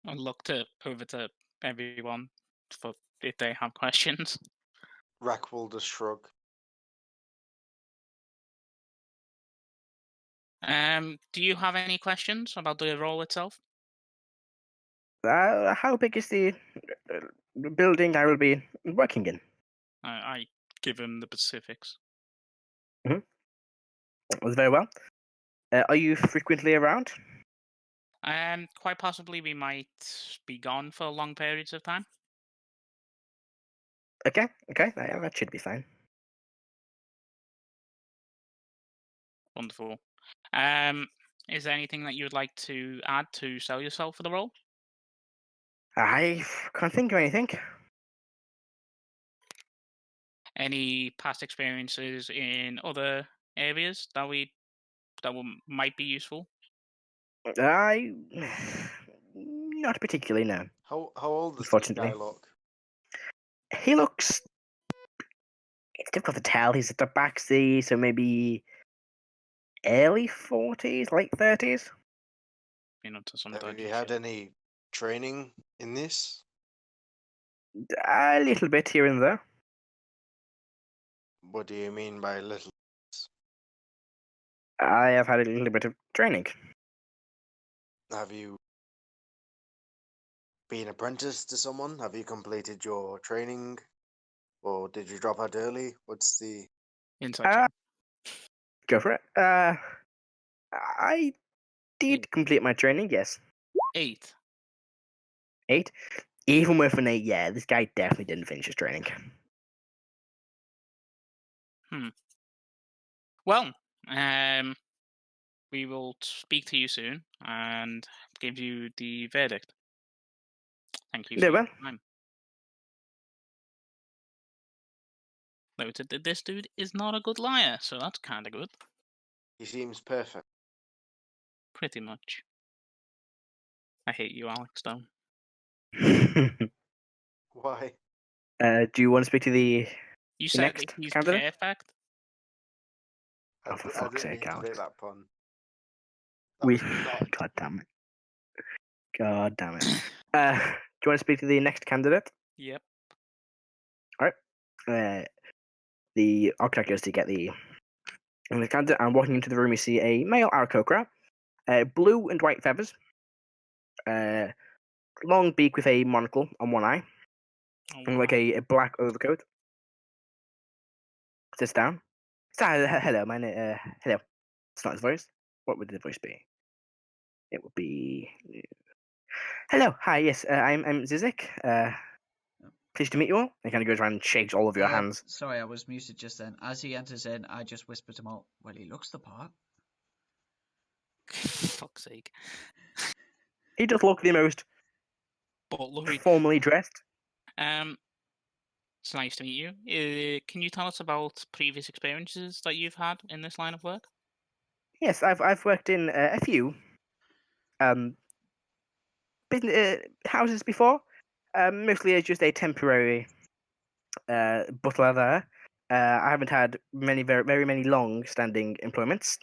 I'll look over to everyone for if they have questions. Rrak will just shrug. Do you have any questions about the role itself? How big is the building I will be working in? I give him the specifics. Very well. Are you frequently around? Quite possibly we might be gone for long periods of time. Okay, that should be fine. Wonderful. Is there anything that you would like to add to sell yourself for the role? I can't think of anything. Any past experiences in other areas that might be useful? Not particularly, no. How old does this Unfortunately. guy look? He looks. It's difficult to tell. He's at the backseat, so maybe early 40s, late 30s. To some Have dodgy you had shit. any training in this? A little bit here and there. What do you mean by little? I have had a little bit of training. Have you been apprenticed to someone? Have you completed your training? Or did you drop out early? What's the... Inside check. Go for it. I did complete my training, yes. 8. 8? Even with an 8, yeah, this guy definitely didn't finish his training. Well, we will speak to you soon and give you the verdict. Thank you for your time. Noted, this dude is not a good liar, so that's kind of good. He seems perfect. Pretty much. I hate you, Alex, though. Why? Do you want to speak to the You said next that he's candidate? perfect? Oh, for fuck's sake, I didn't mean to Alex. make that pun. That was not... God damn it. God damn it. Do you want to speak to the next candidate? Yep. Alright. The architect goes to get the candidate, and walking into the room, you see a male Aarakocra, blue and white feathers, long beak with a monocle on one eye, and like a black overcoat. Sits down. Hello, my name. Hello. It's not his voice. What would the voice be? It would be. Hello, hi, yes, I'm Zizek. Pleased to meet you all. He kind of goes around and shakes all of your hands. Sorry, I was muted just then. As he enters in, I just whisper to Molt, well, he looks the part. Fuck's sake. He does look the most Butlery. Formally dressed. It's nice to meet you. Can you tell us about previous experiences that you've had in this line of work? Yes, I've worked in a few business houses before. Mostly as just a temporary butler there. I haven't had very many long-standing employments,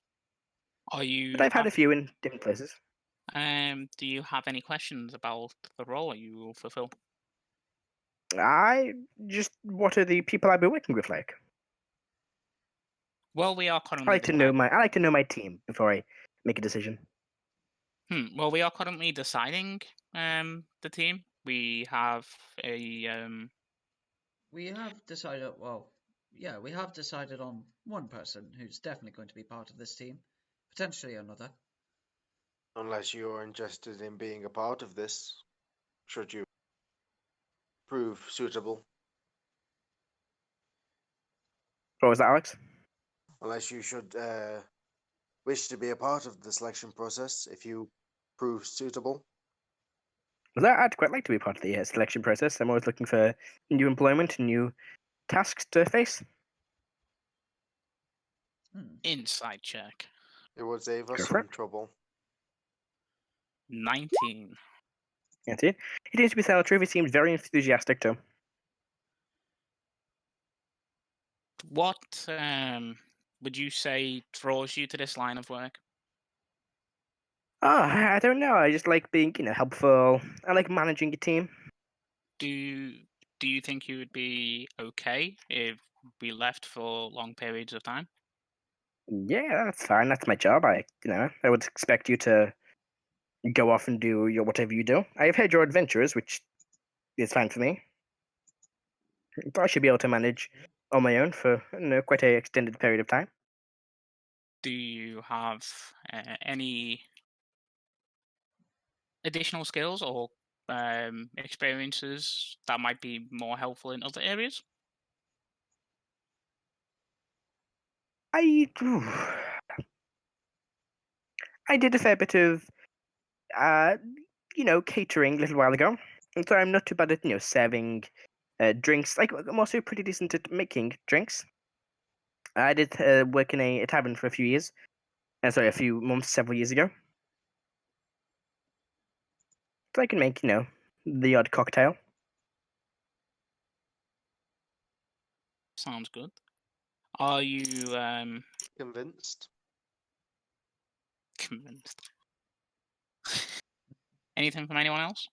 Are you? but I've had a few in different places. Do you have any questions about the role that you will fulfill? What are the people I've been working with like? Well, we are I currently. like to know my team before I make a decision. Well, we are currently deciding the team. We have a We have decided. Well, yeah, we have decided on one person who's definitely going to be part of this team, potentially another. Unless you're interested in being a part of this, should you prove suitable. What was that, Alex? Unless you should wish to be a part of the selection process if you prove suitable. Well, I'd quite like to be part of the selection process. I'm always looking for new employment, new tasks to face. inside check. It would save us Go for some it. trouble. 19. That's it. It seems to be salutary. He seems very enthusiastic too. What would you say draws you to this line of work? I don't know. I just like being, helpful. I like managing a team. Do you think you would be okay if we left for long periods of time? Yeah, that's fine. That's my job. I would expect you to go off and do whatever you do. I've heard your adventures, which is fine for me. But I should be able to manage on my own for quite an extended period of time. Do you have any additional skills or experiences that might be more helpful in other areas? I did a fair bit of, catering a little while ago, and so I'm not too bad at serving drinks. Like, I'm also pretty decent at making drinks. I did work in a tavern for a few years. A few months, several years ago. So I can make, the odd cocktail. Sounds good. Are you Convinced? convinced? Anything from anyone else?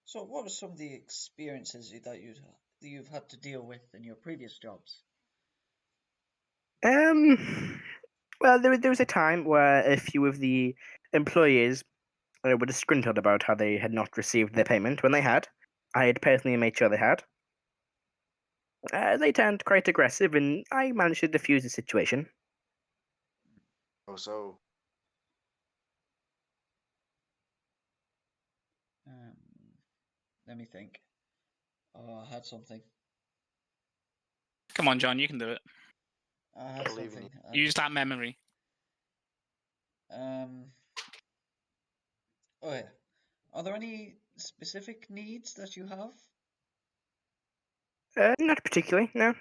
So what are some of the experiences that you've had to deal with in your previous jobs? Well, there was a time where a few of the employees were disgruntled about how they had not received their payment when they had. I had personally made sure they had. They turned quite aggressive, and I managed to defuse the situation. Oh, so Let me think. Oh, I had something. Come on, John, you can do it. I had believe in something. Use that memory. Oh yeah. Are there any specific needs that you have? Not particularly, no.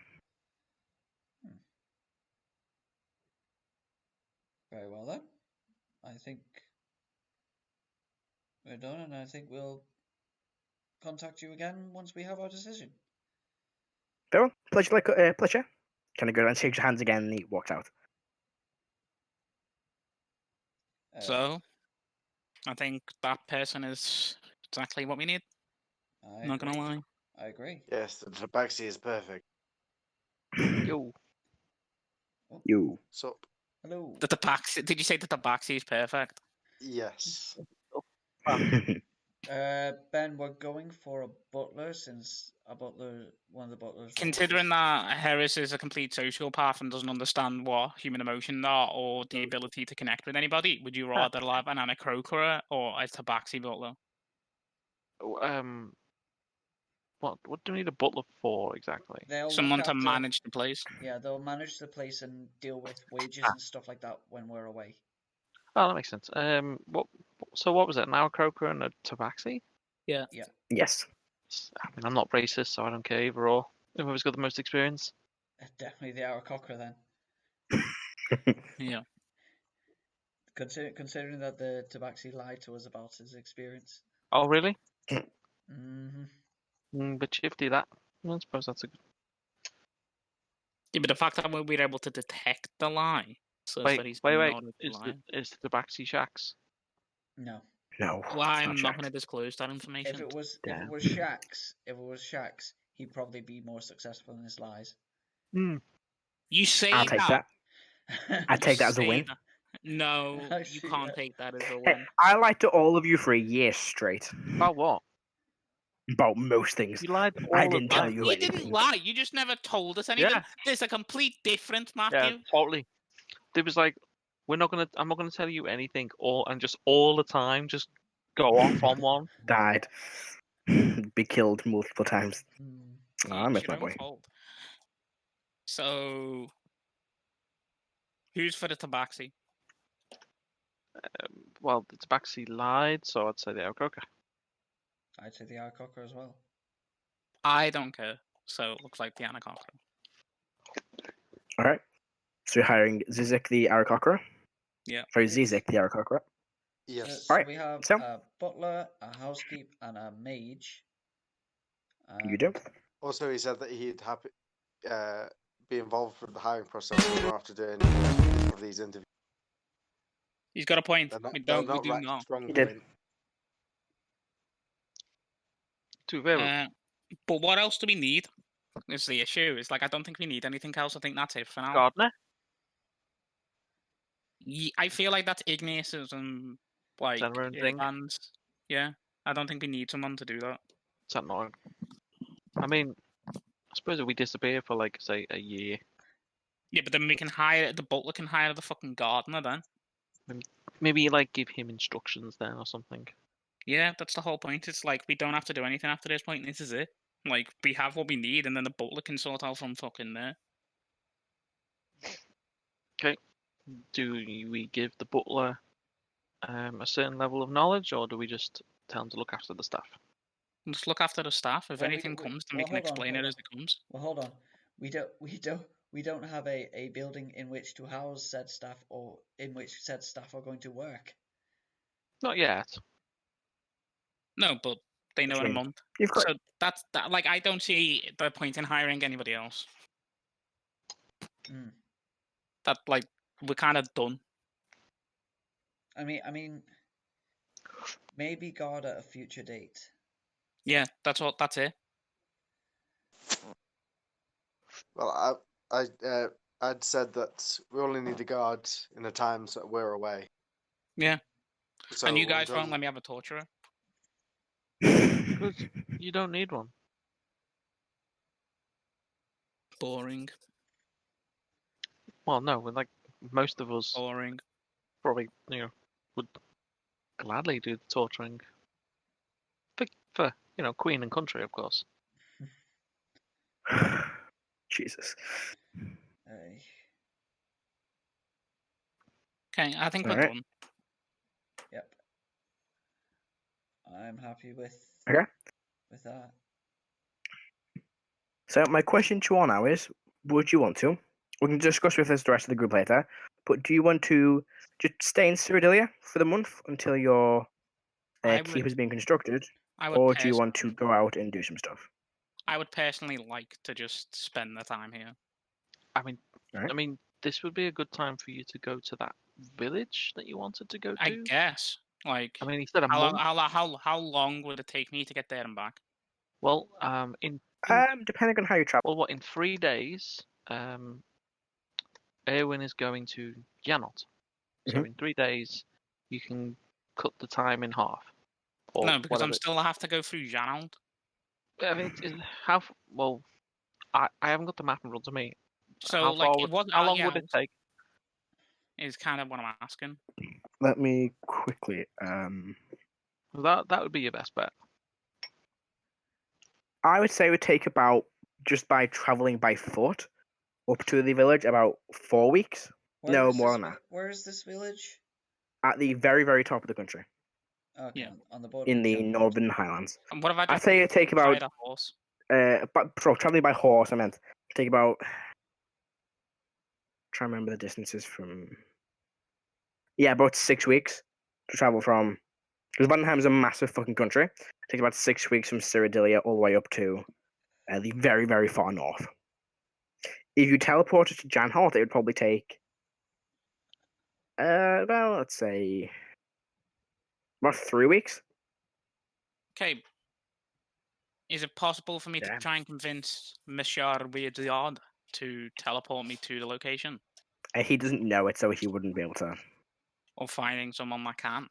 Very well then. I think we're done, and I think we'll contact you again once we have our decision. Well, pleasure. Pleasure. Kind of go and shake your hands again, and he walks out. So, I think that person is exactly what we need. I'm not gonna lie. I agree. yes, the tabaxi is perfect. Yo. You. So, Hello. The tabaxi. Did you say the tabaxi is perfect? yes. Ben, we're going for a butler since one of the butlers. Considering that Heris is a complete sociopath and doesn't understand what human emotions are or the ability to connect with anybody, would you rather have an Anacrocora or a tabaxi butler? What do we need a butler for exactly? Someone to manage the place. Yeah, they'll manage the place and deal with wages and stuff like that when we're away. Oh, that makes sense. What So what was it? An Aarakocra and a Tabaxi? Yes. I mean, I'm not racist, so I don't care either or. Whoever's got the most experience. Definitely the Aarakocra then. Yeah. Considering that the Tabaxi lied to us about his experience. Oh, really? Mm-hmm. Bit shifty, that. I suppose that's a good... Yeah, but the fact that we're able to detect the lie says that he's Wait. not Is lying. the Tabaxi Shacks? No. No. Well, I'm not going to disclose that information. If it was Shax, he'd probably be more successful in his lies. You say I'll take that. I take that as a win. That. No, you Actually, can't yeah. take that as a Hey, win. I lied to all of you for a year straight. About what? About most things. You lied all I the didn't tell time. you You anything. didn't lie. You just never told us anything. Yeah. There's a complete difference, Yeah, Matthew. totally. It was like, I'm not gonna tell you anything, and just all the time, just go off on one. Died. Be killed multiple times. I miss It's my your own boy. fault. So, who's for the Tabaxi? Well, the Tabaxi lied, so I'd say the Aarakocra. I'd say the Aarakocra as well. I don't care. So it looks like the Aarakocra. Alright. So you're hiring Zizek the Aarakocra? Yeah. Sorry, Zizek the Aarakocra. Yes. So Alright, we have so- a butler, a housekeeper, and a mage. You do? Also, he said that he'd happy be involved with the hiring process. So we don't have to do any of these interviews. He's got a point. They're not, We they're don't. We not do Rrak's not. strong He did. point. Too very. But what else do we need? Is the issue. It's like I don't think we need anything else. I think that's it for now. Gardener? I feel like that's Igneous and like Is that our own thing? Erdan's. Yeah, I don't think we need someone to do that. Is that not? I mean, I suppose if we disappear for like say a year, Yeah, but then we can hire the butler. Can hire the fucking gardener then. maybe like give him instructions then or something. Yeah, that's the whole point. It's like we don't have to do anything after this point. This is it. Like we have what we need, and then the butler can sort out from fucking there. Okay. Do we give the butler a certain level of knowledge, or do we just tell him to look after the staff? Just look after the staff. If Well, anything comes, then we can hold on, explain it as it comes. Well, hold on. We don't have a building in which to house said staff, or in which said staff are going to work. Not yet. No, but they know in a mean, month. You've got So that's that. Like I don't see the point in hiring anybody else. That like we're kind of done. I mean, maybe guard at a future date. Yeah, that's what. That's it. Well, I'd said that we only need a guard in the times that we're away. Yeah. So And you guys until- won't let me have a torturer. Because you don't need one. Boring. Well, no, like most of us Boring. probably would gladly do the torturing for Queen and country, of course. Jesus. Okay, I think we're Alright. done. Yep. I'm happy with Okay. with that. So my question to you all now is, would you want to? We can discuss with the rest of the group later. But do you want to just stay in Cyridilia for the month until your I would- keep is being constructed, I would. or do you want to go out and do some stuff? I would personally like to just spend the time here. I mean, Alright. this would be a good time for you to go to that village that you wanted to go to. I guess. Like, I mean, he said a how month. how long would it take me to get there and back? Well, Depending on how you travel. in 3 days, Erwin is going to Janot. So Mhm. in 3 days, you can cut the time in half. Or No, because I'm whatever. still have to go through Janald. I mean, well, I haven't got the map in front of me. So how like, far it would- wasn't how long would it take? Is kind of what I'm asking. Let me quickly. That would be your best bet. I would say it would take about, just by traveling by foot up to the village, about 4 weeks. No, more than that. Where is this village? At the very, very top of the country. Okay, Yeah. on the border in of the Shanghai. Northern Highlands. And what if I I'd just say it'd take about ride a horse? traveling by horse. I meant take about. Try to remember the distances from. Yeah, about 6 weeks to travel from. Because Vandenheim's a massive fucking country. It takes about 6 weeks from Cyridilia all the way up to the very, very far north. If you teleported to Janholt, it would probably take. Well, let's say. About 3 weeks. Okay. Is it possible for me to Yeah. try and convince Monsieur Weirdyard to teleport me to the location? He doesn't know it, so he wouldn't be able to. Or finding someone that can?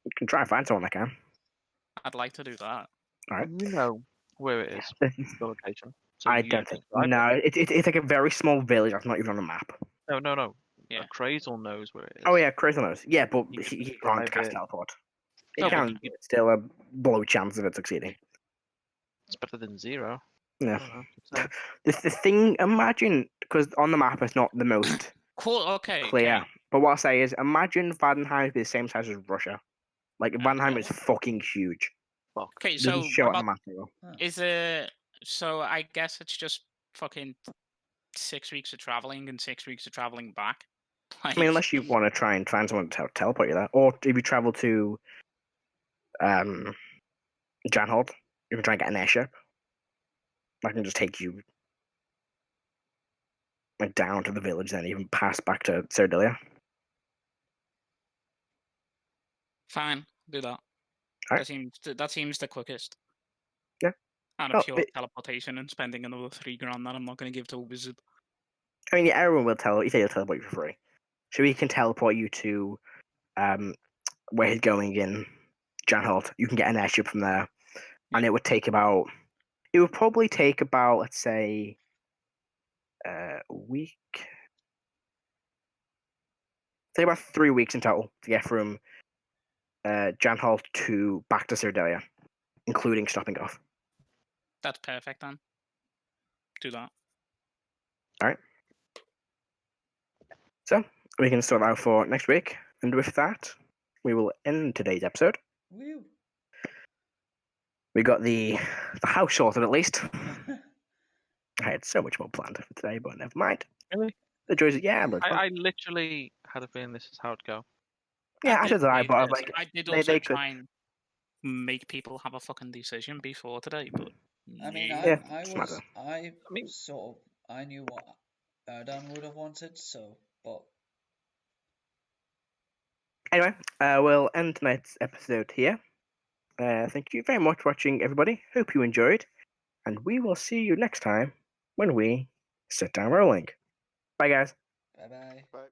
You can try and find someone that can. I'd like to do that. All right. You know where it is, Uh, the location. So I you don't think. describe it. No, it's like a very small village that's not even on a map. No. Yeah. Crazel knows where it is. Oh yeah, Crazy knows. Yeah, but You he can can't describe cast it. teleport. No, It but can. It's still a low chance of it succeeding. It's better than 0. Yeah. I don't know, so. The thing. Imagine because on the map it's not the most Cool. Okay. clear. Okay. But what I say is, imagine Vandenheim be the same size as Russia. Like Vandenheim is fucking huge. Fuck. Okay. It doesn't So show what on the about map anymore. is it? So I guess it's just fucking 6 weeks of traveling and 6 weeks of traveling back. I mean, unless you want to try and find someone to teleport you there, or if you travel to Janholt, you can try and get an airship. I can just take you like down to the village, then even pass back to Cyridilia. Fine, do that. Alright. That seems the quickest. Yeah. Out of Oh, pure teleportation and spending another $3,000 that I'm not going to give to a wizard. I mean, yeah, everyone will tell. You say he'll teleport you for free, so he can teleport you to where he's going in Janholt. You can get an airship from there, and it would take about. It would probably take about, let's say, a week. Take about 3 weeks in total to get from Janholt to back to Cyridilia, including stopping off. That's perfect then. Do that. Alright. So, we can sort out for next week. And with that, we will end today's episode. Woo! We got the house sorted at least. I had so much more planned for today, but never mind. Really? The joys of, yeah, but I literally had a feeling this is how it'd go. yeah, I did that, but I was this. like, I did they also could. try and make people have a fucking decision before today, but I mean, no. Yeah, I smarter. knew what Erdan would have wanted, so, but Anyway, we'll end tonight's episode here. Thank you very much for watching, everybody. Hope you enjoyed, and we will see you next time when we sit down rolling. Bye, guys. bye-bye. Right.